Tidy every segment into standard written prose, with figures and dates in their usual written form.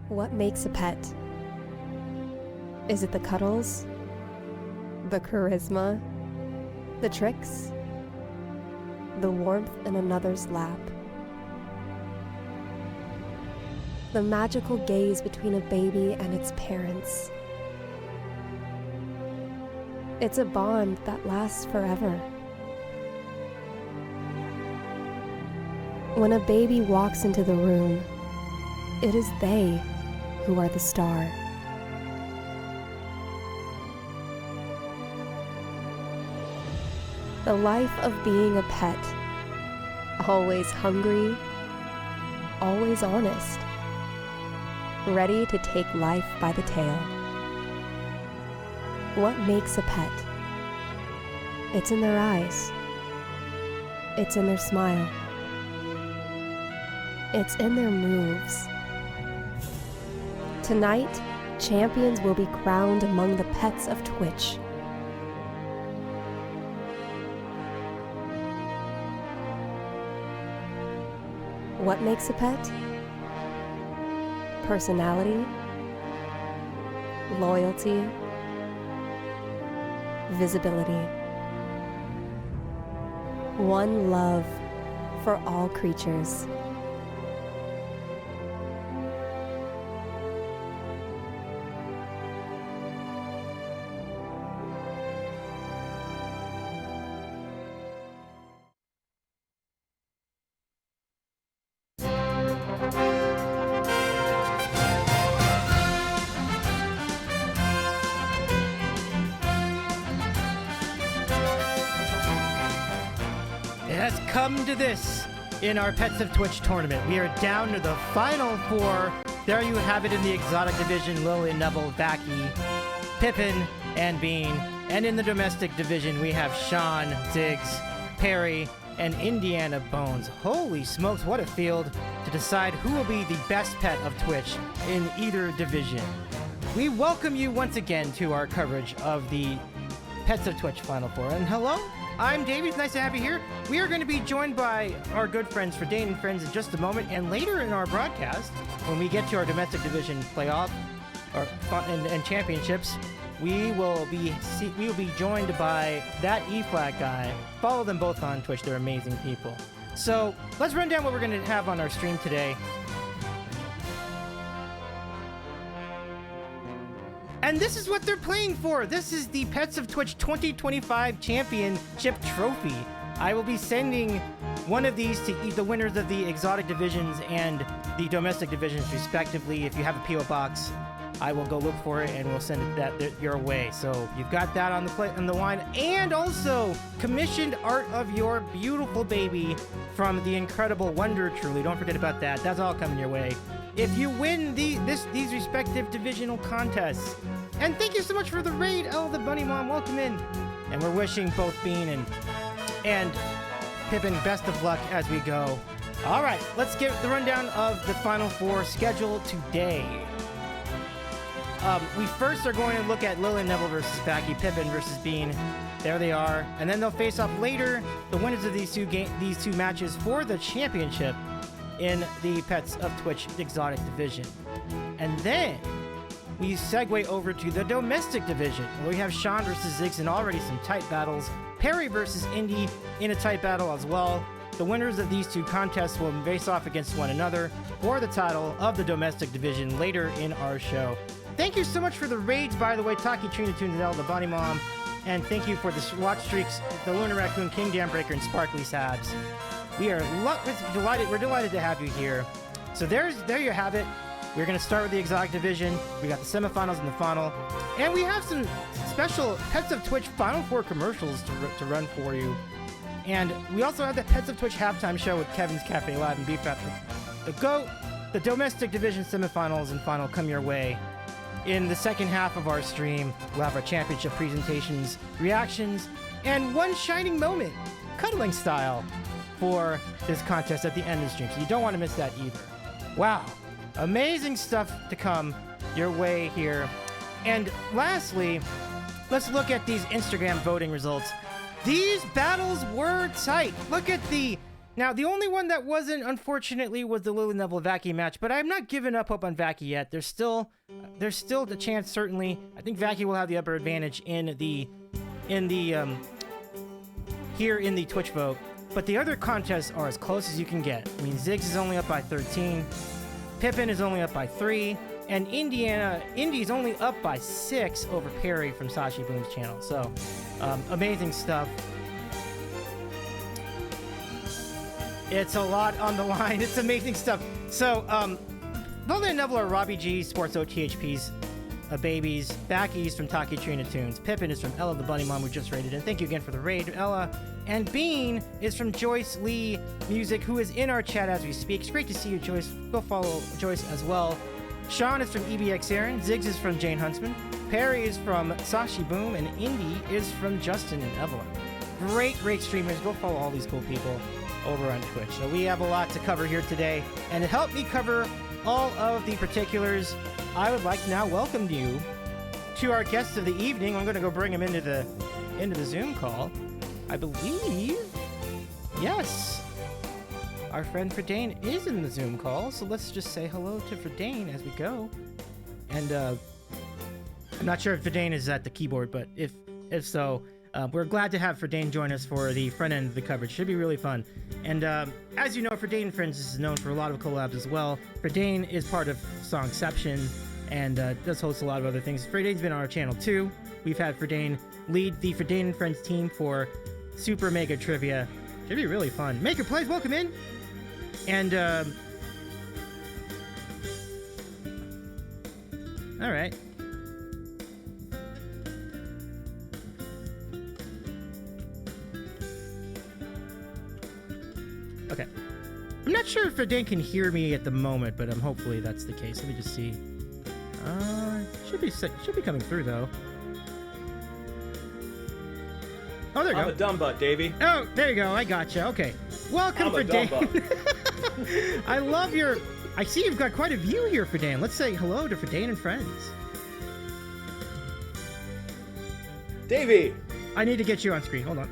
What makes a pet? Is it the cuddles? The charisma? The tricks? The warmth in another's lap? The magical gaze between a baby and its parents? It's a bond that lasts forever. When a baby walks into the room, it is they who are the star. The life of being a pet, always hungry, always honest, ready to take life by the tail. What makes a pet? It's in their eyes. It's in their smile. It's in their moves. Tonight, champions will be crowned among the pets of Twitch. What makes a pet? Personality, loyalty, visibility. One love for all creatures. Come to this in our Pets of Twitch tournament. We are down to the final four. There you have it in the exotic division, Lily, Neville, Vacky, Pippin, and Bean. And in the domestic division, we have Sean, Ziggs, Perry, and Indiana Bones. Holy smokes, what a field to decide who will be the best pet of Twitch in either division. We welcome you once again to our coverage of the Pets of Twitch Final Four. And hello, I'm Davey. It's nice to have you here. We are going to be joined by our good friends Friden and Friends in just a moment, and later in our broadcast, when we get to our domestic division playoff and championships, we will be joined by ThatEflatGuy. Follow them both on Twitch. They're amazing people. So let's run down what we're going to have on our stream today. And this is what they're playing for. This is the Pets of Twitch 2025 Championship Trophy. I will be sending one of these to the winners of the exotic divisions and the domestic divisions, respectively. If you have a P.O. box, I will go look for it and we'll send it your way. So you've got that on the plate on the line, and also commissioned art of your beautiful baby from the incredible Wonder Truly. Don't forget about that. That's all coming your way if you win these respective divisional contests. And thank you so much for the raid, the Bunny Mom. Welcome in. And we're wishing both Bean and Pippin best of luck as we go. All right, let's get the rundown of the Final Four schedule today. We first are going to look at Lily and Neville versus Vacky, Pippin versus Bean. There they are. And then they'll face off later, the winners of these two matches for the championship in the Pets of Twitch Exotic Division. And then we segue over to the domestic division, where we have Sean versus Ziggs in already some tight battles, Perry versus Indy in a tight battle as well. The winners of these two contests will face off against one another for the title of the domestic division later in our show. thank you so much for the raids, by the way. Taki, Trina, Tunes, and the Bunny Mom. And thank you for the watch streaks, the Lunar Raccoon, King Dambreaker, and Sparkly Sabs. We are delighted. We're delighted to have you here. So there you have it. We're going to start with the Exotic Division. We got the semifinals and the final. And we have some special Pets of Twitch Final Four commercials to run for you. And we also have the Pets of Twitch halftime show with Kevin's Cafe Live and BbTheeGoat. The Domestic Division semifinals and final come your way. In the second half of our stream, we'll have our championship presentations, reactions, and one shining moment, cuddling style, for this contest at the end of the stream. So you don't want to miss that either. Wow. Amazing stuff to come your way here. And lastly, let's look at these Instagram voting results. These battles were tight. Look at Now, the only one that wasn't, unfortunately, was the Lily Neville Vacky match, but I'm not giving up hope on Vacky yet. There's still the chance, certainly. I think Vacky will have the upper advantage here in the Twitch vote. But the other contests are as close as you can get. I mean, Ziggs is only up by 13. Pippin is only up by 3. And Indy's only up by 6 over Perry from Sashi Boom's channel. So, amazing stuff. It's a lot on the line. It's amazing stuff. So, Lily and Neville are Robbie G, Sports OTHP's babies. Backy's from Taki Trina Tunes. Pippin is from Ella the Bunny Mom, who just raided in. Thank you again for the raid, Ella. And Bean is from Joyce Lee Music, who is in our chat as we speak. It's great to see you, Joyce. Go follow Joyce as well. Sean is from EBX Aaron. Ziggs is from Jayne Huntsman. Perry is from Sashi Boom. And Indy is from Justin and Evelyn. Great streamers. Go follow all these cool people over on Twitch. So we have a lot to cover here today. And to help me cover all of the particulars, I would like to now welcome you to our guest of the evening. I'm going to go bring him into the Zoom call. I believe, yes, our friend Friden is in the Zoom call. So let's just say hello to Friden as we go. And I'm not sure if Friden is at the keyboard, but if so, we're glad to have Friden join us for the front end of the coverage. Should be really fun. And as you know, Friden and Friends is known for a lot of collabs as well. Friden is part of Songception and does host a lot of other things. Friden's been on our channel too. We've had Friden lead the Friden and Friends team for Super Mega Trivia. Should be really fun. Maker Plays, welcome in. And all right. Okay. I'm not sure if Friden can hear me at the moment, but hopefully that's the case. Let me just see. Should be coming through though. Oh, there you go. I'm a dumb butt, Davey. Oh, there you go. I gotcha. Okay. Welcome, Friden. I love your... I see you've got quite a view here, Friden. Let's say hello to Friden and Friends. Davey! I need to get you on screen. Hold on.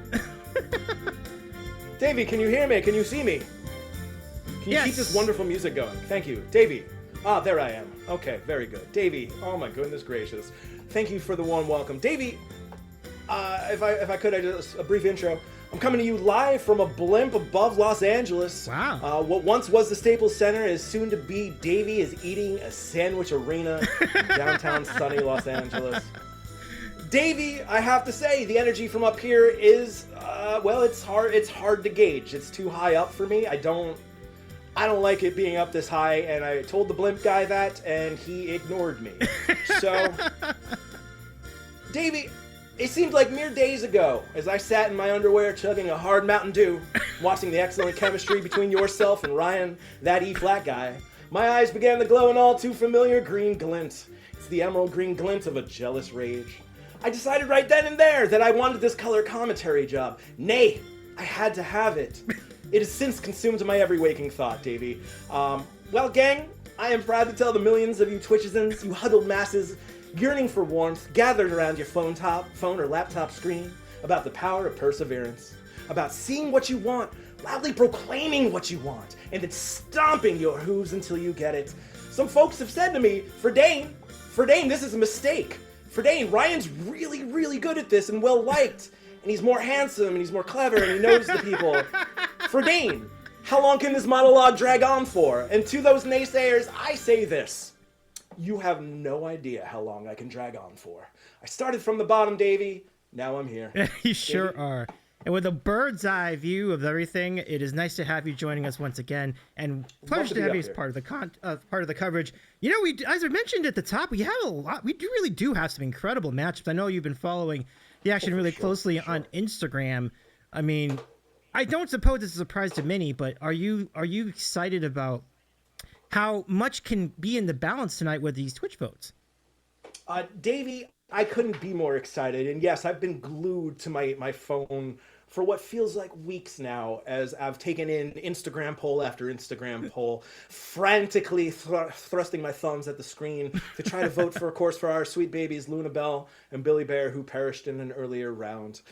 Davey, can you hear me? Can you see me? Can you keep this wonderful music going? Thank you. Davey. Ah, there I am. Okay, very good. Davey, oh my goodness gracious. Thank you for the warm welcome. Davey, if I could, just a brief intro. I'm coming to you live from a blimp above Los Angeles. Wow. What once was the Staples Center is soon to be Davey is eating a sandwich arena in downtown sunny Los Angeles. Davey, I have to say, the energy from up here is, well, it's hard to gauge. It's too high up for me. I don't like it being up this high, and I told the blimp guy that, and he ignored me. So, Davey, it seemed like mere days ago, as I sat in my underwear chugging a hard Mountain Dew, watching the excellent chemistry between yourself and Ryan, that Eflat guy, my eyes began to glow an all too familiar green glint. It's the emerald green glint of a jealous rage. I decided right then and there that I wanted this color commentary job. Nay, I had to have it. It has since consumed my every waking thought, Davey. Well, gang, I am proud to tell the millions of you Twitchizens, you huddled masses, yearning for warmth, gathered around your phone or laptop screen, about the power of perseverance, about seeing what you want, loudly proclaiming what you want, and then stomping your hooves until you get it. Some folks have said to me, Friden, this is a mistake. Friden, Ryan's really, really good at this and well-liked, and he's more handsome, and he's more clever, and he knows the people. Friden, how long can this monologue drag on for? And to those naysayers, I say this. You have no idea how long I can drag on for. I started from the bottom, Davey. Now I'm here. You sure are. And with a bird's eye view of everything, it is nice to have you joining us once again, and pleasure to have you as part of the coverage. You know, as I mentioned at the top, we have a lot. We really do have some incredible matchups. I know you've been following the action really closely on Instagram. I mean, I don't suppose it's a surprise to many, but are you excited about how much can be in the balance tonight with these Twitch votes? Davey, I couldn't be more excited. And yes, I've been glued to my phone for what feels like weeks now, as I've taken in Instagram poll after Instagram poll, frantically thrusting my thumbs at the screen to try to vote for, of course, for our sweet babies, Luna Bell and Billy Bear, who perished in an earlier round.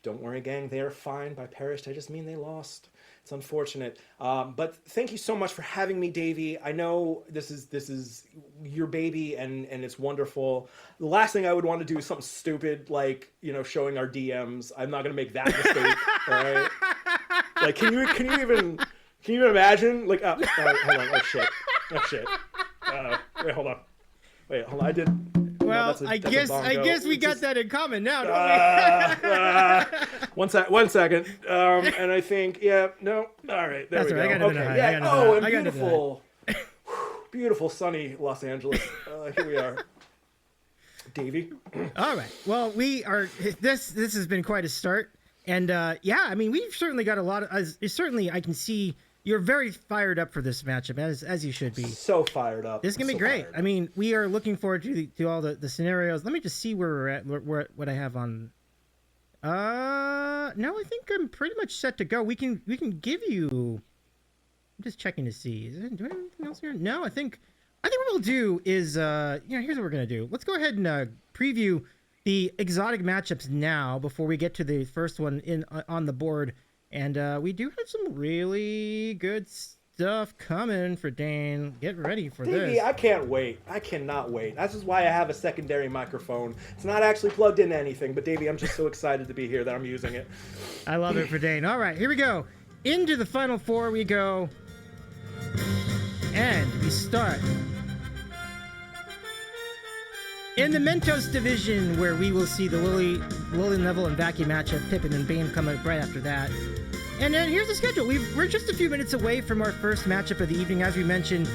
Don't worry, gang, they are fine. By perished, I just mean they lost. It's unfortunate. But thank you so much for having me, Davey. I know this is your baby, and it's wonderful. The last thing I would want to do is something stupid like, you know, showing our DMs. I'm not going to make that mistake, all right? Like, can you even imagine? Like, oh, all right, hold on. Oh, shit. Wait, hold on. I did... Well, I guess we got that in common now, don't we? One second. And I think, yeah, no. All right, there we go. Okay, yeah. Oh, and beautiful sunny Los Angeles. Here we are. Davey. All right. Well, we are. This has been quite a start, and yeah, I mean, we've certainly got a lot of. Certainly, I can see. You're very fired up for this matchup, as you should be. So fired up. This is gonna be great. I mean, we are looking forward to all the scenarios. Let me just see where we're at. What I have on. No, I think I'm pretty much set to go. We can give you. I'm just checking to see. Do I have anything else here? No, I think what we'll do is here's what we're gonna do. Let's go ahead and preview the exotic matchups now before we get to the first one on the board. And we do have some really good stuff coming for Dane. Get ready for this. I can't wait. I cannot wait. This is why I have a secondary microphone. It's not actually plugged into anything, but Davey, I'm just so excited to be here that I'm using it. I love it for Dane. All right, here we go. Into the final four we go. And we start in the Mentos division, where we will see the Lily Neville and Vacky matchup. Pippin and Bane coming right after that. And then here's the schedule. We're just a few minutes away from our first matchup of the evening. As we mentioned,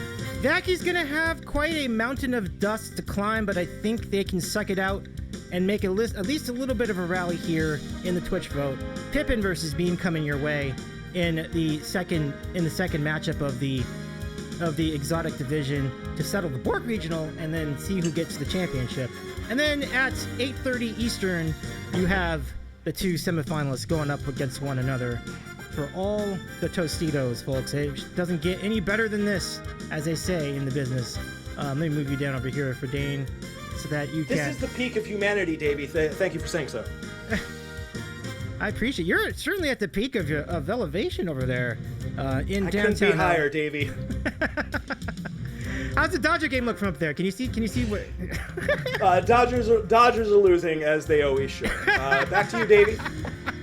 Vacky's going to have quite a mountain of dust to climb, but I think they can suck it out and make at least a little bit of a rally here in the Twitch vote. Pippin versus Bean coming your way in the second matchup of the exotic division to settle the Bork regional and then see who gets the championship. And then at 8:30 Eastern, you have the two semifinalists going up against one another for all the Tostitos, folks. It doesn't get any better than this, as they say in the business. Let me move you down over here for Dane so that you can... This is the peak of humanity, Davey. Thank you for saying so. I appreciate it. You're certainly at the peak of elevation over there in downtown. I couldn't be higher, Davey. How's the Dodger game look from up there? Can you see what? Dodgers are losing, as they always should. Back to you, Davey.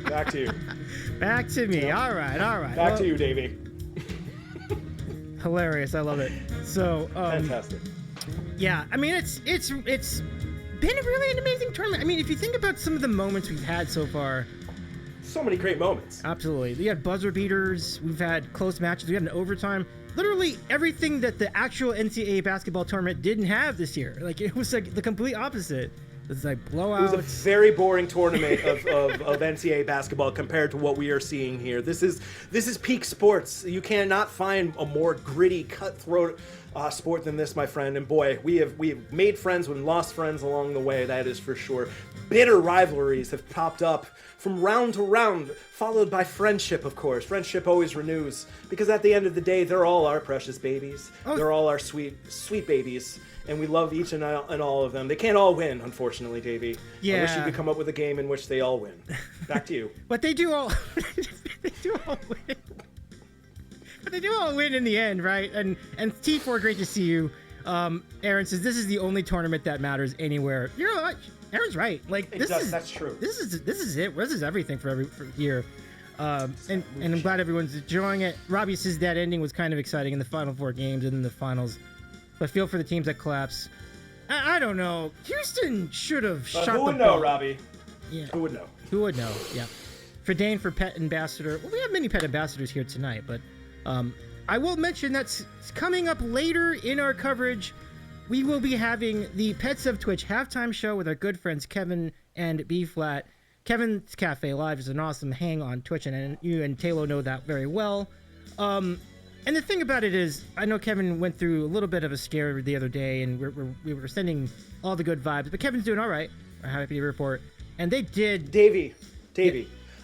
Back to you. Back to me. All right. Back to you, Davey. Hilarious. I love it. So fantastic. Yeah, I mean it's been really an amazing tournament. I mean, if you think about some of the moments we've had so far. So many great moments. Absolutely. We had buzzer beaters. We've had close matches. We had an overtime. Literally everything that the actual NCAA basketball tournament didn't have this year. Like, it was like the complete opposite. It's like blowouts. It was a very boring tournament of NCAA basketball compared to what we are seeing here. This is peak sports. You cannot find a more gritty, cutthroat sport than this, my friend. And boy, we have made friends and lost friends along the way. That is for sure. Bitter rivalries have popped up from round to round, followed by friendship, of course. Friendship always renews, because at the end of the day, they're all our precious babies. Oh. They're all our sweet, sweet babies, and we love each and all of them. They can't all win, unfortunately, Davey. Yeah. I wish you could come up with a game in which they all win. Back to you. But they do all win. But they do all win in the end, right? And T4, great to see you. Aaron says this is the only tournament that matters anywhere. You know what? Aaron's right. Like that's true. This is it. This is everything for here. And I'm glad everyone's enjoying it. Robbie says that ending was kind of exciting in the final four games, and then the finals but feel for the teams that collapse. I don't know. Houston should have shot the ball. Who would know, Robbie? Yeah. Who would know? Who would know? Yeah. Friden for pet ambassador. Well, we have many pet ambassadors here tonight, but I will mention that's coming up later in our coverage. We will be having the Pets of Twitch halftime show with our good friends Kevin and BFlat. Kevin's Cafe Live is an awesome hang on Twitch, and you and Taylor know that very well. And the thing about it is, I know Kevin went through a little bit of a scare the other day, and we were sending all the good vibes, but Kevin's doing all right. I'm happy to report. And they did... Davey,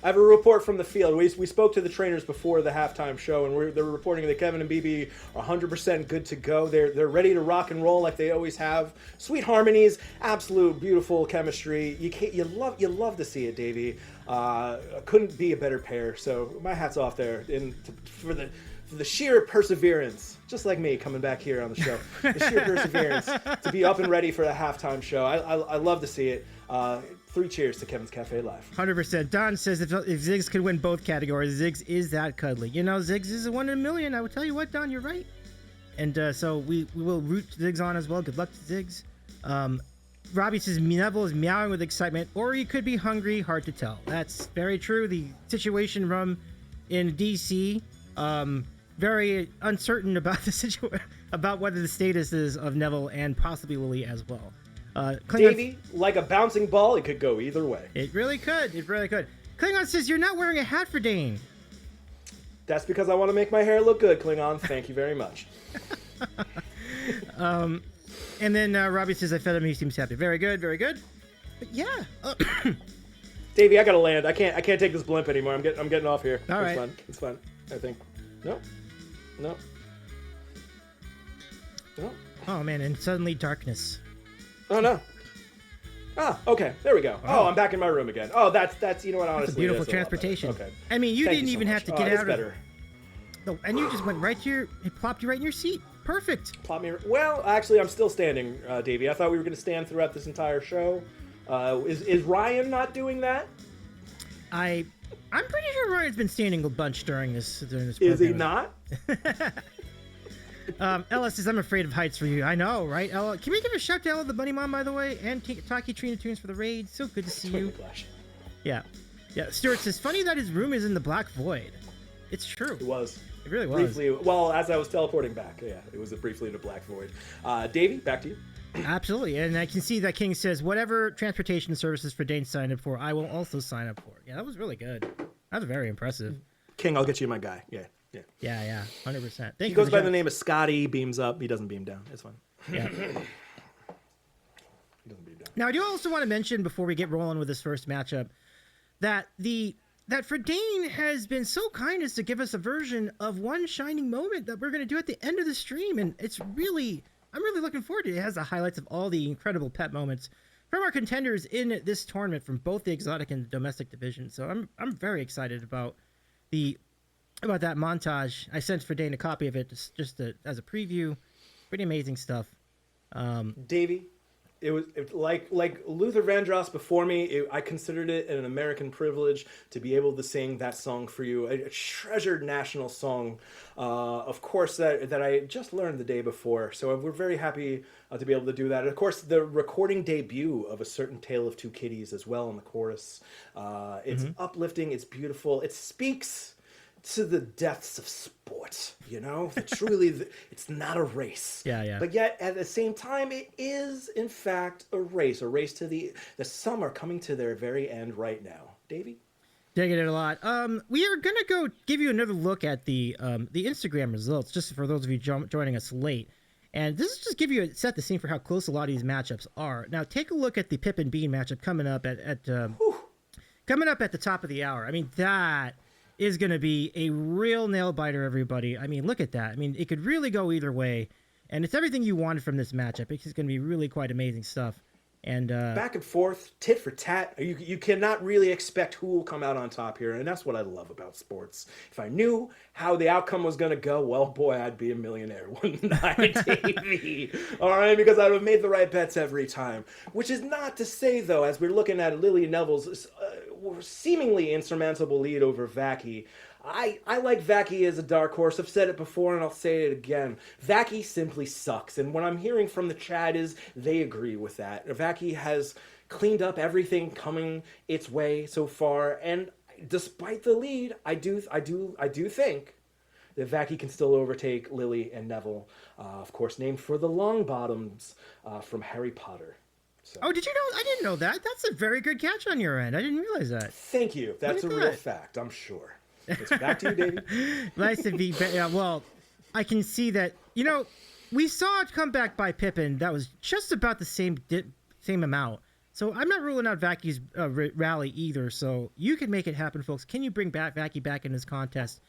I have a report from the field. We spoke to the trainers before the halftime show, and they're reporting that Kevin and BB are 100% good to go. They're ready to rock and roll like they always have. Sweet harmonies, absolute beautiful chemistry. You love to see it, Davey. Couldn't be a better pair. So my hat's off there for the sheer perseverance, just like me coming back here on the show. The sheer perseverance to be up and ready for the halftime show. I love to see it. 3 cheers to Kevin's Cafe Live. 100%. Don says if Ziggs could win both categories, Ziggs is that cuddly. You know, Ziggs is a 1 in a million. I will tell you what, Don, you're right. And so we will root Ziggs on as well. Good luck to Ziggs. Robbie says Neville is meowing with excitement, or he could be hungry. Hard to tell. That's very true. The situation in DC, very uncertain about the situation, about whether the status is of Neville and possibly Lily as well. Davey, like a bouncing ball, it could go either way. It really could. Klingon says you're not wearing a hat for Dane. That's because I want to make my hair look good, Klingon. Thank you very much. And then Robbie says I fed him. He seems happy. Very good. But yeah. Davey, I gotta land. I can't take this blimp anymore. I'm getting off here. All right. It's fun. I think. No. Oh man! And suddenly darkness. Oh no. Ah, okay. There we go. Oh, I'm back in my room again. Oh, that's you know what, honestly, that's a beautiful transportation. Okay. I mean, you didn't even have to get out of better. No, and you just went right here. It plopped you right in your seat. Perfect. Well, actually, I'm still standing, Davey. I thought we were going to stand throughout this entire show. Is Ryan not doing that? I'm pretty sure Ryan's been standing a bunch during this program. Is he not? Ella says, I'm afraid of heights for you. I know, right, Ella? Can we give a shout to Ella, the Bunny Mom, by the way? And Taki Trina Tunes for the raid. So good to see you. Yeah. Stuart says, funny that his room is in the black void. It's true. It was. It really was. Briefly, well, as I was teleporting back, yeah, it was briefly in a black void. Davey, back to you. Absolutely. And I can see that King says, whatever transportation services for Dane signed up for, I will also sign up for. Yeah, that was really good. That was very impressive. King, I'll get you my guy. Yeah. 100%. He goes by the name of Scotty. Beams up. He doesn't beam down. It's fine. Yeah. He doesn't beam down. Now, I do also want to mention before we get rolling with this first matchup that Friden has been so kind as to give us a version of one shining moment that we're going to do at the end of the stream, and I'm really looking forward to it. It has the highlights of all the incredible pet moments from our contenders in this tournament from both the exotic and domestic division. So I'm very excited about that montage. I sent Friden a copy of it just as a preview. Pretty amazing stuff. Davey, it was like Luther Vandross before me. I considered it an American privilege to be able to sing that song for you, a treasured national song, of course, that I just learned the day before. So we're very happy to be able to do that. And of course, the recording debut of A Certain Tale of Two Kitties as well in the chorus. It's uplifting. It's beautiful. It speaks to the depths of sport, you know? It's not a race. Yeah. But yet, at the same time, it is, in fact, a race to the summer coming to their very end right now. Davey? Digging it a lot. We are going to go give you another look at the Instagram results, just for those of you joining us late. And this is just set the scene for how close a lot of these matchups are. Now, take a look at the Pip and Bean matchup coming up at the top of the hour. I mean, that is going to be a real nail biter, everybody. I mean, look at that. I mean, it could really go either way, and it's everything you wanted from this matchup. It's going to be really quite amazing stuff. And back and forth, tit for tat. You cannot really expect who will come out on top here, and that's what I love about sports. If I knew how the outcome was going to go, well, boy, I'd be a millionaire, wouldn't I, Davey? All right, because I would have made the right bets every time. Which is not to say, though, as we're looking at Lily Neville's seemingly insurmountable lead over Vaki, I like Vaki as a dark horse. I've said it before and I'll say it again. Vaki simply sucks. And what I'm hearing from the chat is they agree with that. Vaki has cleaned up everything coming its way so far. And despite the lead, I do think that Vaki can still overtake Lily and Neville, of course, named for the Longbottoms from Harry Potter. So. Oh, did you know? I didn't know that. That's a very good catch on your end. I didn't realize that. Thank you. That's a real fact, I'm sure. It's back to you, Davey. Nice to be. Well, I can see that. You know, we saw it come back by Pippin. That was just about the same amount. So I'm not ruling out Vaki's rally either. So you can make it happen, folks. Can you bring Vaki back in this contest?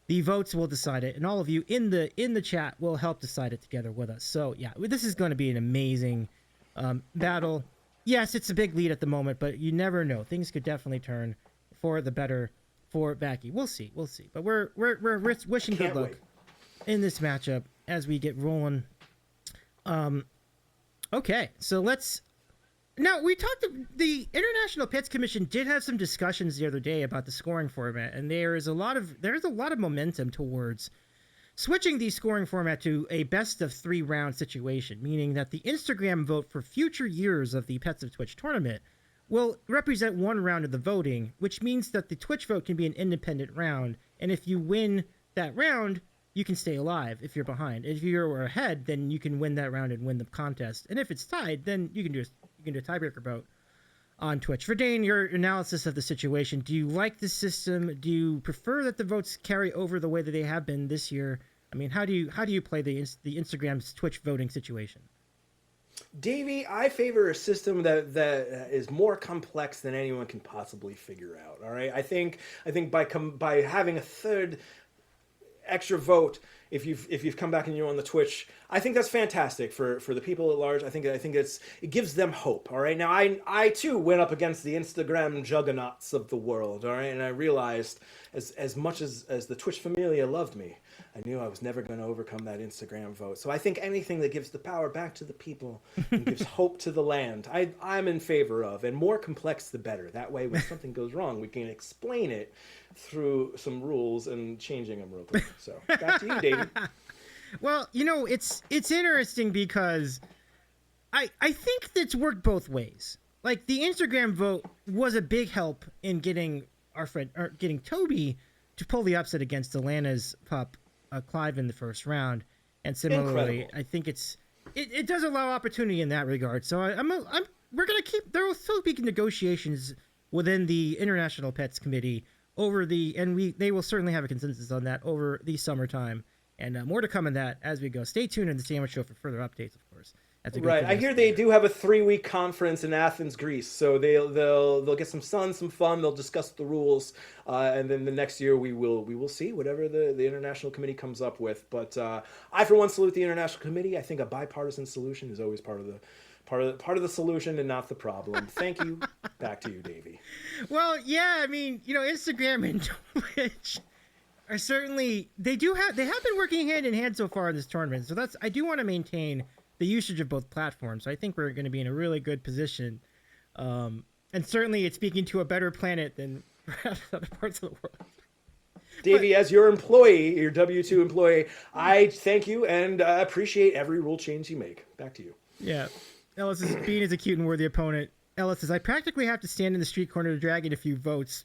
The votes will decide it, and all of you in the chat will help decide it together with us. So yeah, this is going to be an amazing battle. Yes, it's a big lead at the moment, but you never know. Things could definitely turn for the better for Vaki. We'll see. But we're wishing good luck in this matchup as we get rolling. Okay, so let's. Now we talked. The International Pets Commission did have some discussions the other day about the scoring format, and there's a lot of momentum towards switching the scoring format to a best of 3 round situation, meaning that the Instagram vote for future years of the Pets of Twitch tournament will represent 1 round of the voting, which means that the Twitch vote can be an independent round, and if you win that round, you can stay alive if you're behind. If you're ahead, then you can win that round and win the contest. And if it's tied, then you can do a tiebreaker vote on Twitch. Friden, your analysis of the situation. Do you like this system? Do you prefer that the votes carry over the way that they have been this year? I mean, how do you play the Instagram's Twitch voting situation? Davey, I favor a system that is more complex than anyone can possibly figure out. All right, I think by having a third extra vote, if you've come back and you're on the Twitch, I think that's fantastic for the people at large. I think it gives them hope. All right, now I too went up against the Instagram juggernauts of the world. All right, and I realized as much as the Twitch familia loved me, I knew I was never going to overcome that Instagram vote. So I think anything that gives the power back to the people and gives hope to the land, I'm in favor of. And more complex, the better. That way, when something goes wrong, we can explain it through some rules and changing them real quick. So back to you, David. Well, you know, it's interesting because I think that's worked both ways. Like, the Instagram vote was a big help in getting getting Toby to pull the upset against Alana's pup, Clive, in the first round. And similarly, incredible. I think it does allow opportunity in that regard. So we're gonna there will still be negotiations within the International Pets Committee they will certainly have a consensus on that over the summertime. And more to come on that as we go. Stay tuned in the Sandwich Show for further updates, of course. Right. I hear they do have a 3-week conference in Athens, Greece. So they'll get some sun, some fun. They'll discuss the rules, and then the next year we will see whatever the International Committee comes up with. But I, for one, salute the International Committee. I think a bipartisan solution is always part of the solution and not the problem. Thank you. Back to you, Davey. Well, yeah. I mean, you know, Instagram and Twitch are certainly they have been working hand in hand so far in this tournament. So I do want to maintain the usage of both platforms. So I think we're going to be in a really good position. And certainly it's speaking to a better planet than perhaps other parts of the world. Davey, as your employee, your W-2 employee, I thank you and appreciate every rule change you make. Back to you. Yeah. Ellis is being as a cute and worthy opponent. Ellis says, I practically have to stand in the street corner to drag in a few votes.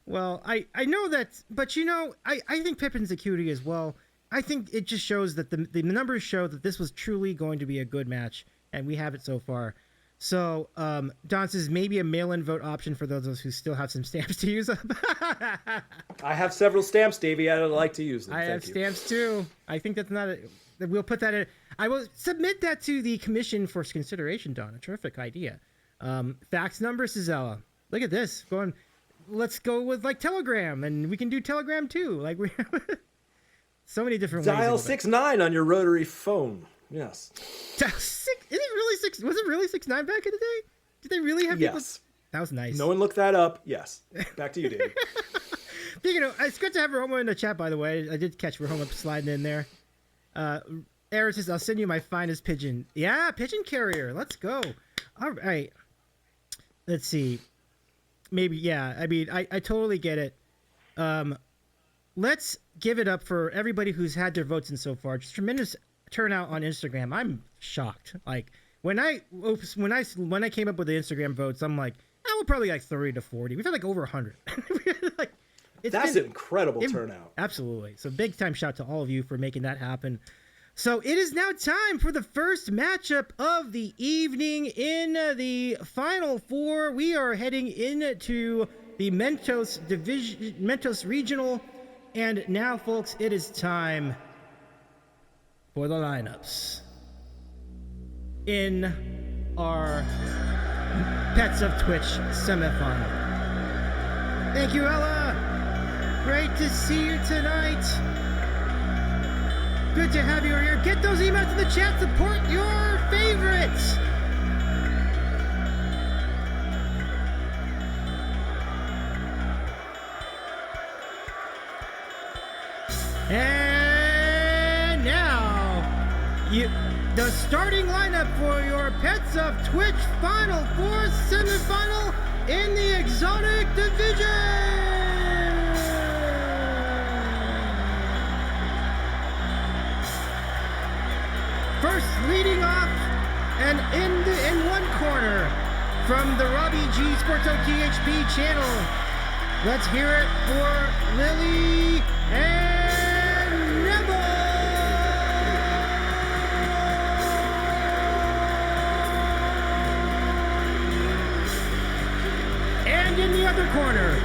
Well, I know that, but you know, I think Pippin's a cutie as well. I think it just shows that the numbers show that this was truly going to be a good match, and we have it so far. So, Don says maybe a mail-in vote option for those of us who still have some stamps to use up. I have several stamps, Davey. I'd like to use them. I have stamps too. I think that's not we'll put that in. I will submit that to the commission for consideration, Don. A terrific idea. Fax number, Cizella. Look at this. Let's go with like Telegram, and we can do Telegram too. Like we so many different ways. Dial 69 on your rotary phone. Yes. Is it really 6? Was it really 69 back in the day? Did they really have people? Yes. That was nice. No one looked that up. Yes. Back to you, Dave. You know, it's good to have Roma in the chat, by the way. I did catch Roma sliding in there. Aaron says, I'll send you my finest pigeon. Yeah, pigeon carrier. Let's go. All right. Let's see. Maybe, yeah. I mean, I totally get it. let's give it up for everybody who's had their votes in so far. Just tremendous turnout on Instagram. I'm shocked. Like when I came up with the Instagram votes, I'm like, we're probably like 30 to 40. We've had like over 100. Like, That's an incredible turnout. Absolutely. So big time shout to all of you for making that happen. So it is now time for the first matchup of the evening in the Final Four. We are heading into the Mentos Regional. And now, folks, it is time for the lineups in our Pets of Twitch semifinal. Thank you, Ella. Great to see you tonight. Good to have you here. Get those emails in the chat. Support your favorites. And now, the starting lineup for your Pets of Twitch Final Four semifinal in the Exotic Division. First, leading off, and in one corner from the Robbie G Sports OTHP channel, let's hear it for Lily and Neville. And in the other corner,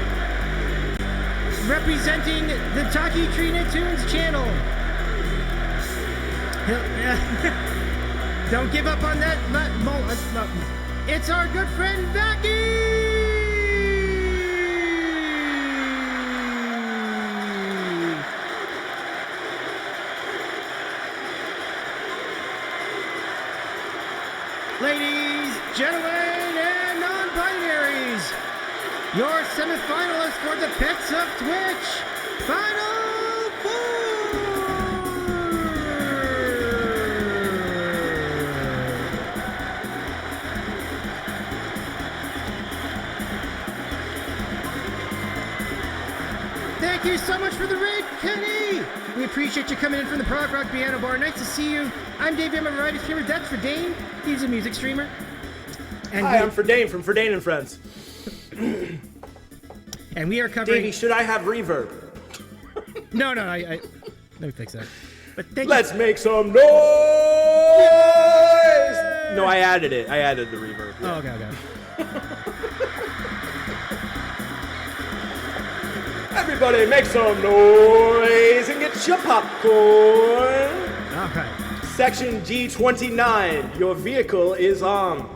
representing the Taki Trina Tunes channel, don't give up on that. It's our good friend Becky. Ladies, gentlemen, and non-binaries, your semifinalists for the Pets of Twitch Final Four. Thank you so much for the raid, Kenny! We appreciate you coming in from the Prog Rock Piano Bar. Nice to see you. I'm Dave, I'm a variety streamer. That's Friden. He's a music streamer. And Hi, I'm Friden from Friden and Friends. And we are covering... Davey, should I have reverb? No, let me fix that. But Let's make some noise! No, I added it. I added the reverb. Yeah. Oh, okay. Everybody make some noise and get your popcorn. All right. Section G29, your vehicle is on.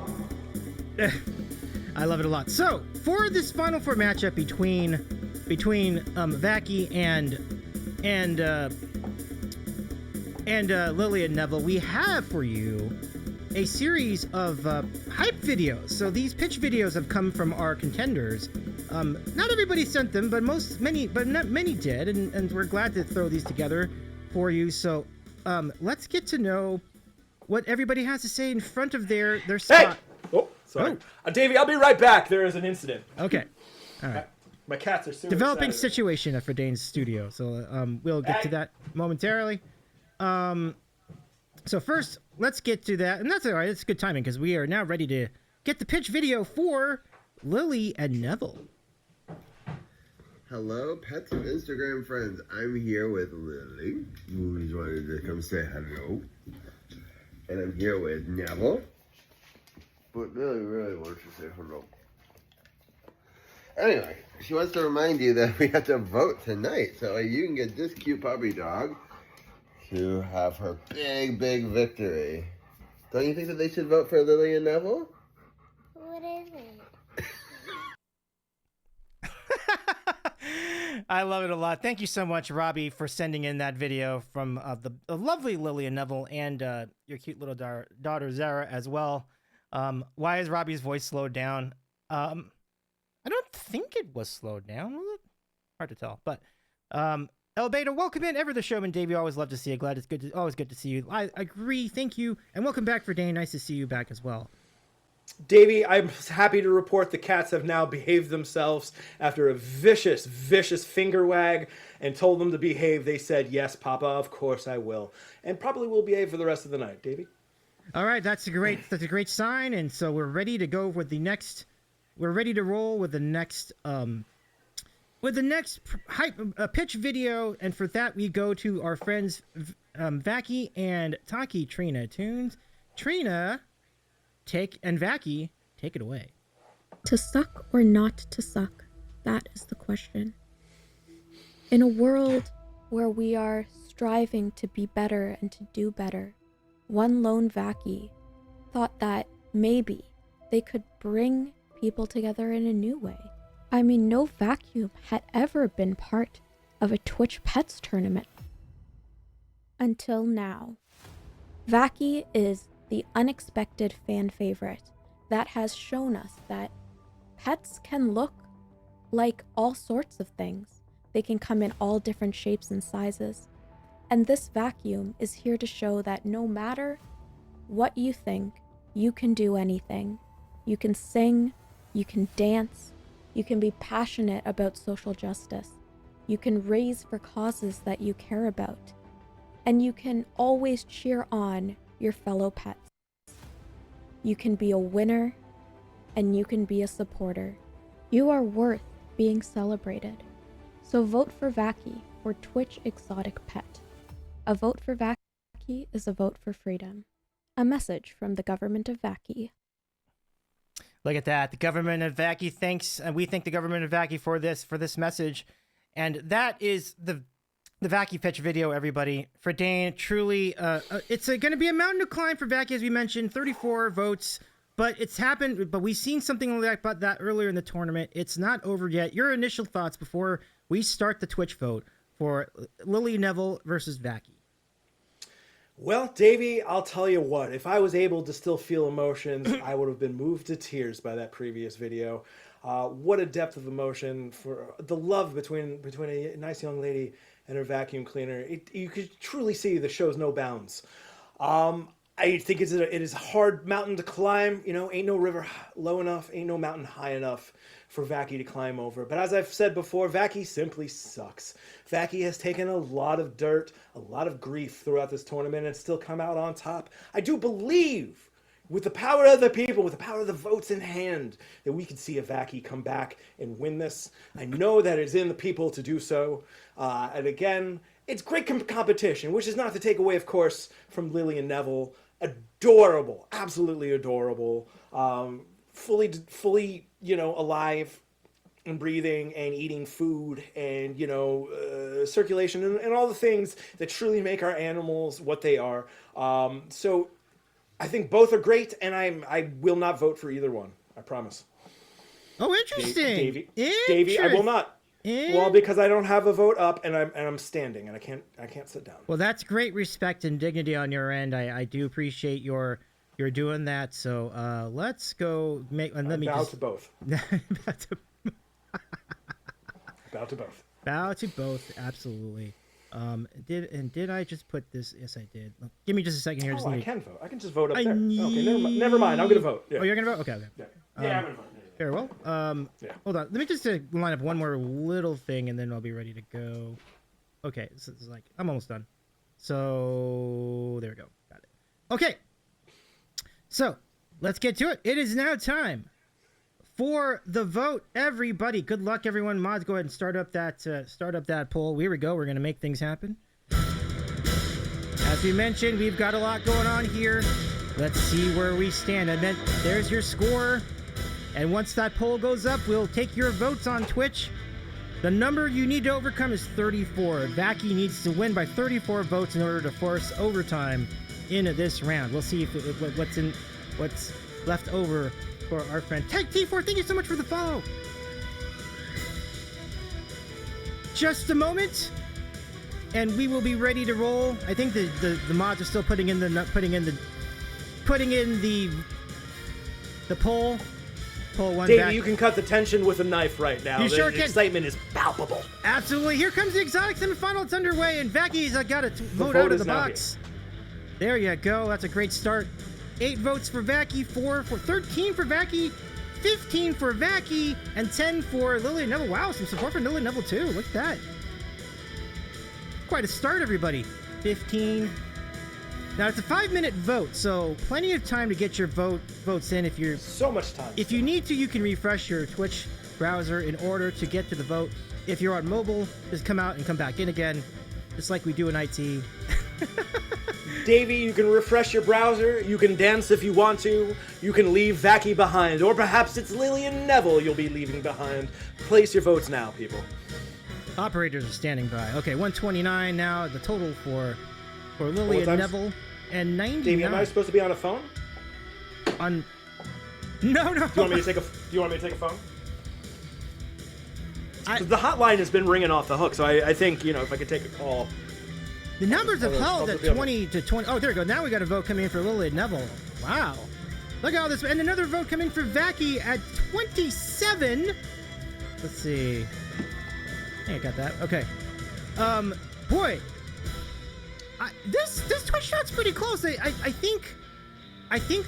I love it a lot. So, for this Final Four matchup between Vaki and Lily and Neville, we have for you a series of hype videos. So these pitch videos have come from our contenders. Not everybody sent them, but many did, and we're glad to throw these together for you. So let's get to know what everybody has to say in front of their spot. Hey! Oh, sorry. Davey, I'll be right back. There is an incident. Okay. All right. My cats are super Developing excited. situation at Fridane's studio, so we'll get to that momentarily. So first, let's get to that, and that's all right. It's good timing because we are now ready to get the pitch video for Lily and Neville. Hello, pets of Instagram friends. I'm here with Lily, who's wanted to come say hello. And I'm here with Neville, but Lily really wants to say hello. Anyway, she wants to remind you that we have to vote tonight, so you can get this cute puppy dog to have her big victory. Don't you think that they should vote for Lily and Neville? What is it? I love it a lot. Thank you so much, Robbie, for sending in that video from the lovely Lily and Neville and your cute little daughter, Zara, as well. Why is Robbie's voice slowed down? I don't think it was slowed down. Hard to tell. But El Beta, welcome in. Ever the showman, Davey. Always love to see you. Glad it's always good to see you. I agree. Thank you. And welcome back, Friden. Nice to see you back as well. Davey, I'm happy to report the cats have now behaved themselves after a vicious, vicious finger wag and told them to behave. They said, yes, Papa, of course I will. And probably will behave for the rest of the night. Davey? All right, that's a great sign. And so we're ready to go with the next, we're ready to roll with the next pitch video. And for that, we go to our friends, Vacky and Taki Trina tunes. Trina, Vacky, take it away. To suck or not to suck, that is the question. In a world where we are striving to be better and to do better, one lone Vacky thought that maybe they could bring people together in a new way. I mean, no vacuum had ever been part of a Twitch Pets tournament. Until now. Vacky is the unexpected fan favorite that has shown us that pets can look like all sorts of things. They can come in all different shapes and sizes. And this vacuum is here to show that no matter what you think, you can do anything. You can sing, you can dance, you can be passionate about social justice. You can raise for causes that you care about. And you can always cheer on your fellow pets. You can be a winner, and you can be a supporter. You are worth being celebrated. So vote for Vacky for Twitch Exotic Pet. A vote for Vacky is a vote for freedom. A message from the government of Vacky. Look at that. The government of Vacky thanks, and we thank the government of Vacky for this message. And that is the Vacky pitch video, everybody. For Dane, truly, it's going to be a mountain to climb for Vacky, as we mentioned. 34 votes, but it's happened. But we've seen something like that earlier in the tournament. It's not over yet. Your initial thoughts before we start the Twitch vote for Lily Neville versus Vacky. Well, Davey, I'll tell you what. If I was able to still feel emotions, I would have been moved to tears by that previous video. What a depth of emotion for the love between a nice young lady and her vacuum cleaner. You could truly see the show's no bounds. I think it is a hard mountain to climb. You know, ain't no river low enough, ain't no mountain high enough for Vacky to climb over. But as I've said before, Vacky simply sucks. Vacky has taken a lot of dirt, a lot of grief throughout this tournament and still come out on top. I do believe, with the power of the people, with the power of the votes in hand, that we can see a Vacky come back and win this. I know that it's in the people to do so. And again, it's great competition, which is not to take away, of course, from Lily and Neville. Adorable, absolutely adorable. Fully, alive and breathing and eating food and, circulation and all the things that truly make our animals what they are. So I think both are great, and I will not vote for either one. I promise. Oh, interesting. Davey, I will not. Well, because I don't have a vote up, and I'm standing, and I can't sit down. Well, that's great respect and dignity on your end. I do appreciate your doing that. So let's go make. And let me bow to both. Bow to both. Bow to both. Absolutely. Did I just put this? Yes, I did. Give me just a second here. I can vote. I can just vote up there. Okay, never mind. I'm gonna vote. Yeah. Oh, you're gonna vote? Okay. Yeah, I'm gonna vote. Very well. Hold on. Let me just line up one more little thing, and then I'll be ready to go. Okay, so it's like I'm almost done. So there we go. Got it. Okay. So let's get to it. It is now time for the vote, everybody. Good luck, everyone. Mods, go ahead and start up that poll. Here we go. We're gonna make things happen. As we mentioned, we've got a lot going on here. Let's see where we stand. And then there's your score. And once that poll goes up, we'll take your votes on Twitch. The number you need to overcome is 34. Vacky needs to win by 34 votes in order to force overtime into this round. We'll see what's left over for our friend Tag T4. Thank you so much for the follow. Just a moment, and we will be ready to roll. I think the mods are still putting in the poll. Pull one Davey, back. you can cut the tension with a knife right now. You sure the can. Excitement is palpable. Absolutely. Here comes the exotic semifinal. It's underway, and Vacky's got to vote out of the box. There you go. That's a great start. 8 votes for Vacky, 13 for Vacky, 15 for Vacky, and 10 for Lily and Neville. Wow, some support for Lily and Neville too. Look at that. Quite a start, everybody. 15. Now it's a 5-minute vote, so plenty of time to get your votes in. If you're So much time. if you need to, you can refresh your Twitch browser in order to get to the vote. If you're on mobile, just come out and come back in again, just like we do in IT. Davey, you can refresh your browser, you can dance if you want to, you can leave Vacky behind, or perhaps it's Lily and Neville you'll be leaving behind. Place your votes now, people. Operators are standing by. Okay, 129 now, the total for Lily and Neville, and 99. Davey, am I supposed to be on a phone? On... No. Do you want me to take a phone? 'Cause the hotline has been ringing off the hook, so I think, if I could take a call. The numbers have held at supposed to be 20 to 20. Oh, there we go. Now we got a vote coming in for Lily and Neville. Wow. Look at all this. And another vote coming for Vacky at 27. Let's see. I think I got that. Okay. Boy. This Twitch shot's pretty close. I think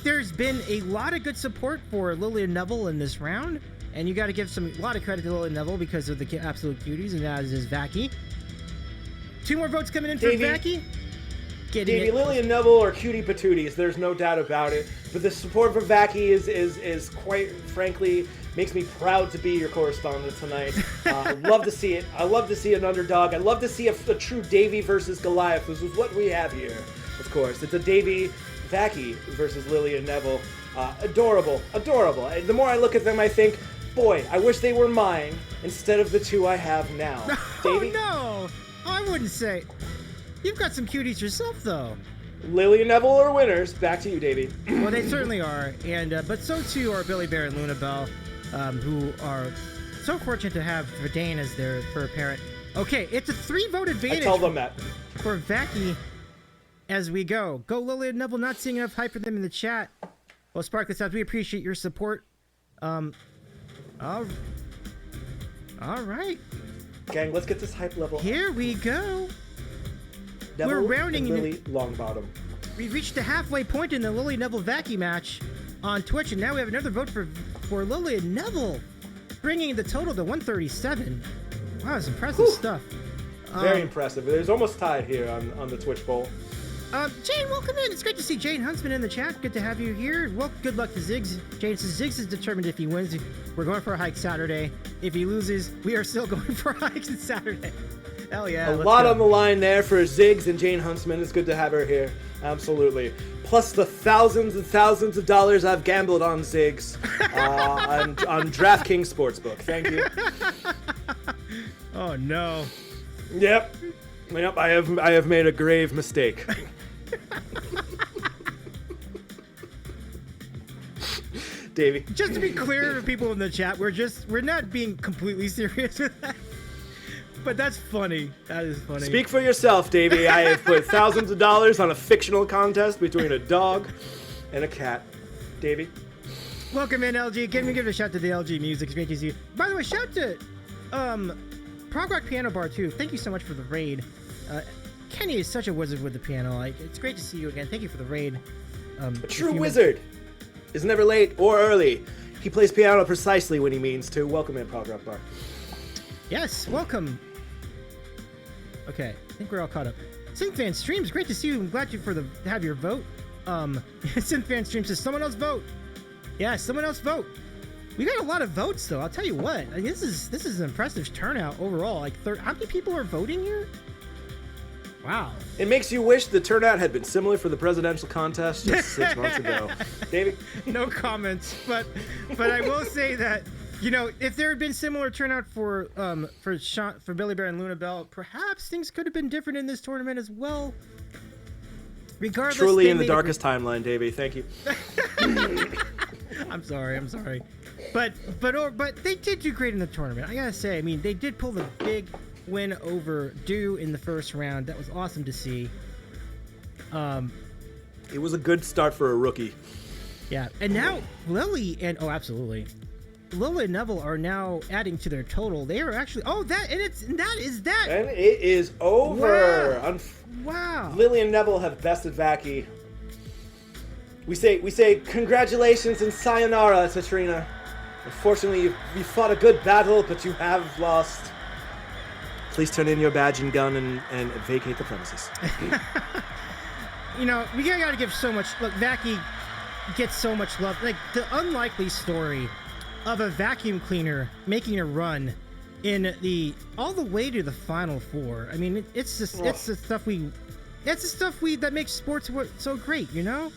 there's been a lot of good support for Lily and Neville in this round. And you got to give a lot of credit to Lily and Neville because of the absolute cuties, and as is Vacky. 2 more votes coming in for Vacky. Davey, Lily and Neville are cutie patooties. There's no doubt about it. But the support for Vacky is quite frankly makes me proud to be your correspondent tonight. I love to see it. I love to see an underdog. I love to see a true Davey versus Goliath. This is what we have here. Of course, it's a Davey Vacky versus Lily and Neville. Adorable. The more I look at them, I think, boy, I wish they were mine instead of the 2 I have now. Davey? Oh, no. I wouldn't say. You've got some cuties yourself, though. Lily and Neville are winners. Back to you, Davey. Well, they certainly are, and but so too are Billy Bear and Luna Bell, who are so fortunate to have Jayne as their fur parent. Okay, it's a 3-vote advantage. I tell them that. For Vacky as we go. Go Lily and Neville, not seeing enough hype for them in the chat. Well, Spark this out. We appreciate your support. All right. Gang, let's get this hype level. Here we go. Neville We're rounding and Lily Longbottom. We reached the halfway point in the Lily Neville Vacky match on Twitch, and now we have another vote for Lily and Neville, bringing the total to 137. Wow, that's impressive stuff. Very impressive. There's almost tied here on the Twitch poll. Jayne, welcome in. It's great to see Jayne Huntsman in the chat. Good to have you here. Well, good luck to Ziggs. Jayne says Ziggs is determined if he wins. We're going for a hike Saturday. If he loses, we are still going for a hike Saturday. Hell yeah. A lot on the line there for Ziggs and Jayne Huntsman. It's good to have her here. Absolutely. Plus the thousands and thousands of dollars I've gambled on Ziggs on DraftKings Sportsbook. Thank you. Oh, no. Yep. I have made a grave mistake. Davey. Just to be clear to people in the chat, we're not being completely serious with that. But that's funny. That is funny. Speak for yourself, Davey. I have put thousands of dollars on a fictional contest between a dog and a cat. Davey. Welcome in, LG. Can we give a shout to the LG Music? It's great to see you. By the way, shout to Prog Rock Piano Bar too. Thank you so much for the raid. Kenny is such a wizard with the piano. It's great to see you again. Thank you for the raid. A true wizard is never late or early. He plays piano precisely when he means to. Welcome in, Prog Rock Bar. Yes, welcome. Okay, I think we're all caught up. Synthfan Streams, great to see you. I'm glad you to have your vote. Synthfan Streams says someone else vote. Yeah, someone else vote. We got a lot of votes though. I'll tell you what. I mean, this is an impressive turnout overall. Like, how many people are voting here? Wow. It makes you wish the turnout had been similar for the presidential contest just 6 months ago. Davey? No comments, but I will say that, if there had been similar turnout for Billy Bear and Luna Bell, perhaps things could have been different in this tournament as well. Regardless, truly in the darkest timeline, Davey. Thank you. I'm sorry. But they did do great in the tournament. I gotta say, they did pull the big win over Dew in the first round. That was awesome to see. It was a good start for a rookie. Yeah, and now Lily and Neville are now adding to their total. They are actually that is that. And it is over. Wow. Lily and Neville have bested Vacky. We say congratulations and sayonara to Trina. Unfortunately, you fought a good battle, but you have lost. Please turn in your badge and gun and vacate the premises. You know, we gotta give so much. Look, Vacky gets so much love. Like, the unlikely story of a vacuum cleaner making a run all the way to the Final Four. I mean, it's the stuff that makes sports so great, you know?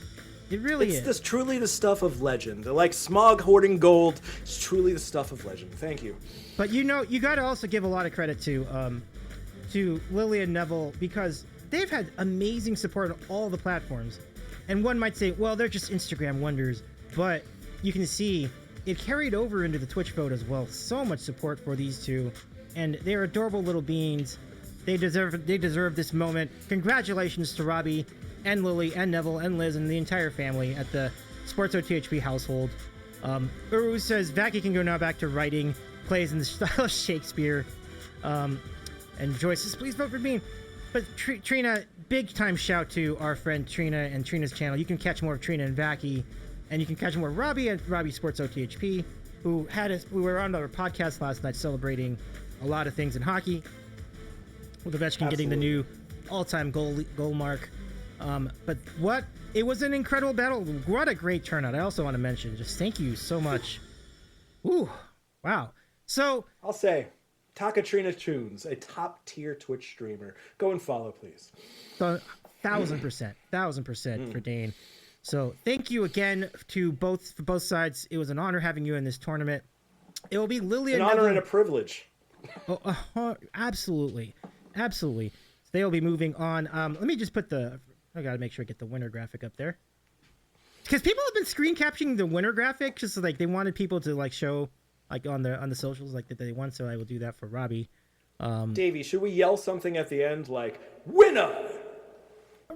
It really is. It's truly the stuff of legend. Like Smog hoarding gold, it's truly the stuff of legend. Thank you. But you know, you got to also give a lot of credit to Lily and Neville, because they've had amazing support on all the platforms. And one might say, well, they're just Instagram wonders, but you can see it carried over into the Twitch vote as well. So much support for these two, and they're adorable little beings. They deserve this moment. Congratulations to Robbie and Lily and Neville and Liz and the entire family at the Sports OTHP household. Uru says Vacky can go now back to writing plays in the style of Shakespeare. And Joyce says, please vote for Bean. But Trina, big time shout to our friend Trina and Trina's channel. You can catch more of Trina and Vacky, and you can catch more of Robbie at Robbie Sports OTHP, we were on our podcast last night celebrating a lot of things in hockey, with Ovechkin getting the new all-time goal mark. But it was an incredible battle. What a great turnout. I also want to mention, just thank you so much. Ooh, wow. So I'll say, Trina Tunes, a top-tier Twitch streamer. Go and follow, please. 1,000% for Dane. So thank you again to both sides. It was an honor having you in this tournament. It will be Lily and Neville. An honor and a privilege. Absolutely. So they will be moving on. Let me just put I gotta make sure I get the winner graphic up there, because people have been screen capturing the winner graphic, just like they wanted people to like show like on the socials like that they want. So I will do that for Robbie. Davey, should we yell something at the end like "winner"?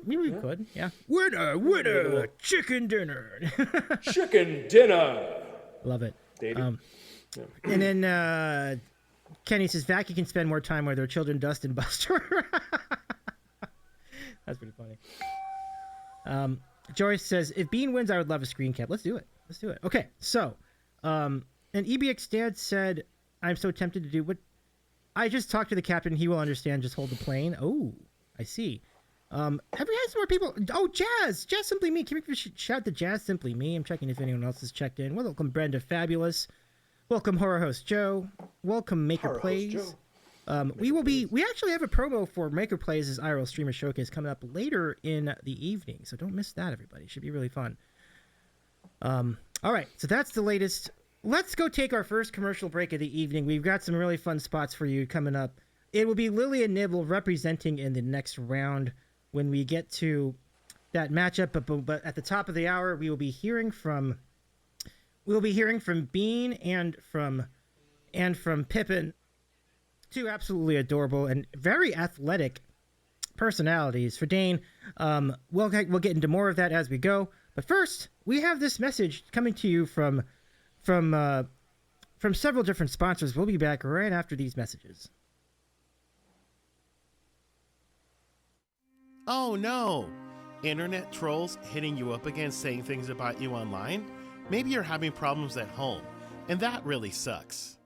Maybe we could. Yeah. Winner, chicken dinner. Chicken dinner. Love it. Davey. And then Kenny says Vacky can spend more time with their children, Dust and Buster. That's pretty funny. Joyce says, if Bean wins, I would love a screen cap. Let's do it. Okay, so, and EBX Dad said, I'm so tempted to do what I just talked to the captain. He will understand. Just hold the plane. Oh, I see. Have we had some more people? Oh, Jazz Simply Me. Can we shout to Jazz Simply Me? I'm checking if anyone else has checked in. Welcome, Brenda Fabulous. Welcome, Horror Host Joe. Welcome, Maker Plays. We actually have a promo for Maker Plays' IRL Streamer Showcase coming up later in the evening, so don't miss that, everybody. It should be really fun. All right, so that's the latest. Let's go take our first commercial break of the evening. We've got some really fun spots for you coming up. It will be Lily and Nibble representing in the next round when we get to that matchup. But at the top of the hour, we will be hearing from Bean and from Pippin, two absolutely adorable and very athletic personalities. For Dane, we'll get into more of that as we go. But first, we have this message coming to you from several different sponsors. We'll be back right after these messages. Oh no! Internet trolls hitting you up again saying things about you online? Maybe you're having problems at home, and that really sucks.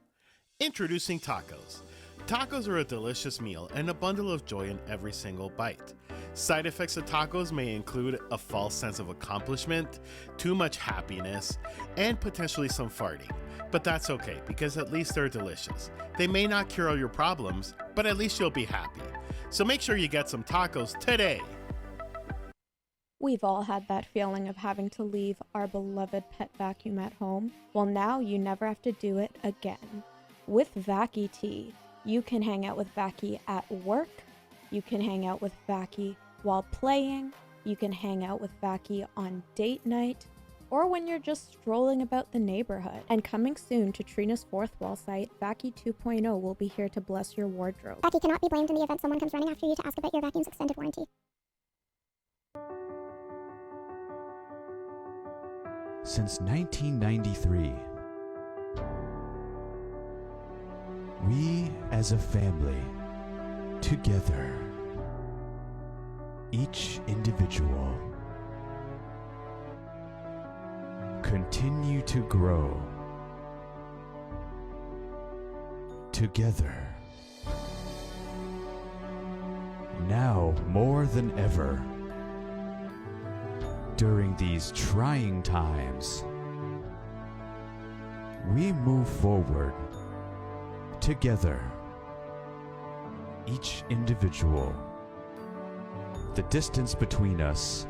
Introducing tacos. Tacos are a delicious meal and a bundle of joy in every single bite. Side effects of tacos may include a false sense of accomplishment, too much happiness, and potentially some farting. But that's okay, because at least they're delicious. They may not cure all your problems, but at least you'll be happy. So make sure you get some tacos today. We've all had that feeling of having to leave our beloved pet vacuum at home. Well, now you never have to do it again. With Vacky Tea, you can hang out with Vacky at work, you can hang out with Vacky while playing, you can hang out with Vacky on date night, or when you're just strolling about the neighborhood. And coming soon to Trina's fourth wall site, Vacky 2.0 will be here to bless your wardrobe. Vacky cannot be blamed in the event someone comes running after you to ask about your vacuum's extended warranty. Since 1993, we as a family, together, each individual, continue to grow together. Now more than ever, during these trying times, we move forward together, each individual. The distance between us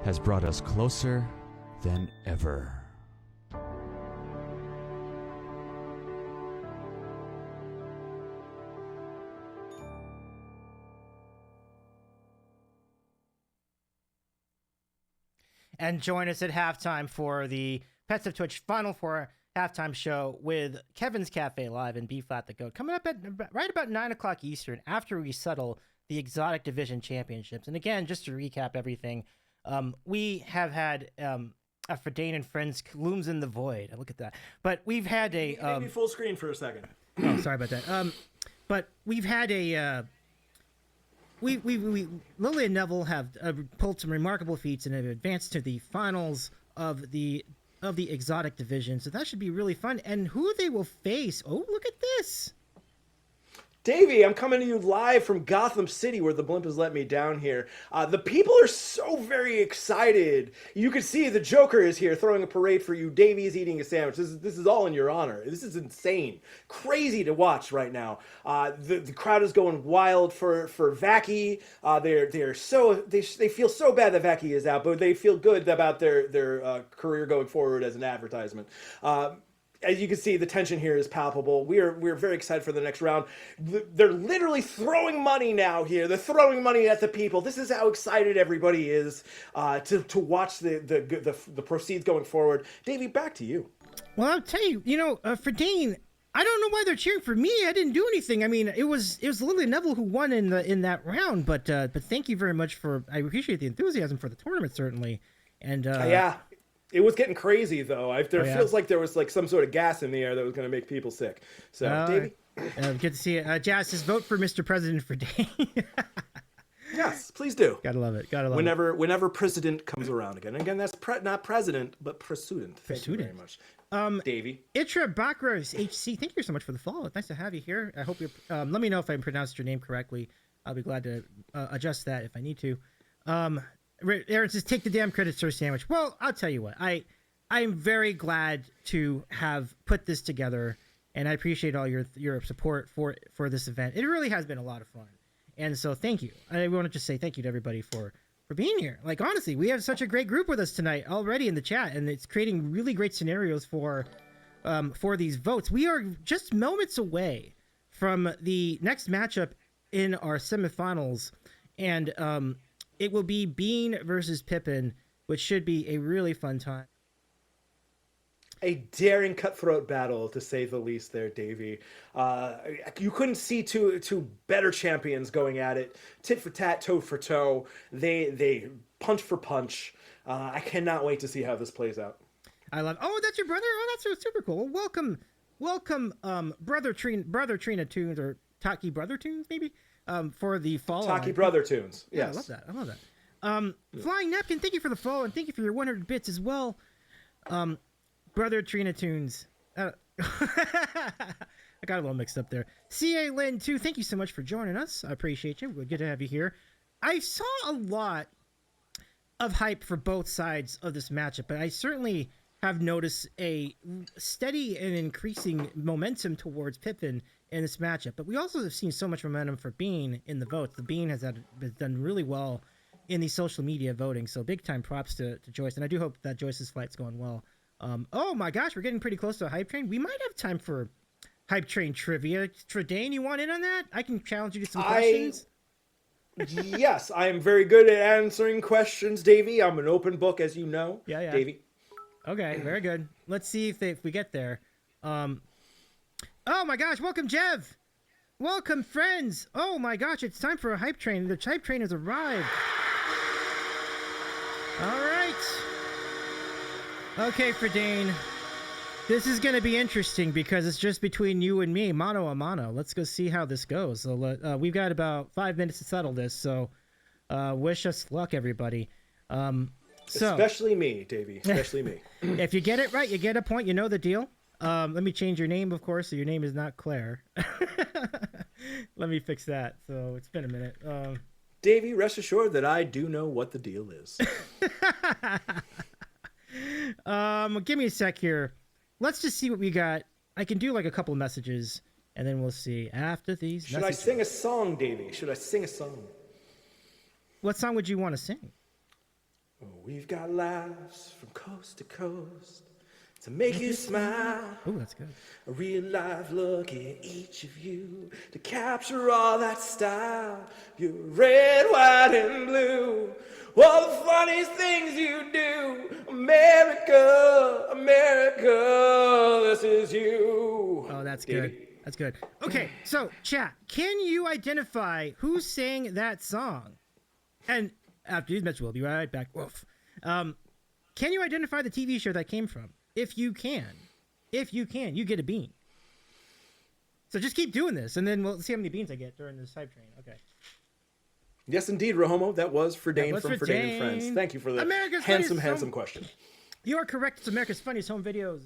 has brought us closer than ever. And join us at halftime for the Pets of Twitch Final Four halftime show with Kevin's Cafe Live and BflatTheeGoat, coming up at right about 9 o'clock Eastern after we settle the Exotic Division Championships. And again, just to recap everything, we have had a Friden and Friends looms in the void. Look at that. But we've had a... maybe full screen for a second. Oh, sorry about that. But we've had a... Lily and Neville have pulled some remarkable feats and have advanced to the finals of the Exotic Division. So that should be really fun. And who they will face... Oh, look at this! Davey, I'm coming to you live from Gotham City, where the blimp has let me down here. The people are so very excited. You can see the Joker is here throwing a parade for you. Davey is eating a sandwich. This is all in your honor. This is insane. Crazy to watch right now. The crowd is going wild for Vacky. They feel so bad that Vacky is out, but they feel good about their career going forward as an advertisement. As you can see, the tension here is palpable. We're very excited for the next round. They're literally throwing money now here. They're throwing money at the people. This is how excited everybody is to watch the proceeds going forward. Davey, back to you. Well, I'll tell you, for Dane, I don't know why they're cheering for me. I didn't do anything. I mean, it was Lily Neville who won in that round. But thank you very much I appreciate the enthusiasm for the tournament, certainly. And yeah. It was getting crazy, though. Feels like there was like some sort of gas in the air that was going to make people sick. So, Davey? Good to see it. Jazz says, vote for Mr. President for Dane. Yes, please do. Gotta love it. Whenever president comes around again. Again, that's not president, but pursuant. Thank you very much. Davey. Itra Bakros HC, thank you so much for the follow. It's nice to have you here. I hope you're... let me know if I pronounced your name correctly. I'll be glad to adjust that if I need to. Aaron says, take the damn credit, sir, sandwich. Well, I'll tell you what. I'm very glad to have put this together, and I appreciate all your support for this event. It really has been a lot of fun. And so thank you. I want to just say thank you to everybody for being here. Like, honestly, we have such a great group with us tonight already in the chat, and it's creating really great scenarios for these votes. We are just moments away from the next matchup in our semifinals, and it will be Bean versus Pippin, which should be a really fun time. A daring cutthroat battle, to say the least there, Davey. You couldn't see two better champions going at it. Tit for tat, toe for toe. They punch for punch. I cannot wait to see how this plays out. I love... Oh, that's your brother? Oh, that's super cool. Welcome, Brother Trina Tunes, or Taki Brother Tunes, maybe? For the follow. Taki Brother Tunes. Yes. Yeah, I love that. Flying Napkin, thank you for the follow, and thank you for your 100 bits as well. Brother Trina Tunes. I got a little mixed up there. CA Lynn, too, thank you so much for joining us. I appreciate you. We're good to have you here. I saw a lot of hype for both sides of this matchup, but I certainly have noticed a steady and increasing momentum towards Pippin in this matchup. But we also have seen so much momentum for Bean in the votes. The Bean has done really well in the social media voting, so big time props to Joyce. And I do hope that Joyce's flight's going well. Oh my gosh, we're getting pretty close to a hype train. We might have time for hype train trivia. Tredane, you want in on that? I can challenge you to some questions. Yes, I am very good at answering questions, Davey. I'm an open book, as you know. Yeah. Davey. Okay, very good. Let's see if we get there. Oh my gosh, welcome Jev. Welcome friends. Oh my gosh, it's time for a hype train. The hype train has arrived. All right. Okay, Fredane. This is going to be interesting because it's just between you and me, mano a mano. Let's go see how this goes. So we've got about 5 minutes to settle this, so wish us luck, everybody. So, especially me, Davey. Especially me. if you get it right, you get a point. You know the deal. Let me change your name, of course, so your name is not Claire. Let me fix that. So it's been a minute. Davey, rest assured that I do know what the deal is. Give me a sec here. Let's just see what we got. I can do like a couple messages, and then we'll see after these. Should I sing a song, Davey? Should I sing a song? What song would you want to sing? We've got laughs from coast to coast to make you smile. Oh, that's good. A real life look at each of you to capture all that style. You're red, white, and blue. All the funniest things you do. America, America, this is you. Oh, that's good. That's good. Okay, so chat, can you identify who sang that song? And after these messages, we'll be right back. Woof. Can you identify the TV show that came from? If you can, you get a bean. So just keep doing this, and then we'll see how many beans I get during this hype train. Okay. Yes, indeed, Rahomo. That was Friden from Friden Jayne. and Friends. Thank you for the America's handsome question. You are correct. It's America's Funniest Home Videos.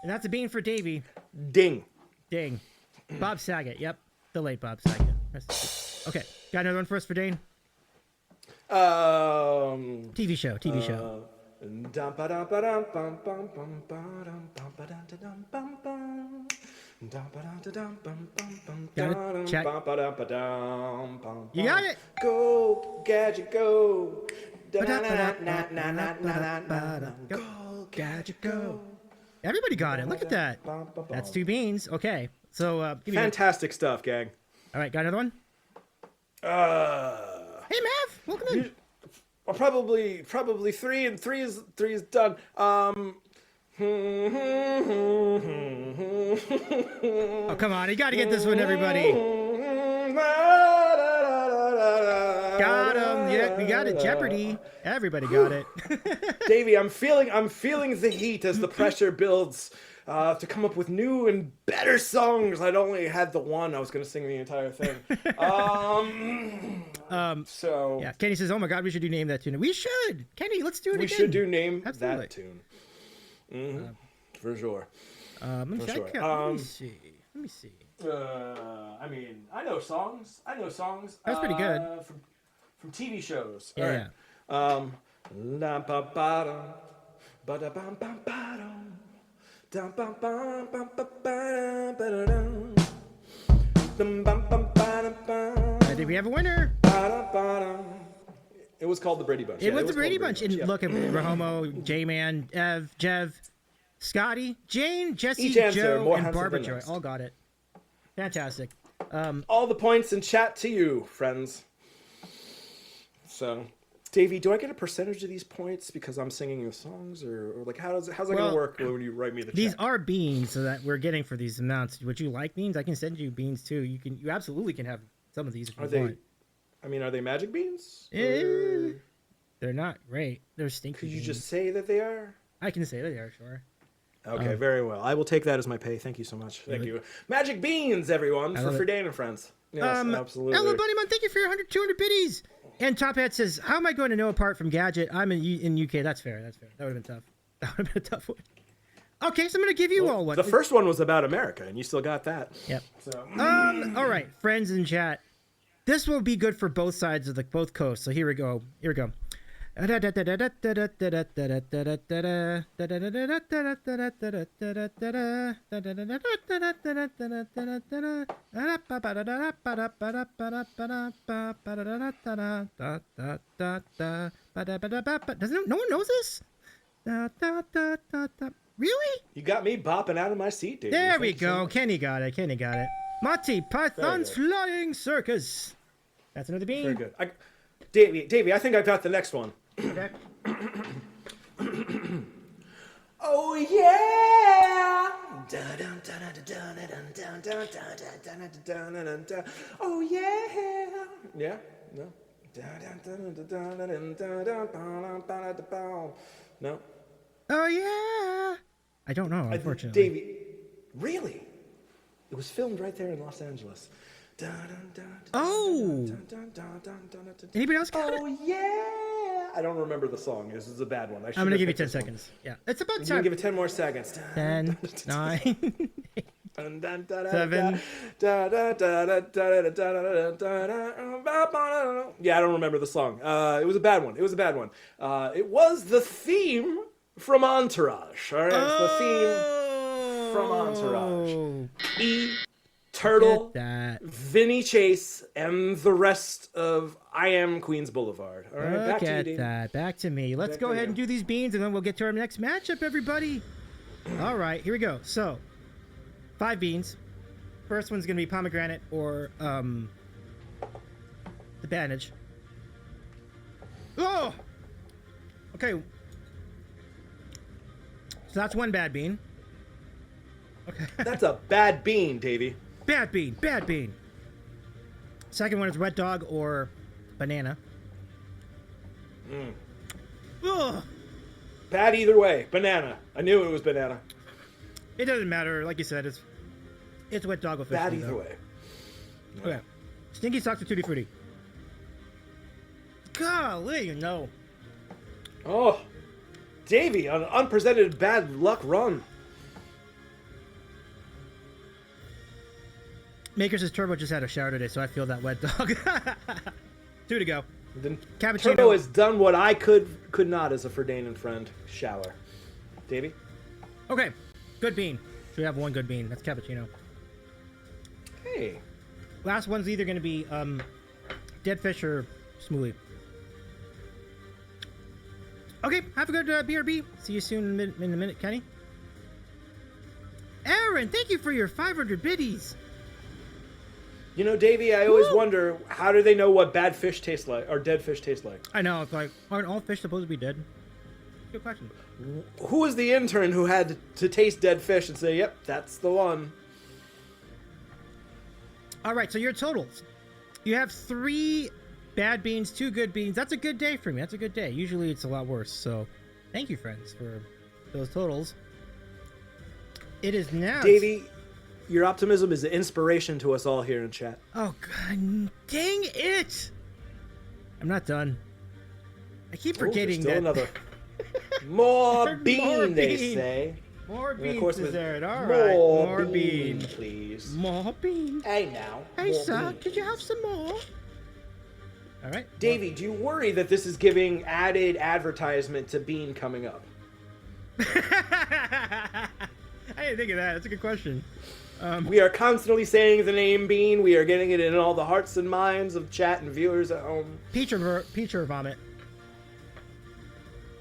And that's a bean for Davey. Ding. Ding. Bob Saget. Yep. The late Bob Saget. Okay. Got another one for us for Dane? TV show. Got it? Check. You got it. Go, Gadget, go. Go, Gadget, go. Everybody got it. Look at that. That's 2 beans. Okay. So, give me fantastic stuff, gang. All right. Got another one? Hey, Mav. Welcome in. Probably 3, and 3 is done. Oh, come on. You got to get this one, everybody. Got him. Yeah, we got it. Jeopardy. Everybody got it. Davey, I'm feeling the heat as the pressure builds to come up with new and better songs. I'd only had the one. I was going to sing the entire thing. So yeah, Kenny says, "Oh my God, we should do Name That Tune." We should, Kenny. Let's do it again. We should do Name Absolutely. That Tune. For sure. Let me see. Let me see. I mean, I know songs. That's pretty good. From TV shows. Yeah. All right. I think we have a winner. It was called the Brady Bunch. It was the Brady Bunch. And look at Rahomo, J-Man, Ev, Jev, Scotty, Jayne, Jesse, Joe, and Barbara Joy all got it. Fantastic. All the points in chat to you, friends. So, Davey, do I get a percentage of these points because I'm singing the songs, or like how's that going to work when you write me the check? These are beans so that we're getting for these amounts. Would you like beans? I can send you beans too. You absolutely can have some of these if you want. I mean, are they magic beans? They're not great. They're stinky. Could you just say that they are? I can say that they are, sure. Okay, very well. I will take that as my pay. Thank you so much. Thank you. Magic beans, everyone, for Friden and Friends. Yes, absolutely. Hello, Bunnyman. Thank you for your 200 biddies. And Top Hat says, "How am I going to know apart from Gadget? I'm in UK." That's fair. That would have been tough. That would have been a tough one. Okay, so I'm going to give you all one. The first one was about America, and you still got that. Yep. So. All right, friends in chat. This will be good for both sides of both coasts. So here we go. No one knows this? Really? You got me bopping out of my seat, dude. There we go. Kenny got it. Monty Python's Flying Circus. That's another bean. Very good. Davey, I think I got the next one. Okay. Oh yeah! Oh yeah! Yeah? No? No? Oh yeah! I don't know, unfortunately. Davey, really? It was filmed right there in Los Angeles. Oh! Anybody else got it? Oh yeah! I don't remember the song. This is a bad one. I'm going to give you 10 seconds. Yeah. It's about I'm time. going to give it 10 more seconds. 10, 9, 7. Yeah, I don't remember the song. It was a bad one. It was the theme from Entourage. All right, it's the theme from Entourage. Turtle, Vinny Chase, and the rest of I Am Queens Boulevard. All right, back to you, Dave. That. Back to me. Let's go ahead and do these beans, and then we'll get to our next matchup, everybody. All right, here we go. So, 5 beans. First one's going to be pomegranate or the bandage. Oh! Okay. So that's one bad bean. Okay. That's a bad bean, Davey. Bad bean. Second one is wet dog or banana. Ugh. Bad either way. Banana. I knew it was banana. It doesn't matter. Like you said, it's wet dog officially. Bad either way. Okay. Stinky socks or Tutti Frutti? Golly, you know. Oh, Davey, an unprecedented bad luck run. Makers' says Turbo just had a shower today, so I feel that wet dog. 2 to go. Cappuccino. Turbo has done what I could not as a Friden and Friend shower. Davey? Okay. Good bean. So we have one good bean. That's cappuccino. Hey. Last one's either going to be dead fish or smoothie. Okay. Have a good BRB. See you soon in a minute, Kenny. Aaron, thank you for your 500 biddies. You know, Davey, I always wonder, how do they know what bad fish tastes like, or dead fish tastes like? I know, it's like, aren't all fish supposed to be dead? Good question. Who was the intern who had to taste dead fish and say, yep, that's the one? All right, so your totals. You have 3 bad beans, 2 good beans. That's a good day for me. That's a good day. Usually it's a lot worse. So thank you, friends, for those totals. It is now... Davey, your optimism is an inspiration to us all here in chat. Oh, God. Dang it. I'm not done. I keep forgetting still that. Another. More bean, More they bean. say. More And beans, of course, dessert. All more right. More bean, beans. please. More beans. Hey, now. Hey, more sir, bean. could you have some more? All right. Davey, do you worry that this is giving added advertisement to Bean coming up? I didn't think of that. That's a good question. We are constantly saying the name Bean. We are getting it in all the hearts and minds of chat and viewers at home. Peach or vomit?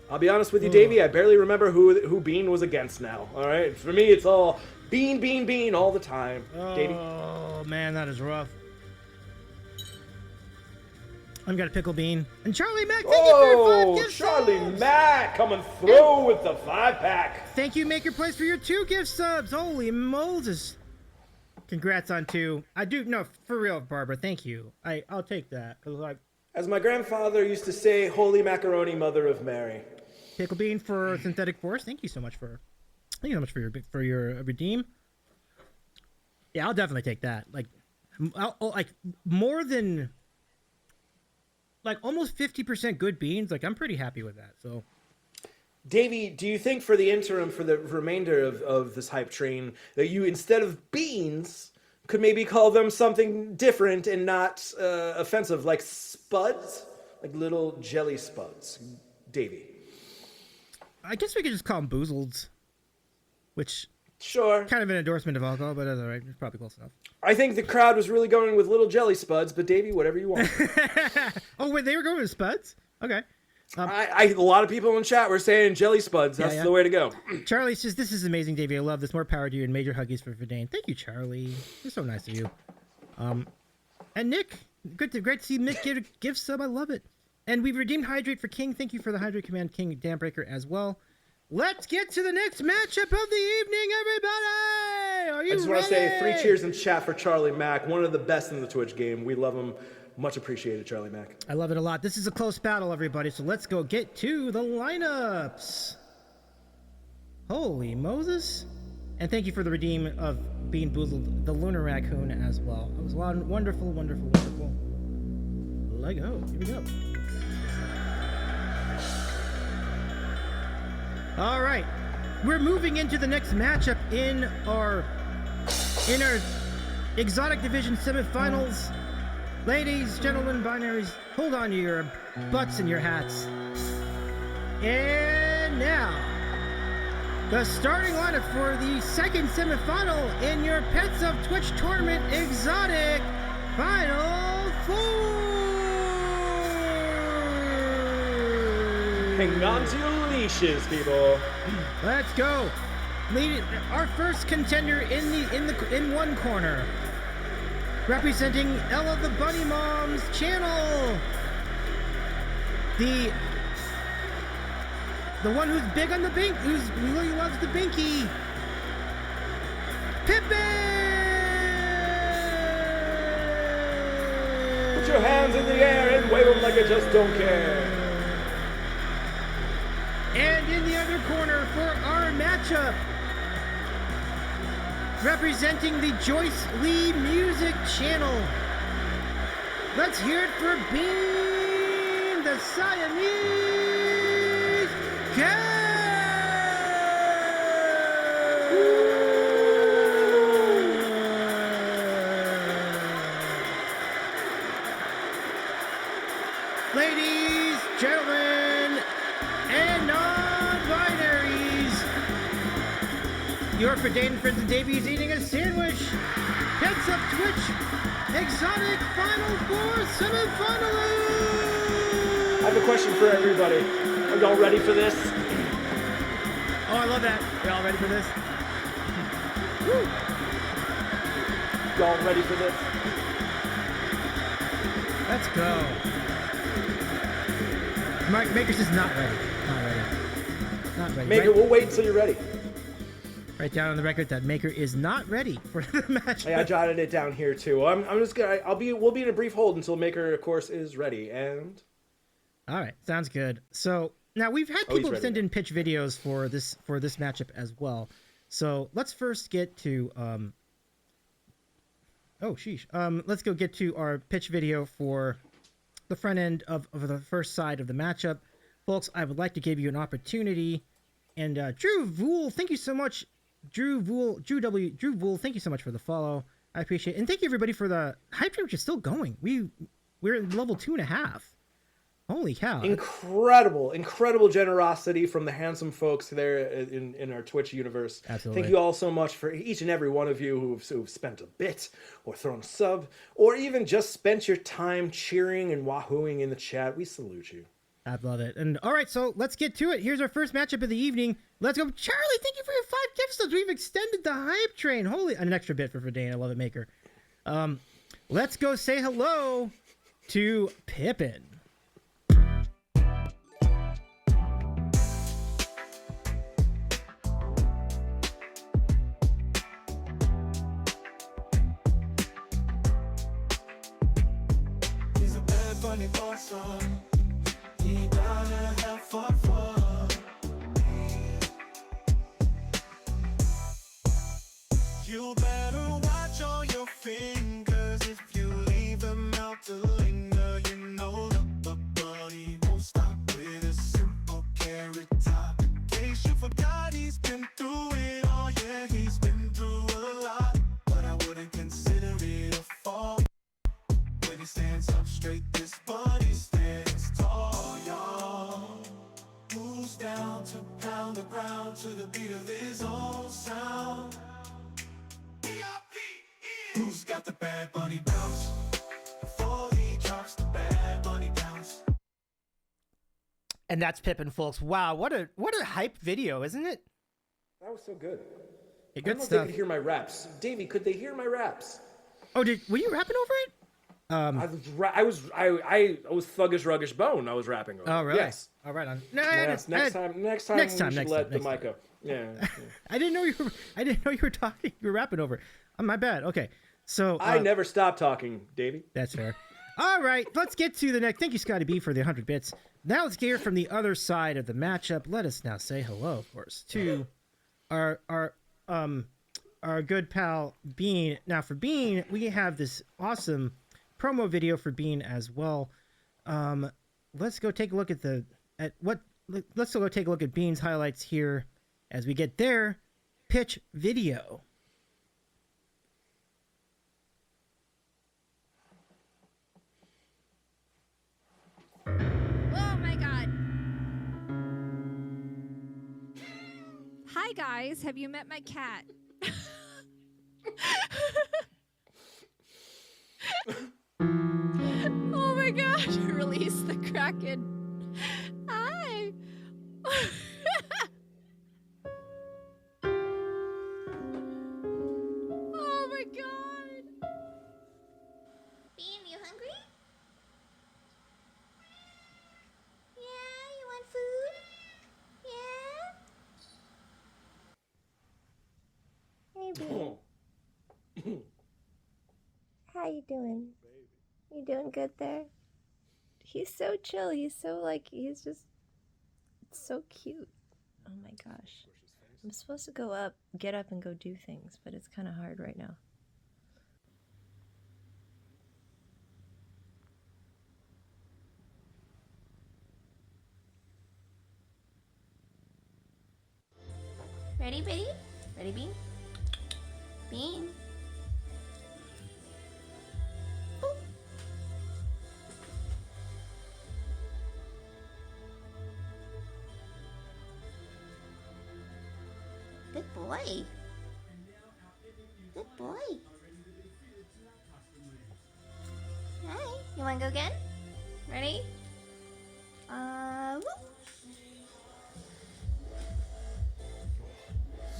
I'll be honest with you, Davey. I barely remember who Bean was against now. All right, for me, it's all Bean, Bean, Bean all the time. Davey. Oh man, that is rough. I've got a pickle bean. And Charlie Mack, thank you for your 5 gift Charlie subs. Mack coming through with the 5-pack. Thank you, Maker Place, for your 2 gift subs. Holy Moses. Congrats on 2. I do, no, for real, Barbara, thank you. I'll take that. As my grandfather used to say, holy macaroni, mother of Mary. Pickle bean for Synthetic Force. Thank you so much for your redeem. Yeah, I'll definitely take that. Like more than almost 50% good beans. Like I'm pretty happy with that. So, Davey, do you think for the interim, for the remainder of this hype train, that you, instead of beans, could maybe call them something different and not offensive, like spuds? Like little jelly spuds, Davey. I guess we could just call them boozleds, which sure, kind of an endorsement of alcohol, but that's all right. It's probably close enough. I think the crowd was really going with little jelly spuds, but Davey, whatever you want. Oh, wait, they were going with spuds? Okay. A lot of people in chat were saying jelly spuds. That's the way to go. Charlie says, "This is amazing, Davey. I love this. More power to you, and major huggies for Verdane." Thank you, Charlie. You're so nice of you. And Nick, great to see Nick give sub. I love it. And we've redeemed Hydrate for King. Thank you for the Hydrate Command King Dambreaker as well. Let's get to the next matchup of the evening, everybody! Are you ready? I just want to say 3 cheers in chat for Charlie Mack, one of the best in the Twitch game. We love him. Much appreciated, Charlie Mack. I love it a lot. This is a close battle, everybody, so let's go get to the lineups. Holy Moses. And thank you for the redeem of being boozled, the Lunar Raccoon as well. It was a lot wonderful, wonderful, wonderful. Lego. Here we go. All right, we're moving into the next matchup in our exotic division semifinals. Ladies, gentlemen, binaries, hold on to your butts and your hats. And now, the starting lineup for the second semifinal in your Pets of Twitch Tournament Exotic Final Four. Hang on to your leashes, people. Let's go. Our first contender in one corner, representing Ella the Bunny Mom's channel. The one who's big on the bink, who really loves the binky. Pippin! Put your hands in the air and wave them like you just don't care. And in the other corner for our matchup, representing the Joyce Lee Music channel, let's hear it for Bean, the Siamese Cat! Ladies, gentlemen, and non-binaries, your Friden and Friends and Davies eating a sandwich. Pets of Twitch Exotic Final Four semifinalists. I have a question for everybody. Are y'all ready for this? Oh, I love that. Y'all ready for this? Woo. Y'all ready for this? Let's go. Maker's is not ready. Not ready. Not ready. Maker, we'll wait until you're ready. Write down on the record that Maker is not ready for the match. Hey, I jotted it down here too. I'm just gonna. We'll be in a brief hold until Maker, of course, is ready. And all right, sounds good. So now we've had people send in pitch videos for this matchup as well. So let's first get to let's go get to our pitch video for the front end of the first side of the matchup, folks. I would like to give you an opportunity. And Drew Vool, thank you so much. Drew Vool, thank you so much for the follow. I appreciate it. And thank you everybody for the hype train, which is still going. We're at level 2.5. Holy cow. Incredible generosity from the handsome folks there in our Twitch universe. Absolutely. Thank you all so much for each and every one of you who've spent a bit or thrown a sub or even just spent your time cheering and wahooing in the chat. We salute you. I love it. And all right, so let's get to it. Here's our first matchup of the evening. Let's go. Charlie, thank you for your 5 gift subs. We've extended the hype train. Holy, an extra bit for Dane. I love it, Maker. Let's go say hello to Pippin. He's a bad bunny awesome. He gotta have fun. You better watch on your fingers. If you leave them out to linger, you know the bunny won't stop with a simple carrot top. In case you forgot, he's been through it all. Yeah, he's been through a lot, but I wouldn't consider it a fall. When he stands up straight, this bunny stands tall, y'all. Moves down to pound the ground to the beat of his own sound. Who's got the bad bunny bounce? Before he drops the bad bunny bounce. And that's Pippin, folks. Wow, what a hype video, isn't it? That was so good. Hey, I good don't know stuff. if they could hear my raps. Davey, could they hear my raps? Oh, were you rapping over it? I was thuggish ruggish bone. I was rapping over. Oh, really? Yes. All right. On. Next time. We should let the mic go. Yeah. I didn't know you were talking. You were rapping over it. Oh, my bad. Okay. So I never stopped talking, Davey. That's fair. All right, let's get to the next. Thank you, Scotty B, for the 100 bits. Now let's hear from the other side of the matchup. Let us now say hello, of course, to our good pal Bean. Now for Bean, we have this awesome promo video for Bean as well. Let's go take a look at what let's go take a look at Bean's highlights here as we get their pitch video. Oh my god. Hi guys, have you met my cat? Oh my gosh, release the Kraken. Hi. Oh my god. Bean, you hungry? Yeah, you want food? Yeah? Hey, Bean. How you doing? You doing good there? He's so chill. He's so he's just so cute. Oh my gosh. I'm supposed to get up and go do things, but it's kind of hard right now. Ready, Betty? Ready, Bean? Bean? Ooh. Good boy. Good boy. Hi. You want to go again? Ready? Whoop.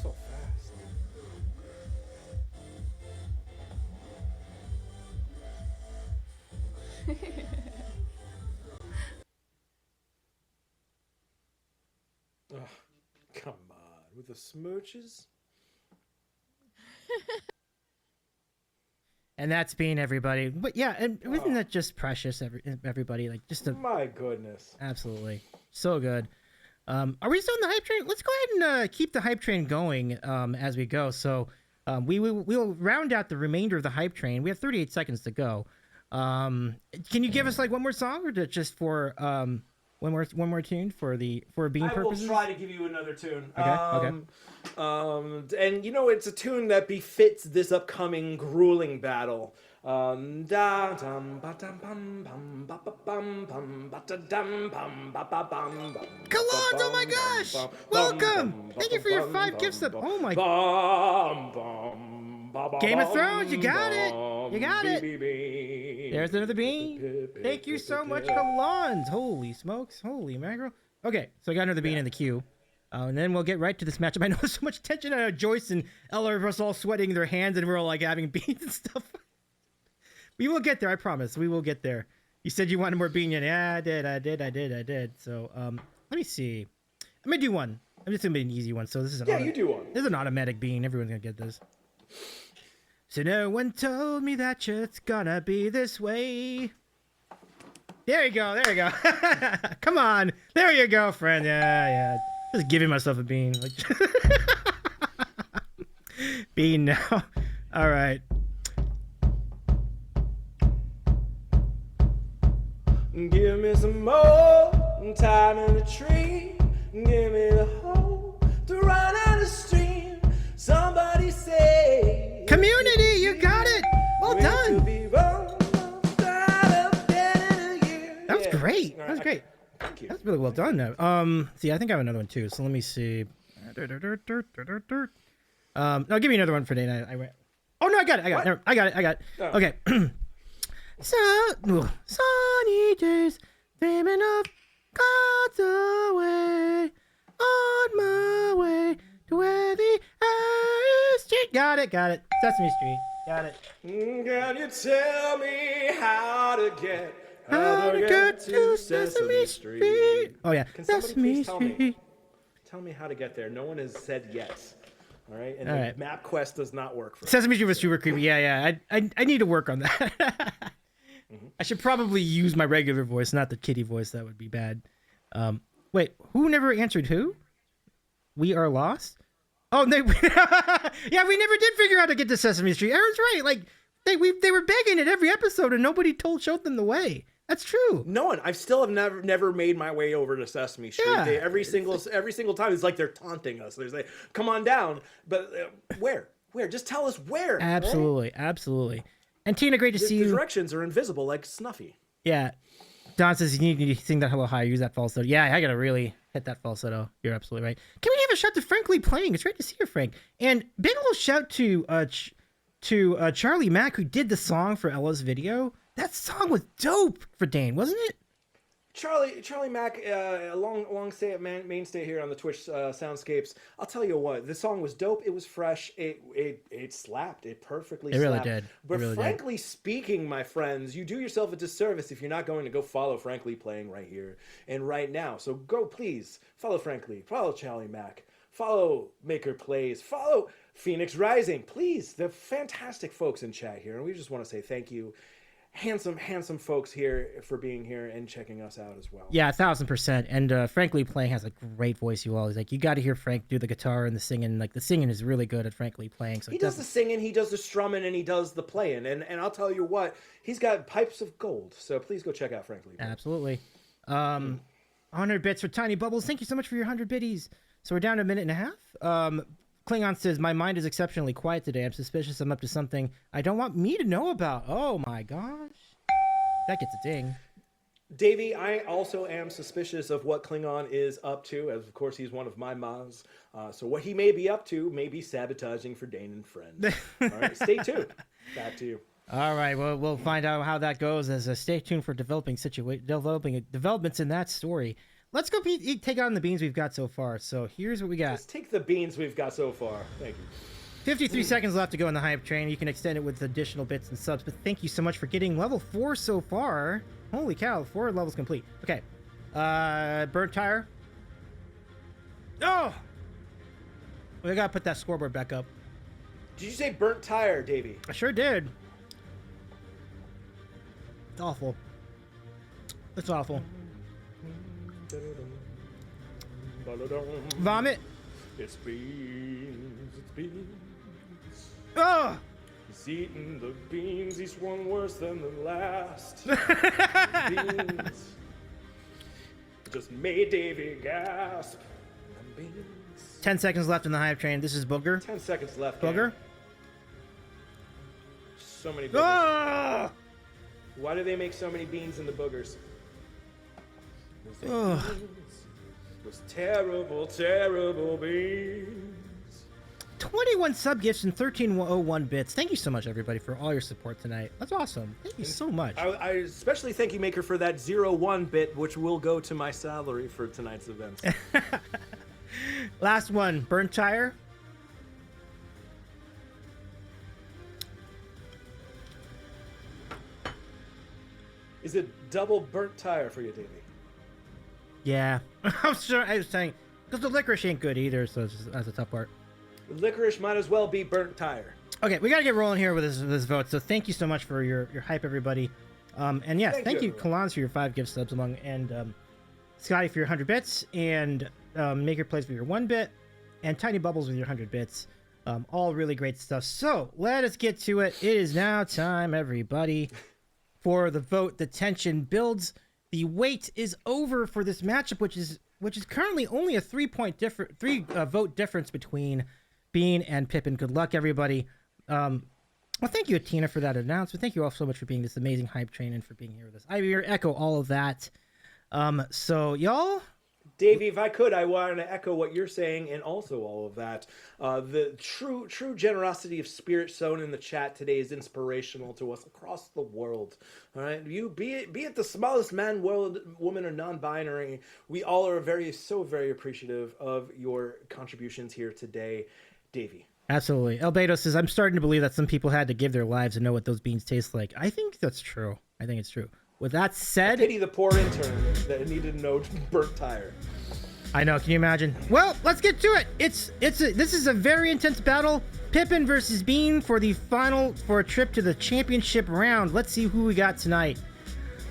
So fast. Oh, come on, with the smooches. And that's Bean, everybody. But yeah, and isn't that just precious, everybody? Like, just a... My goodness. Absolutely. So good. Are we still on the hype train? Let's go ahead and keep the hype train going as we go. So we'll round out the remainder of the hype train. We have 38 seconds to go. Can you give us like one more song, or just for one more tune for Bean purposes? I will try to give you another tune. Okay. And you know, it's a tune that befits this upcoming grueling battle. Colons, oh my gosh! Welcome! Thank you for your 5 gifts up. Oh my... Game of Thrones, you got it! You got it! There's another Bean. Thank you so much, Colons. Holy smokes. Holy mackerel. Okay, so I got another Bean in the queue. And then we'll get right to this matchup. I know there's so much tension. I know Joyce and Ella are all sweating their hands, and we're all like having beans and stuff. We will get there, I promise. We will get there. You said you wanted more Bean. Yeah, I did. So, let me see. I'm gonna do one. I'm just gonna be an easy one. So this is you do one. This is an automatic Bean. Everyone's gonna get this. So no one told me that it's gonna be this way. There you go. Come on. There you go, friend. Yeah. Just giving myself a Bean. Bean now. All right. Give me some more time in the tree. Give me the hole to run out the stream. Somebody say community, you got it. Well done. That was great. That was great. Thank you. That's really well done. Now, see, I think I have another one too. So let me see. No, give me another one for Dana. Oh no, I got it. I got it. Oh. Okay. Sunny days, dreaming of God's away, on my way to where the air is street. Got it. Sesame Street. Got it. Can you tell me how to get to Sesame Street? Oh yeah, Can somebody Sesame please Street. tell me how to get there? No one has said yes. All right, and All the right. map quest does not work for Sesame Street was super creepy. Yeah. I need to work on that. I should probably use my regular voice, not the kitty voice. That would be bad. Wait, who never answered who? We are lost? Oh, yeah, we never did figure out how to get to Sesame Street. Aaron's right. Like, they were begging it every episode, and nobody showed them the way. That's true. No one. I still have never made my way over to Sesame Street. Yeah. Every single time, it's like they're taunting us. They're like, "Come on down," but where? Where? Just tell us where. Absolutely, absolutely. And Tina, great to see you. The directions are invisible, like Snuffy. Yeah. Don says you need to sing that a little higher. Use that falsetto. Yeah, I gotta really hit that falsetto. You're absolutely right. Can we give a shout to Frankly Playing? It's great to see you, Frank. And big little shout to Charlie Mack, who did the song for Ella's video. That song was dope for Dane, wasn't it? Charlie Mack, a long mainstay here on the Twitch soundscapes. I'll tell you what, the song was dope. It was fresh. It slapped. It perfectly slapped. It really did. But frankly speaking, my friends, you do yourself a disservice if you're not going to go follow Frankly Playing right here and right now. So go, please, follow Frankly, follow Charlie Mack, follow Maker Plays, follow Phoenix Rising. Please, the fantastic folks in chat here. And we just want to say thank you. Handsome folks here for being here and checking us out as well. Yeah, 1000%. And Frankly Playing has a great voice. You got to hear Frank do the guitar and the singing. Like the singing is really good at Frankly Playing. So he does the singing, he does the strumming, and he does the playing. And I'll tell you what, he's got pipes of gold. So please go check out Frankly. Absolutely. 100 bits for Tiny Bubbles. Thank you so much for your 100 biddies. So we're down to a minute and a half. Klingon says, my mind is exceptionally quiet today. I'm suspicious I'm up to something I don't want me to know about. Oh my gosh. That gets a ding. Davey, I also am suspicious of what Klingon is up to, as of course he's one of my moms. So what he may be up to may be sabotaging for Dane and Friends. All right, stay tuned. Back to you. All right, well, we'll find out how that goes as stay tuned for developments in that story. Let's go take on the beans we've got so far. So here's what we got. Let's take the beans we've got so far. Thank you. 53 seconds left to go in the hype train. You can extend it with additional bits and subs, but thank you so much for getting level 4 so far. Holy cow, 4 levels complete. Okay. Burnt tire. Oh! We gotta put that scoreboard back up. Did you say burnt tire, Davey? I sure did. It's awful. It's awful. Vomit. It's beans. It's beans. Oh! He's eating the beans. He's one worse than the last. Beans. Just made Davey gasp. Beans. 10 seconds left in the hype train. This is Booger. 10 seconds left. Booger. So many boogers. Ah! Why do they make so many beans in the boogers? Ugh. Those terrible beans. 21 sub gifts and 1301 bits. Thank you so much, everybody, for all your support tonight. That's awesome. Thank you so much. I especially thank you, Maker, for that 01 bit, which will go to my salary for tonight's events. Last one, burnt tire. Is it double burnt tire for you, Davey? Yeah, I'm sure. I was saying because the licorice ain't good either, so that's a tough part. Licorice might as well be burnt tire. Okay, we gotta get rolling here with this vote. So thank you so much for your hype, everybody. And yes, thank you, Kalans, for your 5 gift subs and Scotty for your 100 bits, and Maker Plays for your 1 bit, and Tiny Bubbles with your 100 bits. All really great stuff. So let us get to it. It is now time, everybody, for the vote. The tension builds. The wait is over for this matchup, which is currently only a 3 vote difference between Bean and Pippin. Good luck, everybody. Well, thank you, Tina, for that announcement. Thank you all so much for being this amazing hype train and for being here with us. I echo all of that. So y'all. Davey, if I could, I want to echo what you're saying and also all of that. The true generosity of spirit shown in the chat today is inspirational to us across the world. All right, you be it the smallest man, woman, or non-binary, we all are very appreciative of your contributions here today, Davey. Absolutely. Albedo says, I'm starting to believe that some people had to give their lives to know what those beans taste like. I think that's true. I think it's true. With that said, I pity the poor intern that needed to know burnt tire. I know. Can you imagine? Well, let's get to it. This is a very intense battle. Pippin versus Bean for a trip to the championship round. Let's see who we got tonight.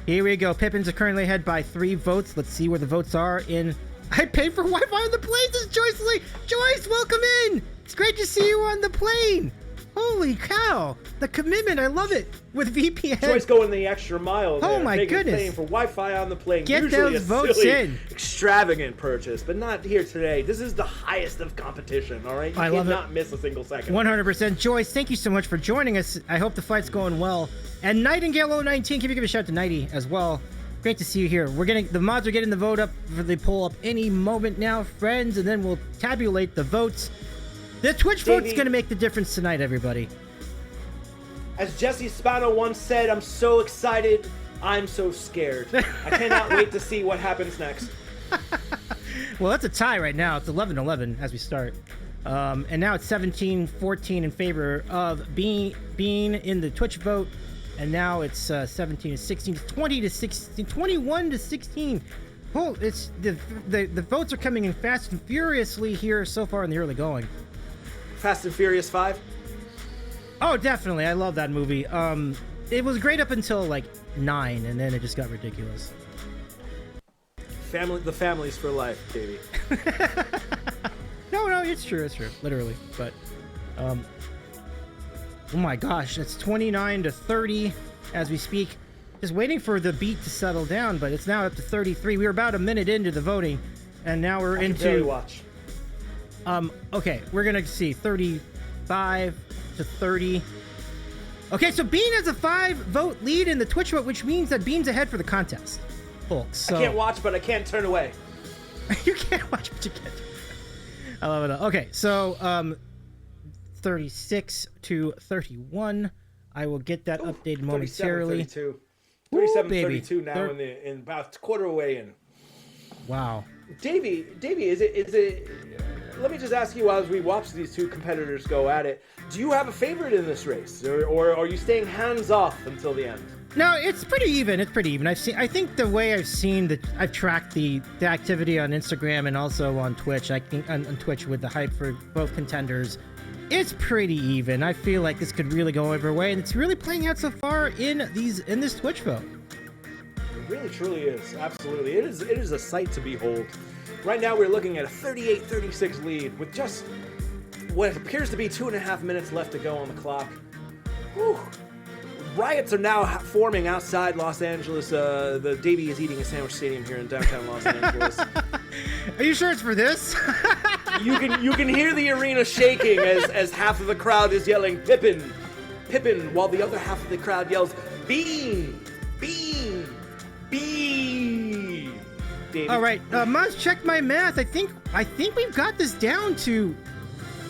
Here we go. Pippin's currently ahead by 3 votes. Let's see where the votes are in. I paid for Wi-Fi on the plane. This is Joyce Lee. Joyce, welcome in. It's great to see you on the plane. Holy cow. the commitment. I love it with VPN. Joyce going the extra mile there. Oh my goodness. Paying for Wi-Fi on the plane. Get Usually those a votes silly, in. extravagant purchase, but not here today. This is the highest of competition, all right? You I love it. cannot miss a single second. 100%. Joyce, thank you so much for joining us. I hope the flight's going well. And Nightingale 019, can you give a shout out to Nighty as well? Great to see you here. The mods are getting the vote up for the poll up any moment now, friends, and then we'll tabulate the votes. The Twitch vote's going to make the difference tonight, everybody. As Jesse Spano once said, I'm so excited, I'm so scared. I cannot wait to see what happens next. Well, that's a tie right now. It's 11-11 as we start. And now it's 17-14 in favor of Bean in the Twitch vote. And now it's 17-16, 20-16, 21-16. Oh, it's the votes are coming in fast and furiously here so far in the early going. Fast and Furious 5? Oh, definitely. I love that movie. It was great up until like 9, and then it just got ridiculous. The family's for life, baby. No, it's true. Literally. But, oh my gosh, it's 29-30 as we speak. Just waiting for the beat to settle down, but it's now up to 33. We were about a minute into the voting, and now we're into. Barely watch. Okay, we're gonna see 35-30. Okay, so Bean has a 5-vote lead in the Twitch vote, which means that Bean's ahead for the contest, folks. So... I can't watch, but I can't turn away. You can't watch, but you can't turn away. I love it. Okay, so 36-31. I will get that updated momentarily. 37-32 now in about a quarter away in. Wow. Davey, is it? Let me just ask you, as we watch these two competitors go at it, do you have a favorite in this race, or are you staying hands off until the end? No, it's pretty even. I think the way I've tracked the activity on Instagram and also on Twitch. I think on Twitch with the hype for both contenders, it's pretty even. I feel like this could really go either way, and it's really playing out so far in this Twitch vote. It really, truly is. Absolutely, it is a sight to behold. Right now, we're looking at a 38-36 lead with just what appears to be 2.5 minutes left to go on the clock. Whew. Riots are now forming outside Los Angeles. The Davey is eating a sandwich stadium here in downtown Los Angeles. Are you sure it's for this? You can hear the arena shaking as half of the crowd is yelling Pippin, Pippin, while the other half of the crowd yells Bean, Bean, Bean. Davey. All right, Mons, check my math. I think we've got this down to.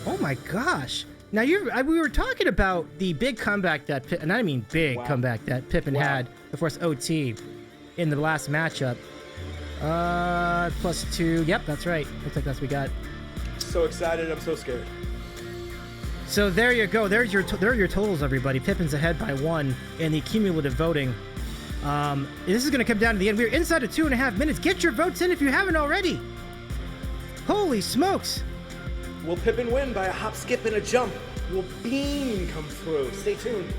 Oh my gosh. Now we were talking about the big comeback that comeback that Pippin had the first OT in the last matchup. +2. Yep, that's right. Looks like that's what we got. So excited, I'm so scared. So there you go. There are your totals, everybody. Pippin's ahead by 1 in the cumulative voting. This is going to come down to the end. We're inside of 2.5 minutes. Get your votes in if you haven't already. Holy smokes. Will Pippin win by a hop, skip, and a jump? Will Bean come through? Stay tuned.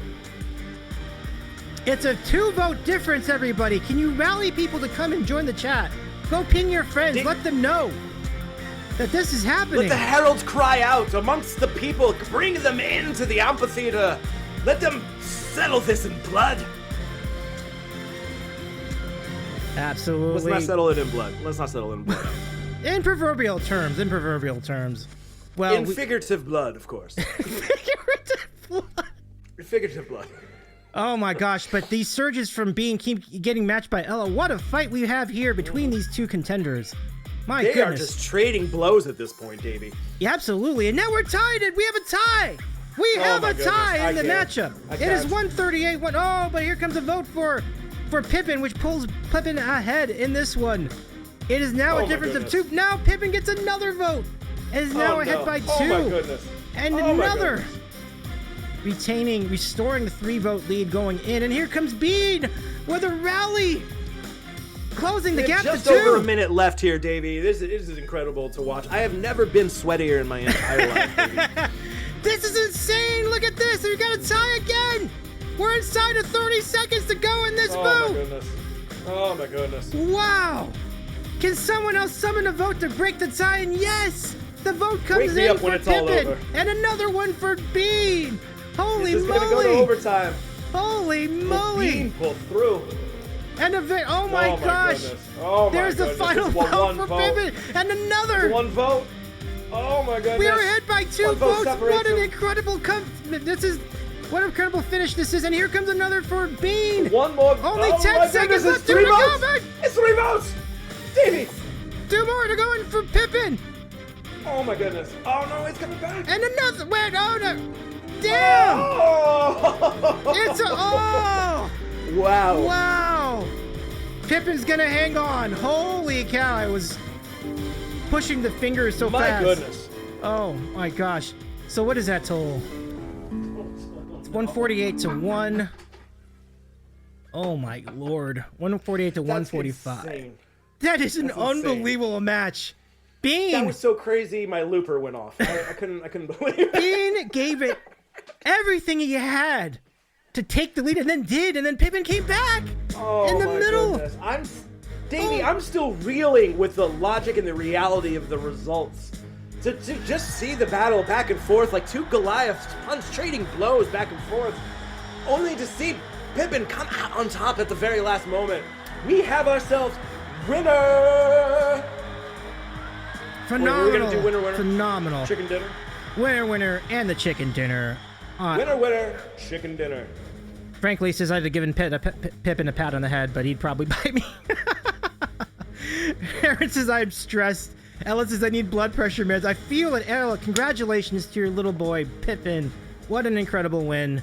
It's a 2-vote difference, everybody. Can you rally people to come and join the chat? Go ping your friends. Let them know that this is happening. Let the heralds cry out amongst the people. Bring them into the amphitheater. Let them settle this in blood. Absolutely. Let's not settle it in blood. In proverbial terms. Well, in figurative blood, of course. Figurative blood. Oh my gosh, but these surges from Bean keep getting matched by Ella. What a fight we have here between these two contenders. My goodness. They are just trading blows at this point, Davey. Yeah, absolutely. And now we're tied, and we have a tie. We have a tie in the matchup. It is 138. Oh, but here comes a vote for Pippin, which pulls Pippin ahead in this one. It is now a difference of 2. Now Pippin gets another vote. It is now ahead by 2. Oh my goodness. And another. Restoring the 3-vote lead going in. And here comes Bean with a rally. Closing the gap to 2. Just over a minute left here, Davey. This is incredible to watch. I have never been sweatier in my entire life, Davey. This is insane. Look at this. We got a tie again. We're inside of 30 seconds to go in this vote. Oh my goodness. Wow. Can someone else summon a vote to break the tie? And yes, the vote comes in for Pippin. And another one for Bean. Holy this is moly! gonna go to overtime. Holy moly! Bean pulled through. And oh my gosh! Goodness. Oh my There's goodness. the final vote for Pippin, and another. One vote. Oh my goodness. We are ahead by 2 One vote votes. separates What an them. incredible what an incredible finish this is. And here comes another for Bean. One more. Only oh 10 my seconds goodness, left it's to 3 go. votes. It's 3 votes. Davey. 2 more to go in for Pippin. Oh my goodness. Oh no, it's coming back. And another. Wait, oh no. Damn. Oh. It's oh. Wow. Wow. Pippin's gonna hang on. Holy cow! I was pushing the fingers so fast. My goodness. Oh my gosh. So what is that total? It's 148 to 1. Oh my lord. 148 to 145. Insane. That is an That's insane. unbelievable match. Bean. That was so crazy. My looper went off. I couldn't believe it. Bean gave it everything he had to take the lead, and then Pippin came back in the middle. Goodness. Davey, I'm still reeling with the logic and the reality of the results. To just see the battle back and forth, like 2 Goliaths trading blows back and forth, only to see Pippin come out on top at the very last moment. We have ourselves winner. Phenomenal. We're gonna do winner. Phenomenal. Chicken dinner. Winner, and the chicken dinner. Winner, chicken dinner. Frankly, says I'd have given Pippin a pat on the head, but he'd probably bite me. Aaron says I'm stressed. Ella says I need blood pressure meds. I feel it. Ella, congratulations to your little boy, Pippin. What an incredible win.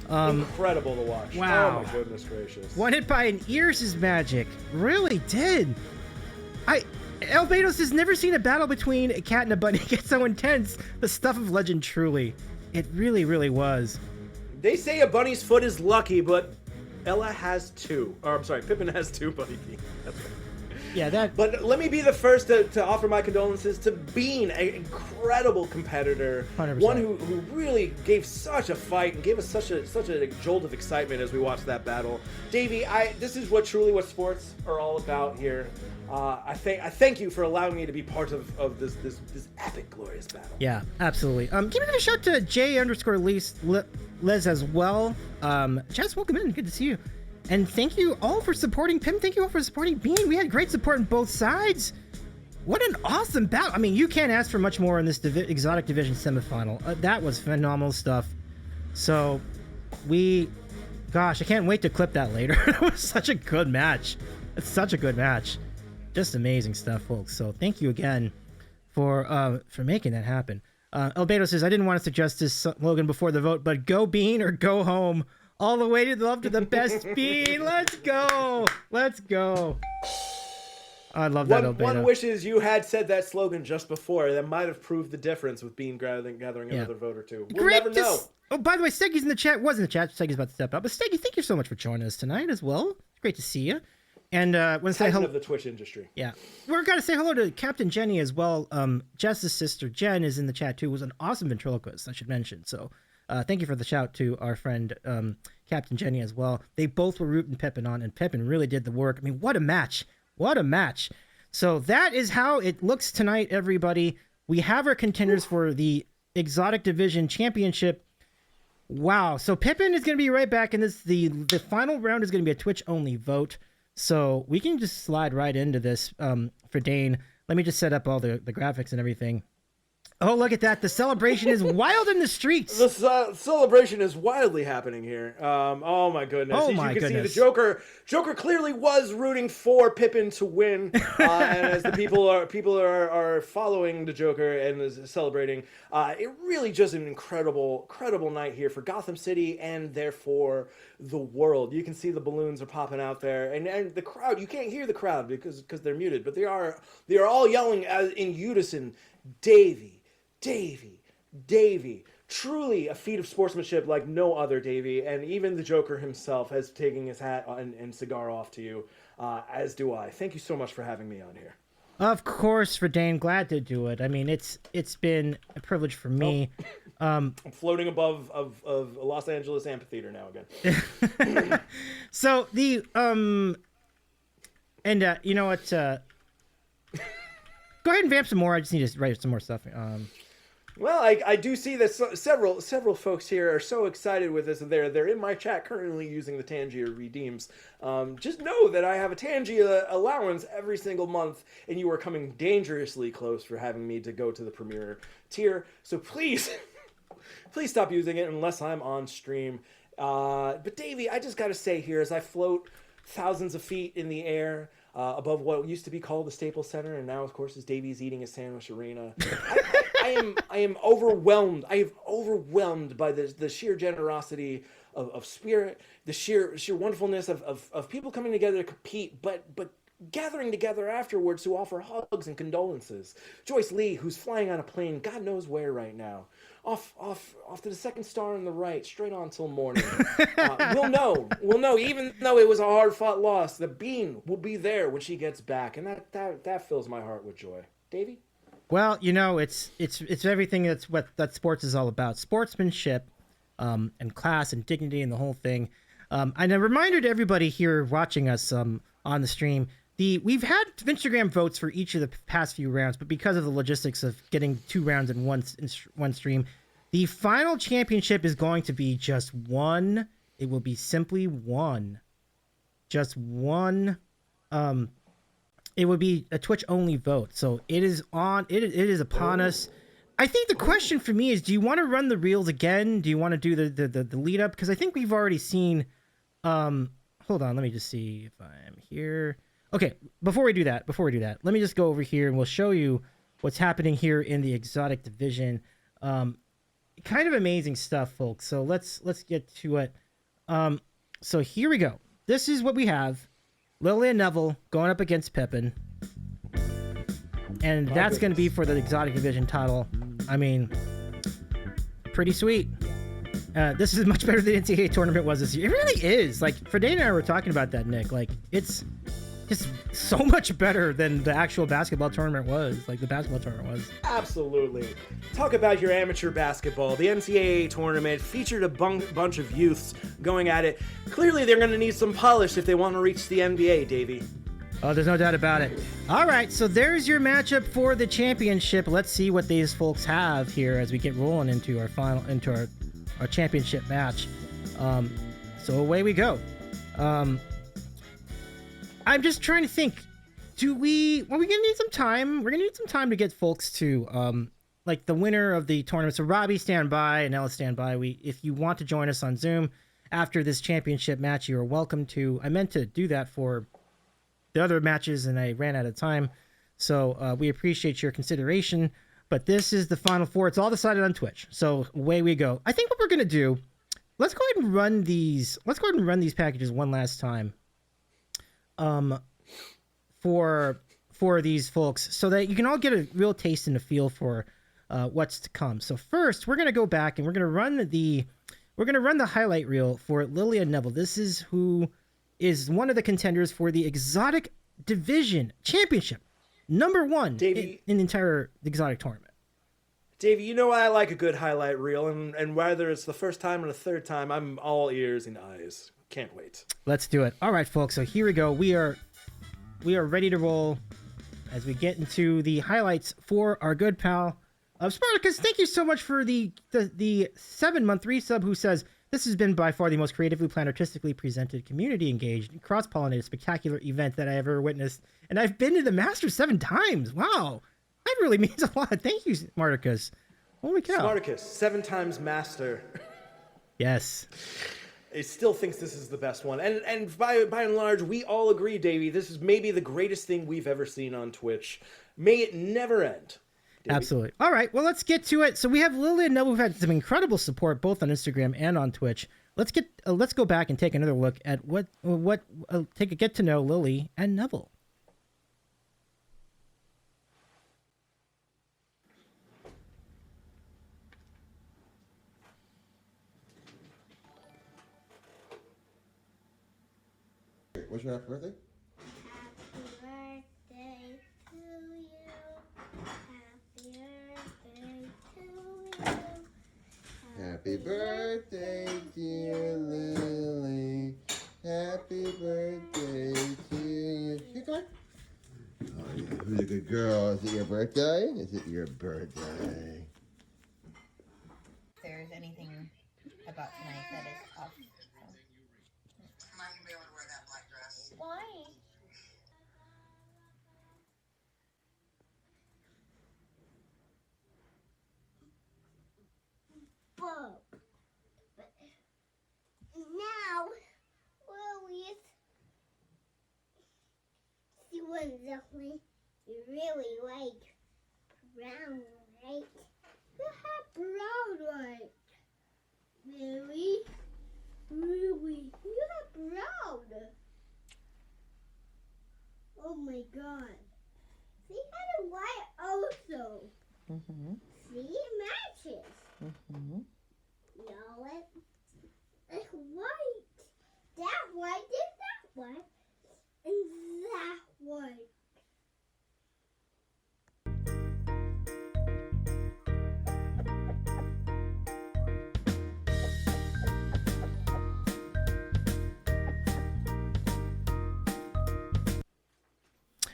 Incredible to watch. Wow. Oh my goodness gracious. One hit by an ears is magic. Really did. Albedos has never seen a battle between a cat and a bunny get so intense. The stuff of legend, truly. It really, really was. They say a bunny's foot is lucky, but Ella has 2. Or I'm sorry, Pippin has 2 bunny feet. That's right. Yeah, that. But let me be the first to offer my condolences to Bean, an incredible competitor, 100%. One who really gave such a fight and gave us such a jolt of excitement as we watched that battle. Davey, this is what sports are all about here. I thank you for allowing me to be part of this epic, glorious battle. Yeah, absolutely. Give a shout to J_Liz as well. Chaz, welcome in. Good to see you. And thank you all for supporting Pim. Thank you all for supporting Bean. We had great support on both sides. What an awesome battle. I mean, you can't ask for much more in this exotic division semifinal. That was phenomenal stuff. So, gosh, I can't wait to clip that later. It was such a good match. It's such a good match. Just amazing stuff, folks. So thank you again for making that happen. Albedo says, I didn't want to suggest this slogan before the vote, but go Bean or go home. All the way to the love to the best Bean. Let's go. Let's go. I love that, Albedo. One wishes you had said that slogan just before. That might have proved the difference with Bean gathering another vote or 2. We'll never know. Oh, by the way, Steggy's in the chat. Was in the chat. Steggy's about to step up. But Steggy, thank you so much for joining us tonight as well. Great to see you. And want to say hello of the Twitch industry. Yeah, we're gonna say hello to Captain Jenny as well. Jess's sister Jen is in the chat too. Was an awesome ventriloquist, I should mention. So, thank you for the shout to our friend Captain Jenny as well. They both were rooting Pippin on, and Pippin really did the work. I mean, what a match! What a match! So that is how it looks tonight, everybody. We have our contenders for the Exotic Division Championship. Wow! So Pippin is gonna be right back in this. The final round is gonna be a Twitch only vote. So we can just slide right into this for Dane. Let me just set up all the graphics and everything. Oh, look at that. The celebration is wild in the streets. The celebration is wildly happening here. Oh, my goodness. Oh, As my you can goodness. see, the Joker clearly was rooting for Pippin to win. And as the people are following the Joker and is celebrating, it really just an incredible night here for Gotham City and therefore the world. You can see the balloons are popping out there. And the crowd, you can't hear the crowd because they're muted, but they are all yelling in unison, Davey. Truly a feat of sportsmanship like no other, Davey. And even the Joker himself has taken his hat and cigar off to you, as do I. Thank you so much for having me on here. Of course, for Dane, glad to do it. I mean, it's been a privilege for me. I'm floating above of Los Angeles amphitheater now again. So the you know what? Go ahead and vamp some more. I just need to write some more stuff. Well, I do see that several folks here are so excited with this. They're in my chat currently using the Tangia redeems. Just know that I have a Tangia allowance every single month, and you are coming dangerously close for having me to go to the premier tier. So please, please stop using it unless I'm on stream. But Davey, I just got to say here, as I float thousands of feet in the air above what used to be called the Staples Center, and now, of course, is Davey's Eating a Sandwich Arena. I am overwhelmed. I am overwhelmed by the sheer generosity of spirit, the sheer wonderfulness of people coming together to compete, but gathering together afterwards to offer hugs and condolences. Joyce Lee, who's flying on a plane, God knows where right now, off to the second star on the right, straight on till morning. We'll know. Even though it was a hard-fought loss, the Bean will be there when she gets back, and that fills my heart with joy. Davey? Well, you know, it's everything that sports is all about. Sportsmanship, and class and dignity and the whole thing. And a reminder to everybody here watching us on the stream, we've had Instagram votes for each of the past few rounds, but because of the logistics of getting 2 rounds in one stream, the final championship is going to be just one. It will be simply one. Just one. It would be a Twitch only vote. So it is on. It is upon us. I think the question for me is: do you want to run the reels again? Do you want to do the lead up? Because I think we've already seen. Hold on, let me just see if I'm here. Okay, before we do that, let me just go over here and we'll show you what's happening here in the exotic division. Kind of amazing stuff, folks. So let's get to it. So here we go. This is what we have. Lily and Neville going up against Pippin. And that's going to be for the exotic division title. I mean, pretty sweet. This is much better than the NCAA tournament was this year. It really is. Like, Friden and I were talking about that, Nick. Like, it's just so much better than the actual basketball tournament was. Like, the basketball tournament was. Absolutely. Talk about your amateur basketball. The NCAA tournament featured a bunch of youths going at it. Clearly, they're going to need some polish if they want to reach the NBA, Davey. Oh, there's no doubt about it. All right, so there's your matchup for the championship. Let's see what these folks have here as we get rolling into our championship match. So away we go. I'm just trying to think. We're gonna need some time. We're gonna need some time to get folks to like the winner of the tournament. So Robbie, stand by, and Ella, stand by. If you want to join us on Zoom after this championship match, you are welcome to. I meant to do that for the other matches and I ran out of time. So we appreciate your consideration, but this is the final 4. It's all decided on Twitch. So away we go. I think what we're going to do, let's go ahead and run these packages one last time for these folks so that you can all get a real taste and a feel for what's to come. So first, we're going to go back and we're going to run the highlight reel for Lily and Neville. This is who is one of the contenders for the exotic division championship, number 1 in the entire exotic tournament. Davey, you know I like a good highlight reel, and whether it's the first time or the third time, I'm all ears and eyes. Can't wait. Let's do it. All right, folks. So here we go. We are ready to roll as we get into the highlights for our good pal of Spartacus. Thank you so much for the 7-month resub who says, this has been by far the most creatively planned, artistically presented, community-engaged, and cross-pollinated spectacular event that I have ever witnessed. And I've been to the Masters 7 times. Wow. That really means a lot. Thank you, Spartacus. Holy cow. Spartacus, 7 times master. Yes. He still thinks this is the best one. And by and large, we all agree, Davey, this is maybe the greatest thing we've ever seen on Twitch. May it never end. Davey. Absolutely. All right, well, let's get to it. So we have Lily and Neville who've had some incredible support both on Instagram and on Twitch. Let's go back and take another look at get to know Lily and Neville. What's your happy birthday? Happy birthday, dear Lily. Happy birthday to you. You go. Oh, yeah. Who's a good girl? Is it your birthday? Is it your birthday? about tonight that is off. I'm not gonna be able to wear that black dress. Why? Bob. But now, well, she was definitely really like brown, right? You have brown, right? Really? Really? You have brown. Oh my god. See, I have white also. Mm-hmm. See, it matches. Mm-hmm. No, it's white. That white is that white. And that white.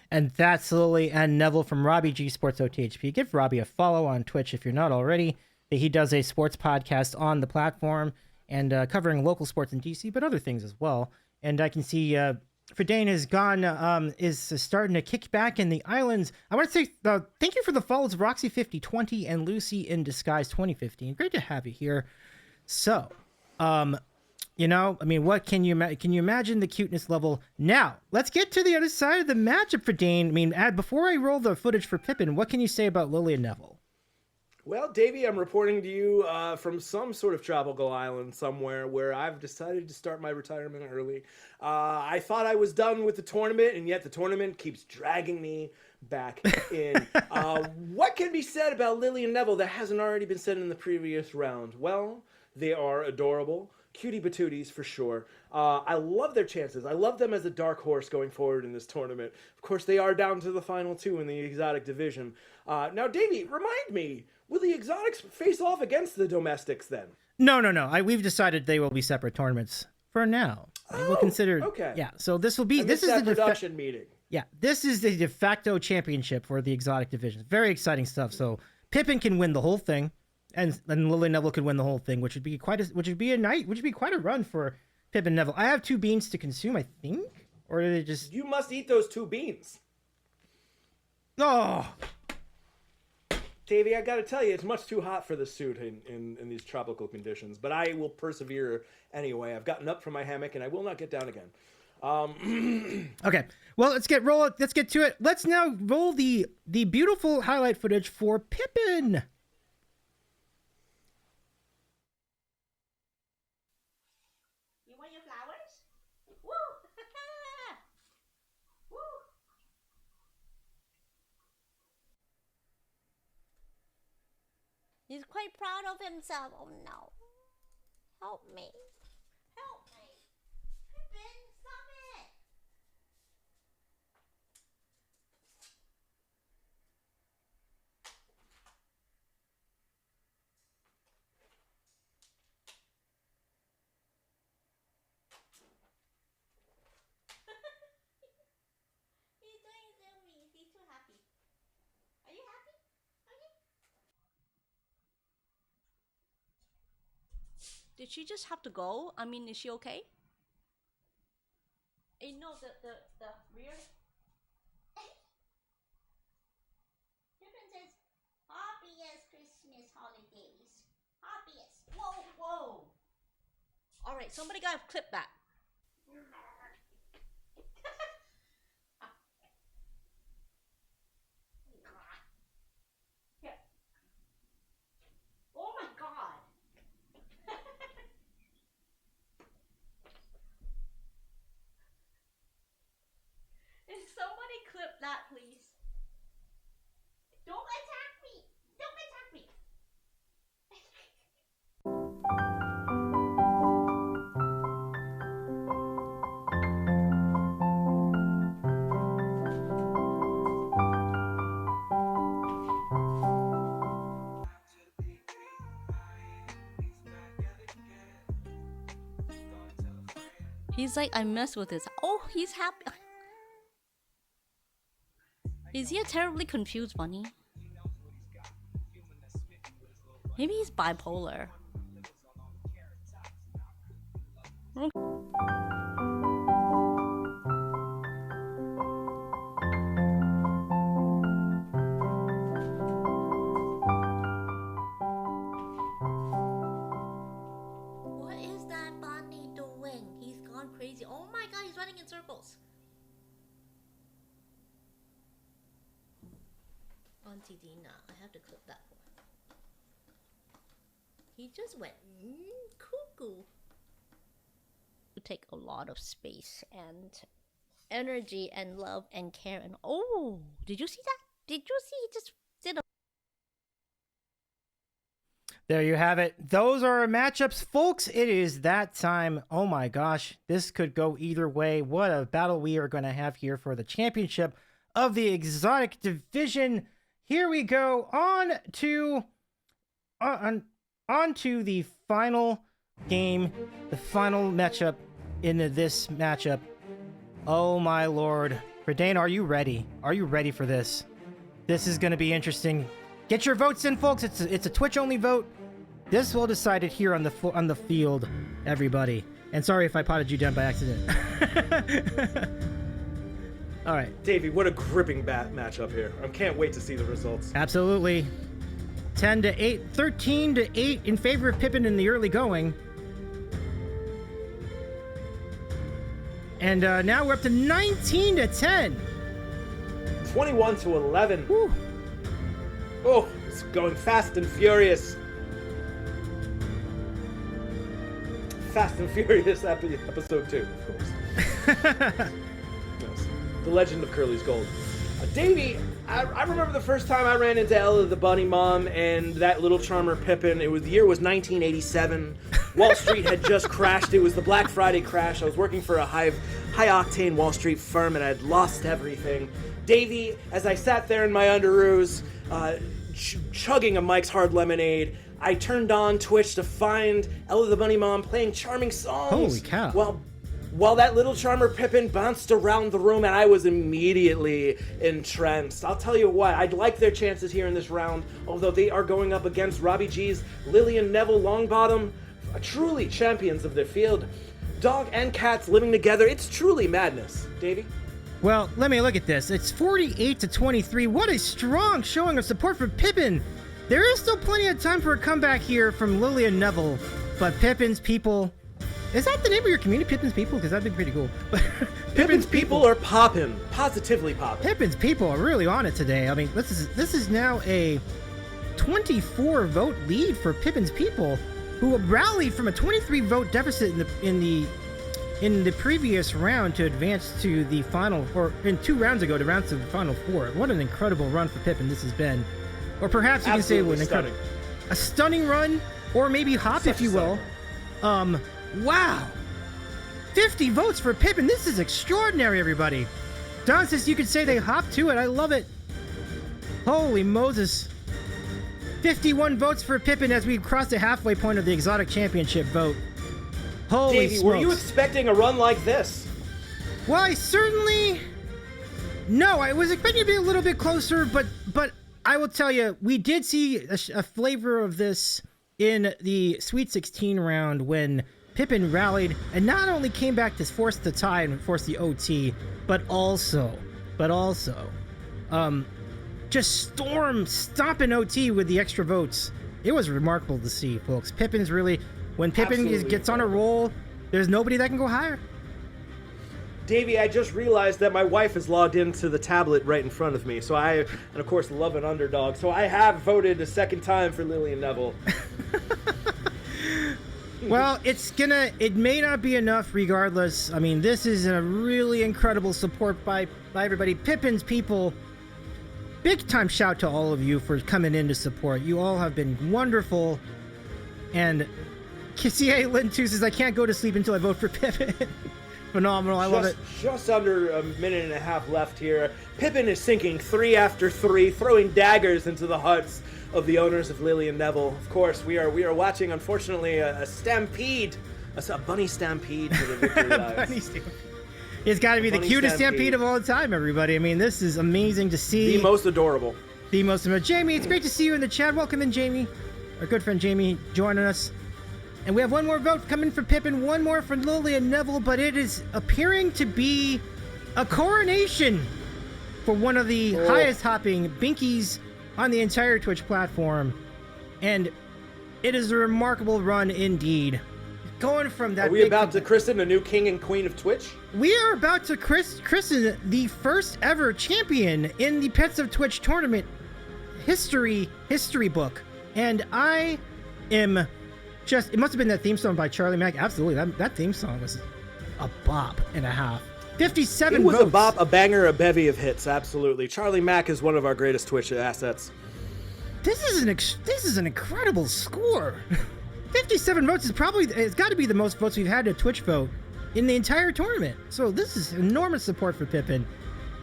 And that's Lily and Neville from Robbie G Sports OTHP. Give Robbie a follow on Twitch if you're not already. He does a sports podcast on the platform and covering local sports in DC, but other things as well. And I can see Friden has gone, is starting to kick back in the islands. I want to say thank you for the follows, Roxy5020 and Lucy in Disguise 2015. Great to have you here. So, you know, I mean, what can you imagine the cuteness level? Now, let's get to the other side of the matchup for Dane. I mean, before I roll the footage for Pippin, what can you say about Lily and Neville? Well, Davey, I'm reporting to you from some sort of tropical island somewhere where I've decided to start my retirement early. I thought I was done with the tournament, and yet the tournament keeps dragging me back in. What can be said about Lily and Neville that hasn't already been said in the previous round? Well, they are adorable. Cutie patooties for sure. I love their chances. I love them as a dark horse going forward in this tournament. Of course, they are down to the final two in the exotic division. Now, Davey, remind me, will the exotics face off against the domestics then? No. We've decided they will be separate tournaments for now. We'll consider. Okay. Yeah. So this will be. This is the production meeting. Yeah. This is the de facto championship for the exotic division. Very exciting stuff. So Pippin can win the whole thing. And Lily Neville could win the whole thing, which would be quite a run for Pip and Neville. I have 2 beans to consume, I think, or did it just? You must eat those 2 beans. Oh, Davey, I gotta tell you, it's much too hot for the suit in these tropical conditions. But I will persevere anyway. I've gotten up from my hammock and I will not get down again. Okay. Well, let's get to it. Let's now roll the beautiful highlight footage for Pippin. He's quite proud of himself. Oh no. Help me. Help me. Pippin, stop it. He's doing zoomies. He's too happy. Are you happy? Did she just have to go? I mean, is she okay? No, the rear. Pippin says, happiest Christmas holidays. Happiest. Whoa. All right, somebody gotta clip that. Oh my god. Somebody clip that, please. Don't attack me. Don't attack me. He's like, I mess with this. Oh, he's happy. Is he a terribly confused bunny? Maybe he's bipolar. What is that bunny doing? He's gone crazy. Oh my god, he's running in circles. Auntie Dina, I have to clip that one. He just went cuckoo. You take a lot of space and energy and love and care and oh, did you see that? Did you see he just did a There you have it. Those are our matchups, folks. It is that time. Oh my gosh, this could go either way. What a battle we are going to have here for the championship of the exotic division. Here we go on to the final game, the final matchup in this matchup. Oh my lord. Friden, are you ready? Are you ready for this? This is going to be interesting. Get your votes in, folks. It's a Twitch only vote. This will decide it here on the field, everybody. And sorry if I potted you down by accident. All right. Davey, what a gripping matchup here. I can't wait to see the results. Absolutely. 10-8, 13-8 in favor of Pippin in the early going. And now we're up to 19-10. 21-11. Woo. Oh, it's going fast and furious. Fast and Furious episode 2, of course. Yes. The Legend of Curly's Gold. Davey, I remember the first time I ran into Ella the Bunny Mom and that little charmer Pippin. The year was 1987. Wall Street had just crashed. It was the Black Friday crash. I was working for a high-octane Wall Street firm and I'd lost everything. Davey, as I sat there in my underoos, chugging a Mike's Hard Lemonade, I turned on Twitch to find Ella the Bunny Mom playing charming songs. Holy cow. While that little charmer Pippin bounced around the room and I was immediately entranced. I'll tell you what, I'd like their chances here in this round, although they are going up against Robbie G's Lily and Neville Longbottom, truly champions of their field. Dog and cats living together, it's truly madness. Davey? Well, let me look at this. It's 48-23. What a strong showing of support for Pippin. There is still plenty of time for a comeback here from Lily and Neville, but Pippin's people... Is that the name of your community, Pippin's people? Because that'd be pretty cool. Pippin's people are poppin'. Positively poppin'. Pippin's people are really on it today. I mean, this is now a 24-vote lead for Pippin's people, who rallied from a 23-vote deficit in the previous round to advance to the final, or in 2 rounds ago to advance to the final 4. What an incredible run for Pippin this has been. Or perhaps you Absolutely can say a stunning run, or maybe hop, if you will. Wow! 50 votes for Pippin. This is extraordinary, everybody. Don says you could say they hopped to it. I love it. Holy Moses. 51 votes for Pippin as we cross the halfway point of the exotic championship vote. Holy Davey, smokes. were you expecting a run like this? Well, I certainly... No, I was expecting to be a little bit closer, but I will tell you, we did see a flavor of this in the Sweet 16 round when Pippin rallied and not only came back to force the tie and force the OT, but also, just stomping OT with the extra votes. It was remarkable to see, folks. Pippin's really, when Pippin gets on a roll, there's nobody that can go higher. Davey, I just realized that my wife is logged into the tablet right in front of me. So and of course, love an underdog. So I have voted a second time for Lily and Neville. Well, it may not be enough regardless. I mean, this is a really incredible support by everybody. Pippin's people, big time shout to all of you for coming in to support. You all have been wonderful. And CA Lynn 2 says, I can't go to sleep until I vote for Pippin. Phenomenal. I love it. Just under a minute and a half left here. Pippin is sinking 3 after 3, throwing daggers into the hearts of the owners of Lily and Neville. Of course, we are watching, unfortunately, a stampede, a bunny stampede for the victory lives. It's got to be the cutest stampede of all time, everybody. I mean, this is amazing to see. The most adorable. The most adorable. Jamie, it's great to see you in the chat. Welcome in, Jamie. Our good friend Jamie joining us. And we have one more vote coming for Pippin, one more for Lily and Neville, but it is appearing to be a coronation for one of the highest hopping binkies on the entire Twitch platform. And it is a remarkable run indeed. Going from that. Are we about to christen a new king and queen of Twitch? We are about to christen the first ever champion in the Pets of Twitch tournament history book. And I am just, it must have been that theme song by Charlie Mack. Absolutely. That theme song was a bop and a half. 57 votes. It was votes. a bop, a banger, a bevy of hits. Absolutely. Charlie Mack is one of our greatest Twitch assets. This is an incredible score. 57 votes is probably, it's got to be the most votes we've had in a Twitch vote in the entire tournament. So this is enormous support for Pippin.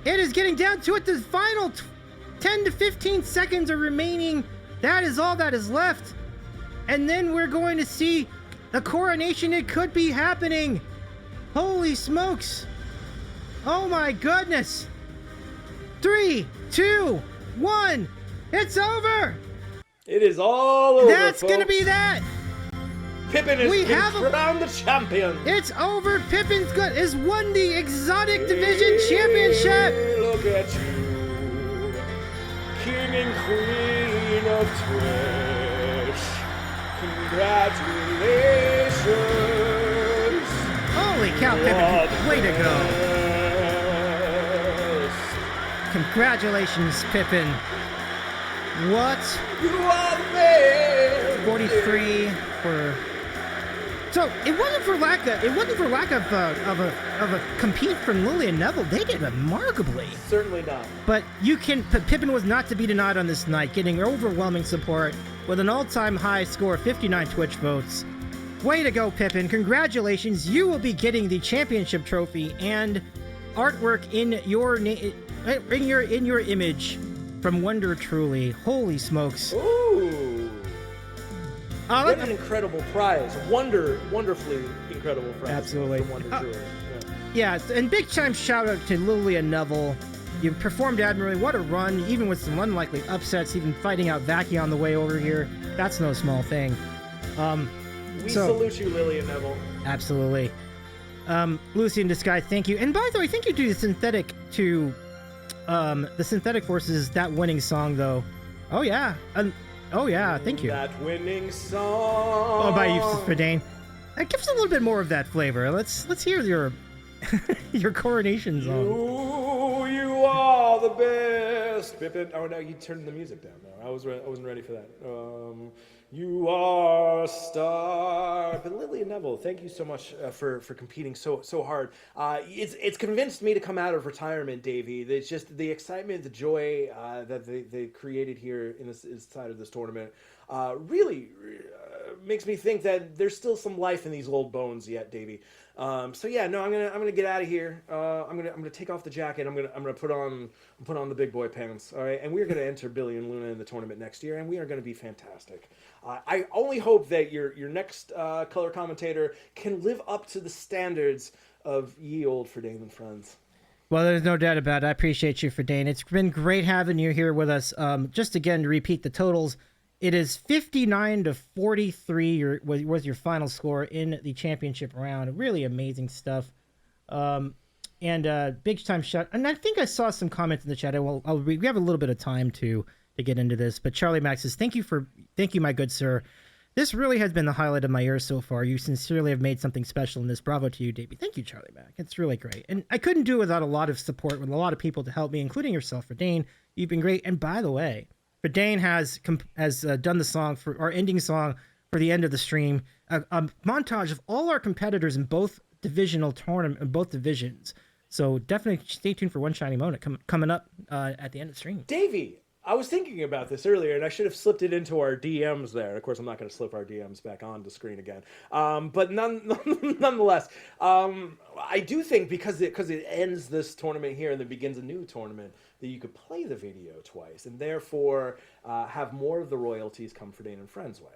It is getting down to it. The final 10 to 15 seconds are remaining. That is all that is left. And then we're going to see the coronation. It could be happening. Holy smokes. Oh my goodness. 3, 2, 1. It's over. It is all over. That's going to be that. Pippin is crowned the champion. It's over. Pippin's has won the Exotic Division Championship. Look at you, king and queen of Twitch. Congratulations. Holy cow, Pippin. Way to go. Congratulations, Pippin. What? You are the best. 43 for. So it wasn't for lack of a compete from Lily and Neville. They did remarkably. Certainly not. But Pippin was not to be denied on this night, getting overwhelming support with an all-time high score of 59 Twitch votes. Way to go, Pippin! Congratulations! You will be getting the championship trophy and artwork in your image from Wonder Truly. Holy smokes! Ooh! What an incredible prize! Wonderfully incredible prize. Absolutely. From Wonder Truly. Yeah, and big time shout out to Lily and Neville. You performed admirably. What a run, even with some unlikely upsets, even fighting out Vacky on the way over here. That's no small thing. We salute you, Lily and Neville. Absolutely. Lucy in Disguise, thank you. And by the way, thank you to the Synthetic Forces, that winning song, though. Oh, yeah. Oh, yeah, thank you. That winning song. Oh, by Eustace Friden. That gives a little bit more of that flavor. Let's hear your your coronation song. You are the best. Pippin. Oh, no, you turned the music down. No, I wasn't ready for that. You are a star. But Lily and Neville, thank you so much for competing so hard. It's convinced me to come out of retirement, Davey. It's just the excitement, the joy that they created here in this side of this tournament really makes me think that there's still some life in these old bones yet, Davey. So yeah, no, I'm gonna get out of here. I'm gonna take off the jacket. I'm gonna put on the big boy pants. All right, and we're gonna enter Billy and Luna in the tournament next year, and we are gonna be fantastic. I only hope that your next color commentator can live up to the standards of ye old Friden and Friends. Well, there's no doubt about it. I appreciate you, Friden. It's been great having you here with us. Just again to repeat the totals. It is 59 to 43 was your final score in the championship round. Really amazing stuff. And big time shout. And I think I saw some comments in the chat. I'll read. We have a little bit of time to get into this. But Charlie Max says, thank you, my good sir. This really has been the highlight of my year so far. You sincerely have made something special in this. Bravo to you, Davey. Thank you, Charlie Mac. It's really great. And I couldn't do it without a lot of support, with a lot of people to help me, including yourself, Friden. You've been great. And by the way, Friden has done the song for our ending song for the end of the stream, a montage of all our competitors in both divisional tournament, in both divisions. So definitely stay tuned for one shiny moment coming up at the end of the stream. Davey, I was thinking about this earlier, and I should have slipped it into our DMs there. Of course, I'm not going to slip our DMs back on the screen again. But nonetheless, I do think because it ends this tournament here and then begins a new tournament, that you could play the video twice and therefore have more of the royalties come Friden and Friends' way.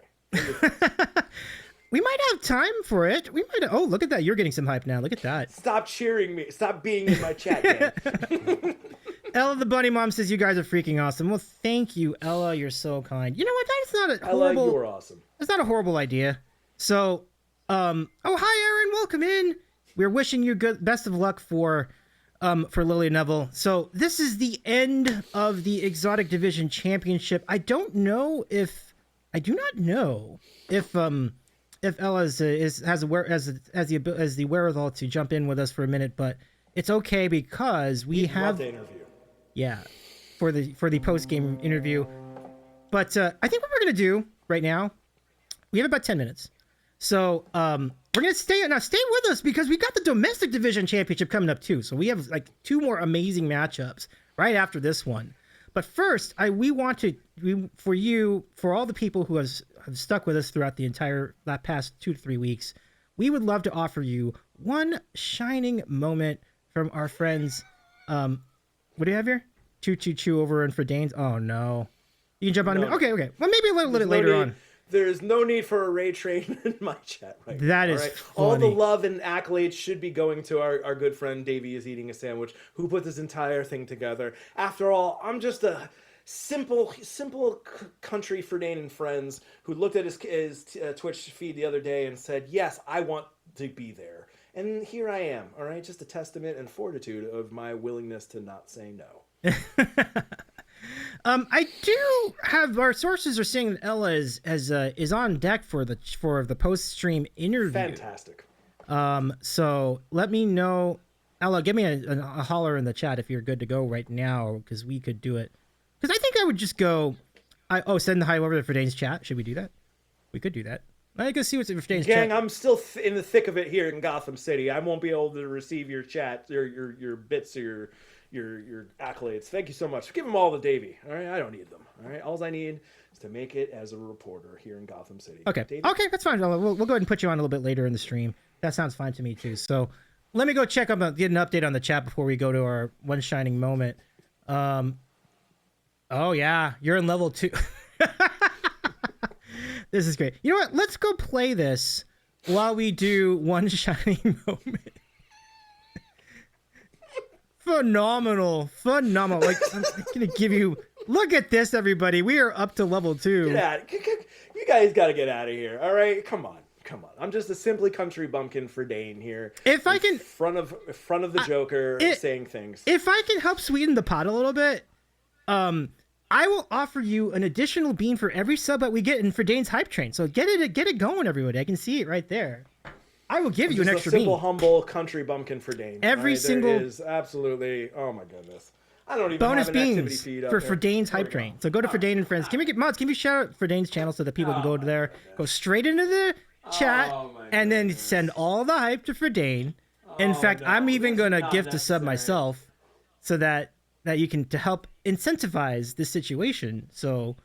We might have time for it. We might. Oh, look at that! You're getting some hype now. Look at that. Stop cheering me. Stop being in my chat, man. Ella the Bunny Mom says you guys are freaking awesome. Well, thank you, Ella. You're so kind. You know what? That's not a Ella, horrible. you're awesome. That's not a horrible idea. So, oh hi Aaron, welcome in. We're wishing you best of luck for Lily Neville. So this is the end of the Exotic Division Championship. I do not know if Ella has the wherewithal to jump in with us for a minute, but it's okay because we have the interview. Yeah, for the post game interview. But I think what we're gonna do right now, we have about 10 minutes. So we're gonna stay with us because we got the Domestic Division Championship coming up too. So we have like 2 more amazing matchups right after this one. But first, for all the people who have stuck with us throughout that past 2 to 3 weeks, we would love to offer you one shining moment from our friends. What do you have here? Choo over in Fridane's. Oh no, you can jump on a minute. Okay. Well, maybe a little bit later on. There's no need for a Ray train in my chat right now. That is all funny. the love and accolades should be going to our good friend Davey is eating a sandwich, who put this entire thing together. After all, I'm just a simple country Friden and Friends who looked at his Twitch feed the other day and said, yes, I want to be there. And here I am, all right? Just a testament and fortitude of my willingness to not say no. I do have, our sources are saying that Ella is on deck for the post-stream interview. Fantastic. So let me know, Ella, give me a holler in the chat if you're good to go right now, because we could do it. Because I think I would just go, send the hi over to Fridane's chat. Should we do that? We could do that. I can see what's in Fridane's chat. Gang, I'm still in the thick of it here in Gotham City. I won't be able to receive your chat, your bits, or your accolades. Thank you so much. Give them all to Davey. All right, I don't need them. All right, all I need is to make it as a reporter here in Gotham City. Okay, Davey? okay, that's fine. We'll go ahead and put you on a little bit later in the stream. That sounds fine to me too. So let me go check up, get an update on the chat before we go to our one shining moment. Oh yeah, you're in level 2. This is great. You know what? Let's go play this while we do one shining moment. Phenomenal. Like, I'm gonna give you. Look at this, everybody. We are up to level 2. You guys got to get out of here. All right, come on. I'm just a simply country bumpkin for Dane here. If I can, front of the Joker, saying things. If I can help sweeten the pot a little bit, I will offer you an additional bean for every sub that we get in Fridane's hype train. So get it going, everybody. I can see it right there. I will give you an extra bean. Simple, humble country bumpkin for Dane. Every single is absolutely. Oh my goodness. I don't even bonus have an activity beans feed up for there. Fridane's hype train. So go to Friden and Friends. Can you shout out Fridane's channel so that people can go to there, go straight into the chat, and then send all the hype to Fridane. In fact, I'm even gonna gift a sub myself, so that you can to help incentivize this situation. So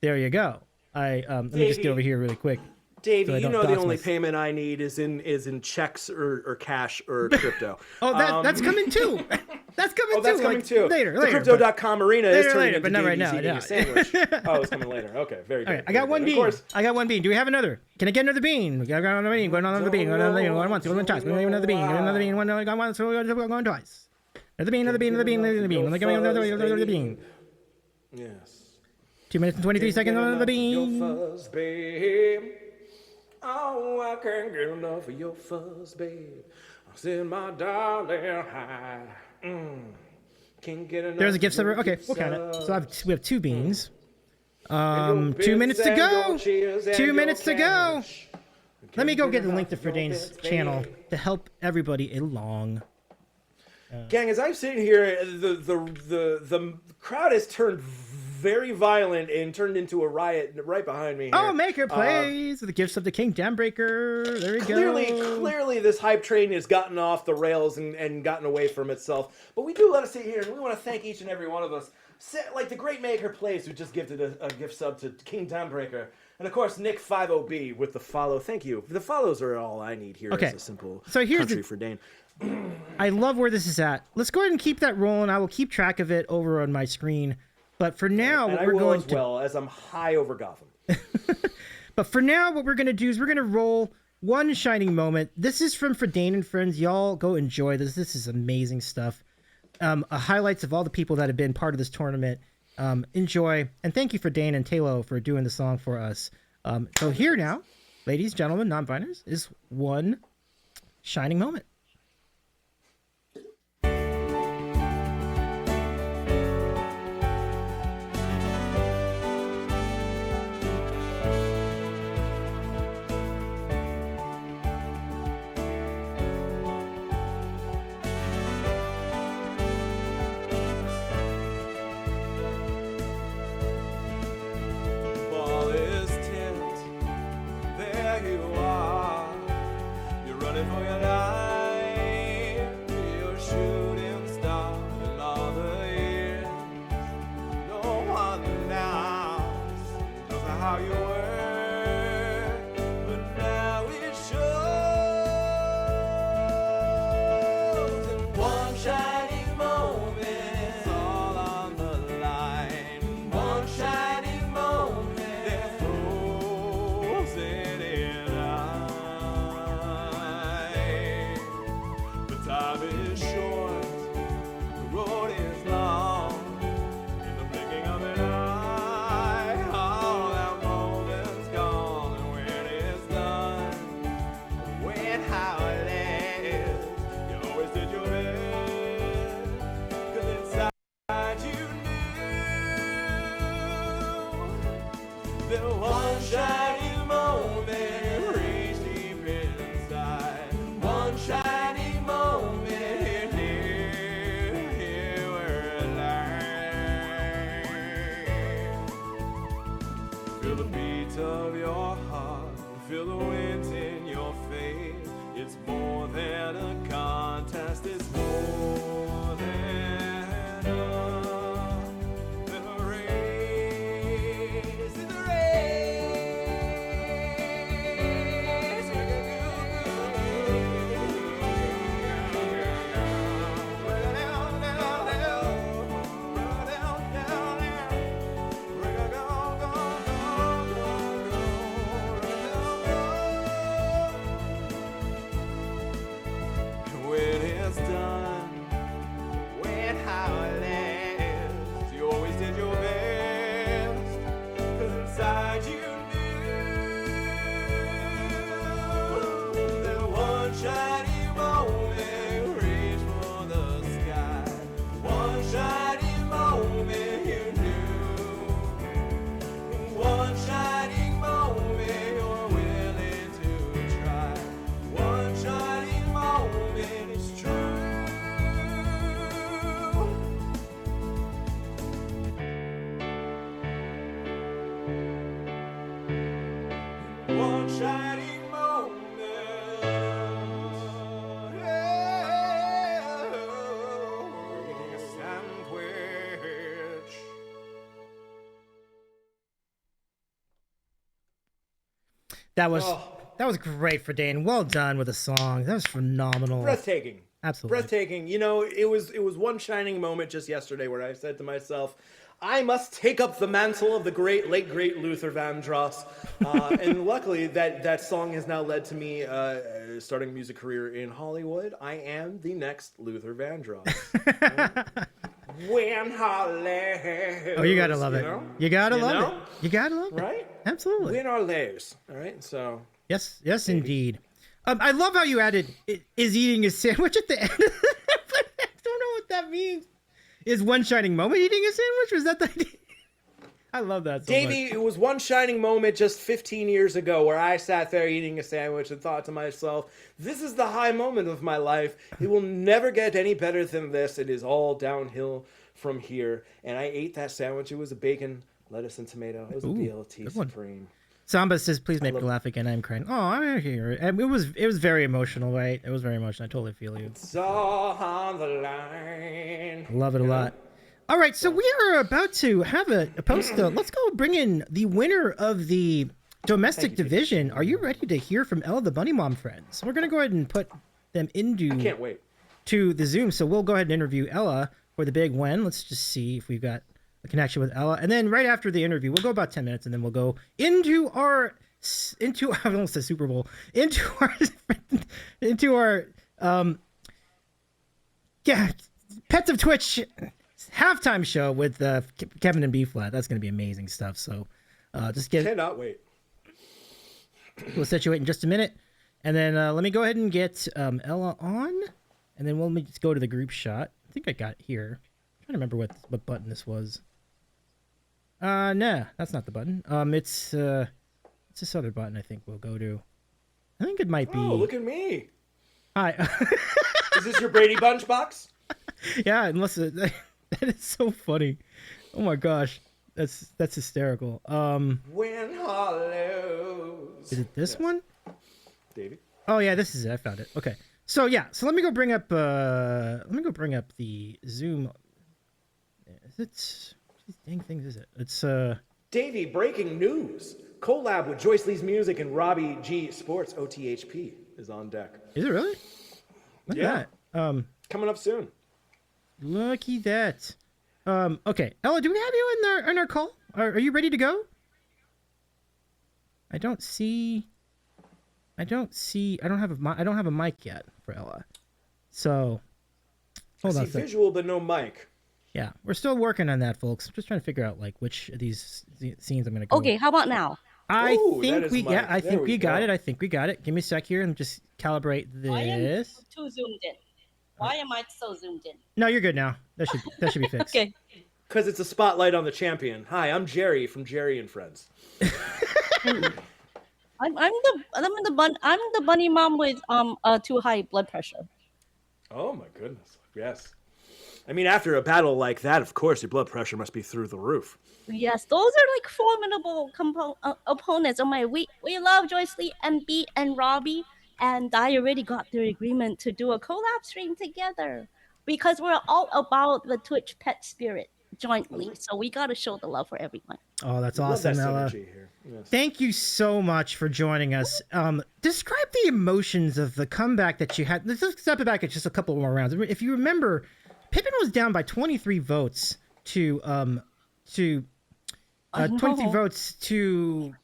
there you go. Let me just get over here really quick. Davey, so you know the only payment I need is in checks or cash or crypto. That's coming too. That's coming too. That's coming too. Later. The Crypto.com arena is turning into but not right now. eating a sandwich. Oh, it's coming later. Okay, very good. All right, I got one bean. I got one bean. Do we have another? Can I get another bean? I got another bean. Going on another bean. Going on another bean. Going once. Going twice. Going another bean. Going another bean. Going once. Going twice. Another bean. Another bean. Another bean. Another bean. Another bean. Yes. 2 minutes and 23 seconds on another bean. Oh, I can't get enough of your fuzz, babe. I said, my darling, hi. Can't get enough. There's a gift server. Okay, we'll count it. So we have 2 beans. 2 minutes to go. 2 minutes to go. Let me go get the link to Fridane's channel to help everybody along. Gang, as I'm sitting here, the crowd has turned very violent and turned into a riot right behind me here. Oh, Maker plays the gifts of the King Jambreaker. There we go. Clearly, this hype train has gotten off the rails and gotten away from itself. But we do let us sit here, and we want to thank each and every one of us. Like the great Maker Plays, who just gifted a gift sub to King Jambreaker. And of course, Nick 50B with the follow. Thank you. The follows are all I need here as a simple country for Dane. I love where this is at. Let's go ahead and keep that rolling. I will keep track of it over on my screen. But for now, what we're going to... well, as I'm high over Gotham. But for now, what we're going to do is we're going to roll one shining moment. This is from Friden and Friends. Y'all go enjoy this. This is amazing stuff. Highlights of all the people that have been part of this tournament. Enjoy. And thank you for Dane and Talo for doing the song for us. So here now ladies, gentlemen, non-biners, is one shining moment. Ball is tipped, there you are. You're running for your life. You're a shooting star in all the years. No one knows just how you were, but now it shows in one shining moment. It's all on the line. One shining moment. They're frozen in time. But time is short. The road is long. In the blinking of an eye, all that moment's gone. And when it's done, when how it ends, you always did your best. 'Cause inside you knew that one shining moment reached deep inside. One shining moment, here we're alive. Feel the beat of your heart, feel the wind in your face. It's more than a contest, it's more than a race. It's a race. When it's done, when how it ends, you always did your best. 'Cause inside you knew that one shining moment reached for the sky. One shining moment you knew. One shining moment you're willing to try. One shining moment is true. One shining moment. Yeah. Eating a sandwich. That was great for Dane. Well done with the song. That was phenomenal. Breathtaking. Absolutely. Breathtaking. You know, it was one shining moment just yesterday where I said to myself, I must take up the mantle of the late great Luther Vandross. And luckily, that song has now led to me starting a music career in Hollywood. I am the next Luther Vandross. When Holly. Oh, you gotta love it. know? You gotta You love know? it. You gotta love it. Right? Absolutely. Win our layers. All right. So. Yes, indeed. I love how you added is eating a sandwich at the end. But I don't know what that means. Is one shining moment eating a sandwich? Was that the idea? I love that so Davey, much. it was one shining moment just 15 years ago where I sat there eating a sandwich and thought to myself, this is the high moment of my life. It will never get any better than this. It is all downhill from here. And I ate that sandwich. It was a bacon, lettuce, and tomato. It was a BLT Supreme. Samba says, please make me laugh again. I'm crying. Oh, I'm here. And it was very emotional, right? It was very emotional. I totally feel you. It's all on the line. Love it a lot. All right, so we are about to have a post. Let's go bring in the winner of the domestic division. Are you ready to hear from Ella the Bunny Mom friends? We're going to go ahead and put them into I can't wait. To the Zoom. So we'll go ahead and interview Ella for the big win. Let's just see if we've got a connection with Ella. And then right after the interview, we'll go about 10 minutes and then we'll go into I almost said Super Bowl, into our Pets of Twitch halftime show with Kevin and BFlat. That's going to be amazing stuff. So just get Cannot wait. We'll situate in just a minute. And then let me go ahead and get Ella on. And then we'll just go to the group shot. I think I got it here. I'm trying to remember what button this was. Nah, that's not the button. It's this other button I think we'll go to. I think it might be... Oh, look at me. Hi. Is this your Brady Bunch box? Yeah, unless that is so funny. Oh my gosh. That's hysterical. When hollows. Is it this one? Davey? Oh yeah, this is it. I found it. Okay. So yeah, so let me go bring up the Zoom. Is it these dang things is it? It's Davey, breaking news. Collab with Joyce Lee's Music and Robbie G Sports OTHP is on deck. Is it really? Look at that. Coming up soon. Lucky that. Okay, Ella, do we have you in our call? Are you ready to go? I don't have a mic yet for Ella. So hold on a second. Visual but no mic. Yeah, we're still working on that, folks. I'm just trying to figure out like which of these scenes I'm gonna go. Okay, how about now? I think we got it. I think we got it. Give me a sec here and just calibrate this. Why am I too zoomed in? Why am I so zoomed in? No, you're good now. That should be fixed. Okay. Because it's a spotlight on the champion. Hi, I'm Jerry from Jerry and Friends. I'm the bunny mom with too high blood pressure. Oh my goodness. Yes. I mean, after a battle like that, of course, your blood pressure must be through the roof. Yes, those are like formidable opponents. Oh my, we love Joyce Lee and B and Robbie, and I already got their agreement to do a collab stream together because we're all about the Twitch pet spirit jointly. So we got to show the love for everyone. Oh, that's awesome, Ella. Yes. Thank you so much for joining us. Describe the emotions of the comeback that you had. Let's step it back at just a couple more rounds. If you remember, Pippin was down by 23 votes to 23 votes to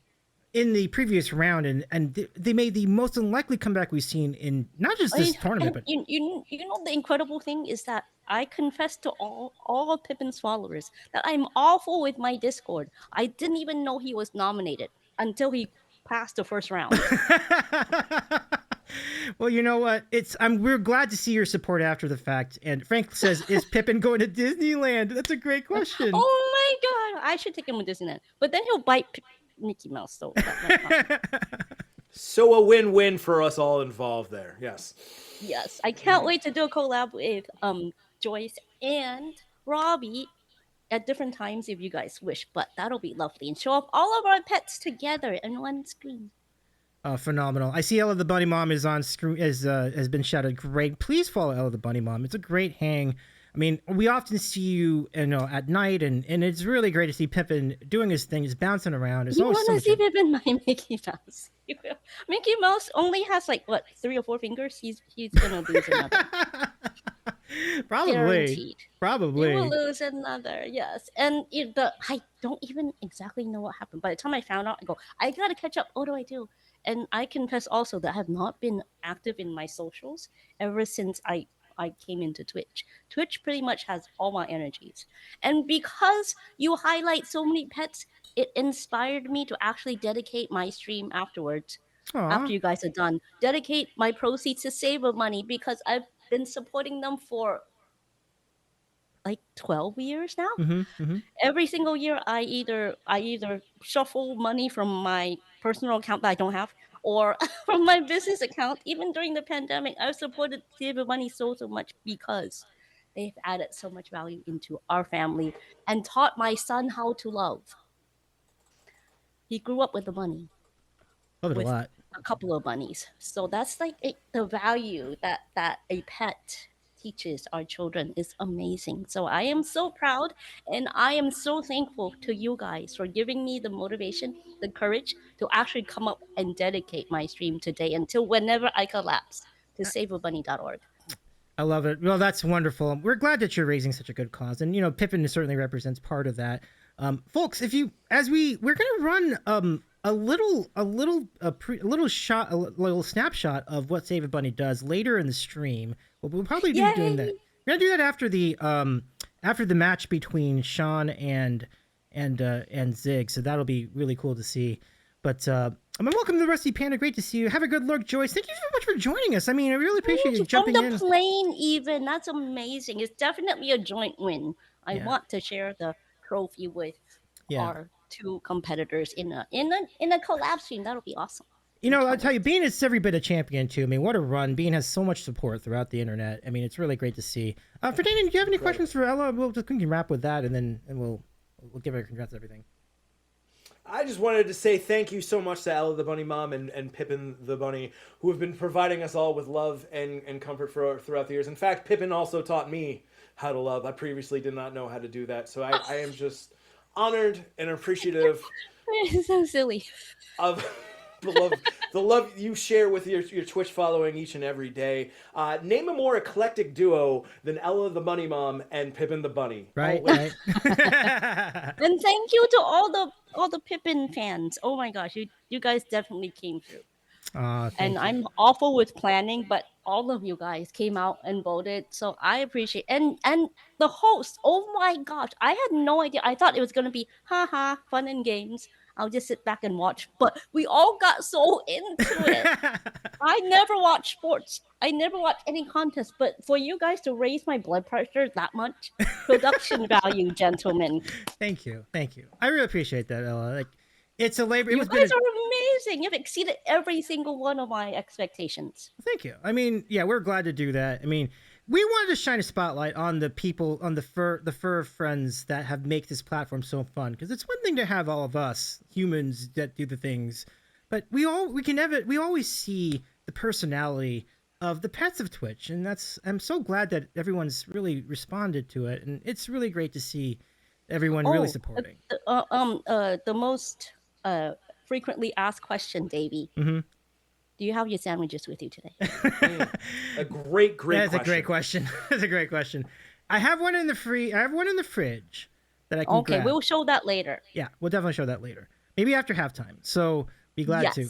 in the previous round, and they made the most unlikely comeback we've seen in not just this tournament, but you know the incredible thing is that I confess to all of Pippin's followers that I'm awful with my Discord. I didn't even know he was nominated until he passed the first round. Well, you know what? We're glad to see your support after the fact. And Frank says, "Is Pippin going to Disneyland?" That's a great question. Oh my god! I should take him to Disneyland, but then he'll bite Mickey Mouse. So, so a win-win for us all involved there. Yes. Yes, I can't wait to do a collab with Joyce and Robbie at different times if you guys wish. But that'll be lovely and show off all of our pets together in one screen. Phenomenal. I see Ella the Bunny Mom is on screen, has been shouted. Great. Please follow Ella the Bunny Mom. It's a great hang. I mean, we often see you at night, and it's really great to see Pippin doing his thing. He's bouncing around. You want to see Pippin, my Mickey Mouse? Mickey Mouse only has 3 or 4 fingers. He's gonna lose another. Probably. Guaranteed. Probably. He will lose another. Yes, and I don't even exactly know what happened. By the time I found out, I go, I gotta catch up. What do I do? And I confess also that I have not been active in my socials ever since I came into Twitch. Twitch pretty much has all my energies. And because you highlight so many pets, it inspired me to actually dedicate my stream afterwards. Aww. After you guys are done. Dedicate my proceeds to Saver Money because I've been supporting them for 12 years now. Mm-hmm. Every single year I either shuffle money from my personal account that I don't have or from my business account. Even during the pandemic, I've supported Saver Money so much because they've added so much value into our family and taught my son how to love. He grew up with the money. Love it a lot. A couple of bunnies. So that's the value that a pet teaches our children is amazing. So I am so proud and I am so thankful to you guys for giving me the motivation, the courage to actually come up and dedicate my stream today until whenever I collapse to saveabunny.org. I love it. Well, that's wonderful. We're glad that you're raising such a good cause, and Pippin certainly represents part of that. Folks, we're going to run a little snapshot of what Save a Bunny does later in the stream. We'll probably be doing that. We're gonna do that after the match between Sean and Zig. So that'll be really cool to see. But welcome to the Rusty Panda. Great to see you. Have a good look, Joyce. Thank you so much for joining us. I mean, I really appreciate you jumping From in. the plane, even. That's amazing. It's definitely a joint win. I want to share the trophy with our two competitors in a collab stream. That'll be awesome. You know, I'll tell you, Bean is every bit a champion too. I mean, what a run! Bean has so much support throughout the internet. I mean, it's really great to see. Friden, do you have any questions for Ella? We can wrap with that, and we'll give her congrats on everything. I just wanted to say thank you so much to Ella the Bunny Mom and Pippin the Bunny, who have been providing us all with love and comfort throughout the years. In fact, Pippin also taught me how to love. I previously did not know how to do that, so I am just honored and appreciative. It's so silly. Of the love you share with your Twitch following each and every day. Name a more eclectic duo than Ella the Bunny Mom and Pippin the Bunny. Right. And thank you to all the Pippin fans. Oh my gosh, you guys definitely came through. And I'm awful with planning, but all of you guys came out and voted, so I appreciate. And the host, oh my gosh, I had no idea. I thought it was gonna be fun and games. I'll just sit back and watch, but we all got so into it. I never watch sports. I never watch any contests, but for you guys to raise my blood pressure that much, production value, gentlemen. Thank you. I really appreciate that, Ella. Like, it's a labor. You guys are amazing. You've exceeded every single one of my expectations. Thank you. I mean, yeah, we're glad to do that. I mean, we wanted to shine a spotlight on the people, on the fur friends that have make this platform so fun. Because it's one thing to have all of us humans that do the things, but we always see the personality of the pets of Twitch, and I'm so glad that everyone's really responded to it, and it's really great to see everyone really supporting. The most frequently asked question, Davey. Mm-hmm. Do you have your sandwiches with you today? A great question. That's a great question. That's a great question. I have one in the fridge that I can grab. We'll show that later. Yeah, we'll definitely show that later. Maybe after halftime. So be glad to.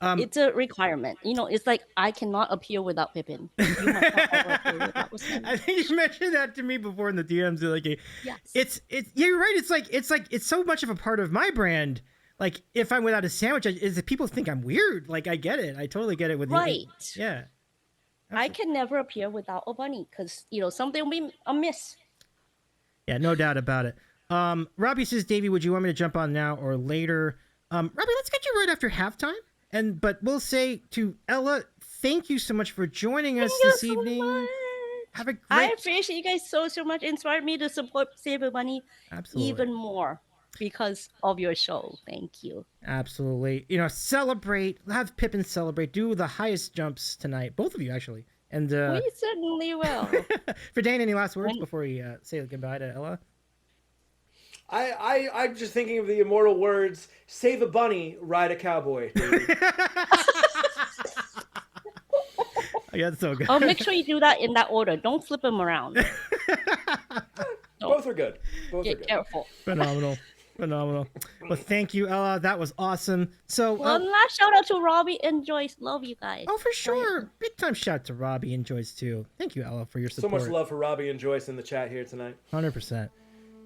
It's a requirement. You know, it's like I cannot appear without Pippin. You must not ever appear without I think you mentioned that to me before in the DMs. Like, yes. It's you're right. It's so much of a part of my brand. Like, if I'm without a sandwich, is that people think I'm weird. Like, I get it. I totally get it with right. You. Yeah. Absolutely. I can never appear without a bunny because something will be amiss. Yeah, no doubt about it. Robbie says, Davey, would you want me to jump on now or later? Robbie, let's get you right after halftime. But we'll say to Ella, thank you so much for joining us this evening. Much. Have a great. I appreciate you guys so much. Inspired me to support Save a Bunny even more because of your show. Thank you. Absolutely. Celebrate. Have Pippin celebrate. Do the highest jumps tonight. Both of you, actually. And we certainly will. Friden, any last words before we say goodbye to Ella? I'm just thinking of the immortal words, save a bunny, ride a cowboy. Yeah, that's so good. Oh, make sure you do that in that order. Don't flip them around. No. Both are good. Get careful. Phenomenal. Well, thank you, Ella. That was awesome. So one last shout out to Robbie and Joyce. Love you guys. Oh, for sure. Big time shout out to Robbie and Joyce too. Thank you, Ella, for your support. So much love for Robbie and Joyce in the chat here tonight. 100%.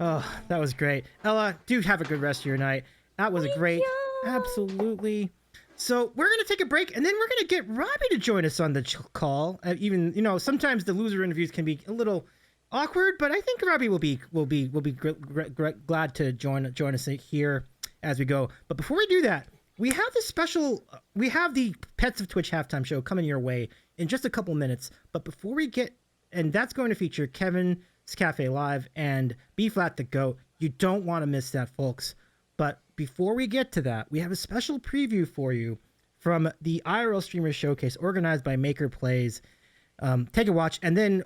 Oh, that was great. Ella, do have a good rest of your night. That was great. Absolutely. So we're going to take a break, and then we're going to get Robbie to join us on the call. Even, sometimes the loser interviews can be a little awkward, but I think Robbie will be glad to join us here as we go. But before we do that, we have the Pets of Twitch halftime show coming your way in just a couple minutes. But before we and that's going to feature Kevin's Cafe Live and BbTheeGoat. You don't want to miss that, folks. But before we get to that, we have a special preview for you from the IRL Streamer Showcase organized by Maker Plays. Take a watch, and then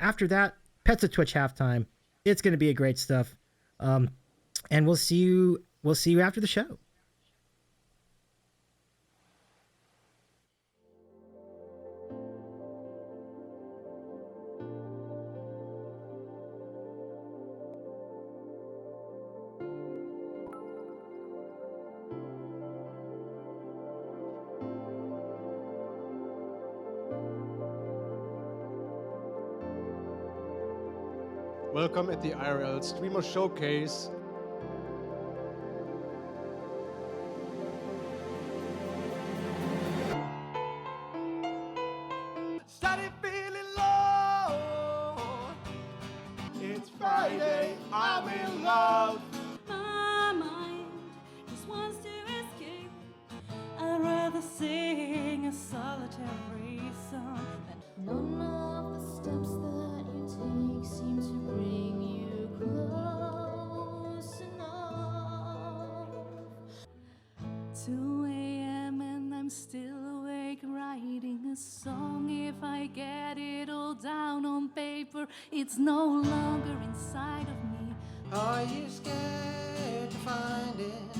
after that, Pets of Twitch halftime. It's going to be a great stuff, and we'll see you after the show. Welcome at the IRL Streamer Showcase. sing a solitary song. None of the steps that you take seem to bring you close enough. 2 a.m. and I'm still awake writing a song. If I get it all down on paper, it's no longer inside of me. Are you scared to find it?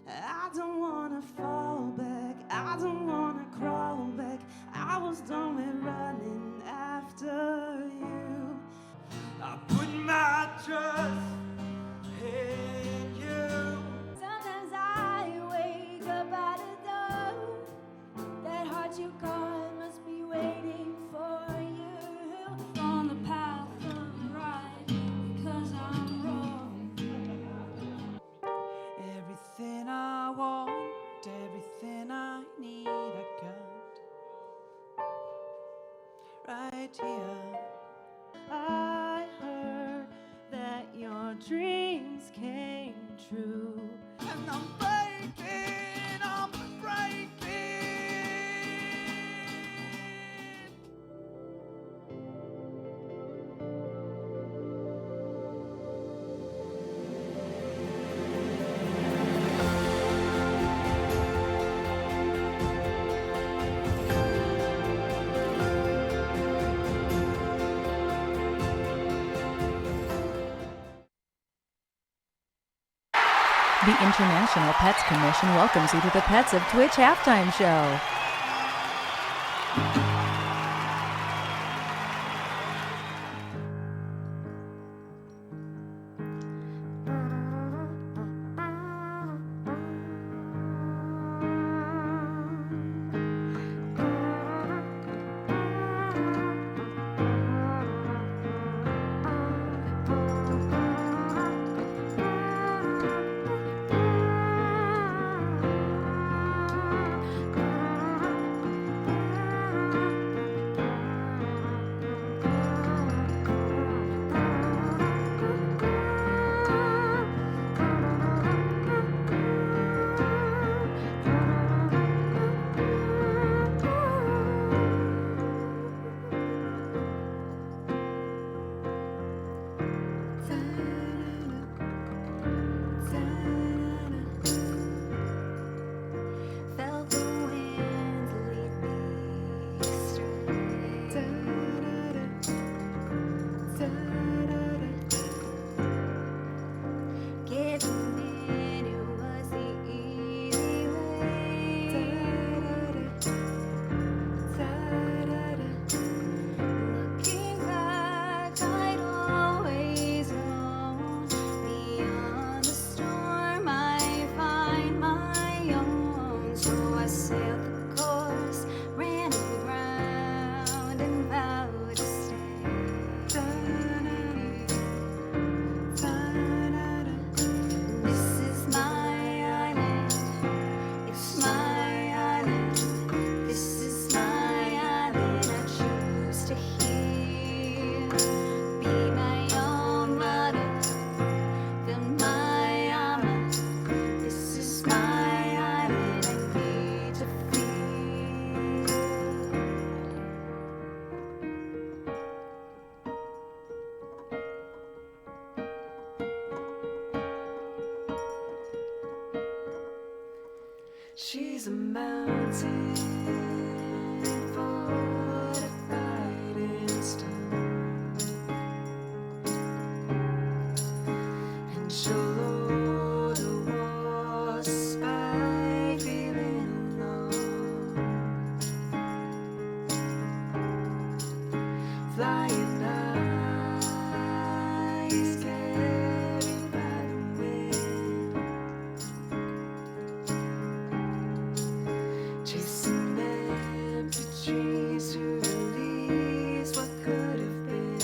I don't wanna fall back, I don't wanna crawl back. I was done with running after you. I put my trust in you. Sometimes I wake up at a door. That heart you caught must be waiting for you. On the path of right, because I'm wrong. Everything I want, everything I need, I got right here. I heard that your dreams came true. And I'm breaking, I'm breaking. The International Pets Commission welcomes you to the Pets of Twitch halftime show. She's a mountain fortified in stone, and she'll lure the wasp by feeling alone, flying high, carried by the wind, chasing empty trees to release what could have been.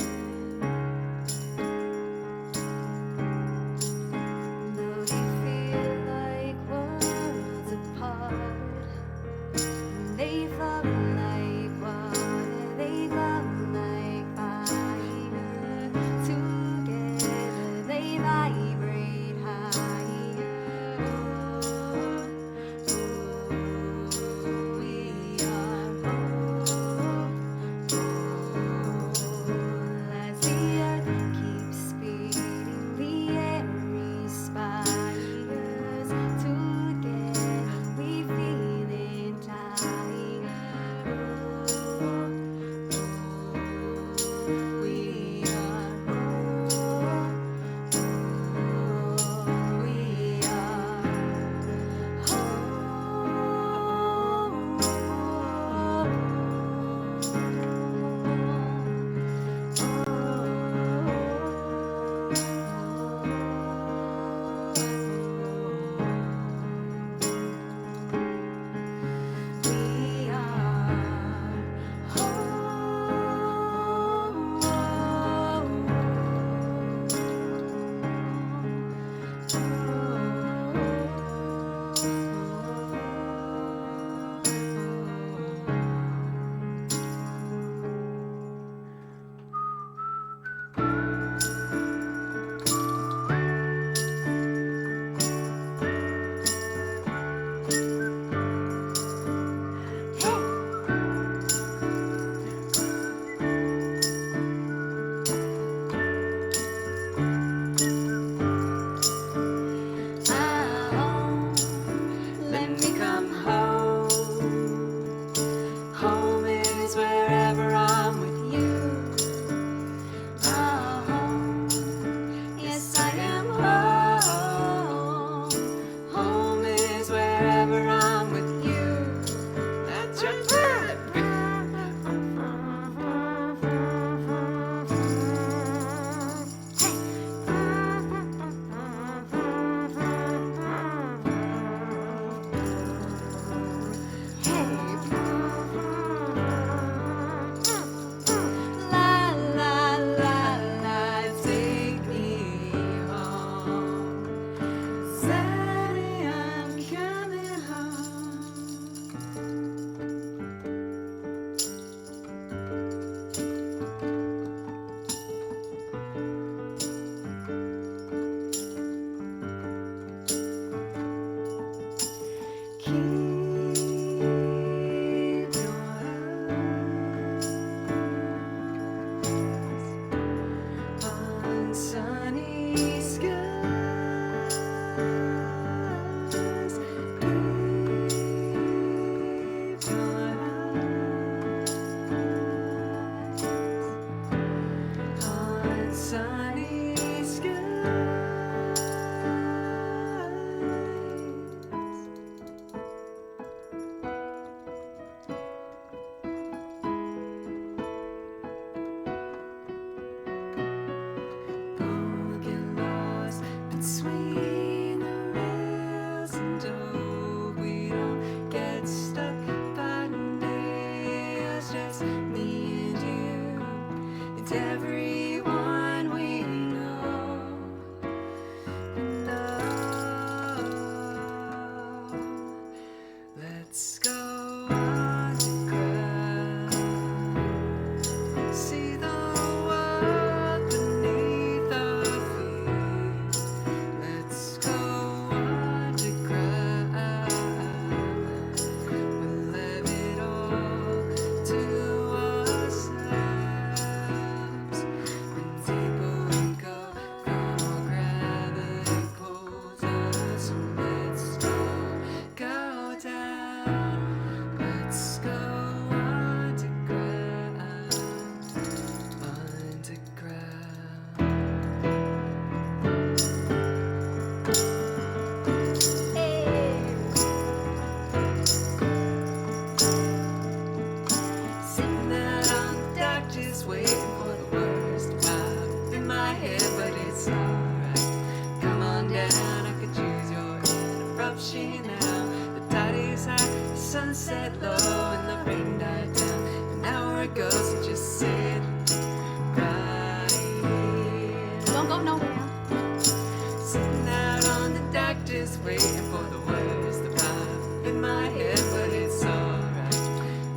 just waiting for the words to pop in my head, but it's alright.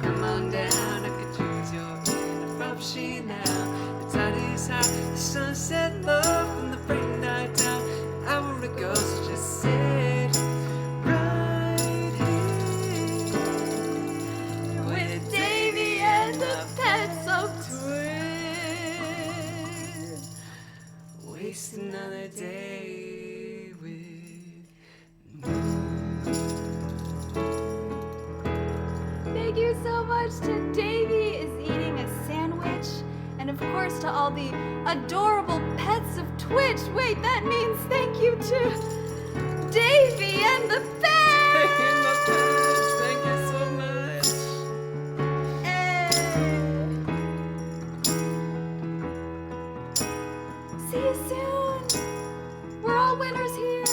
Come on down, I could use your interruption now. The tide is high, the sunset low from the bright night time. An hour ago, so just sit right here with Davy and the Pets of Twitch. Waste another day with Thank you so much to Davy is eating a sandwich, and of course to all the adorable pets of Twitch. Wait, that means thank you to Davy and the pets. Thank you so much. See you soon. We're all winners here.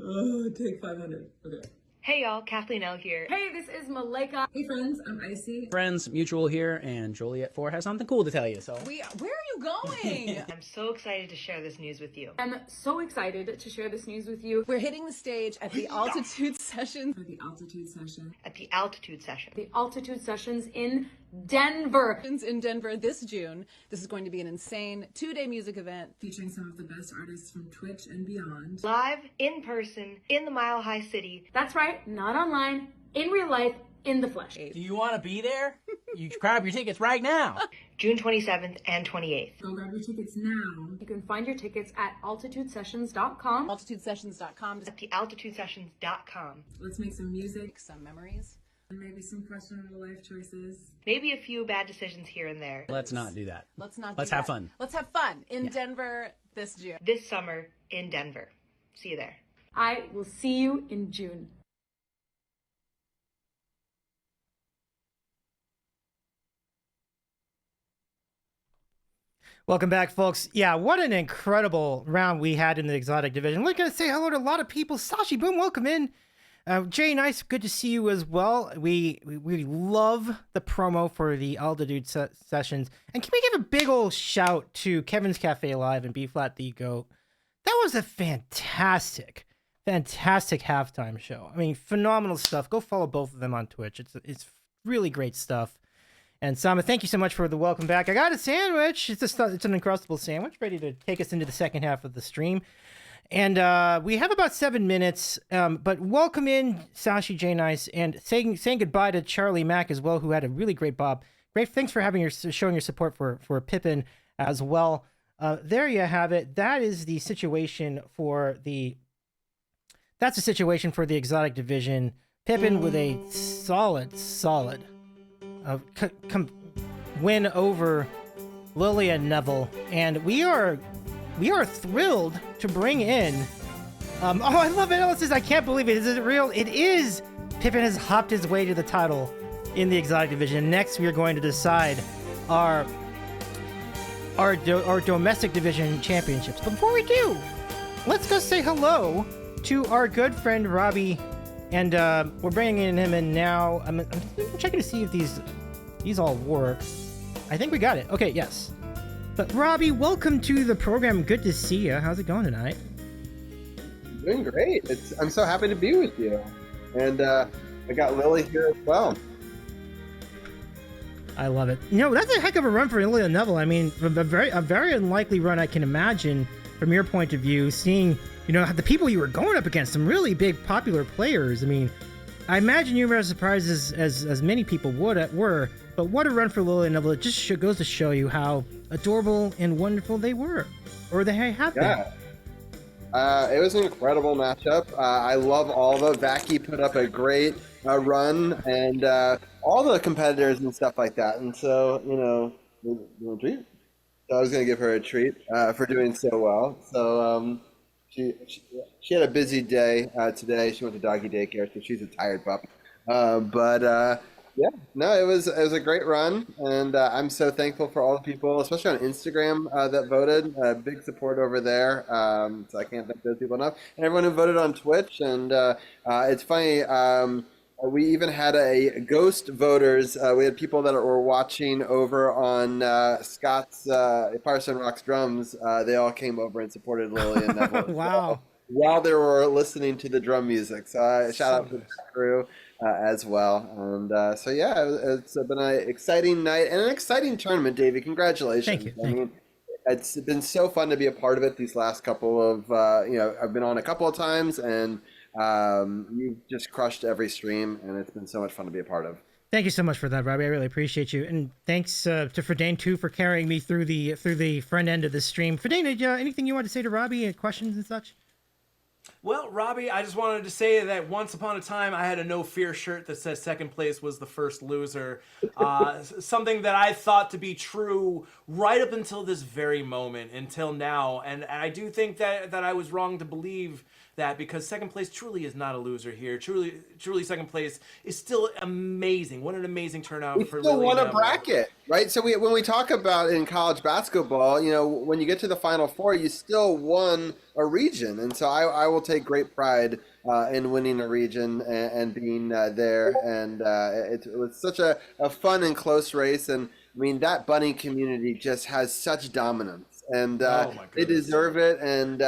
Oh, take 500. Okay. Hey y'all, Kathleen L here. Hey, this is Malika. Hey, friends, I'm Icy. Friends, Mutual here, and Juliet 4 has something cool to tell you, so. Where are you going? I'm so excited to share this news with you. I'm so excited to share this news with you. We're hitting the stage at the Altitude Sessions. The Altitude Session. At the Altitude Session. The Altitude Sessions in Denver. In Denver this June. This is going to be an insane 2-day music event featuring some of the best artists from Twitch and beyond. Live, in person, in the Mile High City. That's right, not online, in real life, in the flesh. Do you want to be there? You grab your tickets right now. June 27th and 28th. Go grab your tickets now. You can find your tickets at altitudesessions.com. Altitudesessions.com. At the altitudesessions.com. Let's make some music, some memories, and maybe some questionable life choices. Maybe a few bad decisions here and there. Let's not do that. Let's not. Let's have fun. Let's have fun in Denver this June. This summer in Denver. See you there. I will see you in June. Welcome back, folks. Yeah, what an incredible round we had in the exotic division. We're going to say hello to a lot of people. Sashi, boom, welcome in. Jay, nice, good to see you as well. We love the promo for the Altitude sessions. And can we give a big old shout to Kevin's Cafe Live and BflatTheeGoat? That was a fantastic halftime show. I mean, phenomenal stuff. Go follow both of them on Twitch. It's really great stuff. And Sama, thank you so much for the welcome back. I got a sandwich. It's an Uncrustable sandwich, ready to take us into the second half of the stream. And we have about 7 minutes, but welcome in Sashi, Jayne, nice, and saying goodbye to Charlie Mack as well, who had a really great bob. Great, thanks for showing your support for Pippin as well. There you have it. That's the situation for the exotic division. Pippin with a solid win over Lily and Neville, and we are thrilled to bring in. Oh, I love it. Alice says, I can't believe it. Is it real? It is. Pippin has hopped his way to the title in the exotic division. Next, we are going to decide our domestic division championships. But before we do, let's go say hello to our good friend Robbie. And we're bringing him in now. I'm checking to see if these all work. I think we got it. Okay, yes. But Robbie, welcome to the program. Good to see you. How's it going tonight? Doing great. I'm so happy to be with you. And I got Lily here as well. I love it. You know, that's a heck of a run for Lily and Neville. I mean, a very unlikely run, I can imagine, from your point of view, seeing, you know, the people you were going up against, some really big popular players. I mean, I imagine you were as surprised as many people were, but what a run for Lily and Neville. It just goes to show you how adorable and wonderful they were, or they have been. It was an incredible matchup. I love all the Vacky put up a great run, and all the competitors and stuff like that. And so, you know, treat. So I was going to give her a treat for doing so well. So she had a busy day today. She went to doggy daycare, so she's a tired pup. But Yeah, no, it was a great run, and I'm so thankful for all the people, especially on Instagram, that voted. Big support over there, so I can't thank those people enough. And everyone who voted on Twitch, and it's funny. We even had a ghost voters. We had people that were watching over on Scott's Firestone Rocks drums. They all came over and supported Lily and Neville. Wow. While they were listening to the drum music. So shout out to the crew as well. And so yeah, it's been an exciting night and an exciting tournament, Davey. Congratulations. Thank you. I mean, it's been so fun to be a part of it these last couple of, I've been on a couple of times, and you've just crushed every stream, and it's been so much fun to be a part of. Thank you so much for that, Robbie. I really appreciate you, and thanks to Friden too for carrying me through the front end of the stream. Friden, anything you want to say to Robbie? Questions and such? Well, Robbie, I just wanted to say that once upon a time I had a no fear shirt that says second place was the first loser. Something that I thought to be true right up until this very moment, until now. And I do think that I was wrong to believe that, because second place truly is not a loser here. Truly second place is still amazing. What an amazing turnout for Lily. We still won a Neville. bracket, right? So when we talk about in college basketball, when you get to the Final Four, you still won a region. And so I will take great pride in winning a region and being there. And it was such a fun and close race. And I mean, that bunny community just has such dominance, and they deserve it. And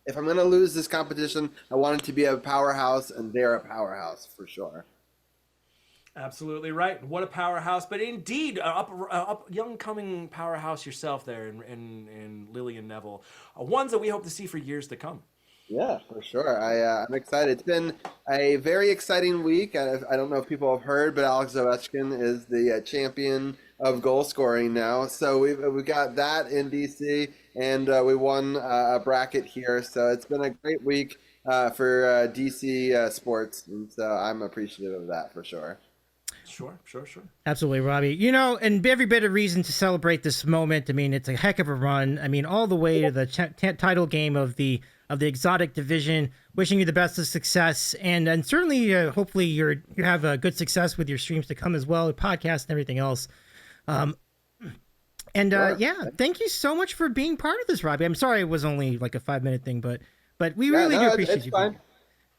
if I'm going to lose this competition, I want it to be a powerhouse, and they're a powerhouse for sure. Absolutely right. What a powerhouse, but indeed, young coming powerhouse yourself there in Lily and Neville. Ones that we hope to see for years to come. Yeah, for sure. I'm excited. It's been a very exciting week. I don't know if people have heard, but Alex Ovechkin is the champion of goal scoring now. So we got that in DC, and we won a bracket here. So it's been a great week for DC sports, and so I'm appreciative of that for sure. Sure. Absolutely, Robbie. And every bit of reason to celebrate this moment. I mean, it's a heck of a run. I mean, all the way to the title game of the exotic division. Wishing you the best of success, and certainly, hopefully, you have good success with your streams to come as well, podcast and everything else. Thank you so much for being part of this, Robbie. I'm sorry it was only like a 5-minute thing, but we really do appreciate you. Fine.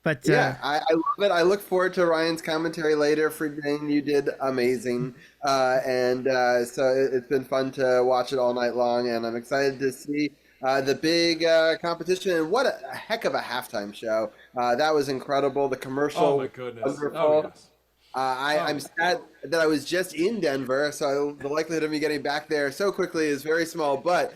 But I love it. I look forward to Ryan's commentary later. Friden, you did amazing, and so it's been fun to watch it all night long, and I'm excited to see the big competition. And what a heck of a halftime show! That was incredible. The commercial. Oh my goodness! Wonderful. Oh, yes. I'm sad that I was just in Denver, so the likelihood of me getting back there so quickly is very small, but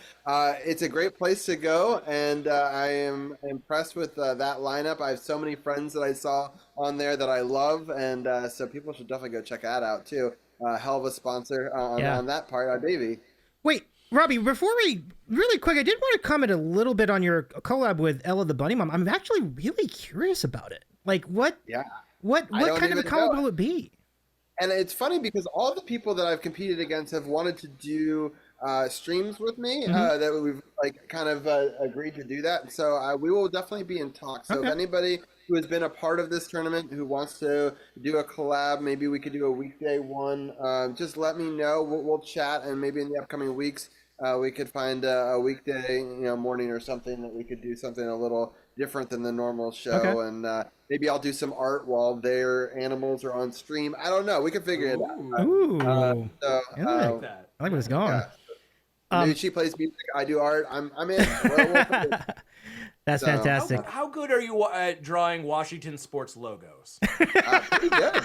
it's a great place to go, and I am impressed with that lineup. I have so many friends that I saw on there that I love, and so people should definitely go check that out too. Hell of a sponsor on that part, Davey. Wait, Robbie, before we, really quick, I did want to comment a little bit on your collab with Ella the Bunny Mom. I'm actually really curious about it. Like, what? Yeah. What kind of a collab will it be? And it's funny because all the people that I've competed against have wanted to do streams with me. That we've kind of agreed to do that. So we will definitely be in talks. So if anybody who has been a part of this tournament who wants to do a collab, maybe we could do a weekday one. Just let me know. We'll chat, and maybe in the upcoming weeks we could find a weekday, morning or something that we could do something a little different than the normal show, and maybe I'll do some art while their animals are on stream. I don't know. We can figure it out. Ooh, I like that. I like where it's going. Yeah. Maybe she plays music. I do art. I'm in. That's fantastic. How good are you at drawing Washington sports logos? Pretty good.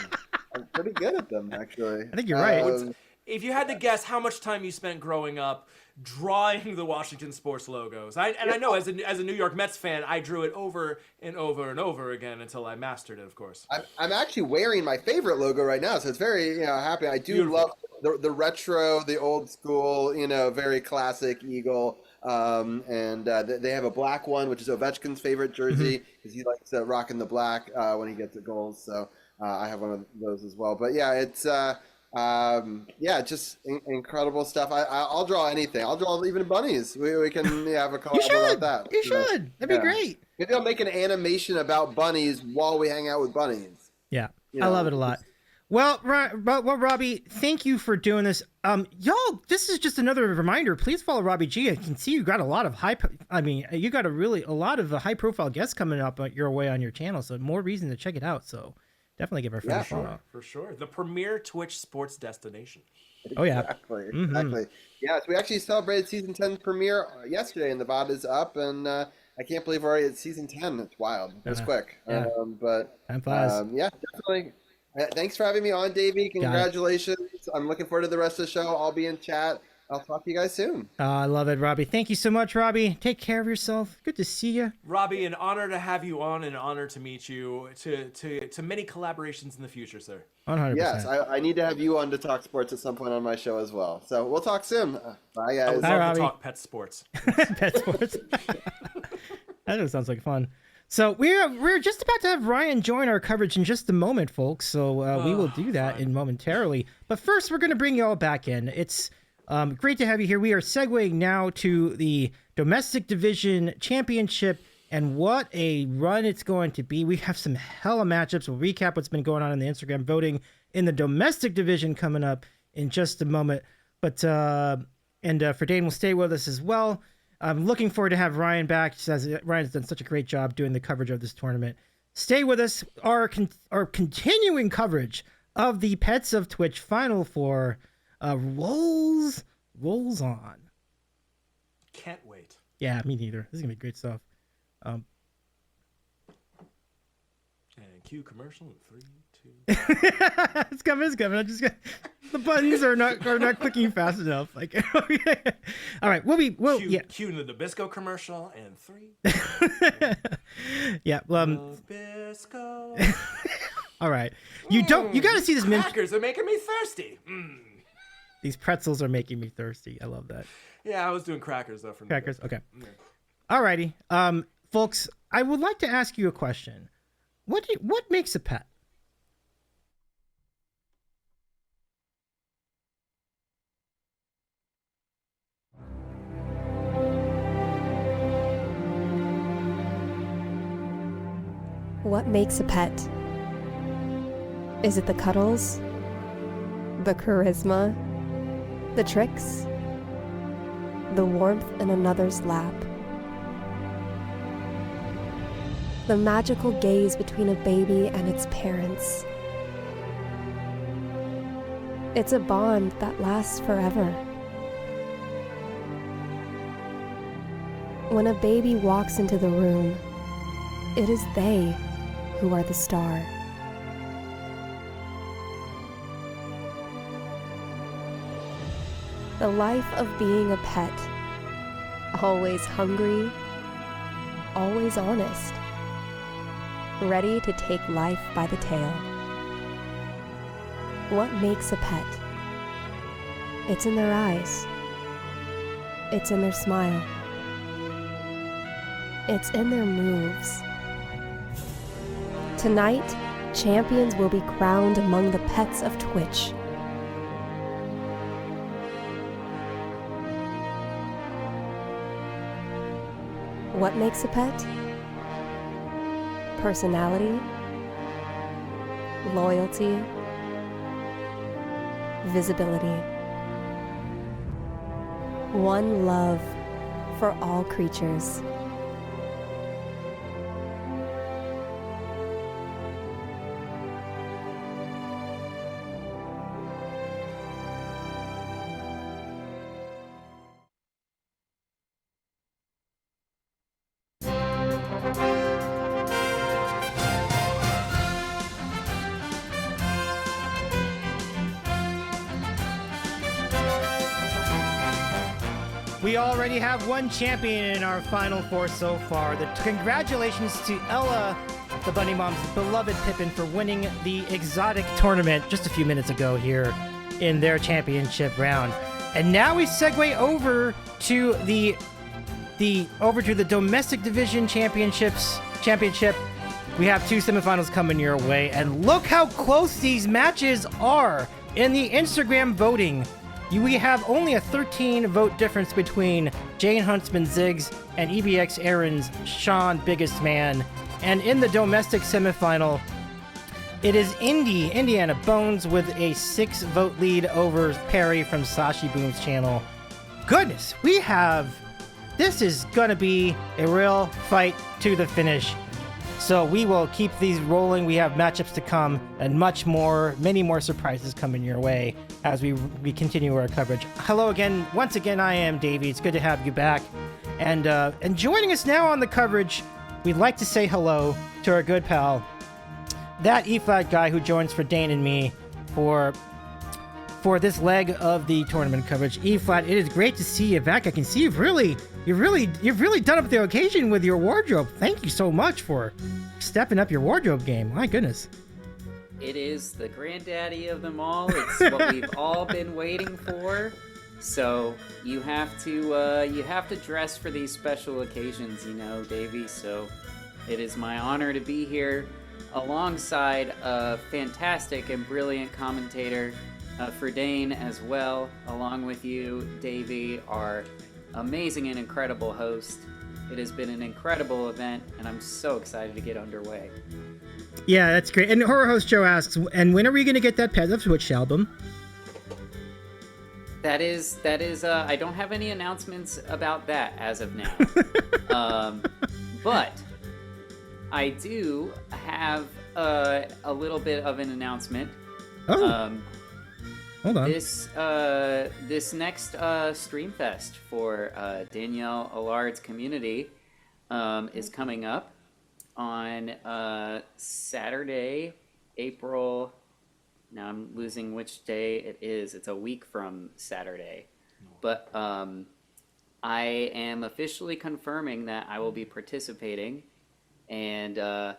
I'm pretty good at them, actually. I think you're right. If you had to guess how much time you spent growing up drawing the Washington sports logos, I know as a New York Mets fan, I drew it over and over and over again until I mastered it, of course. I'm actually wearing my favorite logo right now, so it's very happy. I do love the retro, the old school, very classic eagle. And they have a black one, which is Ovechkin's favorite jersey because he likes rocking the black when he gets the goals. So I have one of those as well. But yeah, it's just incredible stuff. I'll draw anything. I'll draw even bunnies. We can have a collab about that. You should. That'd be great. Maybe I'll make an animation about bunnies while we hang out with bunnies. Yeah. I love it a lot. Well, Robbie, thank you for doing this. Y'all, this is just another reminder. Please follow Robbie G. I can see you got a lot of you got a lot of high profile guests coming up your way on your channel. So more reason to check it out. So definitely give our friend a follow. For sure. The premier Twitch sports destination. Oh yeah. Exactly. Exactly. Yes, we actually celebrated season 10 premiere yesterday, and the VOD is up, and I can't believe we're already at season 10. It's wild. It was quick. Yeah. But time flies. Yeah, definitely. Thanks for having me on, Davey. Congratulations. I'm looking forward to the rest of the show. I'll be in chat. I'll talk to you guys soon. I love it, Robbie. Thank you so much, Robbie. Take care of yourself. Good to see you. Robbie, an honor to have you on, an honor to meet you, to many collaborations in the future, sir. 100%. Yes, I need to have you on to talk sports at some point on my show as well. So we'll talk soon. Bye, guys. I would love to talk pet sports. Pet sports. That just sounds like fun. So we're just about to have Ryan join our coverage in just a moment, folks. So we will do that momentarily. But first, we're going to bring you all back in. It's great to have you here. We are segueing now to the Domestic Division Championship, and what a run it's going to be. We have some hella matchups. We'll recap what's been going on in the Instagram voting in the Domestic Division coming up in just a moment. But Friden will stay with us as well. I'm looking forward to have Ryan back. Ryan's done such a great job doing the coverage of this tournament. Stay with us. Our continuing coverage of the Pets of Twitch Final Four rolls on. Can't wait. Yeah, me neither. This is gonna be great stuff. And cue commercial in 3, 2. It's coming. I just got the buttons are not clicking fast enough. Like, okay. All right, we'll cue the Nabisco commercial and 3. Yeah. Nabisco. All right. You got to see this. Crackers are making me thirsty. These pretzels are making me thirsty. I love that. Yeah, I was doing crackers though. Crackers. Okay. Alrighty. Folks, I would like to ask you a question. What makes a pet? What makes a pet? Is it the cuddles? The charisma? The tricks? The warmth in another's lap? The magical gaze between a baby and its parents? It's a bond that lasts forever. When a baby walks into the room, it is they who are the star. The life of being a pet, always hungry, always honest, ready to take life by the tail. What makes a pet? It's in their eyes. It's in their smile. It's in their moves. Tonight, champions will be crowned among the pets of Twitch. What makes a pet? Personality, loyalty, visibility. One love for all creatures. We already have one champion in our Final Four so far. Congratulations to Ella, the Bunny Mom's beloved Pippin, for winning the exotic tournament just a few minutes ago here in their championship round. And now we segue over to the Domestic Division Championship. We have two semifinals coming your way, and look how close these matches are in the Instagram voting. We have only a 13 vote difference between Jayne Huntsman Ziggs and EBX Aaron's Sean Biggest Man. And in the domestic semifinal, It is Indiana Bones with a 6-vote lead over Perry from Sashi Boom's channel. Goodness, this is gonna be a real fight to the finish. So we will keep these rolling. We have matchups to come and many more surprises coming your way as we continue our coverage. Hello again. Once again, I am Davey. It's good to have you back. And joining us now on the coverage, we'd like to say hello to our good pal, ThatEflatGuy, who joins for Dane and me for this leg of the tournament coverage. Eflat, it is great to see you back. I can see you've really done up the occasion with your wardrobe. Thank you so much for stepping up your wardrobe game. My goodness. It is the granddaddy of them all. It's what we've all been waiting for. So you have to dress for these special occasions, Davey. So it is my honor to be here alongside a fantastic and brilliant commentator, Friden as well, along with you, Davey, our amazing and incredible host. It has been an incredible event, and I'm so excited to get underway. Yeah, that's great. And horror host Joe asks, and when are we going to get that Pet of Twitch album? That is. I don't have any announcements about that as of now. But I do have a little bit of an announcement. Oh. Hold on. This next Stream Fest for Danielle Allard's community is coming up on Saturday, April. Now I'm losing which day it is. It's a week from Saturday. But I am officially confirming that I will be participating, and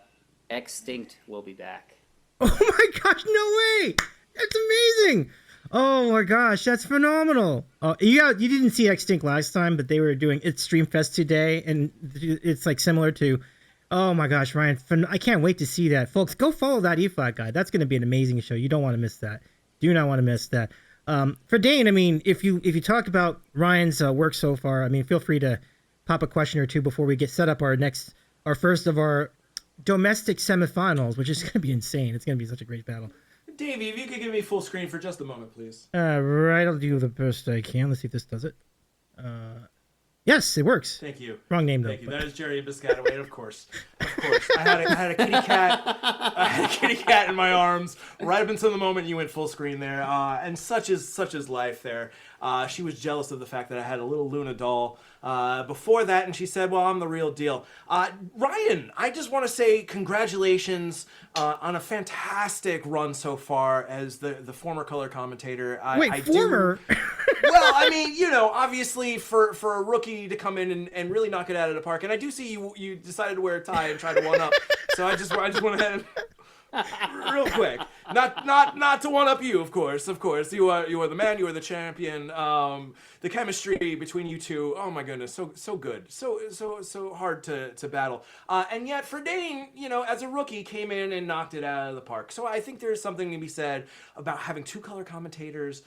Extinct will be back. Oh my gosh, no way! That's amazing! Oh my gosh, that's phenomenal! You didn't see Extinct last time, but they were doing its Streamfest today, and it's like similar to. Oh my gosh, Ryan! I can't wait to see that, folks. Go follow that Eflat guy. That's going to be an amazing show. You don't want to miss that. Do not want to miss that. For Dane, I mean, if you talk about Ryan's work so far, I mean, feel free to pop a question or two before we get set up our first of our domestic semifinals, which is going to be insane. It's going to be such a great battle. Davey, if you could give me full screen for just a moment, please. Right, I'll do the best I can. Let's see if this does it. Yes, it works. Thank you. Wrong name, though. Thank you. That is Jerry Biscataway, of course. Of course. I had a kitty cat. I had a kitty cat in my arms right up until the moment you went full screen there. And such is life there. She was jealous of the fact that I had a little Luna doll before that, and she said, well, I'm the real deal. Ryan, I just want to say congratulations on a fantastic run so far as the former color commentator. Former? Well, I mean, obviously for a rookie to come in and really knock it out of the park, and I do see you decided to wear a tie and try to one up, so I just went ahead and real quick, not to one up you, of course, you are the man, you are the champion. The chemistry between you two, oh my goodness, so good, so hard to battle, and yet for Dane, as a rookie, came in and knocked it out of the park. So I think there's something to be said about having two color commentators.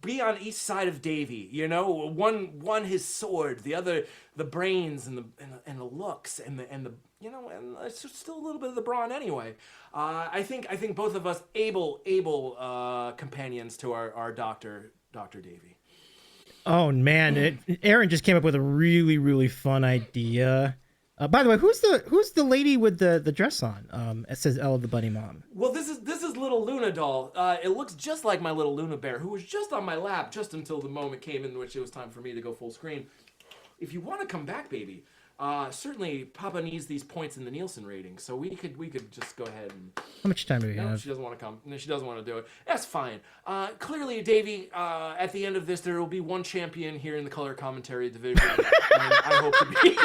Be on each side of Davey, one his sword, the other the brains and the looks and the and it's still a little bit of the brawn anyway. I think both of us able companions to our Dr. Davey. Oh man, Aaron just came up with a really, really fun idea. By the way, who's the lady with the dress on? It says Ella the Bunny Mom. Well, this is little Luna doll. It looks just like my little Luna bear, who was just on my lap just until the moment came in which it was time for me to go full screen. If you want to come back, baby, certainly Papa needs these points in the Nielsen rating, so we could just go ahead and. How much time do we have? She doesn't want to come. No, she doesn't want to do it. That's fine. Clearly, Davey, at the end of this, there will be one champion here in the color commentary division, and I hope to be.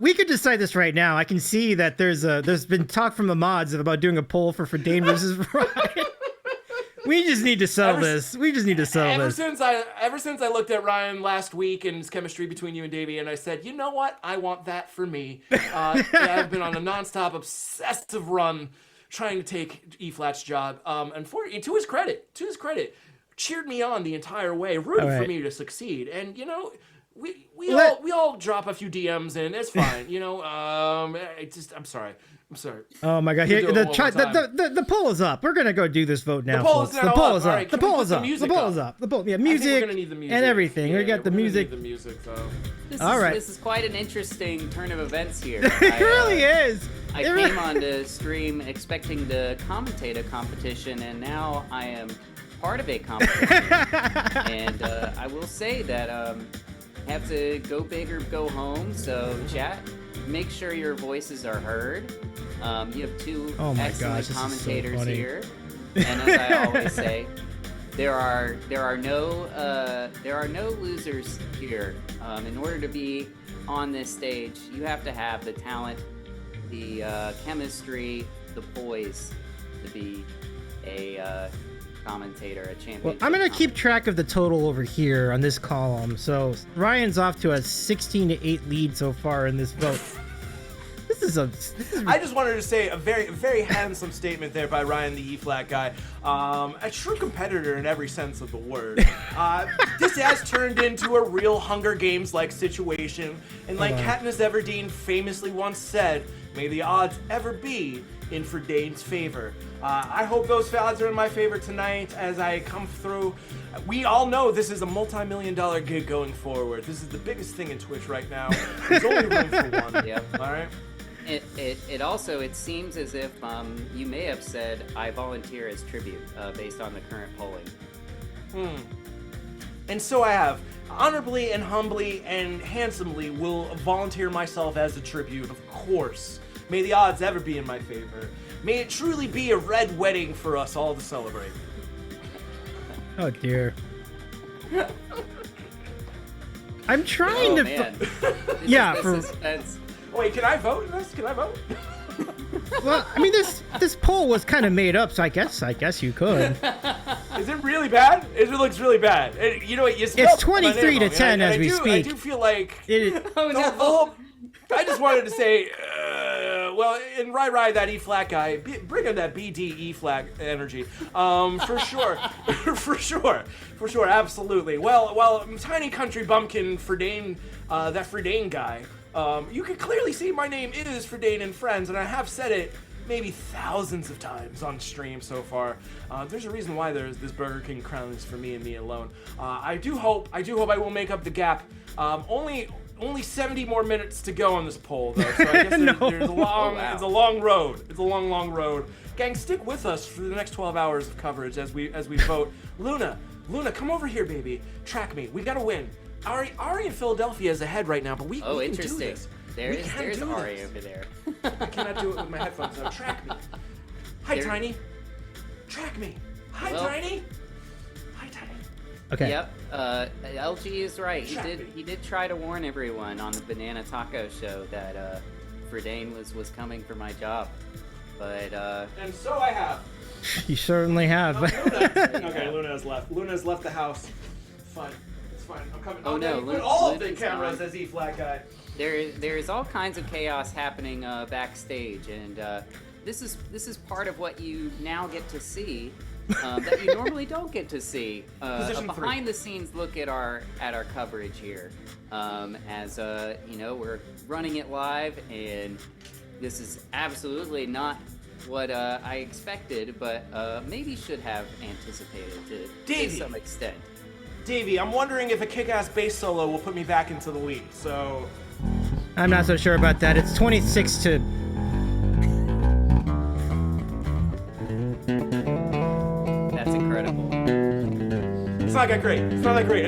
We could decide this right now. I can see that there's been talk from the mods about doing a poll for Dane versus Ryan. We just need to settle this. Ever since I looked at Ryan last week and his chemistry between you and Davey, and I said, you know what? I want that for me. I've been on a nonstop obsessive run trying to take Eflat's job. And to his credit, cheered me on the entire way, rooted for me to succeed. And we all drop a few DMs in. It's fine. I'm sorry. I'm sorry. Oh my God! You Here, do it one more time. the poll is up. We're gonna go do this vote now. The poll is folks. now The poll up. is All up. right, The can we poll put is the up. music The poll up? is up. The poll. Yeah, I think music, we're gonna need the music and everything. Yeah, we got the we're gonna music. Need the music though. This is quite an interesting turn of events here. It really is. I It really- came on to stream expecting to commentate a competition, and now I am part of a competition. And I will say that have to go big or go home. So chat, make sure your voices are heard. You have two Oh my excellent gosh, this is so commentators funny. here, and as I always say, there are no losers here. In order to be on this stage, you have to have the talent, the chemistry, the poise to be a commentator, a champion. Well, I'm gonna keep track of the total over here on this column. So Ryan's off to a 16-8 lead so far in this vote. I just wanted to say a very handsome statement there by Ryan the Eflat guy. A true competitor in every sense of the word. This has turned into a real Hunger Games-like situation. And like Katniss Everdeen famously once said, may the odds ever be in Fridane's favor. I hope those odds are in my favor tonight as I come through. We all know this is a multi-million-dollar gig going forward. This is the biggest thing in Twitch right now. There's only room for one. Yep. All right? It also seems as if you may have said I volunteer as tribute based on the current polling. And so I have. Honorably and humbly and handsomely will volunteer myself as a tribute, of course. May the odds ever be in my favor. May it truly be a red wedding for us all to celebrate. Oh dear. I'm trying to. Man. Yeah, This for. is suspense. Wait, can I vote in this? Can I vote? Well, I mean, this poll was kind of made up, so I guess you could. Is it really bad? It looks really bad. You know what? You spelled It's 23 to 10 as we speak. I do feel like. Oh, no. the whole, I just wanted to say, well, in Rai that E-flat guy, bring in that BD E-flat energy. For sure. for sure, absolutely. Well, Tiny Country Bumpkin Fridane, that Fridane guy, you can clearly see my name is Friden and Friends, and I have said it maybe thousands of times on stream so far. There's a reason why there's this Burger King crown is for me and me alone. I do hope I will make up the gap. Only 70 more minutes to go on this poll, though. So I guess there's a long, it's a long road. It's a long road. Gang, stick with us for the next 12 hours of coverage as we vote. Luna, come over here, baby. Track me. We gotta win. Ari in Philadelphia is ahead right now, but we can do Interesting. this. There's Ari over there. I cannot do it with my headphones on. Track me. Hi, Tiny. Track me. Hi, Tiny. Hi, Tiny. Okay. Yep. LG is right. He did try to warn everyone on the Banana Taco show that Fridane was coming for my job, but and so I have. You certainly have. Okay, Luna's left. Luna's left the house. Fine. It's fine. I'm coming. Oh no, put all of the Luna's cameras gone. as E-flat guy. There is all kinds of chaos happening backstage, and this is part of what you now get to see that you normally don't get to see. A behind the scenes look at our coverage here, as you know, we're running it live, and this is absolutely not what I expected, but maybe should have anticipated to some extent. Davey, I'm wondering if a kick-ass bass solo will put me back into the lead. So I'm not so sure about that. It's 26 to. That's incredible. It's not that great.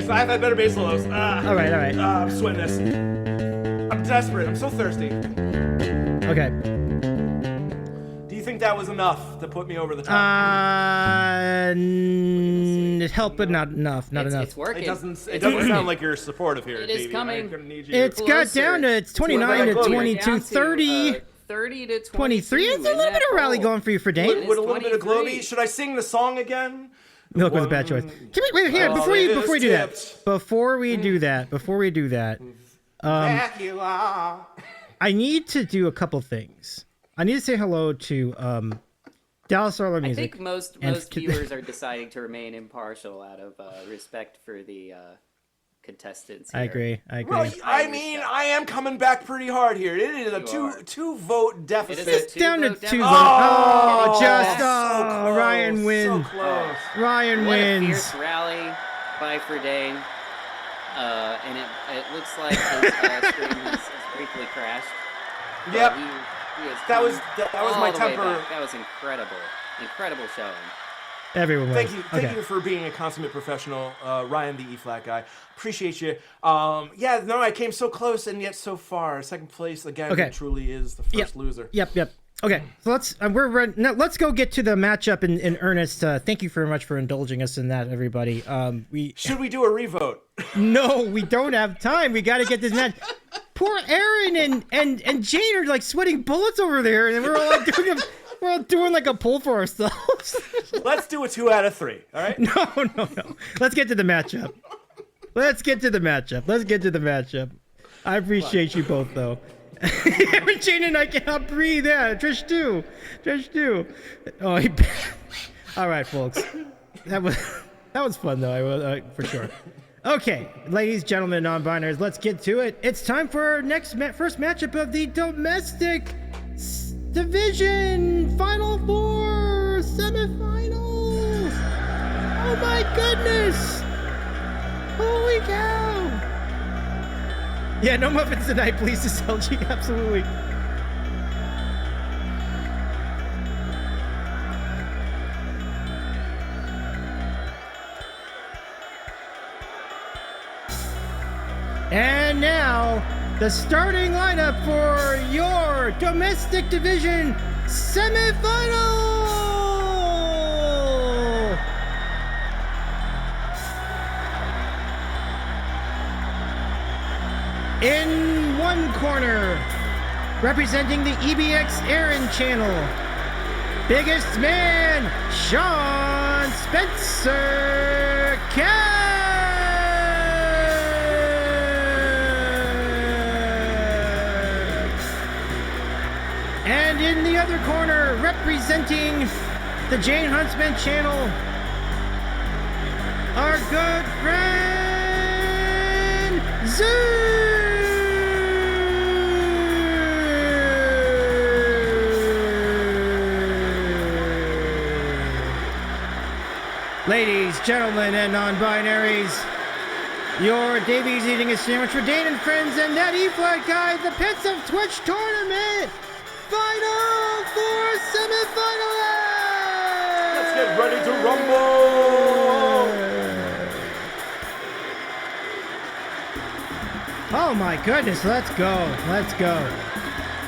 I've had better bass solos. All right. I'm sweating this. I'm desperate. I'm so thirsty. Okay. Do you think that was enough to put me over the top? It helped, but not enough. Not enough. It's working. It doesn't sound like you're supportive here, It is Davey. coming. I'm gonna need you. It's got down to 29 to 22, 30. 30 to 23. It's a little bit of rally going for you for Dane. With a little bit of Globy. Should I sing the song again? Milk was a bad choice. Wait here, before we do that. Before we do that. Back you are. I need to do a couple things. I need to say hello to Dallas Arlo Music. I think most viewers are deciding to remain impartial out of respect for the contestants. I here. agree. Well, I mean, I am coming back pretty hard here. It is a two vote deficit. It is a Down to two-vote two. deficit. Ryan wins. So close. Ryan What a wins. fierce rally by Friden. And it looks like his screen has briefly crashed. Yep. He has That was all my the way temper. back. That was incredible. Incredible showing. Everyone wins. Thank you for being a consummate professional, Ryan the Eflat guy. Appreciate you. I came so close and yet so far. Second place again truly is the first loser. Yep. Okay, so let's we're ready. Now let's go get to the matchup in earnest. Thank you very much for indulging us in that, everybody. Should we do a revote? No, we don't have time. We got to get this match. Poor Aaron and Jayne are like sweating bullets over there, and we're all doing like a poll for ourselves. Let's do a 2 out of 3. All right? No. Let's get to the matchup. I appreciate you both, though. Jayne and I cannot breathe. Yeah, Trish too. Oh, all right, folks. That was fun though. For sure. Okay, ladies, gentlemen, non-binaries, let's get to it. It's time for our first matchup of the domestic division Final Four semifinal. Oh my goodness! Holy cow! Yeah, no muffins tonight, please, SLG. Absolutely. And now, the starting lineup for your domestic division semifinal. In one corner, representing the EBX Aaron channel, biggest man, Sean Spencer And in the other corner, representing the Jayne Huntsman channel, our good friend, Zoo! Ladies, gentlemen, and non-binaries, your Davies eating a sandwich for Friden and Friends and ThatEflatGuy, the Pets of Twitch tournament! Final Four semifinalists! Let's get ready to rumble! Oh my goodness, let's go.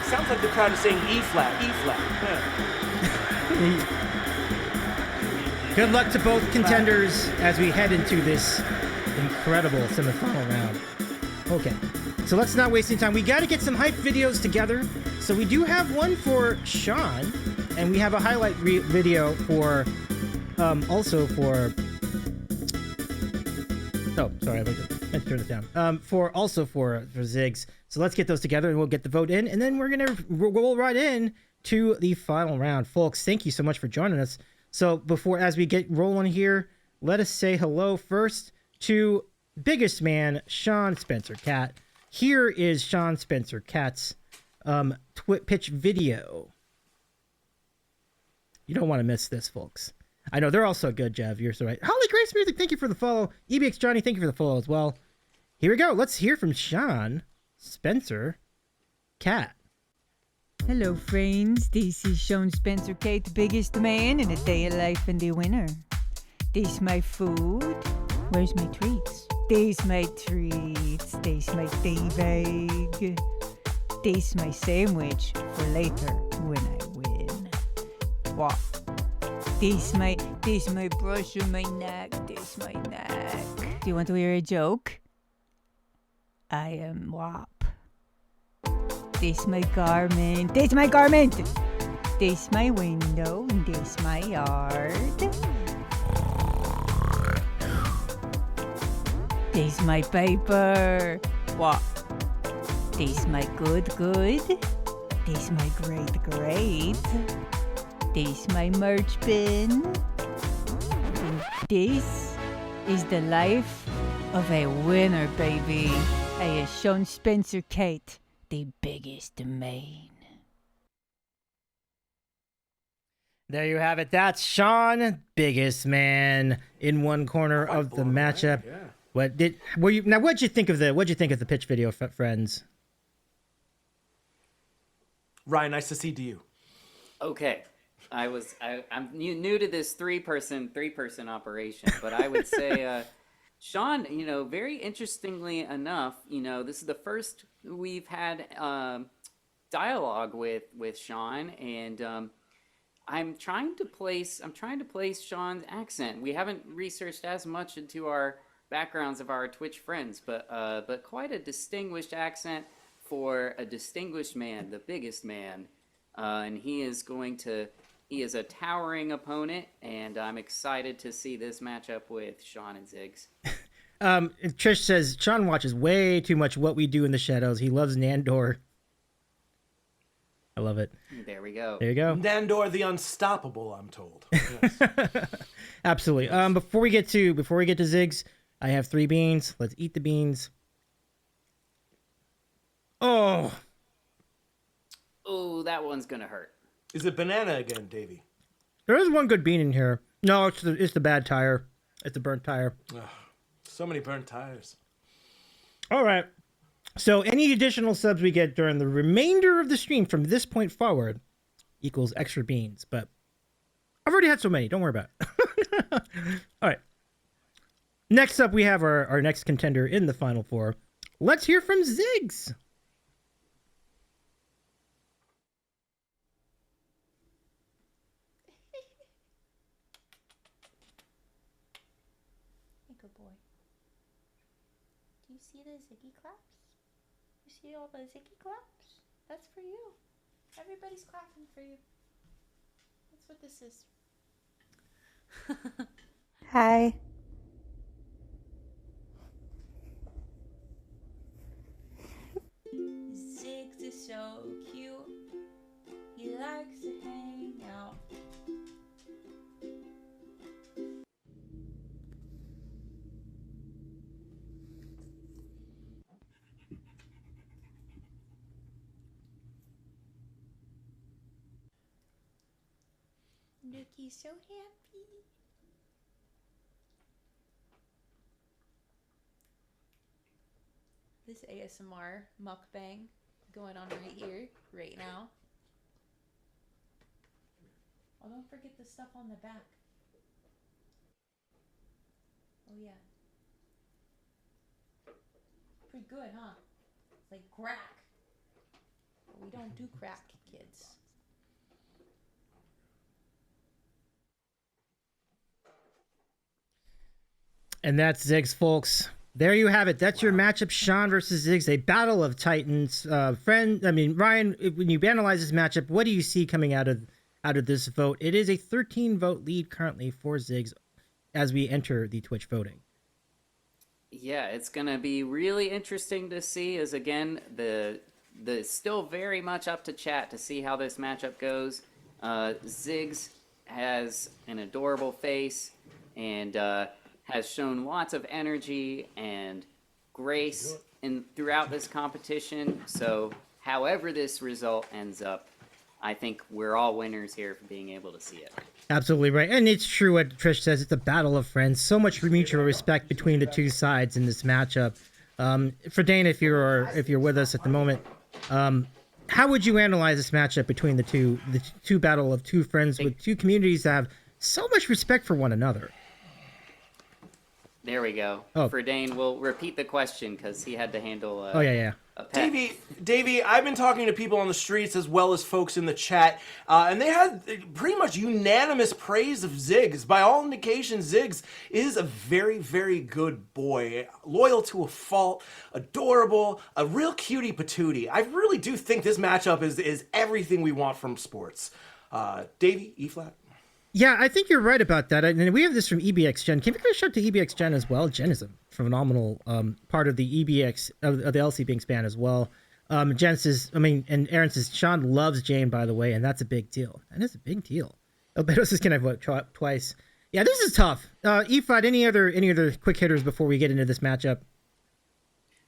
Sounds like the crowd is saying E-flat. Yeah. Good luck to both contenders as we head into this incredible semifinal round. Okay, so let's not waste any time. We got to get some hype videos together. So we do have one for Sean, and we have a highlight video for, also for, oh, sorry, I meant to turn this down. For Ziggs. So let's get those together, and we'll get the vote in, and then we're gonna roll right in to the final round, folks. Thank you so much for joining us. So as we get rolling here, let us say hello first to biggest man, Sean Spencer Cat. Here is Sean Spencer Cat's pitch video. You don't want to miss this, folks. I know they're all so good, Jeff. You're so right. Holly Grace Music, thank you for the follow. EBX Johnny, thank you for the follow as well. Here we go. Let's hear from Sean Spencer Cat. Hello, friends. This is Sean Spencer Cat, the biggest man in a day of life and the winner. This my food. Where's my treats? This my treats. This my tea bag. This my sandwich for later when I win. What? This my brush on my neck. This my neck. Do you want to hear a joke? I am WAP. This my garment. This my garment. This my window. This my yard. This my paper. What? This my good. This my great. This my merch bin. And this is the life of a winner, baby. Hij is Sean Spencer Kate, the biggest domain. There you have it. That's Sean, biggest man, in one corner of the matchup. Right? Yeah. What'd you think of the pitch video, friends? Ryan, nice to see you. Okay, I'm new to this three person operation, but I would say, Sean, very interestingly enough, this is the first we've had dialogue with Sean, and I'm trying to place Sean's accent. We haven't researched as much into our backgrounds of our Twitch friends, but quite a distinguished accent for a distinguished man, the biggest man, and he is a towering opponent, and I'm excited to see this matchup with Sean and Ziggs. Trish says Sean watches way too much What We Do in the Shadows. He loves Nandor. I love it. There we go. There you go. Nandor the Unstoppable, I'm told. Yes. Absolutely. Yes. Before we get to Ziggs, I have 3 beans. Let's eat the beans. Oh, that one's gonna hurt. Is it banana again, Davey? There is one good bean in here. No, it's the bad tire. It's the burnt tire. Ugh, so many burnt tires. All right. So any additional subs we get during the remainder of the stream from this point forward equals extra beans. But I've already had so many. Don't worry about it. All right. Next up, we have our next contender in the Final Four. Let's hear from Ziggs. Good boy. Do you see the Ziggy claps? You see all the Ziggy claps? That's for you. Everybody's clapping for you. That's what this is. Hi. Ziggs is so cute. He likes to hang out. Look, he's so happy. This ASMR mukbang going on right here, right now. Oh, don't forget the stuff on the back. Oh, yeah. Pretty good, huh? It's like crack. But we don't do crack, kids. And that's Ziggs, folks. There you have it. That's your matchup, Sean versus Ziggs, a battle of titans. Ryan, when you analyze this matchup, what do you see coming out of this vote? It is a 13-vote lead currently for Ziggs as we enter the Twitch voting. Yeah, it's gonna be really interesting to see. As again, the still very much up to chat to see how this matchup goes. Ziggs has an adorable face and has shown lots of energy and grace throughout this competition. So however this result ends up, I think we're all winners here for being able to see it. Absolutely right. And it's true what Trish says. It's a battle of friends. So much mutual respect between the two sides in this matchup. For Dane, if you're with us at the moment, how would you analyze this matchup between the two battle of two friends with two communities that have so much respect for one another? There we go. Oh. For Dane, we'll repeat the question because he had to handle a pet. Davey, I've been talking to people on the streets as well as folks in the chat, and they had pretty much unanimous praise of Ziggs. By all indications, Ziggs is a very, very good boy, loyal to a fault, adorable, a real cutie patootie. I really do think this matchup is everything we want from sports. Davey, Eflat? Yeah, I think you're right about that. And we have this from EBX Jen. Can we give a shout out to EBX Jen as well? Jen is a phenomenal part of the EBX of the LC Binks band as well. Jen says, and Aaron says, Sean loves Jayne, by the way, and that's a big deal. That is a big deal. Albedo says, can I vote twice? Yeah, this is tough. Eflat, any other quick hitters before we get into this matchup?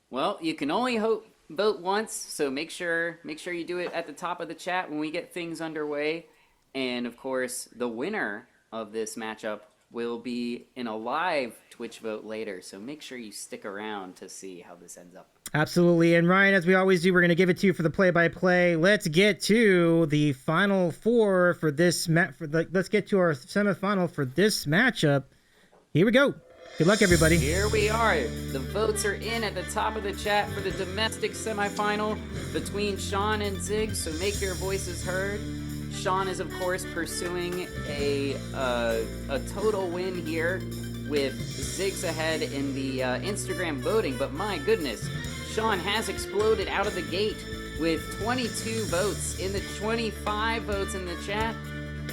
Well, you can only vote once, so make sure you do it at the top of the chat when we get things underway. And of course, the winner of this matchup will be in a live Twitch vote later, so make sure you stick around to see how this ends up. Absolutely. And Ryan, as we always do, we're going to give it to you for the play-by-play. Let's get to the final four for this let's get to our semifinal for this matchup. Here we go. Good luck, everybody. Here we are. The votes are in at the top of the chat for the domestic semifinal between Sean and Ziggs, so make your voices heard. Sean is, of course, pursuing a total win here with Ziggs ahead in the Instagram voting, but my goodness, Sean has exploded out of the gate with 22 votes in the 25 votes in the chat,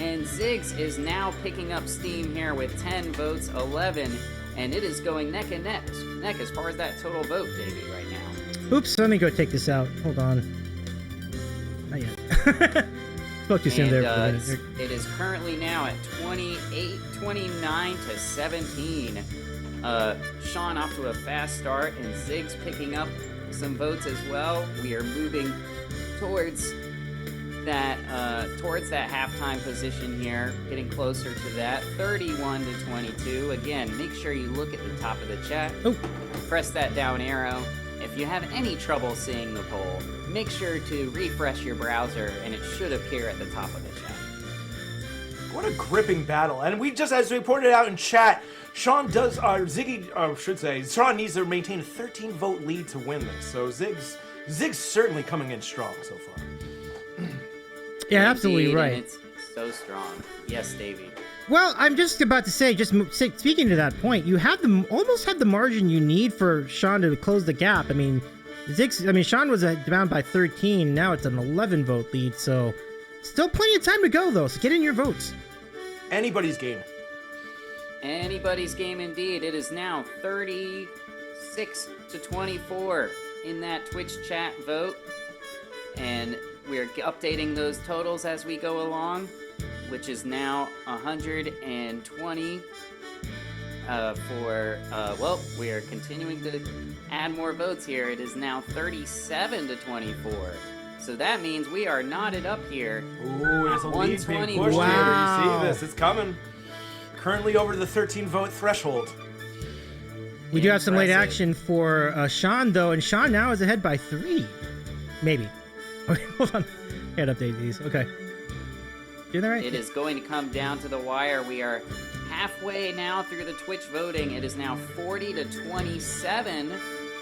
and Ziggs is now picking up steam here with 10 votes, 11, and it is going neck and neck as far as that total vote, Davey, right now. Oops, let me go take this out. Hold on. Not yet. Spoke too soon there. It is currently now at 29 to 17. Sean off to a fast start, and Ziggs picking up some votes as well. We are moving towards that halftime position here, getting closer to that 31 to 22. Again, make sure you look at the top of the chat. Press that down arrow. If you have any trouble seeing the poll, make sure to refresh your browser and it should appear at the top of the chat. What a gripping battle. And we just, as we pointed out in chat, Sean needs to maintain a 13 vote lead to win this. So Ziggs certainly coming in strong so far. Yeah, absolutely right. And it's so strong. Yes, Davey. Well, I'm just about to say, speaking to that point, you have almost have the margin you need for Sean to close the gap. I mean, Sean was down by 13. Now it's an 11 vote lead. So still plenty of time to go, though. So get in your votes. Anybody's game. Anybody's game indeed. It is now 36 to 24 in that Twitch chat vote. And we're updating those totals as we go along, which is now 120 we are continuing to add more votes here. It is now 37 to 24. So that means we are knotted up here. Ooh, there's a lead being pushed here. You see this? It's coming. Currently over the 13 vote threshold. We do have some late action for Sean, though, and Sean now is ahead by 3. Maybe. Okay, hold on. Can't update these. Okay. Doing that right? It is going to come down to the wire. We are halfway now through the Twitch voting. It is now 40 to 27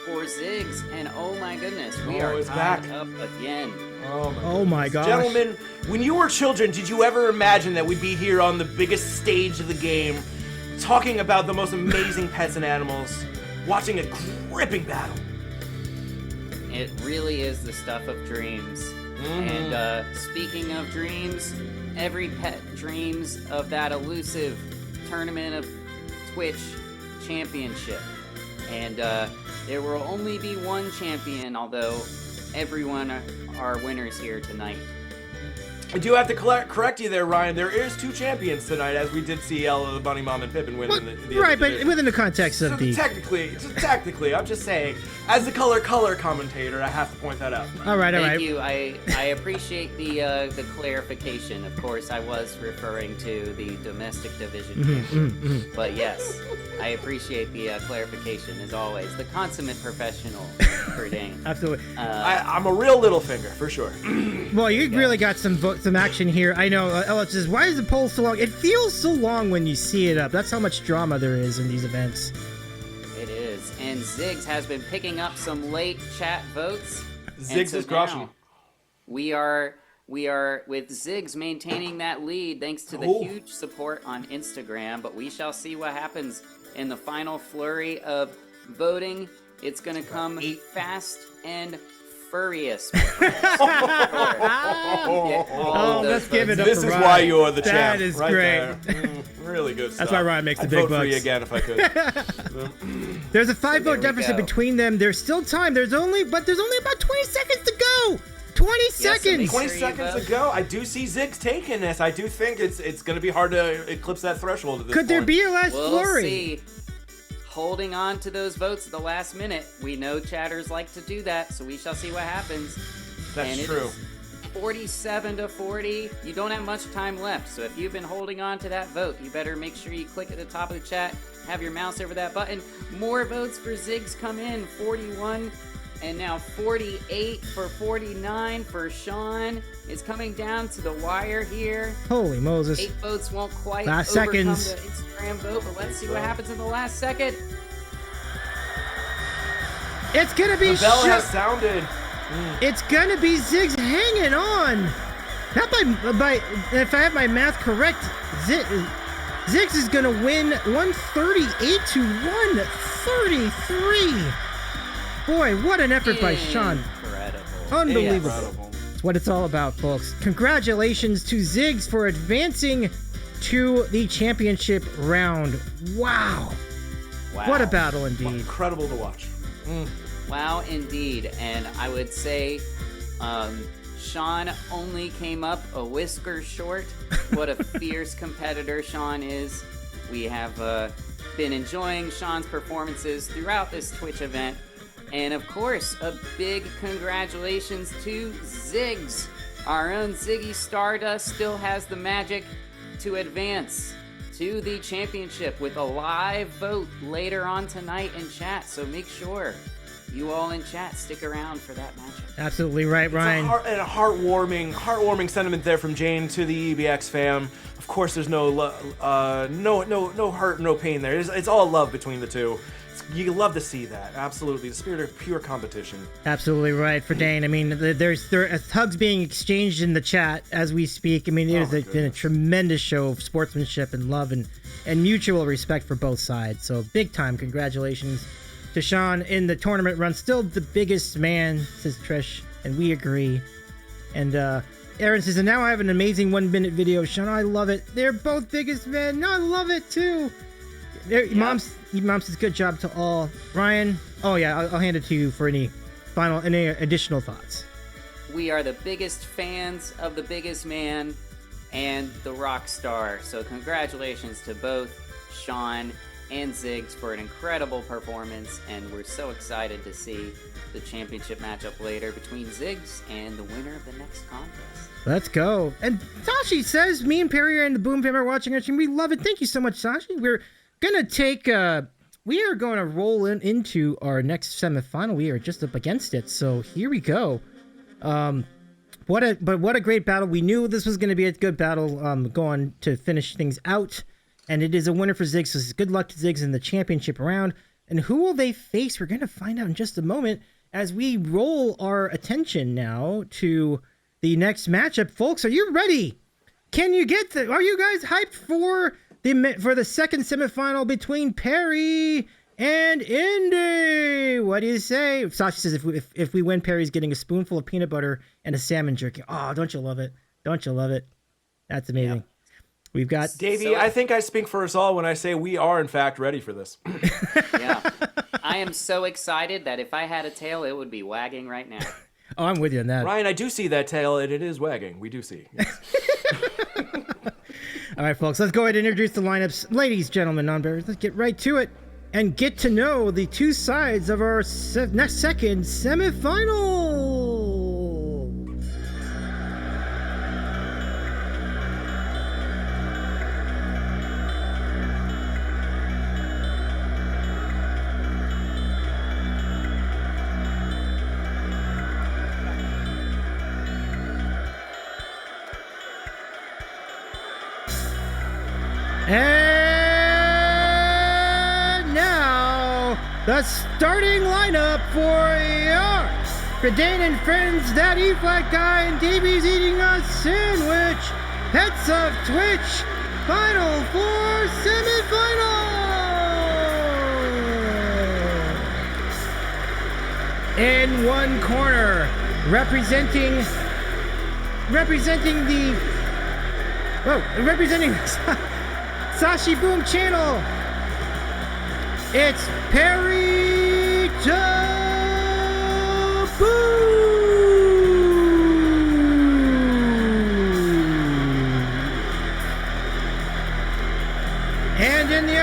for Ziggs, and oh my goodness, we are tied up again. Oh my gosh. Gentlemen, when you were children, did you ever imagine that we'd be here on the biggest stage of the game, talking about the most amazing pets and animals, watching a gripping battle? It really is the stuff of dreams. And speaking of dreams, every pet dreams of that elusive tournament of Twitch championship. And there will only be one champion, although everyone are winners here tonight. I do have to correct you there, Ryan. There is 2 champions tonight, as we did see Ella, the Bunny Mom, and Pippin win in the right, but division. within the context of the... Technically, I'm just saying, as the color commentator, I have to point that out. All right. Thank you. I appreciate the clarification. Of course, I was referring to the domestic division. But yes, I appreciate the clarification, as always. The consummate professional, Friden. Absolutely. I'm a real little finger, for sure. Well, you really got some action here. I know, Ella says, why is the poll so long? It feels so long when you see it up. That's how much drama there is in these events. It is. And Ziggs has been picking up some late chat votes. Ziggs is crushing. We are with Ziggs maintaining that lead thanks to the huge support on Instagram, but we shall see what happens in the final flurry of voting. It's going to come fast and furious. Let's give it up. This is why you're the champ. That is right great. There. Really good stuff. That's why Ryan makes the I'd big vote bucks. for you again if I could. There's a 5 vote deficit between them. There's still time. There's only about 20 seconds to go. 20 seconds! 20 seconds ago, I do see Ziggs taking this. I do think it's going to be hard to eclipse that threshold at this Could there point. be a last We'll flurry? see. Holding on to those votes at the last minute. We know chatters like to do that, so we shall see what happens. That's and true. 47 to 40. You don't have much time left, so if you've been holding on to that vote, you better make sure you click at the top of the chat, have your mouse over that button. More votes for Ziggs come in. 41 and now 48 for 49 for Sean. It's coming down to the wire here. Holy Moses. 8 votes won't quite Last overcome seconds. the Instagram vote, but let's see what happens in the last second. It's gonna be The bell has sounded. It's gonna be Ziggs hanging on. Not by if I have my math correct, Ziggs is gonna win 138 to 133. Boy, what an effort by Sean. Unbelievable. That's what it's all about, folks. Congratulations to Ziggs for advancing to the championship round. Wow. What a battle indeed. Incredible to watch. Wow, indeed. And I would say Sean only came up a whisker short. What a fierce competitor Sean is. We have been enjoying Sean's performances throughout this Twitch event. And of course, a big congratulations to Ziggs. Our own Ziggy Stardust still has the magic to advance to the championship with a live vote later on tonight in chat. So make sure you all in chat stick around for that matchup. Absolutely right, Ryan. And a heartwarming sentiment there from Jayne to the EBX fam. Of course, there's no hurt, no pain there. It's all love between the two. You love to see that. Absolutely, the spirit of pure competition. Absolutely right for Dane. I mean, there are hugs being exchanged in the chat as we speak. I mean, it has been a tremendous show of sportsmanship and love and mutual respect for both sides. So big time congratulations to Sean in the tournament run. Still the biggest man, says Trish, and we agree. And Aaron says, and now I have an amazing 1-minute video. Sean, I love it. They're both biggest men. I love it too. Mom says good job to all. Ryan, I'll hand it to you for any additional thoughts. We are the biggest fans of the biggest man and the rock star. So congratulations to both Sean and Ziggs for an incredible performance, and we're so excited to see the championship matchup later between Ziggs and the winner of the next contest. Let's go. And Sashi says, me and Perry and the Boom Fam are watching our stream. We love it. Thank you so much, Sashi. We're gonna take we are going to roll into our next semifinal. We are just up against it, so here we go. What a great battle. We knew this was going to be a good battle going to finish things out, and it is a winner for Ziggs. So good luck to Ziggs in the championship round. And who will they face? We're going to find out in just a moment as we roll our attention now to the next matchup. Folks, are you ready? Can you get are you guys hyped for the second semifinal between Perry and Indy? What do you say? Sashi says if we win, Perry's getting a spoonful of peanut butter and a salmon jerky. Oh, don't you love it? Don't you love it? That's amazing. Yeah. We've got Davey. I think I speak for us all when I say we are in fact ready for this. Yeah, I am so excited that if I had a tail, it would be wagging right now. Oh, I'm with you on that. Ryan, I do see that tail, and it is wagging. We do see. Yes. All right, folks, let's go ahead and introduce the lineups. Ladies, gentlemen, non-bearers, let's get right to it and get to know the two sides of our next second semifinal. And now, the starting lineup for your Friden and Friends, ThatEflatGuy, and Davey's eating a sandwich. Pets of Twitch, Final Four semifinal. In one corner, representing Sashi Boom Channel, it's Perry to Boom.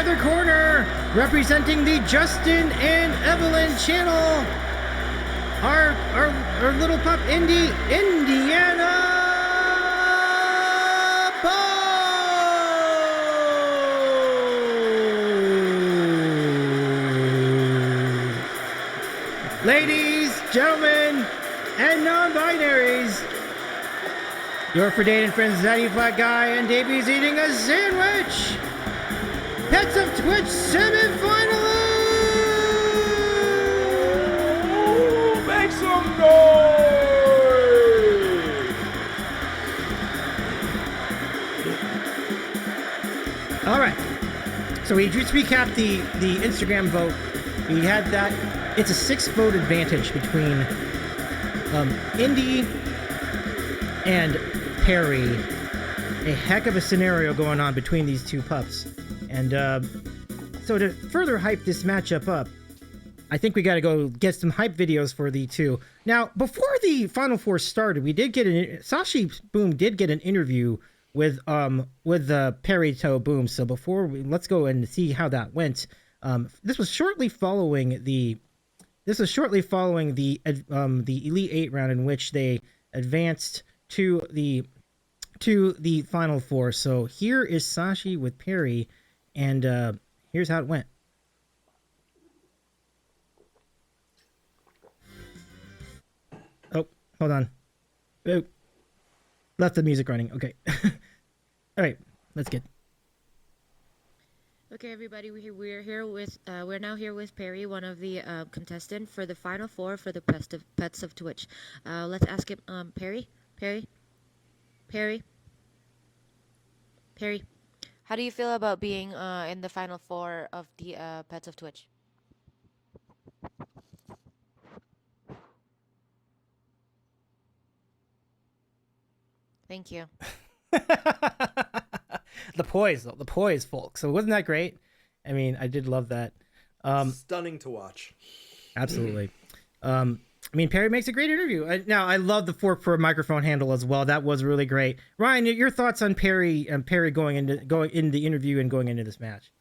other corner, representing the Justin and Evelyn channel, our little pup, Indiana Bones. Ladies, gentlemen, and non-binaries, your Friden and Friends, ThatEflatGuy, and Davey's eating a sandwich. Pets of Twitch semifinalists! Make some noise! All right. So we just recapped the Instagram vote. We had that. It's a 6-vote advantage between Indy and Perry. A heck of a scenario going on between these two pups. And so to further hype this matchup up, I think we got to go get some hype videos for the two. Now, before the Final Four started, we did get Sashi Boom did get an interview with Perry Toe Boom. So let's go and see how that went. This was shortly following the Elite 8 round in which they advanced to the Final Four. So here is Sashi with Perry, and here's how it went. Oh, hold on. Oh, left the music running. Okay. All right, let's get. Okay, everybody, we're now here with Perry, one of the contestants for the Final Four for the Pets of Twitch. Let's ask him, Perry. How do you feel about being in the Final Four of the Pets of Twitch? Thank you. The poise, folks. So wasn't that great? I mean, I did love that. Stunning to watch. Absolutely. I mean, Perry makes a great interview. Now, I love the fork for a microphone handle as well. That was really great. Ryan, your thoughts on Perry going in the interview and going into this match?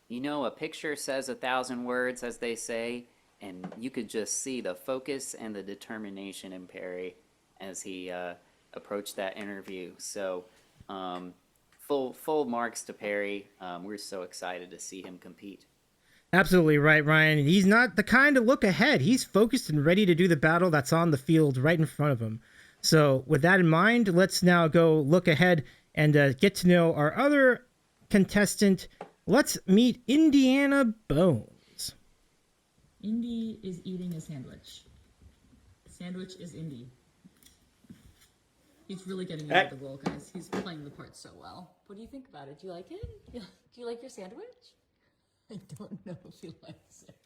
You know, a picture says 1,000 words, as they say, and you could just see the focus and the determination in Perry as he approached that interview. So, full marks to Perry. We're so excited to see him compete. Absolutely right, Ryan. He's not the kind to look ahead. He's focused and ready to do the battle that's on the field right in front of him. So with that in mind, let's now go look ahead and get to know our other contestant. Let's meet Indiana Bones. Indy is eating a sandwich. The sandwich is Indy. He's really getting into the role, guys. He's playing the part so well. What do you think about it? Do you like it? Do you like your sandwich? I don't know if he likes it.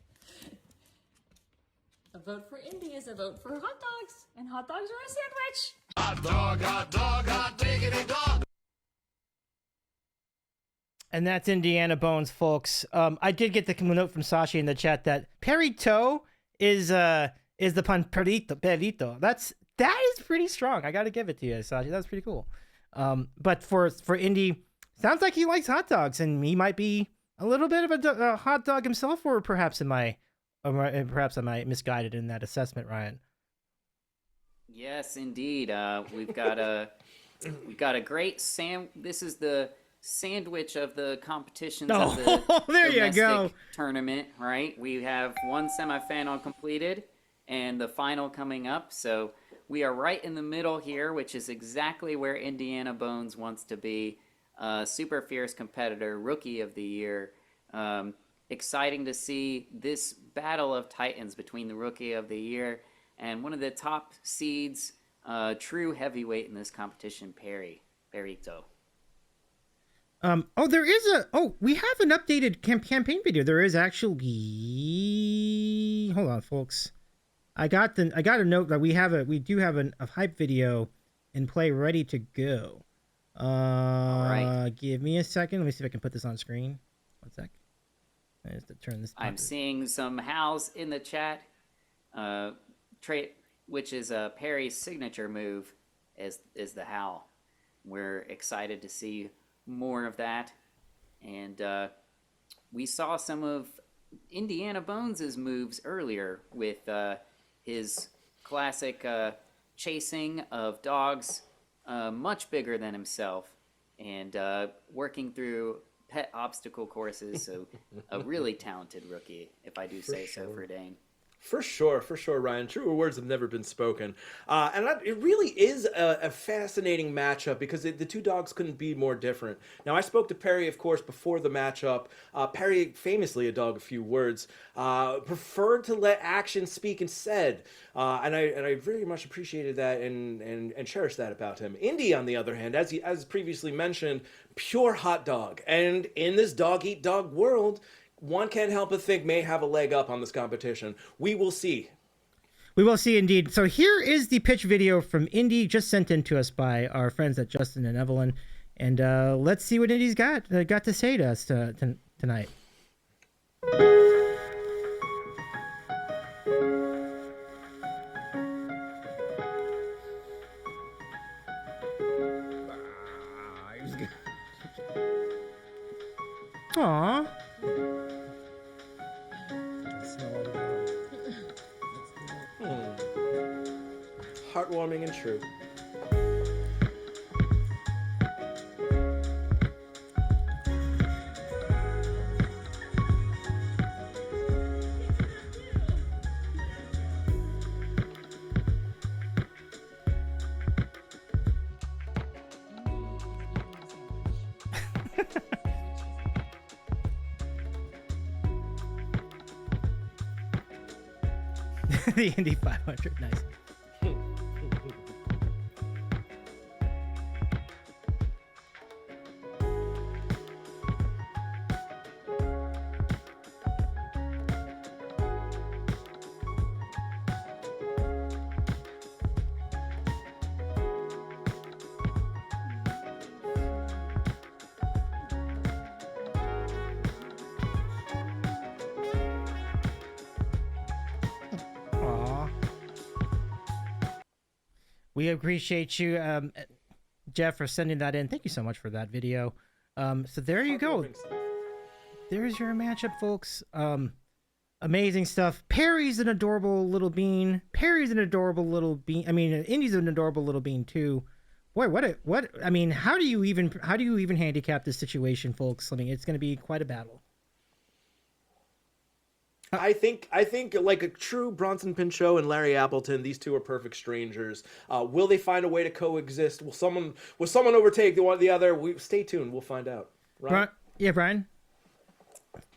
A vote for Indy is a vote for hot dogs, and hot dogs are a sandwich. Hot dog, hot diggity dog. And that's Indiana Bones, folks. I did get the note from Sashi in the chat that Perry Toe is the pun perito. That is pretty strong. I got to give it to you, Sashi. That's pretty cool. But for Indy, sounds like he likes hot dogs, and he might be a little bit of a hot dog himself, or perhaps am I misguided in that assessment, Ryan? Yes, indeed. We've got a great This is the sandwich of the competitions of the there you domestic go. tournament, right? We have one semifinal completed and the final coming up. So we are right in the middle here, which is exactly where Indiana Bones wants to be. Super fierce competitor, rookie of the year. Exciting to see this battle of titans between the rookie of the year and one of the top seeds, true heavyweight in this competition, Perito. We have an updated campaign video. There is actually, hold on, folks. I got a note that we do have a hype video in play ready to go. All right. Give me a second. Let me see if I can put this on screen. 1 sec. I have to turn this. I'm seeing some howls in the chat. Which is Perry's signature move, is the howl. We're excited to see more of that. And we saw some of Indiana Bones' moves earlier with his classic chasing of dogs much bigger than himself and working through pet obstacle courses. So a really talented rookie, if I do say so, for Dane. For sure, Ryan. Truer words have never been spoken. It really is a fascinating matchup because the two dogs couldn't be more different. Now, I spoke to Perry, of course, before the matchup. Perry, famously a dog of few words, preferred to let action speak instead. And I very much appreciated that and cherished that about him. Indy, on the other hand, as previously mentioned, pure hot dog. And in this dog-eat-dog world, one can't help but think may have a leg up on this competition. We will see. We will see indeed. So here is the pitch video from Indy, just sent in to us by our friends at Justin and Evelyn. And let's see what Indy's got to say to us tonight. Aww. Heartwarming and true. The Indy 500, nice. We appreciate you, Jeff, for sending that in. Thank you so much for that video. So there you go. There's your matchup, folks. Amazing stuff. Perry's an adorable little bean. Indy's an adorable little bean too. Boy, what? I mean, how do you even handicap this situation, folks? I mean, it's going to be quite a battle. I think like a true Bronson Pinchot and Larry Appleton, these two are perfect strangers. Will they find a way to coexist? Will someone overtake the other? Stay tuned. We'll find out. Right? Yeah, Brian.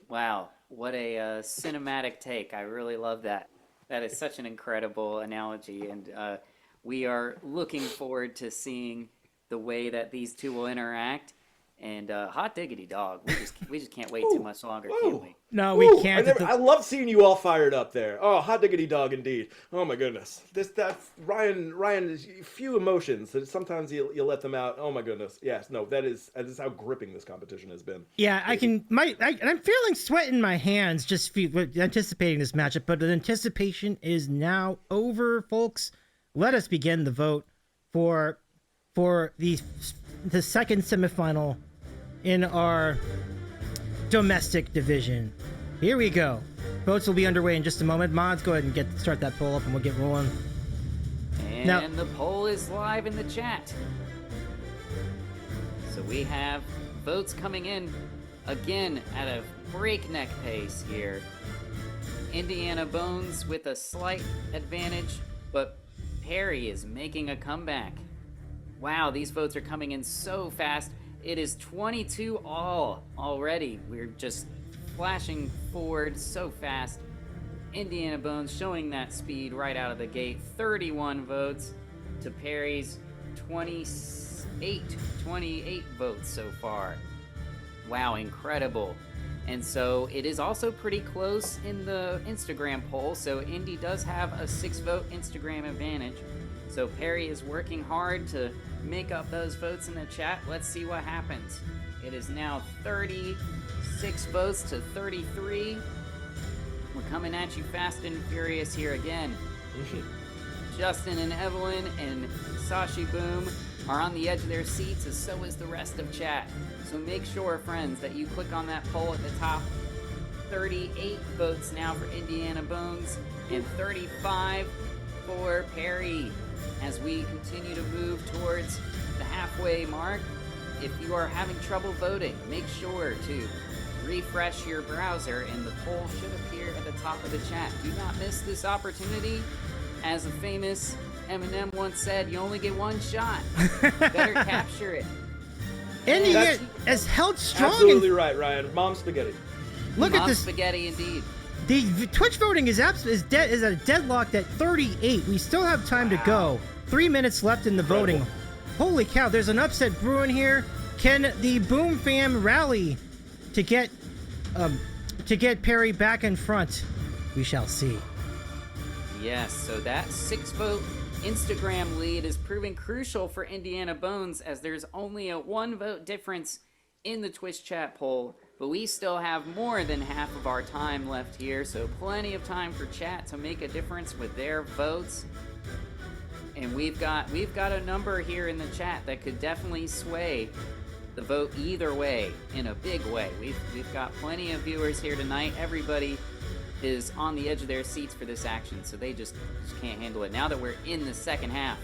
Wow, what a cinematic take. I really love that. That is such an incredible analogy, and we are looking forward to seeing the way that these two will interact. And hot diggity dog, we just can't wait too much longer, can we? No, we can't. I love seeing you all fired up there. Oh, hot diggity dog indeed. Oh my goodness. Ryan, few emotions. Sometimes you let them out. Oh my goodness. Yes, no, that is how gripping this competition has been. Yeah, I'm feeling sweat in my hands just anticipating this matchup, but the anticipation is now over, folks. Let us begin the vote for the second semifinal in our domestic division. Here we go. Votes will be underway in just a moment. Mods, go ahead and start that poll up and we'll get rolling. And the poll is live in the chat. So we have votes coming in again at a breakneck pace here. Indiana Bones with a slight advantage, but Perry is making a comeback. Wow, these votes are coming in so fast. It is 22 all already. We're just flashing forward so fast. Indiana Bones showing that speed right out of the gate. 31 votes to Perry's 28 votes so far. Wow, incredible. And so it is also pretty close in the Instagram poll. So Indy does have a 6-vote Instagram advantage. So Perry is working hard to make up those votes in the chat. Let's see what happens. It is now 36 votes to 33. We're coming at you fast and furious here again. Justin and Evelyn and Sashi Boom are on the edge of their seats, as so is the rest of chat. So make sure, friends, that you click on that poll at the top. 38 votes now for Indiana Bones and 35 for Perry. As we continue to move towards the halfway mark, if you are having trouble voting, make sure to refresh your browser and the poll should appear at the top of the chat. Do not miss this opportunity. As a famous Eminem once said, you only get one shot. Better capture it. Indiana has held strong. Absolutely right, Ryan. Mom spaghetti. Look at this. Spaghetti, indeed. The Twitch voting is at a deadlocked at 38. We still have time to go. 3 minutes left in the voting. Holy cow! There's an upset brewing here. Can the Boom Fam rally to get Perry back in front? We shall see. Yes. So that 6-vote Instagram lead is proving crucial for Indiana Bones, as there's only a 1-vote difference in the Twitch chat poll. But we still have more than half of our time left here, so plenty of time for chat to make a difference with their votes. And we've got a number here in the chat that could definitely sway the vote either way in a big way. We've got plenty of viewers here tonight. Everybody is on the edge of their seats for this action, so they just can't handle it. Now that we're in the second half,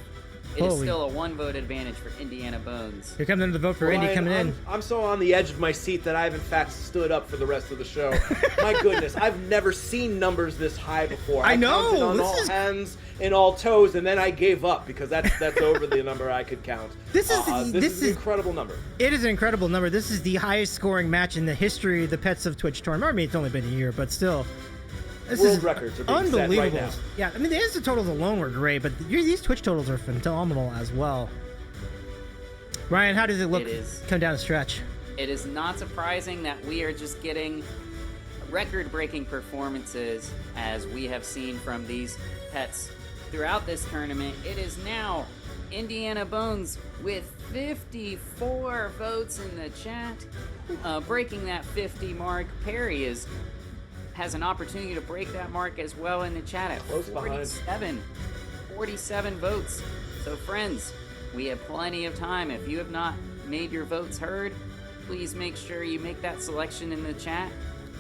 it is still a 1-vote advantage for Indiana Bones. Here comes another vote for Indy coming in. I'm so on the edge of my seat that I've in fact stood up for the rest of the show. My goodness, I've never seen numbers this high before. I know. Counted on all hands and all toes, and then I gave up because that's over the number I could count. This is an incredible number. It is an incredible number. This is the highest scoring match in the history of the Pets of Twitch tournament. I mean, it's only been a year, but still. World records are being set right now. Yeah, I mean, the Insta totals alone were great, but these Twitch totals are phenomenal as well. Ryan, how does it look come down the stretch? It is not surprising that we are just getting record-breaking performances, as we have seen from these pets throughout this tournament. It is now Indiana Bones with 54 votes in the chat, breaking that 50 mark. Perry has an opportunity to break that mark as well in the chat at 47 votes. So friends, we have plenty of time. If you have not made your votes heard, please make sure you make that selection in the chat.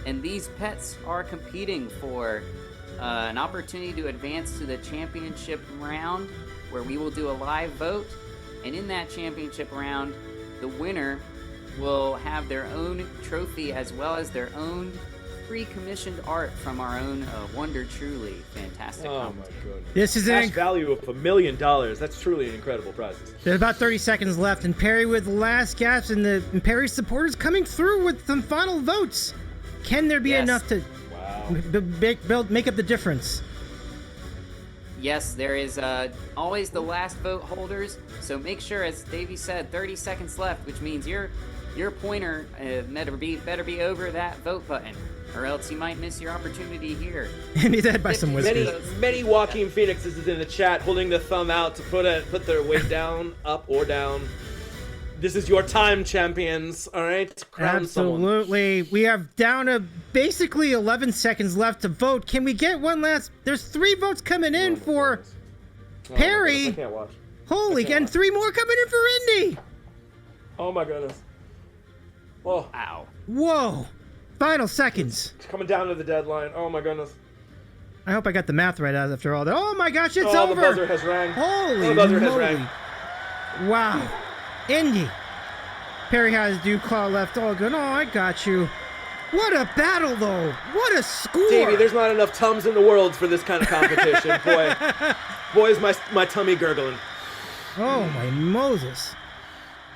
And these pets are competing for an opportunity to advance to the championship round, where we will do a live vote. And in that championship round, the winner will have their own trophy as well as their own pre-commissioned art from our own Wonder Truly fantastic commentator. My goodness. This is cash value of $1 million. That's truly an incredible prize. There's about 30 seconds left, and Perry with the last gasp, and Perry's supporters coming through with some final votes. Can there be enough to make up the difference? Yes, there is always the last vote holders. So make sure, as Davey said, 30 seconds left, which means your pointer better be over that vote button, or else you might miss your opportunity here. And he's head by some whiskey. Many Joaquin Phoenixes is in the chat holding the thumb out to put their weight down, up or down. This is your time, champions. All right, crown absolutely. Someone. We have down to basically 11 seconds left to vote. Can we get one last? There's 3 votes coming in for Perry. I can't watch. Holy, and 3 more coming in for Indy. Oh my goodness. Oh. Ow. Whoa. Final seconds. It's coming down to the deadline. Oh my goodness. I hope I got the math right after all that. Oh my gosh, it's over. The buzzer has rang. Holy the buzzer moly. has rang. Wow. Indy. Perry has Dew Claw left. All good. Oh, I got you. What a battle, though. What a score. Davey, there's not enough Tums in the world for this kind of competition. Boy, is my tummy gurgling. Oh, my Moses.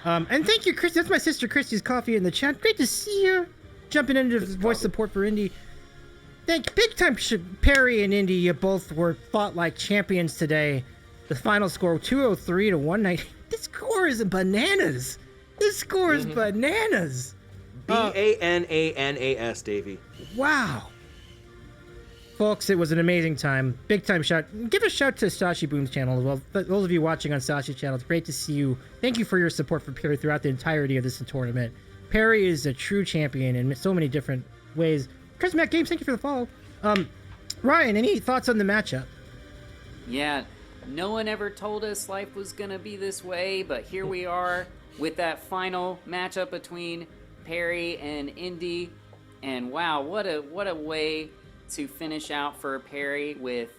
And thank you, Christy. That's my sister Christy's coffee in the chat. Great to see you. Jumping into voice support for Indy. Big time Perry and Indy, you both fought like champions today. The final score, 203 to 190. This score is bananas. This score is bananas. BANANAS, Davey. Wow. Folks, it was an amazing time. Big time shout. Give a shout to Sashi Boom's channel as well. Those of you watching on Sashi's channel, it's great to see you. Thank you for your support for Perry throughout the entirety of this tournament. Perry is a true champion in so many different ways. Chris Matt Games, thank you for the follow. Ryan, any thoughts on the matchup? Yeah, No one ever told us life was gonna be this way, but here we are with that final matchup between Perry and Indy. And wow, what a way to finish out for Perry with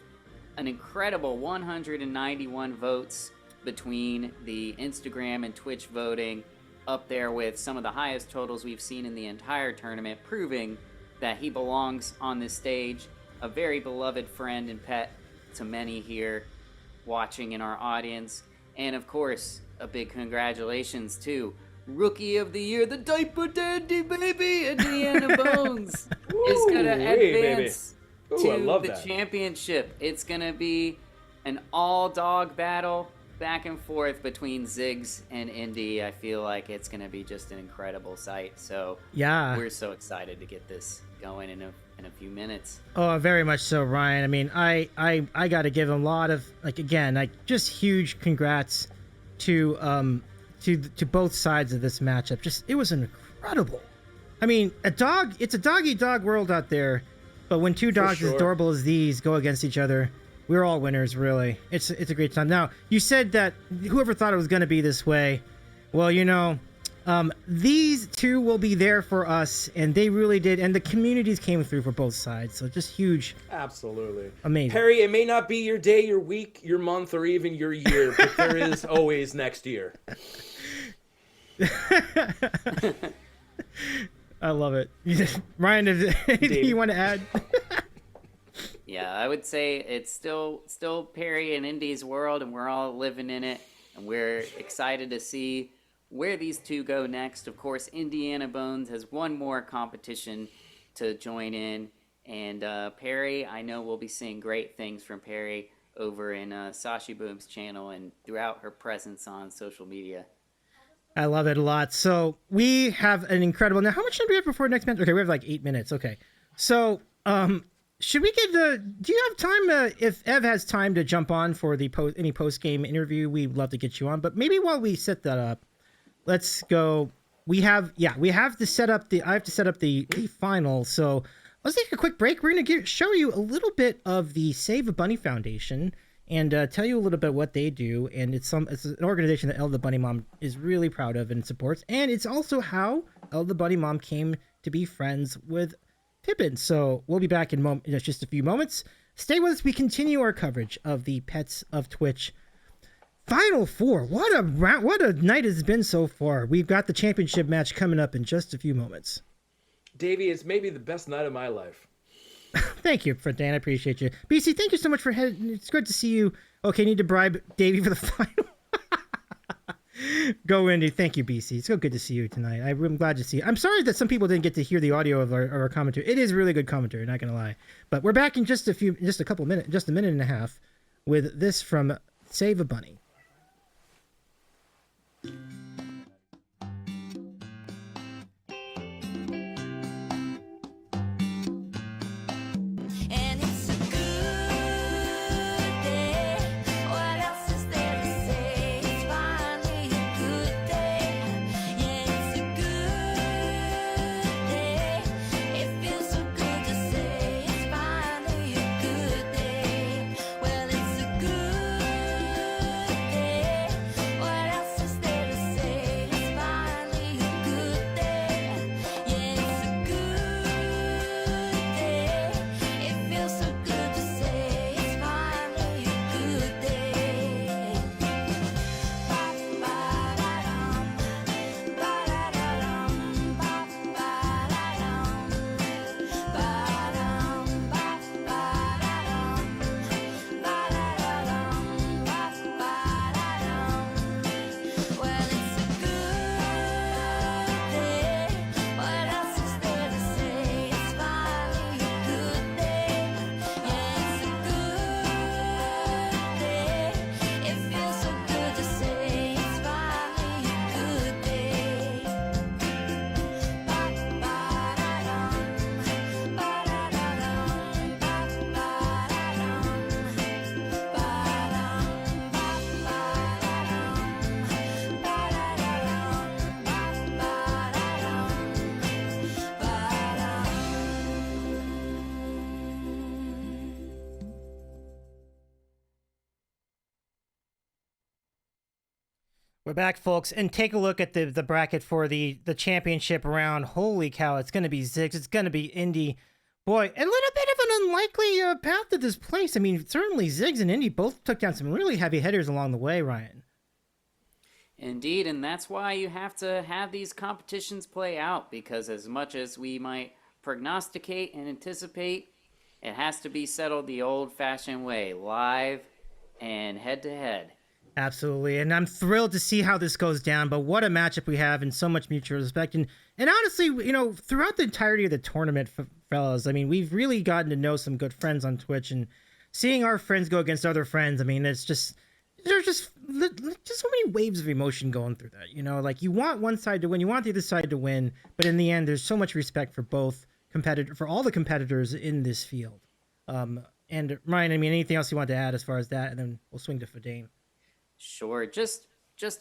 an incredible 191 votes between the Instagram and Twitch voting, up there with some of the highest totals we've seen in the entire tournament, proving that he belongs on this stage, a very beloved friend and pet to many here watching in our audience. And of course, a big congratulations to Rookie of the Year, the Diaper Dandy baby, Indiana Bones, is gonna advance to the championship. It's gonna be an all-dog battle back and forth between Ziggs and Indy. I feel like it's gonna be just an incredible sight. So yeah, we're so excited to get this going in a few minutes. Oh, very much so, Ryan. I mean, I got to give him a lot of, like, again, like, just huge congrats to both sides of this matchup. Just, it was incredible. I mean, it's a dog-eat-dog world out there, but when two dogs as adorable as these go against each other, we're all winners, really. It's a great time. Now, you said that whoever thought it was going to be this way, well, you know, these two will be there for us, and they really did, and the communities came through for both sides, so just huge. Absolutely. Amazing. Perry, it may not be your day, your week, your month, or even your year, but there is always next year. I love it. Ryan, anything you want to add? Yeah, I would say it's still Perry and Indy's world, and we're all living in it, and we're excited to see where these two go next. Of course, Indiana Bones has one more competition to join in, and Perry, I know we'll be seeing great things from Perry over in Sashi Boom's channel and throughout her presence on social media. I love it a lot. So we have an incredible... Now, how much time do we have before next match? Okay, we have like 8 minutes. Okay. So, should we get the... Do you have time, if Ev has time to jump on for the any post-game interview, we'd love to get you on. But maybe while we set that up, let's go. I have to set up the final. So let's take a quick break. We're going to show you a little bit of the Save a Bunny Foundation and tell you a little bit what they do. And it's an organization that Ella the Bunny Mom is really proud of and supports. And it's also how Ella the Bunny Mom came to be friends with Pippin. So we'll be back in just a few moments. Stay with us. We continue our coverage of the Pets of Twitch Final Four. What a night it's been so far. We've got the championship match coming up in just a few moments. Davey, it's maybe the best night of my life. Thank you, Dan. I appreciate you. BC, thank you so much for heading. It's good to see you. Okay, need to bribe Davey for the final. Go, Indy. Thank you, BC. It's so good to see you tonight. I'm glad to see you. I'm sorry that some people didn't get to hear the audio of our commentary. It is really good commentary, not gonna lie. But we're back in just a minute and a half with this from Save a Bunny. We're back, folks, and take a look at the bracket for the championship round. Holy cow, it's going to be Ziggs, it's going to be Indy. Boy, a little bit of an unlikely path to this place. I mean, certainly Ziggs and Indy both took down some really heavy hitters along the way, Ryan. Indeed, and that's why you have to have these competitions play out, because as much as we might prognosticate and anticipate, it has to be settled the old-fashioned way, live and head-to-head. Absolutely, and I'm thrilled to see how this goes down, but what a matchup we have and so much mutual respect. And honestly, you know, throughout the entirety of the tournament, fellas, I mean, we've really gotten to know some good friends on Twitch, and seeing our friends go against other friends, I mean, there's just so many waves of emotion going through that, you know? Like, you want one side to win, you want the other side to win, but in the end, there's so much respect for for all the competitors in this field. And Ryan, I mean, anything else you want to add as far as that, and then we'll swing to Friden. Sure, just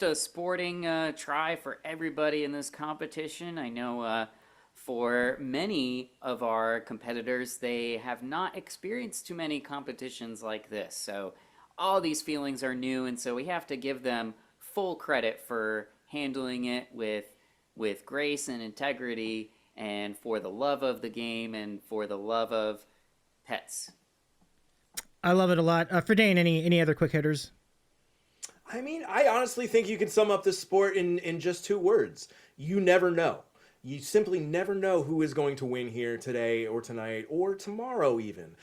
a sporting try for everybody in this competition. I know for many of our competitors, they have not experienced too many competitions like this. So all these feelings are new, and so we have to give them full credit for handling it with grace and integrity, and for the love of the game and for the love of pets. I love it a lot. Friden, any other quick hitters? I mean, I honestly think you can sum up this sport in just 2 words. You never know. You simply never know who is going to win here today or tonight or tomorrow even.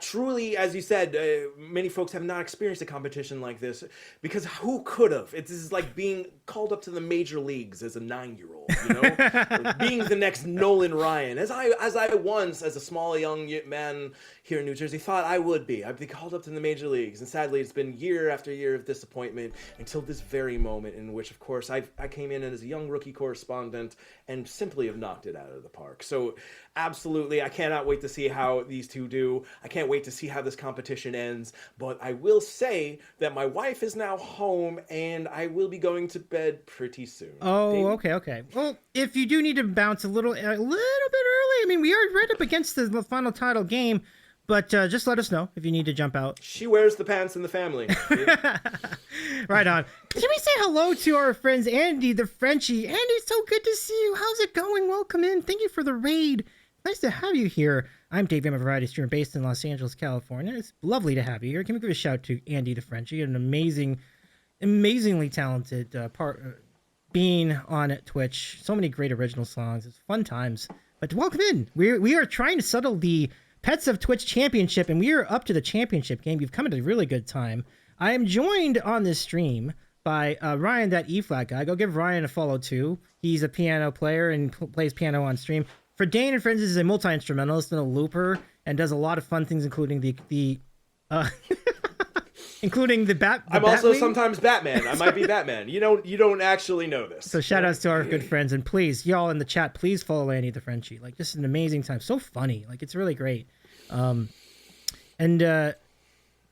Truly, as you said, many folks have not experienced a competition like this, because who could have? This is like being called up to the major leagues as a 9-year-old, you know? Or being the next Nolan Ryan. As I once, as a small young man here in New Jersey, thought I would be. I'd be called up to the major leagues. And sadly, it's been year after year of disappointment until this very moment, in which, of course, I came in as a young rookie correspondent and simply have knocked it out of the park. So absolutely, I cannot wait to see how these two do. I can't wait to see how this competition ends. But I will say that my wife is now home, and I will be going to bed pretty soon. Oh, David? okay. Well, if you do need to bounce a little bit early, I mean, we are right up against the final title game, but just let us know if you need to jump out. She wears the pants in the family. Right on. Can we say hello to our friends Andy the Frenchie? Andy, so good to see you. How's it going? Welcome in. Thank you for the raid. Nice to have you here. I'm Dave. I'm a variety streamer based in Los Angeles, California. It's lovely to have you here. Can we give a shout to Andy the Frenchie, an amazingly talented being on Twitch. So many great original songs. It's fun times. But welcome in. We are trying to settle the Pets of Twitch Championship, and we are up to the championship game. You've come at a really good time. I am joined on this stream by Ryan, that Eflat guy. Go give Ryan a follow too. He's a piano player and plays piano on stream. Friden and Friends is a multi-instrumentalist and a looper, and does a lot of fun things, including including the bat. I'm also sometimes Batman. I might be Batman. You don't actually know this. So shout outs to our good friends, and please, y'all in the chat, please follow Andy the Frenchie. Like, this is an amazing time. So funny. Like, it's really great.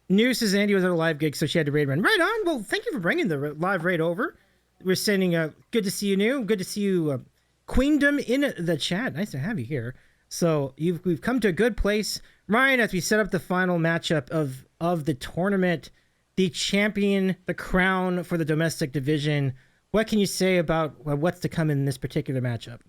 New says Andy was at a live gig, so she had to raid run. Right on. Well, thank you for bringing the live raid over. We're sending good to see you, New. Good to see you, Queendom in the chat. Nice to have you here. So we've come to a good place. Ryan, as we set up the final matchup of the tournament, the champion, the crown for the domestic division, what can you say about what's to come in this particular matchup?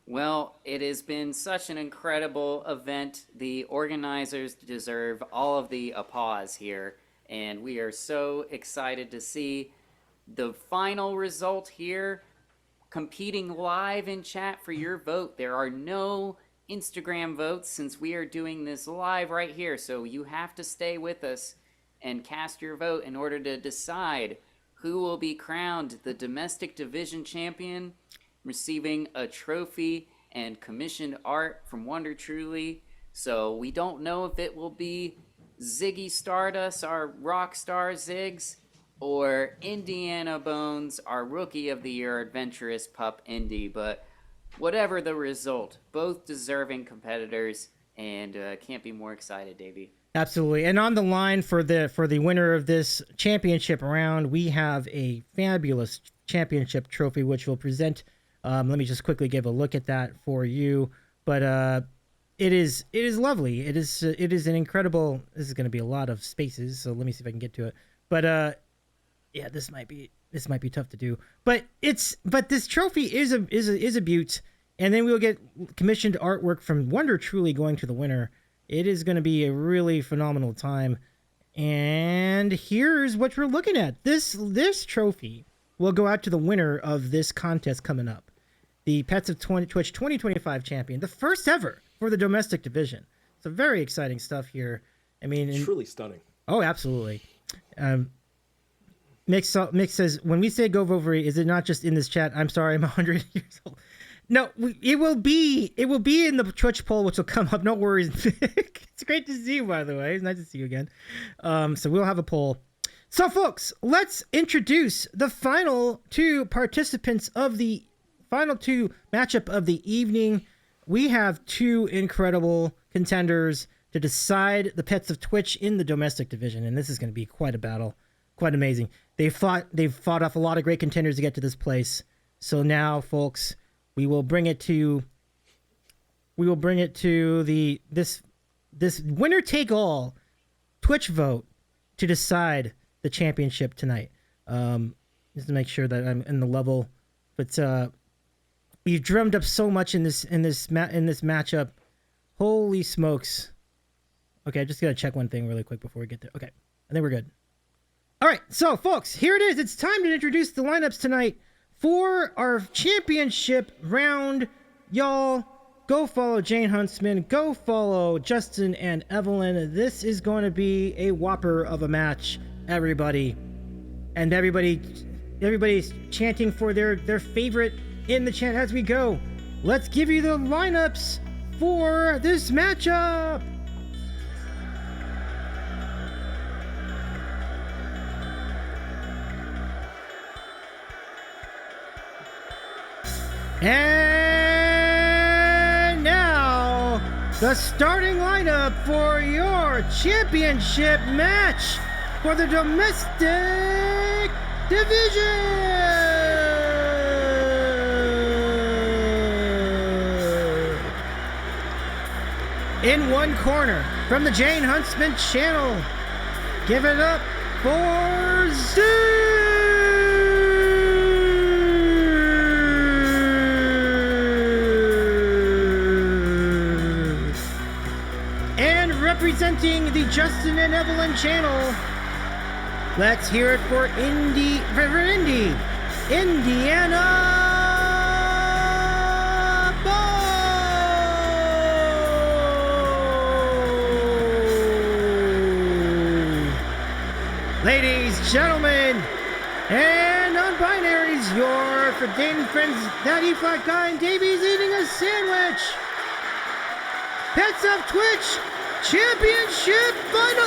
Well, it has been such an incredible event. The organizers deserve all of the applause here, and we are so excited to see the final result here. Competing live in chat for your vote. There are no Instagram votes since we are doing this live right here, so you have to stay with us and cast your vote in order to decide who will be crowned the domestic division champion, receiving a trophy and commissioned art from Wonder Truly. So we don't know if it will be Ziggy Stardust, our rock star Ziggs, or Indiana Bones, our Rookie of the Year adventurous pup Indy. But whatever the result, both deserving competitors, and can't be more excited, Davey. Absolutely. And on the line for the winner of this championship round, we have a fabulous championship trophy, which we'll present. Let me just quickly give a look at that for you. But it is lovely. It is an incredible. This is going to be a lot of spaces, so let me see if I can get to it. But yeah, this might be tough to do. But this trophy is a beaut, and then we'll get commissioned artwork from Wonder Truly going to the winner. It is going to be a really phenomenal time. And here's what we're looking at. This trophy will go out to the winner of this contest coming up. The Pets of Twitch 2025 champion, the first ever for the domestic division. So very exciting stuff here. I mean, truly stunning. Oh, absolutely. Mick says, when we say go vote, is it not just in this chat? I'm sorry, I'm 100 years old. No, it will be in the Twitch poll, which will come up. No worries, Mick. It's great to see you, by the way. It's nice to see you again. So we'll have a poll. So, folks, let's introduce the final two participants of the final two matchup of the evening. We have two incredible contenders to decide the Pets of Twitch in the domestic division, and this is going to be quite a battle, quite amazing. They've fought off a lot of great contenders to get to this place. So now, folks, we will bring it to this winner take all Twitch vote to decide the championship tonight. Just to make sure that I'm in the level, but we've drummed up so much in this matchup. Holy smokes. Okay, I just gotta check one thing really quick before we get there. Okay, I think we're good. All right, so folks, here it is. It's time to introduce the lineups tonight for our championship round. Y'all, go follow Jayne Huntsman. Go follow Justin and Evelyn. This is going to be a whopper of a match, everybody. And everybody's chanting for their favorite in the chat as we go. Let's give you the lineups for this matchup. And now, the starting lineup for your championship match for the domestic division. In one corner, from the Jayne Huntsman channel, give it up for Zoo. Representing the Justin and Evelyn channel, let's hear it for Indiana Bow. Ladies, gentlemen, and non-binaries, your Friden and Friends, ThatEflatGuy, and Davey's eating a sandwich. Pets of Twitch Championship finalist!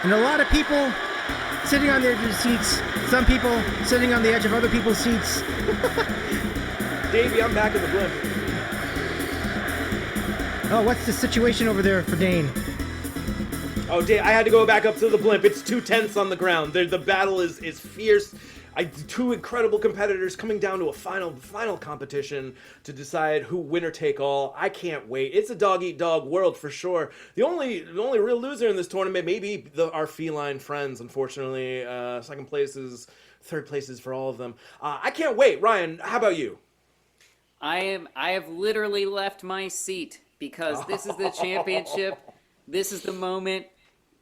And a lot of people sitting on their seats. Some people sitting on the edge of other people's seats. Davey, I'm back in the blimp. Oh, what's the situation over there for Dane? Oh, Dave, I had to go back up to the blimp. It's 2 tenths on the ground. The battle is fierce. Two incredible competitors coming down to a final competition to decide who winner take all. I can't wait. It's a dog eat dog world for sure. The only real loser in this tournament may be our feline friends. Unfortunately, second places, third places for all of them. I can't wait. Ryan, how about you? I have literally left my seat because this is the championship. This is the moment.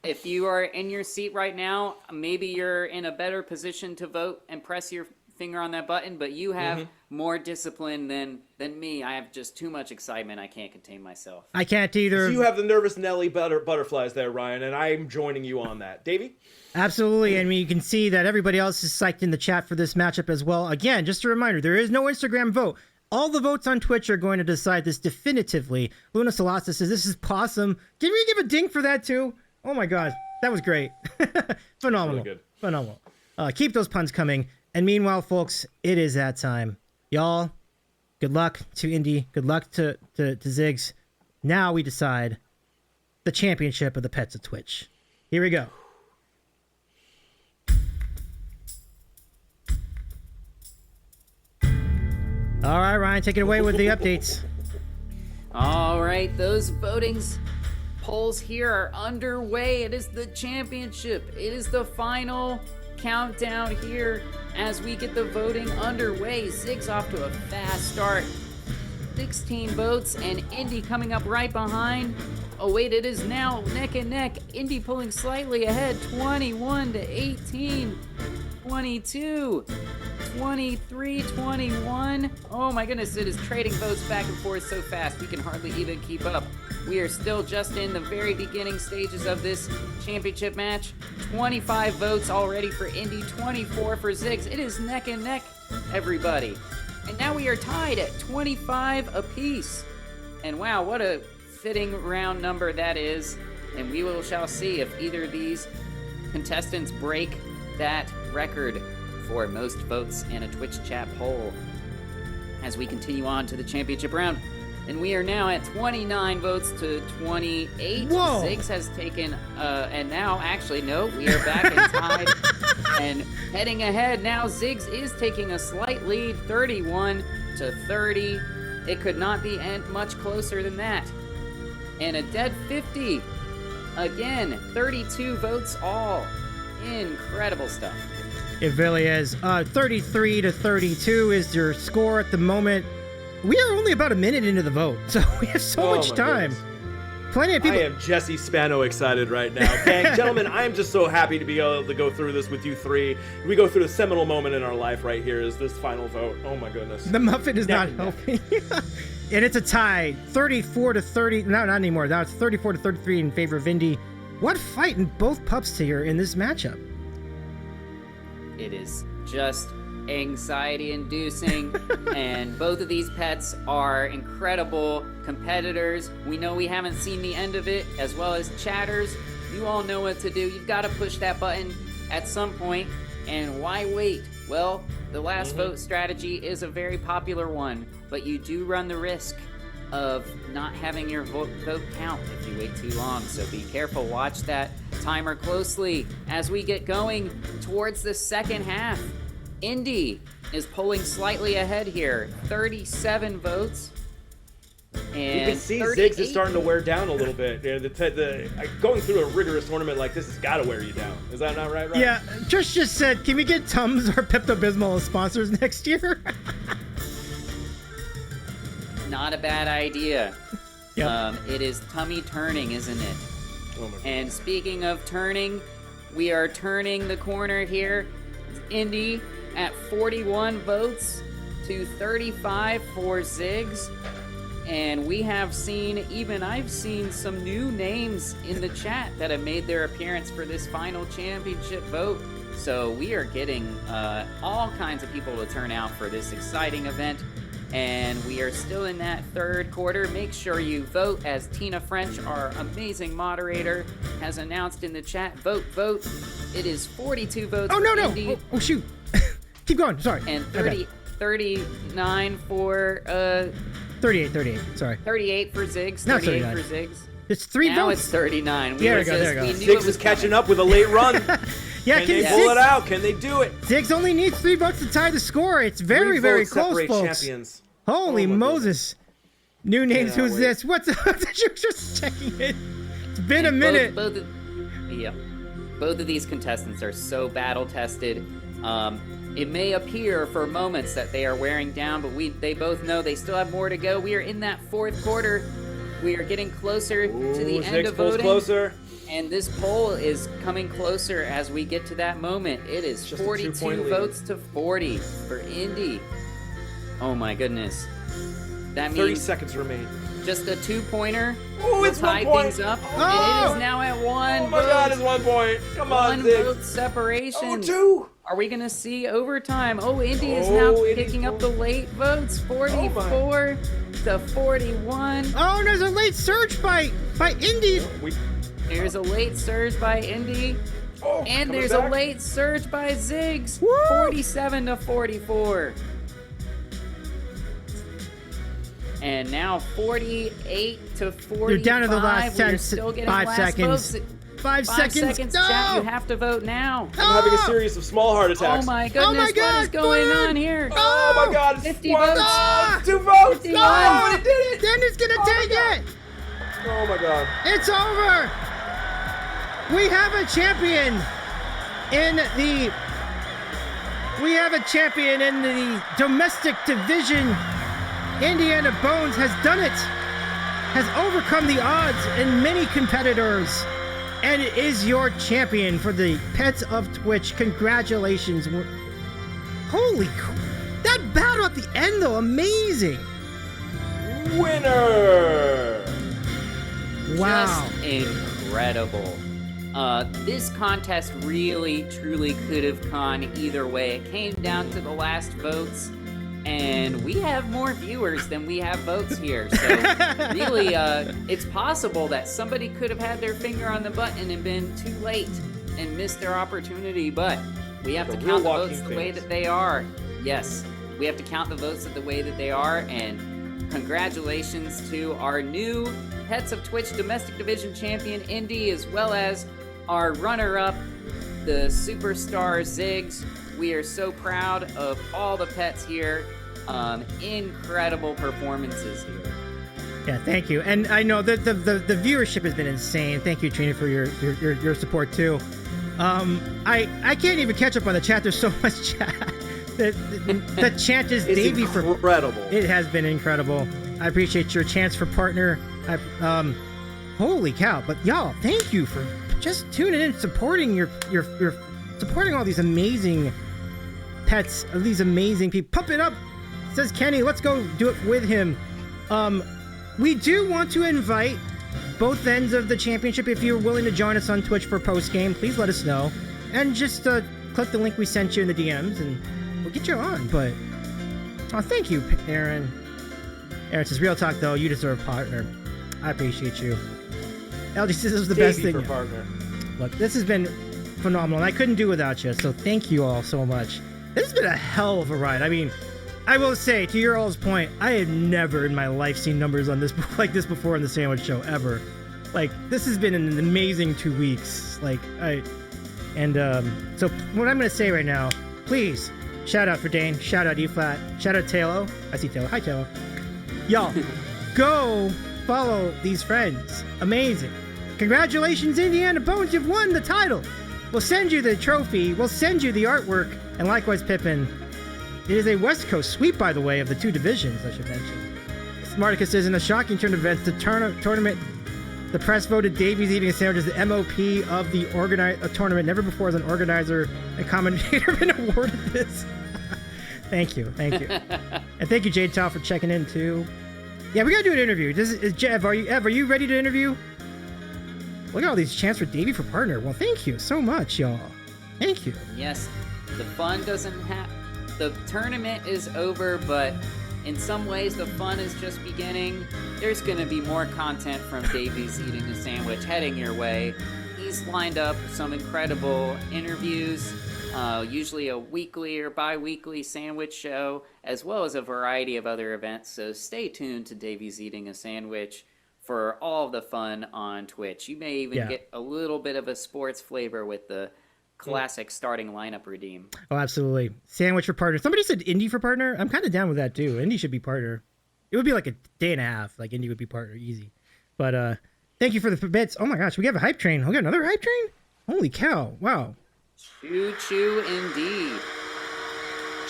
If you are in your seat right now, maybe you're in a better position to vote and press your finger on that button, but you have more discipline than me. I have just too much excitement. I can't contain myself. I can't either. So you have the nervous Nelly butterflies there, Ryan, and I'm joining you on that. Davey? Absolutely. I mean, you can see that everybody else is psyched in the chat for this matchup as well. Again, just a reminder, there is no Instagram vote. All the votes on Twitch are going to decide this definitively. Luna Salasa says, this is possum. Did we give a ding for that too? Oh my God, that was great. Phenomenal. Really good. Phenomenal. Keep those puns coming. And meanwhile, folks, it is that time. Y'all, good luck to Indy. Good luck to Ziggs. Now we decide the championship of the Pets of Twitch. Here we go. All right, Ryan, take it away with the updates. All right, those votings polls here are underway. It is the championship. It is the final countdown here as we get the voting underway. Zig's off to a fast start. 16 votes, and Indy coming up right behind. Oh wait, it is now neck and neck. Indy pulling slightly ahead, 21 to 18, 22, 23, 21. Oh my goodness, it is trading votes back and forth so fast we can hardly even keep up. We are still just in the very beginning stages of this championship match. 25 votes already for Indy, 24 for Ziggs. It is neck and neck, everybody. And now we are tied at 25 apiece. And wow, what a fitting round number that is. And we shall see if either of these contestants break that record for most votes in a Twitch chat poll as we continue on to the championship round. And we are now at 29 votes to 28. Whoa. Ziggs has taken, and now, actually, no, we are back and tied. And heading ahead now, Ziggs is taking a slight lead, 31 to 30. It could not be much closer than that. And a dead 50. Again, 32 votes all. Incredible stuff. It really is. 33 to 32 is your score at the moment. We are only about a minute into the vote, so we have so much time. Goodness. Plenty of people. I am Jesse Spano excited right now. Gang, gentlemen, I am just so happy to be able to go through this with you three. We go through the seminal moment in our life right here is this final vote. Oh my goodness. The muffin is not helping. And it's a tie. 34 to 30. No, not anymore. Now it's 34 to 33 in favor of Indy. What fight in both pups here in this matchup? It is just anxiety-inducing, and both of these pets are incredible competitors. We know we haven't seen the end of it, as well as chatters. You all know what to do. You've got to push that button at some point, and why wait? Well, the last vote strategy is a very popular one, but you do run the risk of not having your vote count if you wait too long, so be careful. Watch that timer closely as we get going towards the second half. Indy is pulling slightly ahead here, 37 votes. And you can see Ziggs is starting to wear down a little bit. You know, going through a rigorous tournament like this has got to wear you down. Is that not right? Yeah, Trish just said, can we get Tums or Pepto-Bismol as sponsors next year? Not a bad idea. Yep. It is tummy turning, isn't it? Oh my God. And speaking of turning, we are turning the corner here. Indy at 41 votes to 35 for Ziggs. And we have seen, even I've seen some new names in the chat that have made their appearance for this final championship vote. So we are getting all kinds of people to turn out for this exciting event. And we are still in that third quarter. Make sure you vote, as Tina French, our amazing moderator, has announced in the chat. Vote, vote. It is 42 votes for Indy. Oh, shoot. Keep going. Sorry. And 39 for... 38, sorry. 38 for Ziggs. No, 38 39. for Ziggs. It's 3 now votes. It's 39. There we go. Ziggs is catching up with a late run. Yeah, can they pull it out? Can they do it? Ziggs only needs 3 votes to tie the score. It's very, very close, folks. Champions. Holy Moses. New names. Who's this? What's you're just checking it. It's been a minute. Both of these contestants are so battle tested. It may appear for moments that they are wearing down, but they both know they still have more to go. We are in that fourth quarter. We are getting closer to the end of voting. Closer. And this poll is coming closer as we get to that moment. It is 42 votes to 40 for Indy. Oh my goodness. That means 30 seconds remain. Just a 2-pointer. Oh, it's tie 1 point. things up. Oh. And it is now at 1 Oh my God, it's 1 point. Come on, Ziggs. 1 Ziggs. vote separation. Oh, 2. Are we going to see overtime? Oh, Indy is now picking up the late votes. 44 to 41. Oh, there's a late surge by Indy. There's a late surge by Indy. Oh, and there's a late surge by Ziggs. 47 to 44. And now 48 to 45. You're down to the last 10 5 seconds. Votes. 5 seconds. No! Chat, you have to vote now. I'm having a series of small heart attacks. Oh my goodness, what is going on here? Oh my God, 50 votes. votes. 2 votes. 51. No, it did it. Then it's gonna take it. Oh my God. It's over. We have a champion in the domestic division. Indiana Bones has done it. Has overcome the odds and many competitors. And it is your champion for the Pets of Twitch. Congratulations. Holy that battle at the end though, amazing. Winner. Wow. Just incredible. This contest really, truly could have gone either way. It came down to the last votes, and we have more viewers than we have votes here. So really, it's possible that somebody could have had their finger on the button and been too late and missed their opportunity, but we have to count the votes the way that they are. Yes, we have to count the votes the way that they are, and congratulations to our new Pets of Twitch Domestic Division Champion, Indy, as well as our runner-up, the superstar Ziggs. We are so proud of all the pets here. Incredible performances here. Yeah, thank you. And I know that the viewership has been insane. Thank you, Trina, for your support too. I can't even catch up on the chat. There's so much chat. The chant is Davey for incredible. It has been incredible. I appreciate your chance for partner. Holy cow! But y'all, thank you for just tuning in, supporting your supporting all these amazing pets, these amazing people. Pump it up, says Kenny. Let's go do it with him. We do want to invite both ends of the championship. If you're willing to join us on Twitch for post game, please let us know, and just click the link we sent you in the DMs, and we'll get you on. But thank you, Aaron. Aaron says, real talk though, you deserve a partner. I appreciate you. LG says this was the best thing. For partner. Look, this has been phenomenal, and I couldn't do without you, so thank you all so much. This has been a hell of a ride. I mean, I will say, to your all's point, I had never in my life seen numbers on this like this before in the Sandwich Show, ever. Like, this has been an amazing 2 weeks. So what I'm going to say right now, please, shout out for Dane, shout out Eflat, shout out Taylor. I see Taylor. Hi, Taylor. Y'all, go follow these friends. Amazing. Congratulations, Indiana Bones. You've won the title. We'll send you the trophy. We'll send you the artwork. And likewise, Pippin. It is a West Coast sweep, by the way, of the two divisions, I should mention. Smarticus says, in a shocking turn of events, the tournament, the press voted Davies eating a sandwich as the MOP of the tournament. Never before has an organizer and commentator been awarded this. Thank you. And thank you, Jade Tao, for checking in, too. Yeah, we gotta do an interview. Jeff, are you ready to interview? Look at all these chances for Davey for partner. Well, thank you so much, y'all. Thank you. Yes, the fun doesn't have... The tournament is over, but in some ways the fun is just beginning. There's going to be more content from Davies eating a sandwich heading your way. He's lined up some incredible interviews, usually a weekly or bi-weekly sandwich show, as well as a variety of other events. So stay tuned to Davies eating a sandwich for all the fun on Twitch. You may even get a little bit of a sports flavor with the classic starting lineup redeem. Oh, absolutely. Sandwich for partner. Somebody said Indy for partner. I'm kind of down with that too. Indy should be partner. It would be like a day and a half. Like Indy would be partner, easy. But thank you for the bits. Oh my gosh, we have a hype train. We got another hype train? Holy cow. Wow. Choo choo indeed.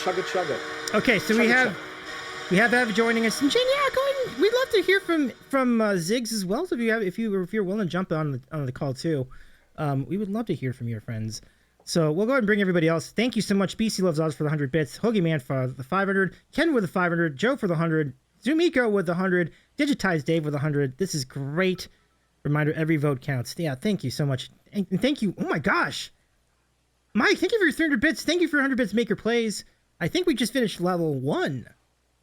Chugga chugga. Okay, so we have Ev joining us. And Jayne, go ahead. We'd love to hear from Ziggs as well. So if you're willing to jump on the call too, we would love to hear from your friends. So we'll go ahead and bring everybody else. Thank you so much. BC Loves Oz for the 100 bits. Hoagie Man for the 500. Ken with the 500. Joe for the 100. Zumiko with the 100. Digitized Dave with the 100. This is great. Reminder, every vote counts. Yeah, thank you so much. And thank you. Oh my gosh. Mike, thank you for your 300 bits. Thank you for 100 bits. Make your plays. I think we just finished level 1.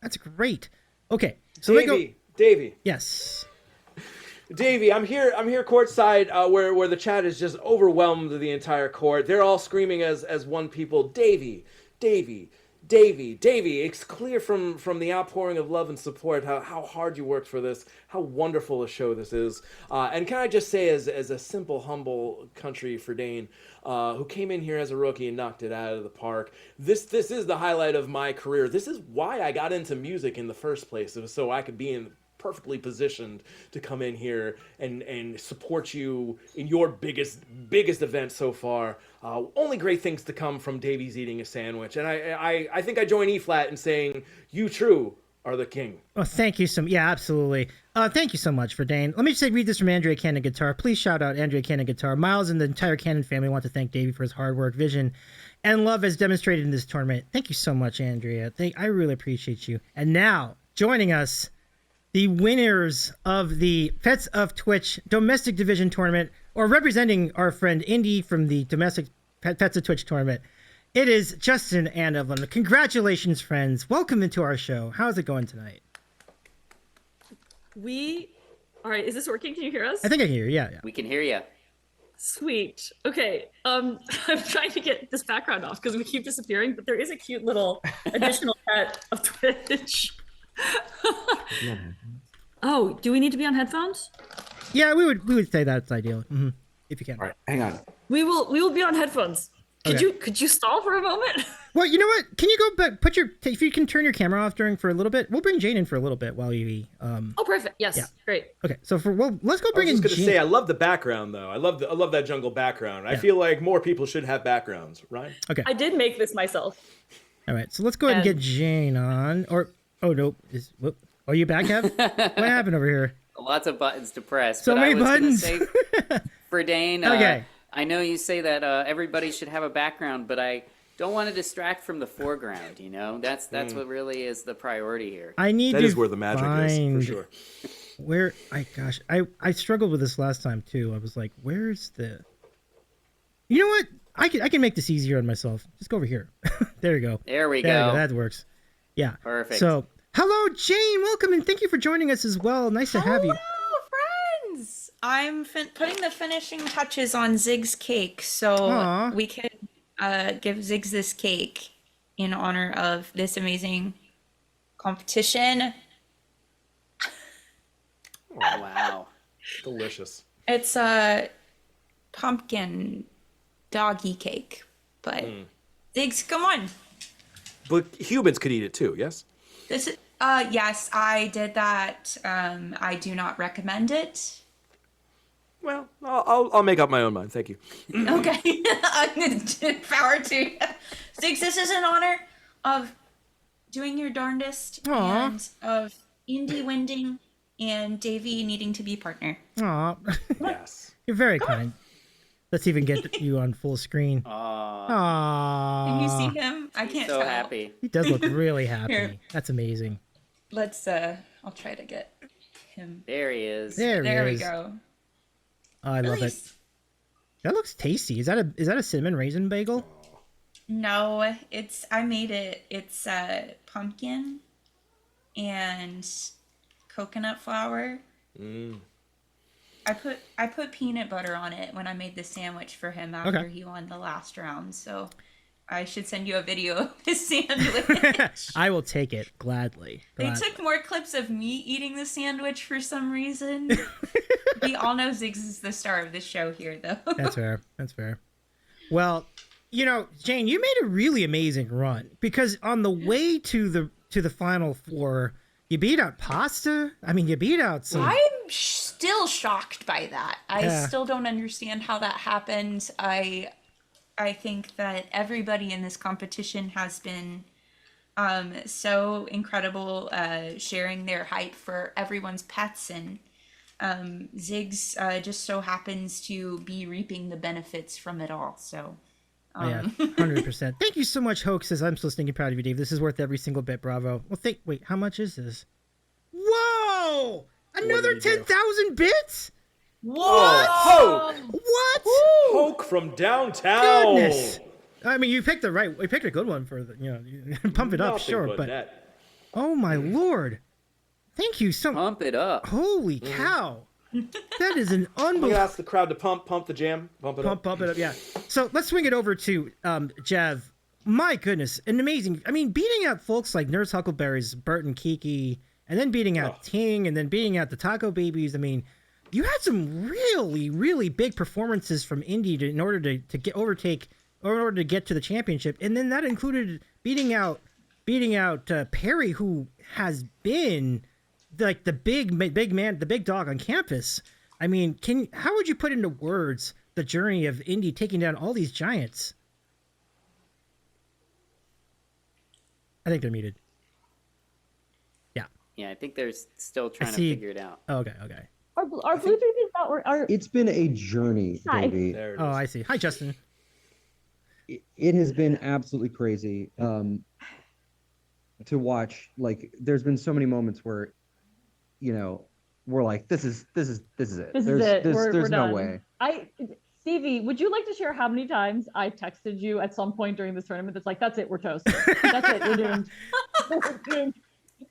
That's great. Okay. So Davey. Yes. Davey, I'm here courtside where the chat is just overwhelmed the entire court. They're all screaming as one people, Davey. It's clear from the outpouring of love and support how hard you worked for this, how wonderful a show this is. And can I just say, as a simple, humble country for Dane, who came in here as a rookie and knocked it out of the park, this is the highlight of my career. This is why I got into music in the first place. It was so I could be in perfectly positioned to come in here and support you in your biggest event so far. Only great things to come from Davies eating a sandwich. And I think I join Eflat in saying, you true are the king. Oh, thank you yeah, absolutely. Thank you so much, Friden. Let me just read this from Andrea Cannon Guitar. Please shout out Andrea Cannon Guitar. Miles and the entire Cannon family want to thank Davey for his hard work, vision, and love as demonstrated in this tournament. Thank you so much, Andrea. I really appreciate you. And now, joining us, the winners of the Pets of Twitch Domestic Division Tournament, or representing our friend Indy from the Domestic Pets of Twitch Tournament, it is Justin and Evelyn. Congratulations, friends. Welcome into our show. How's it going tonight? All right, is this working? Can you hear us? I think I can hear you, yeah. We can hear you. Sweet. Okay, I'm trying to get this background off because we keep disappearing, but there is a cute little additional pet of Twitch. Oh, do we need to be on headphones? Yeah, we would say that's ideal, if you can. All right, hang on. We will be on headphones. Could you stall for a moment? Well, you know what? Can you go back? If you can turn your camera off for a little bit. We'll bring Jayne in for a little bit while you. Oh, perfect. Yes. Yeah. Great. Okay. So let's go bring in. I was just gonna say I love the background though. I love that jungle background. Yeah. I feel like more people should have backgrounds, right? Okay. I did make this myself. All right. So let's go ahead and get Jayne on. Oh nope. Are you back, Kev? What happened over here? Lots of buttons to press. So many buttons. Say, Friden, okay. I know you say that everybody should have a background, but I don't want to distract from the foreground. You know, that's what really is the priority here. That is where the magic is, for sure. Where I struggled with this last time too. I was like, where's the? You know what? I can make this easier on myself. Just go over here. There you go. There we go. That works. Yeah. Perfect. So, hello, Jayne. Welcome and thank you for joining us as well. Nice to have you. Friends! I'm putting the finishing touches on Zig's cake, so we could give Ziggs this cake in honor of this amazing competition. Oh, wow. Delicious. It's a pumpkin doggy cake, but Ziggs, come on. But humans could eat it too, yes? This is, yes, I did that. I do not recommend it. Well, I'll make up my own mind. Thank you. Okay. Power to Ziggs, this is in honor of doing your darndest and of Indy winning and Davey needing to be partner. Aw. Yes. You're very kind. Let's even get you on full screen. Aww. Can you see him? I can't so tell. happy. He does look really happy. Here. That's amazing. Let's I'll try to get him. There he is. There we is. go. Oh, I love it. That looks tasty. Is that a cinnamon raisin bagel? No, I made it. It's pumpkin and coconut flour. I put peanut butter on it when I made the sandwich for him after he won the last round. So I should send you a video of his sandwich. I will take it gladly. They took more clips of me eating the sandwich for some reason. We all know Ziggs is the star of the show here, though. That's fair. Well, you know, Jayne, you made a really amazing run because on the way to the final four, you beat out Pasta. I mean, you beat out some. I'm still shocked by that. I still don't understand how that happened. I think that everybody in this competition has been so incredible, sharing their hype for everyone's pets, and Ziggs just so happens to be reaping the benefits from it all. So. Yeah, 100%. Thank you so much, Hoaxes. I'm so stinking proud of you, Dave. This is worth every single bit. Bravo. Well, wait, how much is this? Whoa! Another 10,000 bits? What? Hoke! What? Hoke from downtown. Goodness. I mean, you picked a good one for pump it up, Nothing sure, but net. Oh my lord. Thank you so much. Pump it up. Holy cow. That is an unbelievable. We ask the crowd to pump the jam, pump it up. Pump it up, yeah. So let's swing it over to Jev. My goodness, an amazing. I mean, beating out folks like Nurse Huckleberry's Bert and Kiki, and then beating out Ting, and then beating out the Taco Babies. I mean, you had some really, really big performances from Indy in order to get to the championship, and then that included beating out Perry, who has been like the big man, the big dog on campus. I mean, how would you put into words the journey of Indy taking down all these giants? I think they're muted. Yeah. Yeah, I think they're still trying to figure it out. Okay. Our Bluetooth is not working. It's been a journey, Hi. baby. Oh, I see. Hi, Justin. It has been absolutely crazy to watch. Like, there's been so many moments where, we're like, this is it. This is it. There's We're no done. way. Stevie, would you like to share how many times I texted you at some point during this tournament that's like, that's it, we're toast. That's it, we're doomed. We're doomed.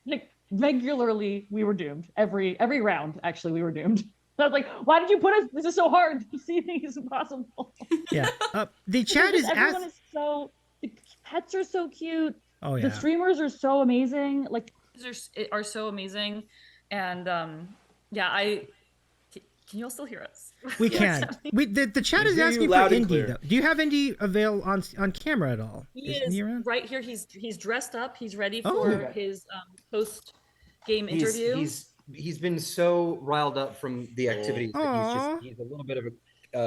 Like, regularly, we were doomed. Every round, actually, we were doomed. I was like, why did you put us? This is so hard. Seething is impossible. Yeah. The chat is everyone is so. The pets are so cute. Oh yeah. The streamers are so amazing. Like, are so amazing, and can you all still hear us? We can. The chat is asking for Indy though. Do you have Indy avail on camera at all? He is right here. He's dressed up. He's ready for his post game interview. He's been so riled up from the activities that he's a little bit of a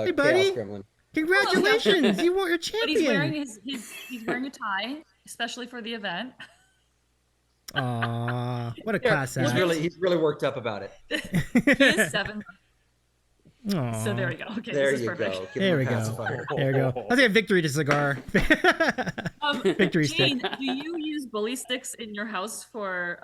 hey, buddy. chaos gremlin. Congratulations, you won your champion. But he's wearing a tie, especially for the event. Aw, what a class act. He's really worked up about it. He is 7. Aww. So there we go. Okay, there this is you perfect. go. There we go. There we go. I think a victory to cigar. Victory Jayne, stick. do you use bully sticks in your house for?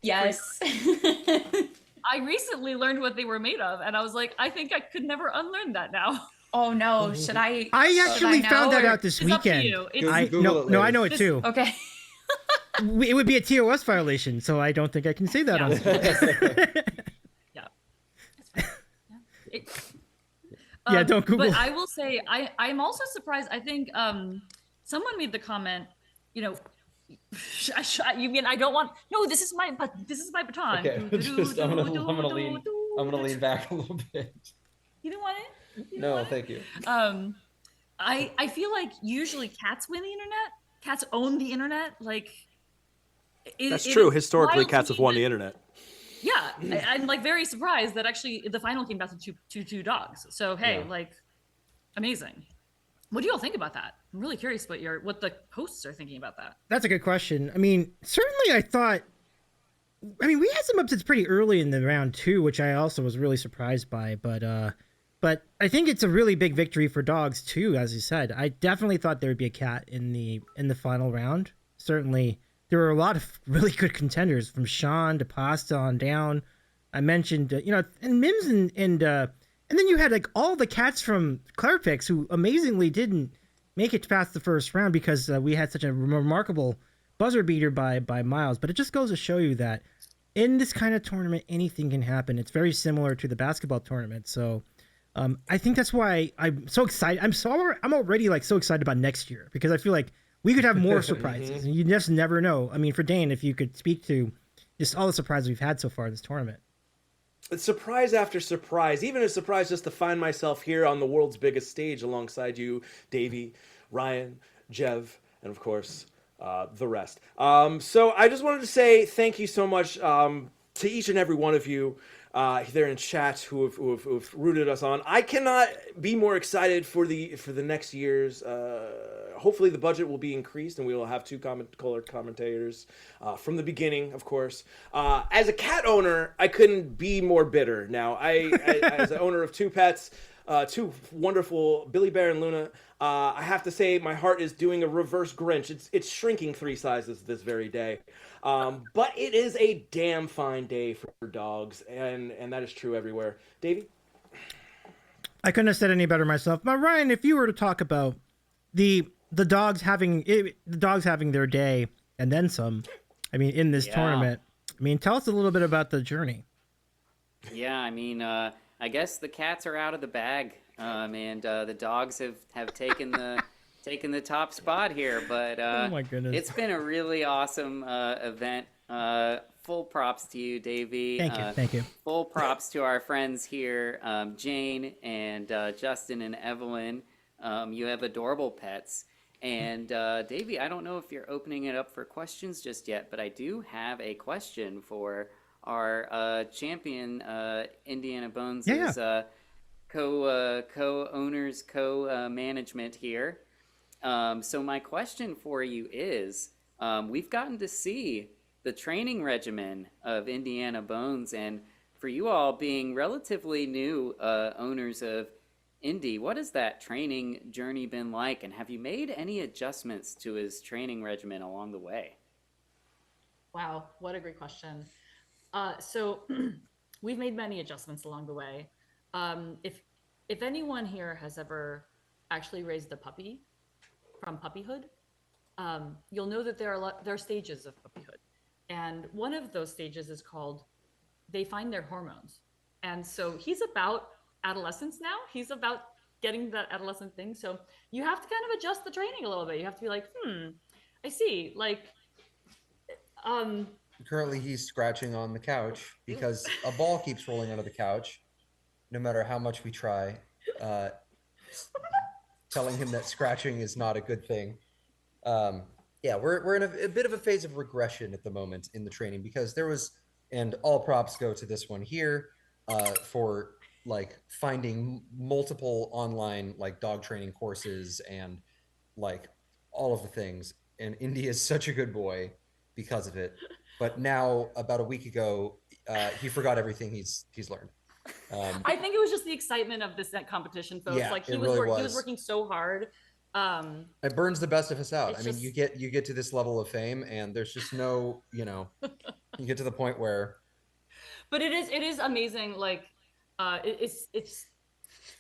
Yes. I recently learned what they were made of, and I was like, I think I could never unlearn that now. Oh no! Should I? I actually found that out this It's up to weekend. you. I know it too. Okay. It would be a TOS violation, so I don't think I can say that on Yeah, don't Google. But I will say, I'm also surprised. I think someone made the comment, you mean I don't want? No, this is my baton. Okay, I'm gonna lean back a little bit. You don't want it? No, thank you. I feel like usually cats win the internet. Cats own the internet. Like that's true. Historically, cats have won the internet. Yeah, I'm like very surprised that actually the final came down to two dogs. So hey, amazing. What do you all think about that? I'm really curious what the hosts are thinking about that. That's a good question. I mean, certainly we had some upsets pretty early in the round too, which I also was really surprised by. But I think it's a really big victory for dogs too, as you said. I definitely thought there would be a cat in the final round. Certainly, there were a lot of really good contenders from Sean to Pasta on down. I mentioned, and Mims and then you had like all the cats from Claire Picks who amazingly didn't make it past the first round because we had such a remarkable buzzer beater by Miles. But it just goes to show you that in this kind of tournament, anything can happen. It's very similar to the basketball tournament. So I think that's why I'm so excited. I'm already like so excited about next year because I feel like we could have more surprises, and you just never know. I mean, for Dane, if you could speak to just all the surprises we've had so far in this tournament. It's surprise after surprise, even a surprise just to find myself here on the world's biggest stage alongside you, Davey, Ryan, Jev, and of course, the rest. So I just wanted to say thank you so much to each and every one of you there in chat who have rooted us on. I cannot be more excited for the next year's. Hopefully the budget will be increased and we will have 2 color commentators from the beginning, of course. As a cat owner, I couldn't be more bitter. Now, I as an owner of 2 pets, 2 wonderful Billy Bear and Luna, I have to say my heart is doing a reverse Grinch. It's shrinking 3 sizes this very day. But it is a damn fine day for dogs, and that is true everywhere. Davey? I couldn't have said any better myself. But Ryan, if you were to talk about the dogs having their day and then some, I mean, in this tournament, I mean, tell us a little bit about the journey. Yeah, I mean, I guess the cats are out of the bag, and the dogs have taken the top spot here. But oh my goodness, it's been a really awesome event. Full props to you, Davey. Thank you. Full props to our friends here, Jayne and Justin and Evelyn. You have adorable pets. And Davey, I don't know if you're opening it up for questions just yet, but I do have a question for our champion, Indiana Bones' Yeah. co-owners, co-management here. So my question for you is, we've gotten to see the training regimen of Indiana Bones, and for you all being relatively new owners of Indy, what has that training journey been like, and have you made any adjustments to his training regimen along the way? Wow, what a great question. So we've made many adjustments along the way. If anyone here has ever actually raised a puppy from puppyhood, you'll know that there are stages of puppyhood, and one of those stages is called they find their hormones. And so he's about adolescence now. He's about getting that adolescent thing. So you have to kind of adjust the training a little bit. You have to be like, I see. Like, Currently, he's scratching on the couch because a ball keeps rolling under the couch, no matter how much we try, telling him that scratching is not a good thing. Yeah, we're in a bit of a phase of regression at the moment in the training, because there was, and all props go to this one here, for like finding multiple online like dog training courses and like all of the things. And Indy is such a good boy because of it. But now, about a week ago, he forgot everything he's learned. I think it was just the excitement of this competition, folks. Yeah, like it really he was working so hard. It burns the best of us out. It's I mean, just- you get to this level of fame, and there's just no, you get to the point where. But it is amazing. Like, it's.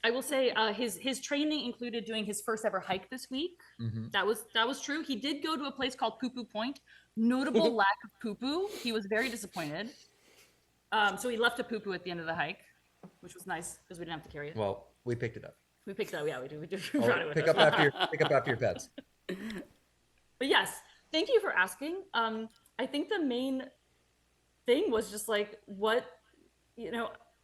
I will say his training included doing his first ever hike this week. Mhm. That was true. He did go to a place called Poo Poo Point. Notable lack of poo poo. He was very disappointed. So he left a poo poo at the end of the hike, which was nice because we didn't have to carry it. Well, we picked it up. We picked it up. Yeah, we did. Oh, brought it with pick us. up after your pets. But yes, thank you for asking. I think the main thing was just like what,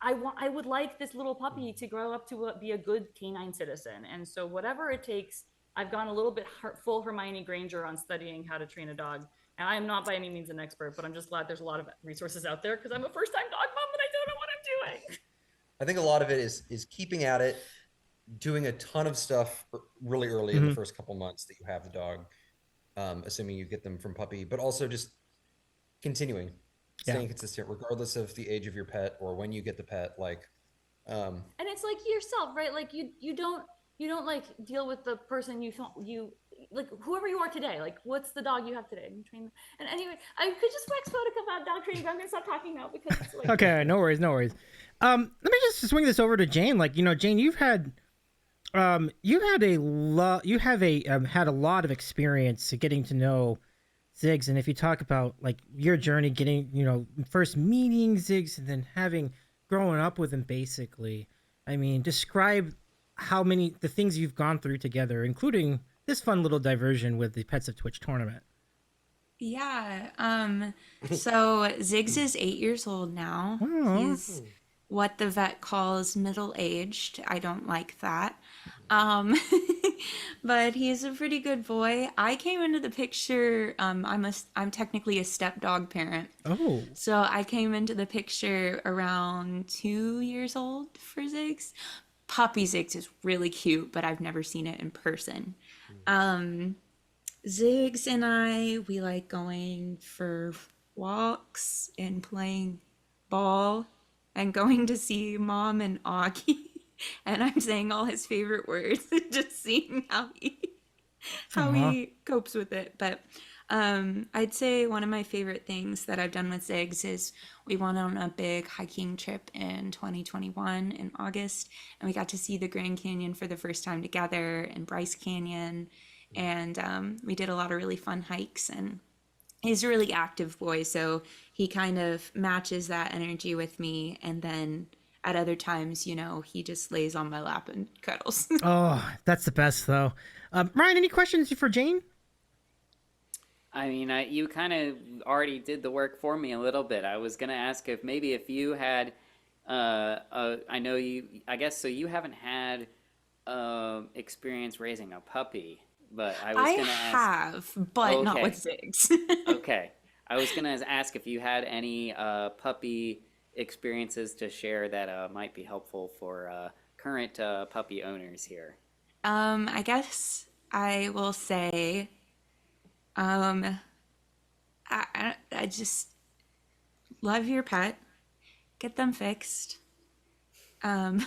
I would like this little puppy to grow up to be a good canine citizen. And so whatever it takes, I've gone a little bit full Hermione Granger on studying how to train a dog. And I am not by any means an expert, but I'm just glad there's a lot of resources out there because I'm a first-time dog mom and I don't know what I'm doing. I think a lot of it is keeping at it, doing a ton of stuff really early in the first couple months that you have the dog, assuming you get them from puppy, but also just continuing, staying consistent regardless of the age of your pet or when you get the pet. And it's like yourself, right? Like you don't like deal with the person you like whoever you are today. Like what's the dog you have today? And train them. And anyway, I could just wax poetic about dog training, but I'm gonna stop talking now because it's like Okay, no worries. Let me just swing this over to Jayne. Like, Jayne, you've had had a lot of experience getting to know Ziggs, and if you talk about like your journey getting, first meeting Ziggs and then growing up with him, basically, I mean, describe the things you've gone through together, including this fun little diversion with the Pets of Twitch tournament. Yeah. So Ziggs is 8 years old now. He's what the vet calls middle-aged. I don't like that. But he's a pretty good boy. I came into the picture, I'm technically a stepdog parent. Oh. So I came into the picture around 2 years old for Ziggs. Puppy Ziggs is really cute, but I've never seen it in person. Ziggs and we like going for walks and playing ball and going to see Mom and Augie. And I'm saying all his favorite words and just seeing how he copes with it. But I'd say one of my favorite things that I've done with Ziggs is we went on a big hiking trip in 2021 in August, and we got to see the Grand Canyon for the first time together and Bryce Canyon. And we did a lot of really fun hikes, and he's a really active boy, so he kind of matches that energy with me. And then at other times, he just lays on my lap and cuddles. Oh, that's the best, though. Ryan, any questions for Jayne? I mean, you kind of already did the work for me a little bit. I was going to ask if you had, I guess, so you haven't had experience raising a puppy, but I was going to ask. I have, but not with Ziggs. Okay. I was gonna ask if you had any puppy experiences to share that might be helpful for current puppy owners here. I guess I will say, I just love your pet, get them fixed, and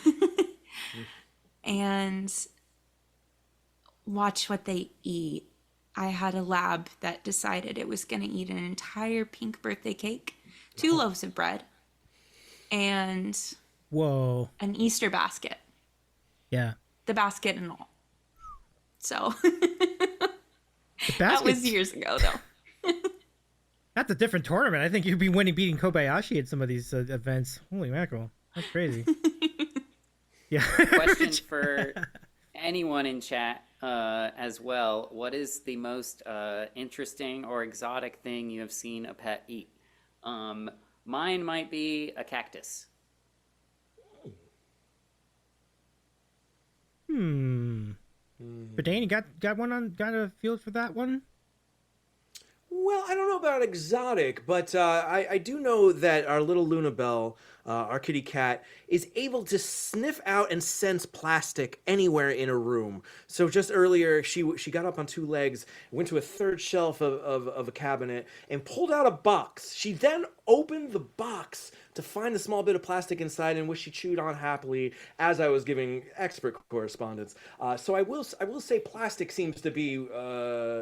watch what they eat. I had a lab that decided it was going to eat an entire pink birthday cake, 2 loaves of bread, and Whoa. an Easter basket. Yeah. The basket and all. So The that was basket- years ago, though. That's a different tournament. I think you'd be beating Kobayashi at some of these events. Holy mackerel. That's crazy. Yeah. Question for anyone in chat as well. What is the most interesting or exotic thing you have seen a pet eat? Mine might be a cactus. But Dane, you got a feel for that one? Well, I don't know about exotic, but I do know that our little Luna Bell, our kitty cat, is able to sniff out and sense plastic anywhere in a room. So just earlier, she got up on 2 legs, went to a 3rd shelf of a cabinet, and pulled out a box. She then opened the box to find the small bit of plastic inside, and which she chewed on happily as I was giving expert correspondence. So I will say plastic seems to be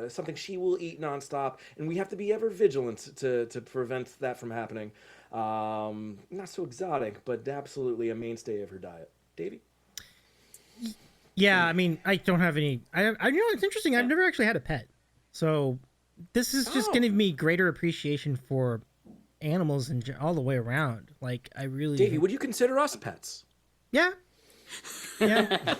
something she will eat nonstop, and we have to be ever vigilant to prevent that from happening. Not so exotic, but absolutely a mainstay of her diet. Davey? Yeah, I mean, I don't have any. I you know, it's interesting. I've never actually had a pet, so this is just giving me greater appreciation for animals and all the way around. Like, I really. Davey, would you consider us pets? Yeah. Yeah.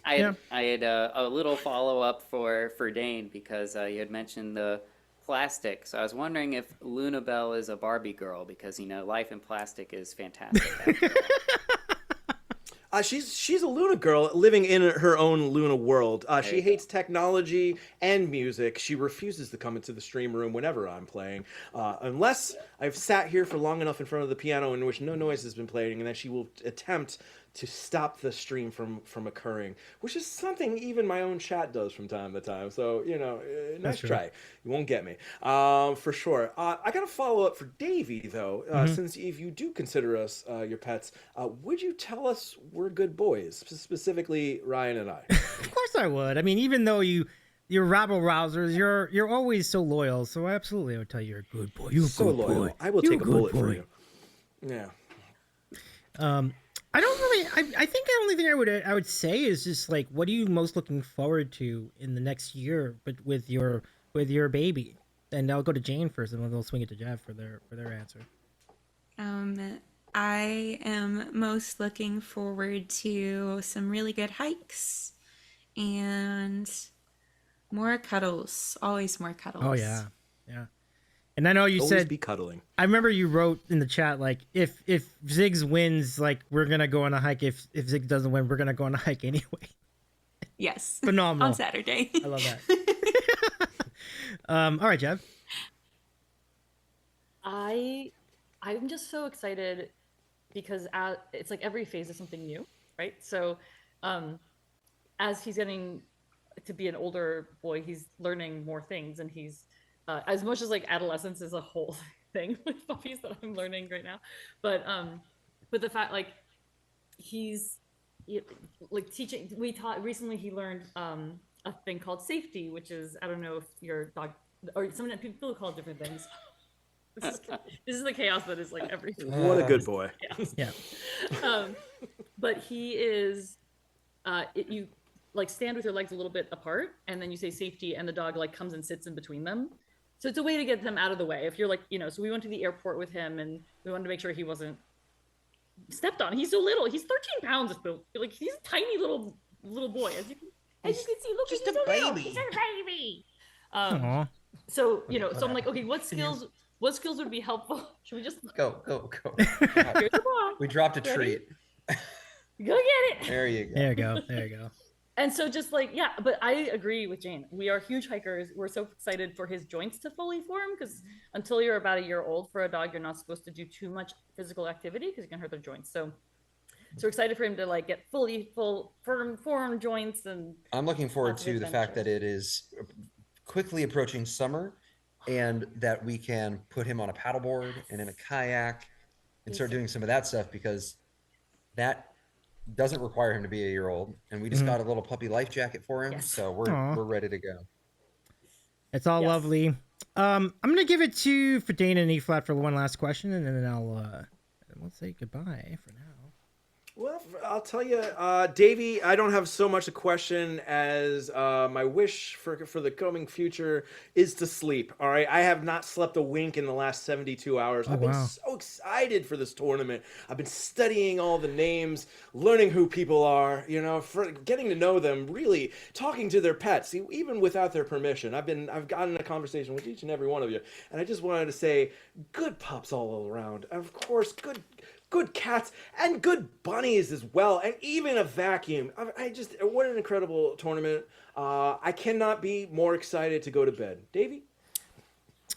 I had a little follow up for Dane because you had mentioned the plastic. So I was wondering if Luna Bell is a Barbie girl because life in plastic is fantastic. She's a Luna girl living in her own Luna world. She hates technology and music. She refuses to come into the stream room whenever I'm playing, unless I've sat here for long enough in front of the piano in which no noise has been playing, and then she will attempt to stop the stream from occurring, which is something even my own chat does from time to time. So, nice try. You won't get me, for sure. I got a follow-up for Davey, though, since if you do consider us your pets, would you tell us we're good boys, specifically Ryan and I? Of course I would. I mean, even though you're rabble-rousers, you're always so loyal, so absolutely I would tell you you're a good boy. You're a So good loyal. boy. I will You're take a bullet for you. Yeah. I don't really. I think the only thing I would say is just like, what are you most looking forward to in the next year, but with your baby? And I'll go to Jayne first, and then they'll swing it to Jeff for their answer. I am most looking forward to some really good hikes and more cuddles. Always more cuddles. Oh yeah. And I know you Always said be cuddling. I remember you wrote in the chat like if Ziggs wins, like we're gonna go on a hike. If Ziggs doesn't win, we're gonna go on a hike anyway. Yes. Phenomenal. On Saturday. I love that. All right, Jeff. I'm just so excited because it's like every phase is something new, right? So as he's getting to be an older boy, he's learning more things, and he's as much as like adolescence is a whole thing with puppies that I'm learning right now, but the fact like he's like teaching. We taught recently. He learned a thing called safety, which is, I don't know if your dog or some people call it different things. This is the chaos that is like everything. What a good boy. Yeah. But he is you like stand with your legs a little bit apart, and then you say safety, and the dog like comes and sits in between them. So it's a way to get them out of the way. If you're like, so we went to the airport with him, and we wanted to make sure he wasn't stepped on. He's so little. He's 13 pounds. Like he's a tiny little boy. As you can see, look, he's so little. He's a baby. So so I'm like, okay, what skills would be helpful? Should we just Go. Here's the ball. We dropped a Ready? treat. Go get it. There you go. There you go. And so just like, yeah, but I agree with Jayne. We are huge hikers. We're so excited for his joints to fully form because until you're about a year old for a dog, you're not supposed to do too much physical activity because you can hurt their joints. So we're excited for him to like get full form joints. And I'm looking forward lots of to the fact adventure. that it is quickly approaching summer and that we can put him on a paddleboard and in a kayak and start doing some of that stuff, because that doesn't require him to be a year old, and we just got a little puppy life jacket for him, so Aw. we're ready to go. It's all lovely. I'm gonna give it to Friden and Eflat for one last question, and then we'll say goodbye for now. Well, I'll tell you, Davey, I don't have so much a question as my wish for the coming future is to sleep. All right, I have not slept a wink in the last 72 hours. Oh, I've been wow. so excited for this tournament. I've been studying all the names, learning who people are, for getting to know them, really talking to their pets, even without their permission. I've gotten a conversation with each and every one of you, and I just wanted to say, good pups all around. Of course, good cats and good bunnies as well, and even a vacuum. What an incredible tournament. I cannot be more excited to go to bed. Davey?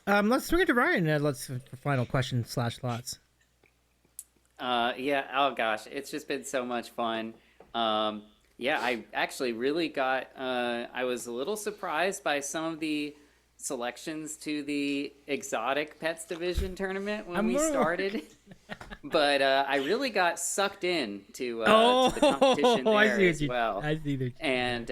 Let's swing it to Ryan. For final question / thoughts. Yeah. Oh gosh, it's just been so much fun. Yeah, I actually really got. I was a little surprised by some of the selections to the exotic pets division tournament when we started, but I really got sucked in to the competition there as well. I see that. And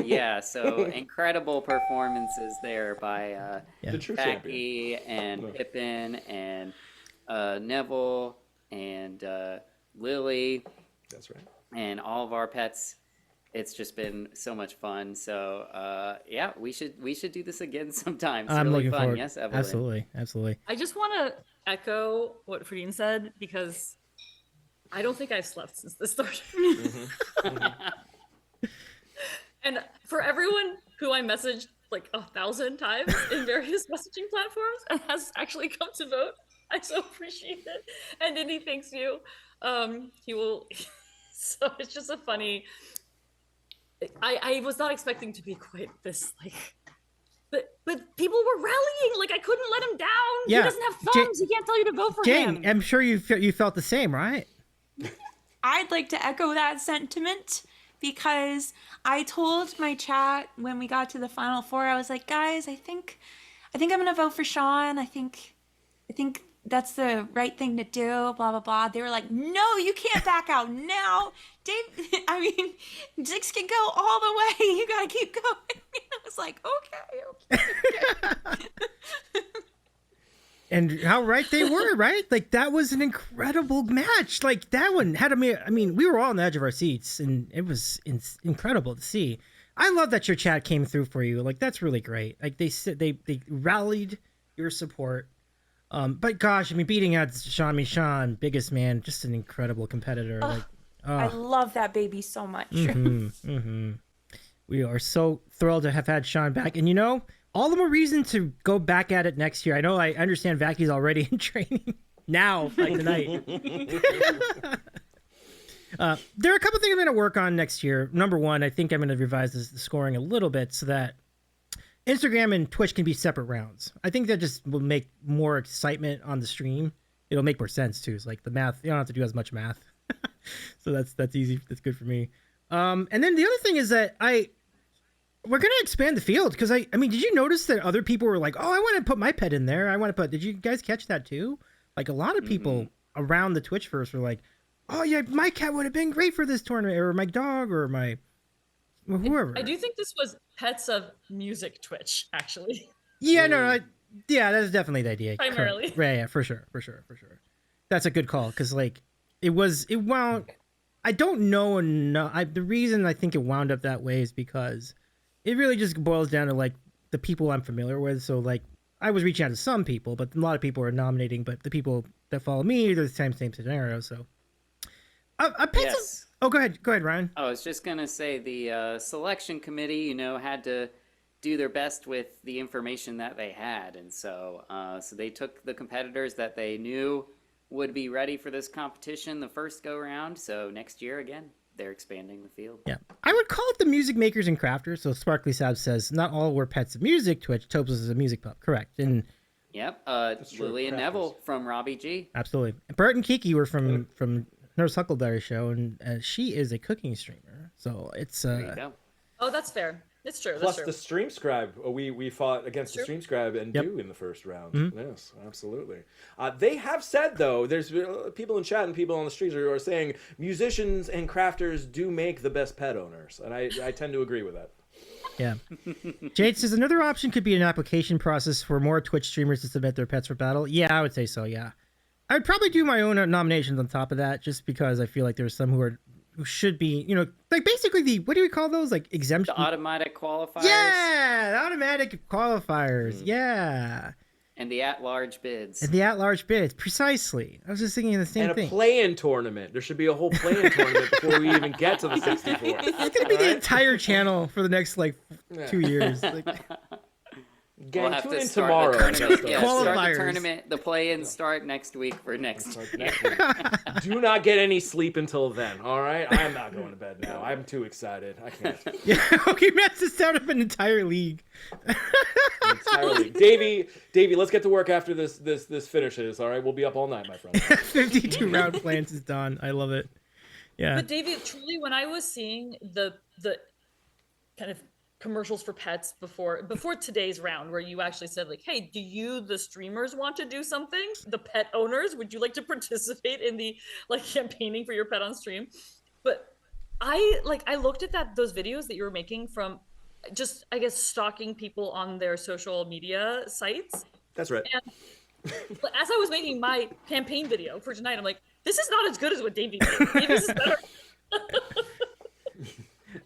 yeah, so incredible performances there by The true Becky and Pippin and Neville and Lily. That's right. And all of our pets. It's just been so much fun. So yeah, we should do this again sometime. It's I'm really looking fun. forward. Yes, Evelyn. Absolutely. I just want to echo what Friden said because I don't think I've slept since this started. And for everyone who I messaged like 1,000 times in various messaging platforms and has actually come to vote, I so appreciate it. And Indy thanks you. He will. So it's just a funny. I was not expecting to be quite this like. But people were rallying. Like I couldn't let him down. Yeah. He doesn't have thumbs. He can't tell you to vote for Jayne, him. I'm sure you felt the same, right? I'd like to echo that sentiment because I told my chat when we got to the final four, I was like, guys, I think I'm gonna vote for Sean. I think that's the right thing to do, blah, blah, blah. They were like, no, you can't back out now. Dave, I mean, Dix can go all the way. You gotta keep going. I was like, okay. And how right they were, right? Like that was an incredible match. Like that one had me. I mean, we were all on the edge of our seats, and it was incredible to see. I love that your chat came through for you. Like that's really great. Like they rallied your support. But gosh, I mean, beating out Sean, biggest man, just an incredible competitor. I love that baby so much. We are so thrilled to have had Sean back, and all the more reason to go back at it next year. I understand Vacky's already in training now, like tonight. There are a couple things I'm going to work on next year. Number one, I think I'm going to revise the scoring a little bit so that Instagram and Twitch can be separate rounds. I think that just will make more excitement on the stream. It'll make more sense too. It's like the math, you don't have to do as much math. So that's easy. That's good for me. And then the other thing is that we're going to expand the field because I mean, did you notice that other people were like, oh, I want to put my pet in there. Did you guys catch that too? Like a lot of people around the Twitchverse were like, oh yeah, my cat would have been great for this tournament, or my dog, or whoever. I do think this was Pets of Music Twitch, actually. Yeah, that's definitely the idea. Primarily. Correct. Yeah, for sure. That's a good call because like it wound. I don't know. The reason I think it wound up that way is because it really just boils down to like the people I'm familiar with. So like I was reaching out to some people, but a lot of people are nominating. But the people that follow me, they're the same scenario. So. Yes. Oh, go ahead, Ryan. I was just gonna say the selection committee, had to do their best with the information that they had, and so they took the competitors that they knew would be ready for this competition the first go round. So next year again, they're expanding the field. Yeah, I would call it the music makers and crafters. So Sparkly Sab says not all were pets of music. Twitch Topes is a music pup, correct? And Yep, Lily and Neville from Robbie G. absolutely, Bert and Kiki were from Nurse Huckleberry Show, and she is a cooking streamer. So it's There you go. Oh, that's fair. It's true. Plus That's true. the Stream Scribe, we fought against the Stream Scribe and Yep. do in the first round. Mhm. Yes, absolutely. They have said though, there's people in chat and people on the streets are saying musicians and crafters do make the best pet owners, and I tend to agree with that. Yeah. Jade says another option could be an application process for more Twitch streamers to submit their pets for battle. Yeah, I would say so. Yeah, I'd probably do my own nominations on top of that, just because I feel like there's some who should be, like basically what do we call those? Like exemption. The automatic qualifiers. Yeah, the automatic qualifiers. Yeah. And the at-large bids. And the at-large bids, precisely. I was just thinking the same And a thing. play-in tournament. There should be a whole play-in tournament before we even get to the 64. It's gonna be the entire channel for the next 2 years. Like, Gang, We'll have tune to in start tomorrow. the tournament. Yeah, start the Qualifiers. tournament. The play-ins start next week for next. Do not get any sleep until then, all right? I am not going to bed now. I'm too excited. I can't. yeah, okay, man, to start up an entire league. Entirely. Davey, let's get to work after this finishes, all right? We'll be up all night, my friend. 52 round plans is done. I love it. Yeah. But David, truly, when I was seeing the kind of commercials for pets before today's round, where you actually said like, "Hey, do you, the streamers, want to do something? The pet owners, would you like to participate in the campaigning for your pet on stream?" But I looked at those videos that you were making from just, I guess, stalking people on their social media sites. That's right. And as I was making my campaign video for tonight, I'm like, this is not as good as what Davey did. Davey's is better.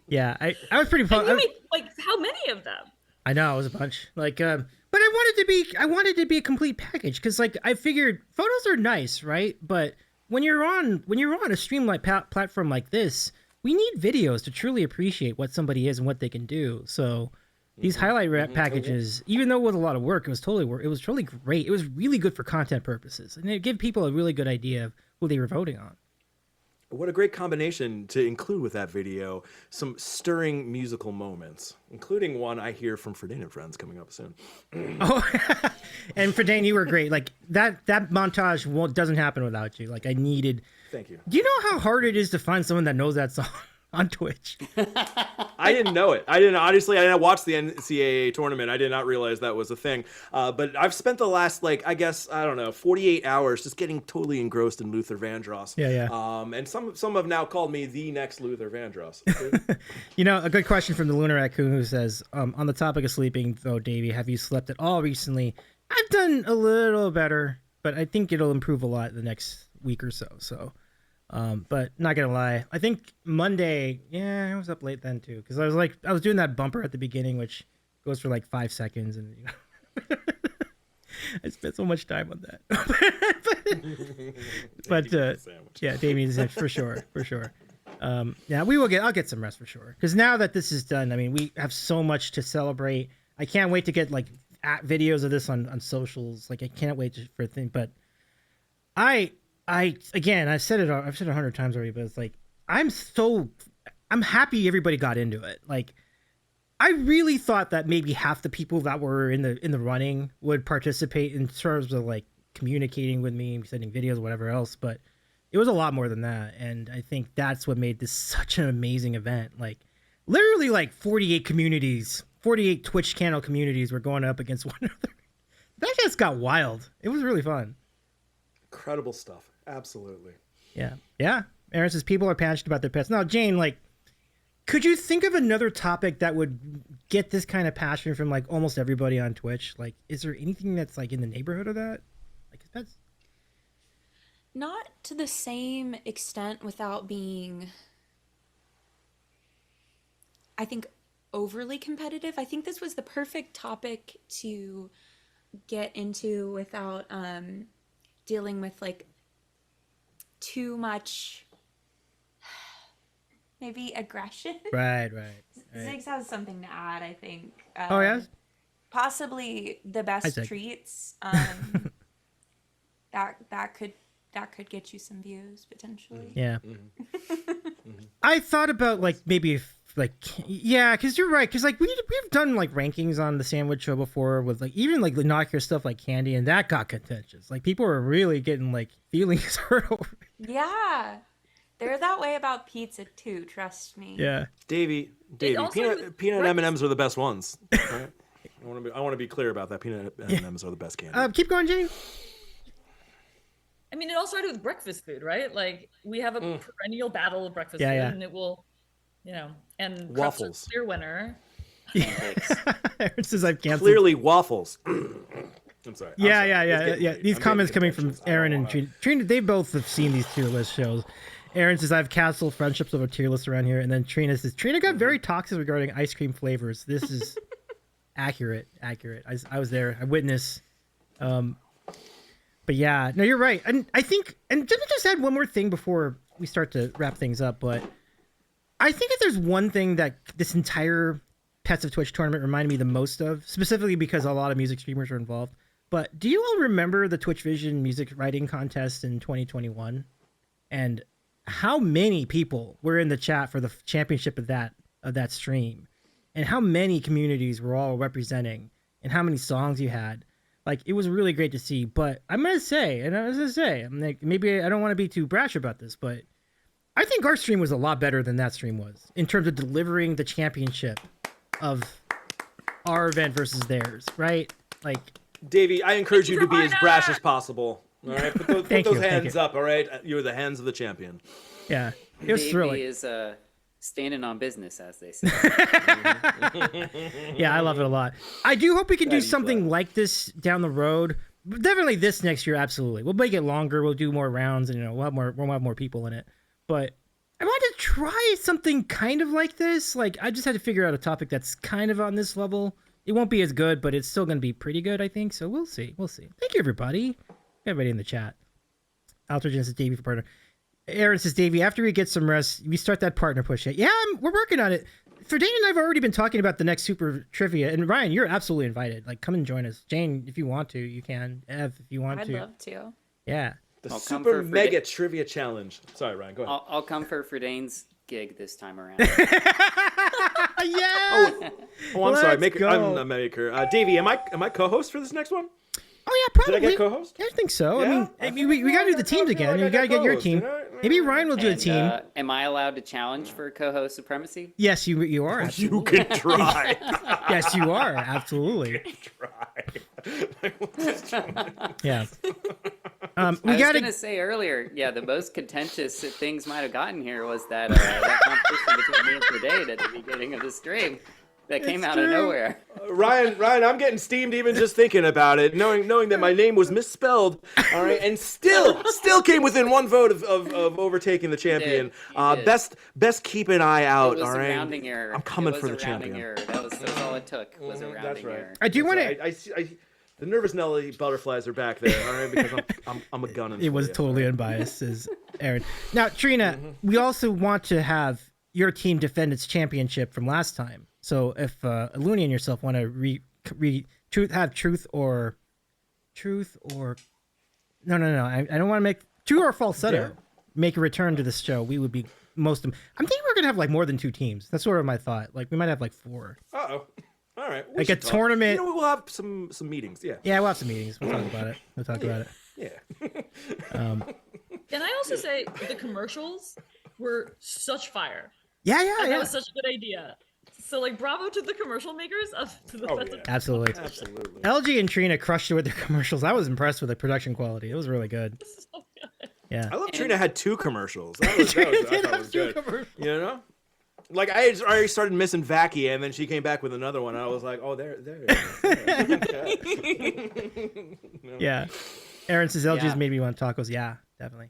Yeah, I was pretty fun. And you made, how many of them? I know it was a bunch. But I wanted to be a complete package because I figured photos are nice, right? But when you're on a streamline platform like this, we need videos to truly appreciate what somebody is and what they can do. So these highlight packages, even though it was a lot of work, it was totally great. It was really good for content purposes, and it gave people a really good idea of who they were voting on. What a great combination to include with that video. Some stirring musical moments, including one I hear from Friden and Friends coming up soon. Oh, and Friden, you were great. That montage doesn't happen without you. I needed. Thank you. Do you know how hard it is to find someone that knows that song on Twitch? I didn't know it. I didn't watch the NCAA tournament. I did not realize that was a thing. But I've spent the last 48 hours just getting totally engrossed in Luther Vandross. Yeah. And some have now called me the next Luther Vandross. A good question from the Lunar Raccoon who says, on the topic of sleeping though, Davey, have you slept at all recently? I've done a little better, but I think it'll improve a lot the next week or so. So. But not gonna lie, I think Monday, I was up late then too, because I was doing that bumper at the beginning, which goes for 5 seconds, and I spent so much time on that. but yeah, Damien, for sure. Yeah, I'll get some rest for sure, because now that this is done, I mean, we have so much to celebrate. I can't wait to get videos of this on socials. I can't wait for a thing, but I've said it 100 times already, but it's I'm happy everybody got into it. I really thought that maybe half the people that were in the running would participate in terms of communicating with me, sending videos, whatever else, but it was a lot more than that. And I think that's what made this such an amazing event. Literally 48 communities, 48 Twitch channel communities were going up against one another. That just got wild. It was really fun. Incredible stuff. Absolutely. Yeah. Aaron says people are passionate about their pets. Now, Jayne, could you think of another topic that would get this kind of passion from almost everybody on Twitch? Is there anything that's in the neighborhood of that? Pets? Not to the same extent without being, I think, overly competitive. I think this was the perfect topic to get into without dealing with too much maybe aggression. Right. Ziggs has something to add, I think. Oh, yes? Possibly the Hi, best Zig. treats. That could get you some views potentially. Yeah. I thought about like maybe because you're right, because like we've done like rankings on the sandwich show before with like even like the knockier stuff like candy, and that got contentious. Like people were really getting like feelings hurt over. Yeah. They're that way about pizza too, trust me. Yeah. Davey, peanut M&Ms are the best ones. Right? I want to be clear about that. Peanut M&Ms are the best candy. Keep going, Jayne. I mean, it all started with breakfast food, right? Like we have a perennial battle of breakfast food, and it will, and waffles. Clear winner. Aaron says I've canceled. Clearly waffles. I'm sorry. Yeah. These comments coming from Aaron and Trina. Trina, they both have seen these tier list shows. Aaron says I've canceled friendships over tier lists around here, and then Trina says Trina got very toxic regarding ice cream flavors. This is accurate. I was there. I witnessed. But yeah, no, you're right. And I think, and let me just add one more thing before we start to wrap things up. But I think if there's one thing that this entire Pets of Twitch tournament reminded me the most of, specifically because a lot of music streamers are involved. But do you all remember the Twitch Vision music writing contest in 2021? And how many people were in the chat for the championship of that stream? And how many communities were all representing? And how many songs you had? Like, it was really great to see. But I'm going to say, I'm like, maybe I don't want to be too brash about this, but I think our stream was a lot better than that stream was in terms of delivering the championship of our event versus theirs, right? Like, Davey, I encourage you to be as brash as possible. All right, put those hands up. All right, you're the hands of the champion. Yeah, it was thrilling. Is standing on business, as they say. Yeah, I love it a lot. I do hope we can do something like this down the road. Definitely this next year, absolutely. We'll make it longer. We'll do more rounds, and we'll have more people in it. But I want to try something kind of like this. Like, I just had to figure out a topic that's kind of on this level. It won't be as good, but it's still going to be pretty good, I think. So we'll see. Thank you, everybody. Everybody in the chat. Altrogen says Davey for partner. Aaron says, Davey, after we get some rest, we start that partner push. Yeah, we're working on it. Friden and I have already been talking about the next super trivia. And Ryan, you're absolutely invited. Like, come and join us. Jayne, if you want to, you can. Ev, if you want to. I'd love to. Yeah. The super mega trivia challenge. Sorry, Ryan, go ahead. I'll come for Fridane's gig this time around. Yeah. I'm sorry. I'm a maker. Davey, am I co-host for this next one? Oh yeah, probably. Did I get co-host? I think so. Yeah? I mean, we got to do the teams again. We got to get your team. Maybe Ryan will do a team. Am I allowed to challenge for co-host supremacy? Yes, you are. Absolutely. You can try. Yes, you are. Absolutely. Yeah. I was gonna say earlier, the most contentious things might have gotten here was that competition between me and Friden at the beginning of the stream. That came out of nowhere. Ryan, I'm getting steamed even just thinking about it, knowing that my name was misspelled. All right, and still came within one vote of overtaking the champion. Best keep an eye out. It was all right, a rounding error. I'm coming for the champion. Error. That's all it took was a rounding error. I do want to. The nervous Nelly butterflies are back there, all right, because I'm a gunning. It was totally unbiased, says Aaron. Now, Trina, we also want to have your team defend its championship from last time. So if Looney and yourself want to have truth or no, I don't want to make true or falsetto make a return to this show. We would be I'm thinking we're gonna have like more than 2 teams. That's sort of my thought. Like we might have like 4. Uh-oh. All right. Like a tournament. We'll have some meetings. Yeah. Yeah, we'll have some meetings. We'll talk about it. Yeah. Can I also say the commercials were such fire? Yeah. That was such a good idea. So, like, bravo to the commercial makers to the Pets of Absolutely. LG and Trina crushed it with their commercials. I was impressed with the production quality. It was really good. So good. Yeah. I love Trina had 2 commercials. That was good. You know? Like, I already started missing Vacky, and then she came back with another one. And I was like, oh, there it is. Yeah. Aaron says LG's made me want tacos. Yeah, definitely.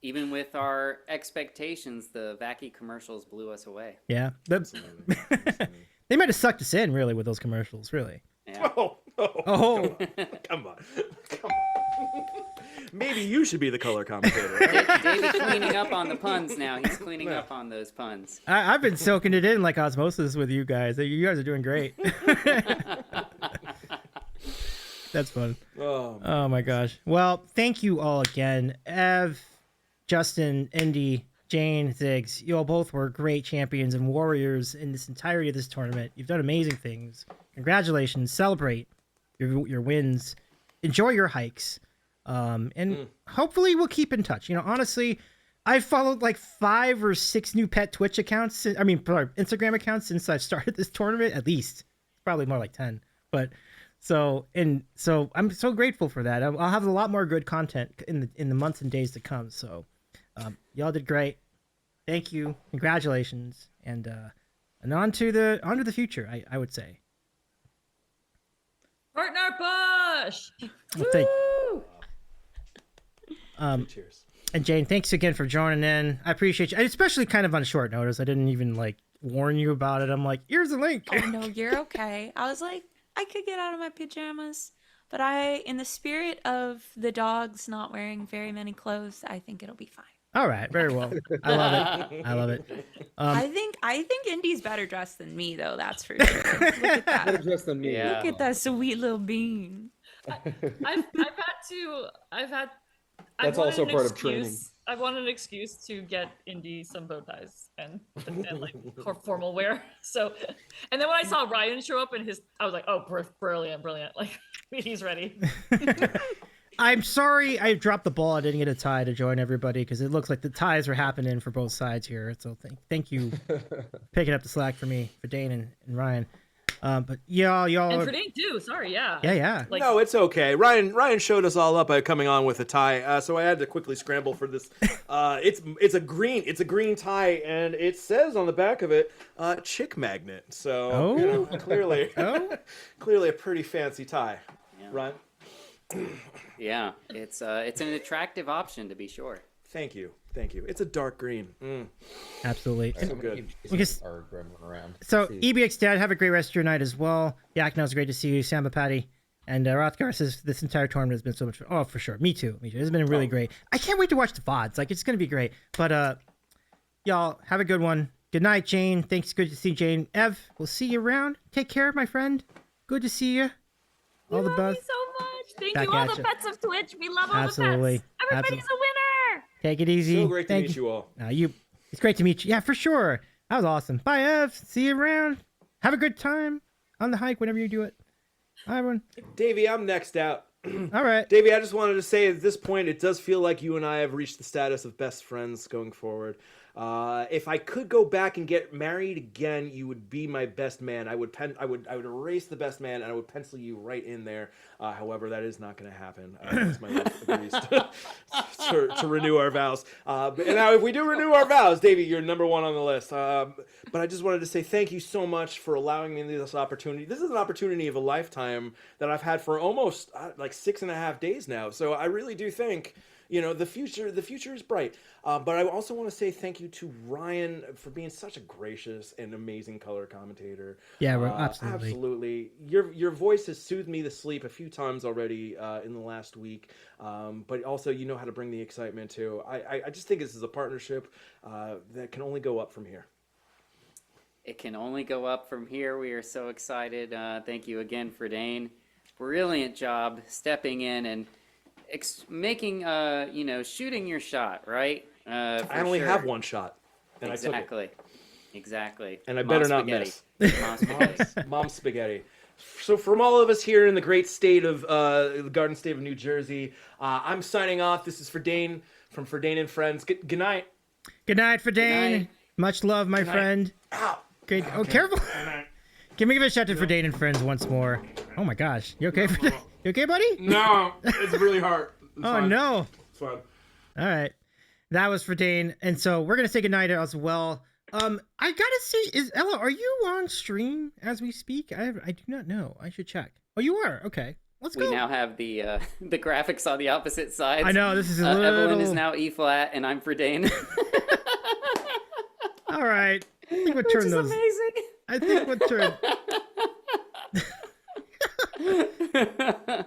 Even with our expectations, the Vacky commercials blew us away. Yeah. They might have sucked us in, really, with those commercials, really. Yeah. Oh. Come on. Maybe you should be the color commentator. Right? David's cleaning up on the puns now. He's cleaning up on those puns. I've been soaking it in like osmosis with you guys. You guys are doing great. That's fun. Oh my gosh. Well, thank you all again. Ev, Justin, Indy, Jayne, Ziggs, you all both were great champions and warriors in this entirety of this tournament. You've done amazing things. Congratulations. Celebrate your wins. Enjoy your hikes. And hopefully we'll keep in touch. Honestly, I've followed like 5 or 6 new pet Twitch accounts. Instagram accounts since I've started this tournament, at least. Probably more like 10. But so I'm so grateful for that. I'll have a lot more good content in the months and days to come. So y'all did great. Thank you. Congratulations. And on to the future, I would say. Partner push. Cheers. And Jayne, thanks again for joining in. I appreciate you, especially kind of on short notice. I didn't even warn you about it. I'm like, here's the link. Oh no, you're okay. I was like, I could get out of my pajamas, but in the spirit of the dogs not wearing very many clothes, I think it'll be fine. All right, very well. I love it. I love it. I think Indy's better dressed than me, though. That's for sure. Look at that. Better dressed than me. Look at that sweet little bean. That's also part of training. I wanted an excuse to get Indy some bow ties and formal wear. So, and then when I saw Ryan show up I was like, oh, brilliant. Like, he's ready. I'm sorry I dropped the ball. I didn't get a tie to join everybody because it looks like the ties were happening for both sides here. So thank you picking up the slack for me, for Dane and Ryan. But y'all and for Dane too. Sorry, yeah. Yeah. No, it's okay. Ryan showed us all up by coming on with a tie, so I had to quickly scramble for this. It's a green tie, and it says on the back of it, chick magnet. So clearly, clearly a pretty fancy tie. Yeah. Ryan. Yeah, it's an attractive option to be sure. Thank you. It's a dark green. Absolutely. So good. Our gremlin around. So EBX Dad, have a great rest of your night as well. Yak, it's great to see you. Samba Patty. And Rothgar says this entire tournament has been so much fun. Oh, for sure. Me too. It's been really great. I can't wait to watch the VODs. It's going to be great. But y'all, have a good one. Good night, Jayne. Thanks. Good to see Jayne. Ev, we'll see you around. Take care, my friend. Good to see you. All the best. So much. Thank Back you, all at the ya. pets of Twitch. We love all Absolutely. the pets. Everybody's a winner. Take it easy. So great to meet you all. It's great to meet you. Yeah, for sure. That was awesome. Bye, Ev. See you around. Have a good time on the hike whenever you do it. Bye, everyone. Davey, I'm next out. All right. Davey, I just wanted to say at this point, it does feel like you and I have reached the status of best friends going forward. If I could go back and get married again, you would be my best man. I would erase the best man, and I would pencil you right in there. However, that is not going to happen. Unless my wife agrees to renew our vows. And now, if we do renew our vows, Davey, you're number 1 on the list. But I just wanted to say thank you so much for allowing me this opportunity. This is an opportunity of a lifetime that I've had for almost 6.5 days now. So I really do think, the future is bright. But I also want to say thank you to Ryan for being such a gracious and amazing color commentator. Yeah, absolutely. Absolutely. Your voice has soothed me to sleep a few times already in the last week. But also, you know how to bring the excitement too. I just think this is a partnership that can only go up from here. It can only go up from here. We are so excited. Thank you again, Friden. Brilliant job stepping in and making shooting your shot, right? I only have one shot, and exactly. I took it. Exactly. And I better not miss. Mom's spaghetti. So from all of us here in the great state of the Garden State of New Jersey, I'm signing off. This is Friden from Friden and Friends. Good night. Good night, Friden. Much love, my friend. Ow. Great. Oh, careful. Can we give a shout out to Friden and Friends once more? Oh my gosh. You okay? You okay, buddy? No, it's really hard. It's fine. No. It's fine. All right. That was Friden. And so we're going to say goodnight as well. I gotta see, Ella, are you on stream as we speak? I do not know. I should check. Oh, you are? Okay. Let's go. We now have the graphics on the opposite sides. I know, this is a little... Evelyn is now Eflat, and I'm Friden. All right. I think we'll turn those... amazing. I think we'll turn...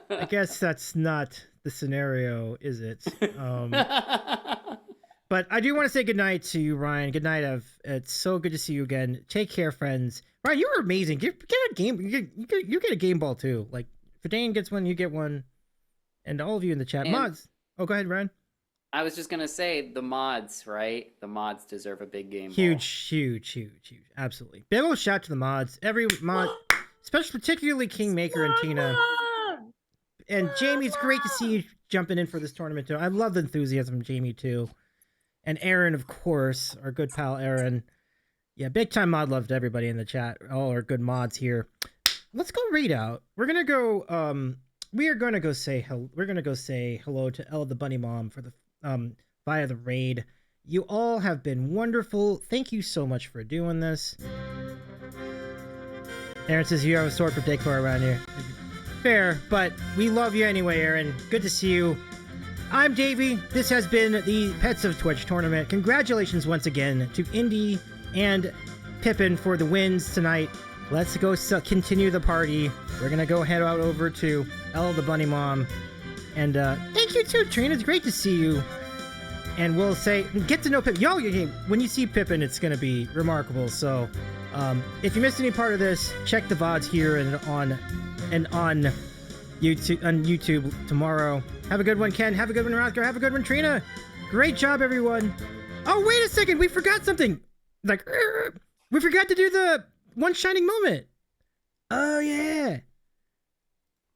I guess that's not the scenario, is it? But I do want to say goodnight to you, Ryan. Good night, Ev. It's so good to see you again. Take care, friends. Ryan, you were amazing. Get a game. You get a game ball too. Like, if Dane gets one, you get one. And all of you in the chat. And, Mods. Oh, go ahead, Ryan. I was just gonna say the mods, right? The mods deserve a big game. Huge. Absolutely. Big ol' shout to the mods. Every mod, especially particularly Kingmaker and Tina. And Jamie, it's great to see you jumping in for this tournament too. I love the enthusiasm from Jamie too. And Aaron, of course, our good pal Aaron. Yeah, big time mod love to everybody in the chat. All our good mods here. Let's go raid out. We're gonna go. We are gonna go say hello. We're gonna go say hello to Ella the Bunny Mom for the via the raid. You all have been wonderful. Thank you so much for doing this. Aaron says you have a sword for decor around here. Fair, but we love you anyway, Aaron. Good to see you. I'm Davey. This has been the Pets of Twitch tournament. Congratulations once again to Indy and Pippin for the wins tonight. Let's go continue the party. We're gonna go head out over to Ella the Bunny Mom. And thank you too, Trina. It's great to see you. And we'll say, get to know Pippin. When you see Pippin, it's going to be remarkable. So if you missed any part of this, check the VODs here and on YouTube tomorrow. Have a good one, Ken. Have a good one, Rothgar. Have a good one, Trina. Great job, everyone. Oh, wait a second. We forgot something. We forgot to do the one shining moment. Oh, yeah.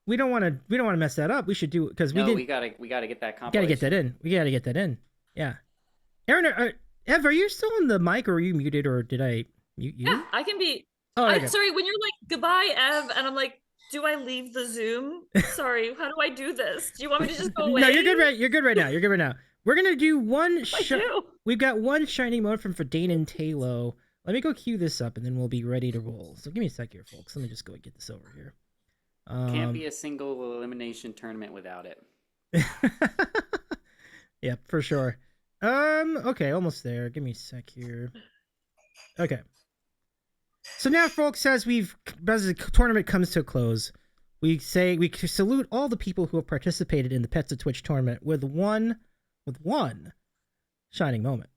We don't want to mess that up. We should do it because we gotta get that compilation. Gotta get that in. We gotta get that in. Yeah. Aaron, Ev, are you still on the mic, or are you muted, or did I mute you? Yeah, I can be. Oh, okay. Sorry, when you're like goodbye, Ev, and I'm like, do I leave the Zoom? Sorry, how do I do this? Do you want me to just go away? No, you're good right. You're good right now. We're gonna do one. We've got one shining moment from Friden and Talo. Let me go cue this up, and then we'll be ready to roll. So give me a sec here, folks. Let me just go get this over here. Can't be a single elimination tournament without it. Yep, for sure. Okay, almost there. Give me a sec here. Okay. So now, folks, as the tournament comes to a close, we salute all the people who have participated in the Pets of Twitch tournament with one shining moment.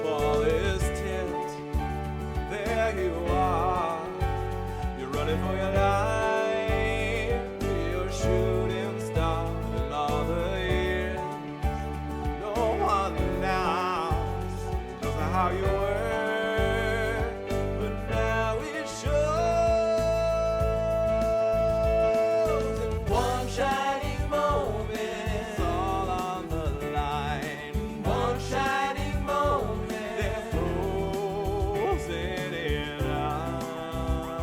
Ball is tipped, there you are. You're running for your life, you're a shooting star. In all the years, no one knows just how you were, but now it shows. In one shining moment, it's all on the line. One shining moment, they're closing in eye.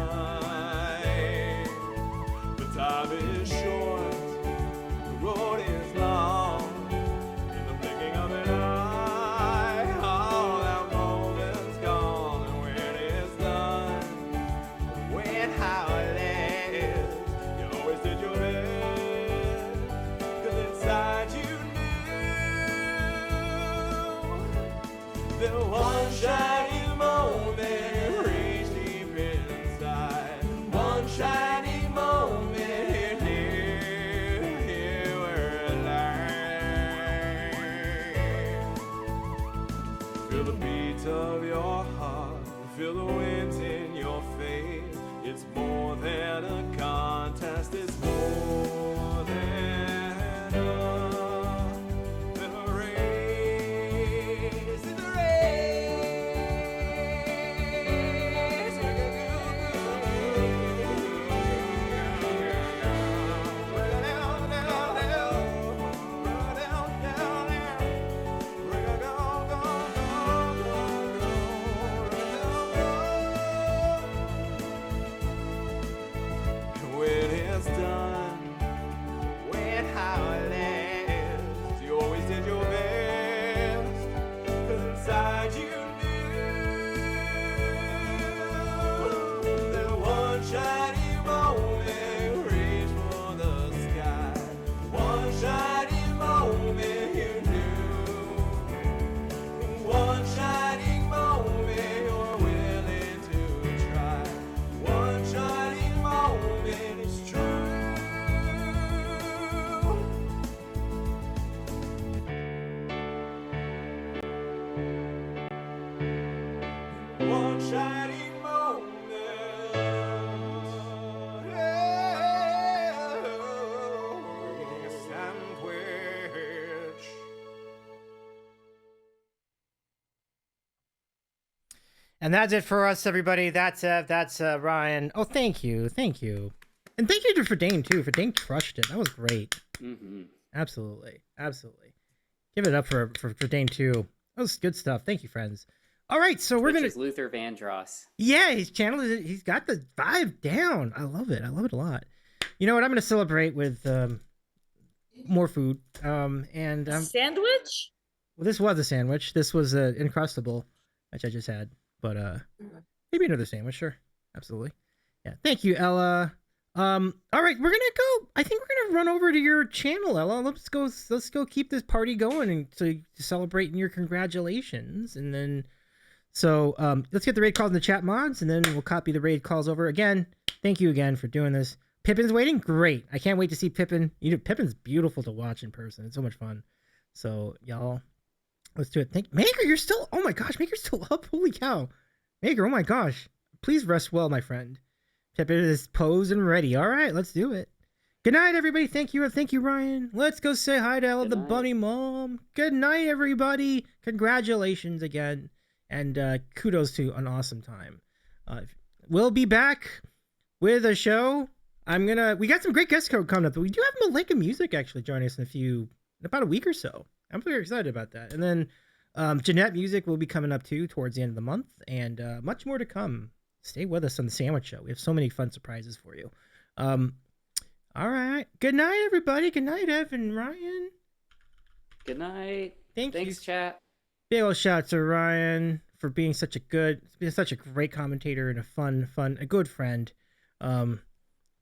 But time is short, the road is long. In the blinking of an eye, all that moment's gone. And when it's done, when how it ends, you always did your best. 'Cause inside you knew that one shining moment reached deep inside. One shining moment, here where it lies. Feel the beat of your heart, feel the winds in your face. It's more than a contest, it's more than a race. It's a race. When it's done, one shining moment. Eating a sandwich. And that's it for us, everybody. That's Ryan. Oh, thank you, and thank you for Dane too. For Dane crushed it. That was great. Mm-hmm. Absolutely. Give it up for Dane too. That was good stuff. Thank you, friends. All right, so we're gonna. Luther Vandross. Yeah, his channel is. He's got the vibe down. I love it. I love it a lot. You know what? I'm gonna celebrate with more food. Sandwich? Well, this was a sandwich. This was an Uncrustable, which I just had. But maybe another sandwich, sure. Absolutely. Yeah. Thank you, Ella. All right, we're gonna go. I think we're gonna run over to your channel, Ella. Let's go keep this party going and to celebrate your congratulations. And then let's get the raid calls in the chat mods, and then we'll copy the raid calls over again. Thank you again for doing this. Pippin's waiting? Great. I can't wait to see Pippin. Pippin's beautiful to watch in person. It's so much fun. So y'all, let's do it. Maker, you're still. Oh my gosh, Maker's still up. Holy cow, Maker. Oh my gosh. Please rest well, my friend. Pippin is posed and ready. All right, let's do it. Good night, everybody. Thank you, Ryan. Let's go say hi to Ella, the bunny mom. Good night, everybody. Congratulations again, and kudos to an awesome time. We'll be back with a show. We got some great guests coming up. We do have Malika Music actually joining us in about a week or so. I'm very excited about that. And then Jeanette Music will be coming up too towards the end of the month, and much more to come. Stay with us on the Sandwich Show. We have so many fun surprises for you. All right. Good night, everybody. Good night, Ev and Ryan. Good night. Thanks, chat. Big ol' shout to Ryan for being such a great commentator and a good friend. Fun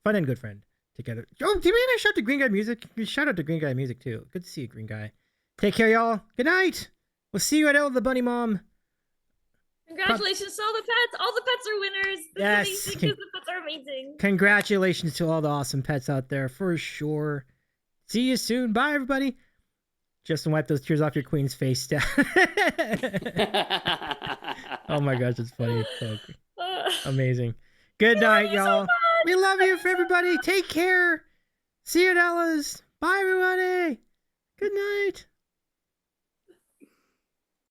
and good friend together. Oh, did we have a shout to Green Guy Music? Shout out to Green Guy Music too. Good to see you, Green Guy. Take care, y'all. Good night. We'll see you at Ella the Bunny Mom. Congratulations to all the pets. All the pets are winners. Yes. This is amazing because the pets are amazing. Congratulations to all the awesome pets out there for sure. See you soon. Bye, everybody. Justin, wipe those tears off your queen's face. Oh my gosh, it's funny. So amazing. Good night, y'all. So we love you for everybody. Take care. See you at Ella's. Bye, everybody. Good night.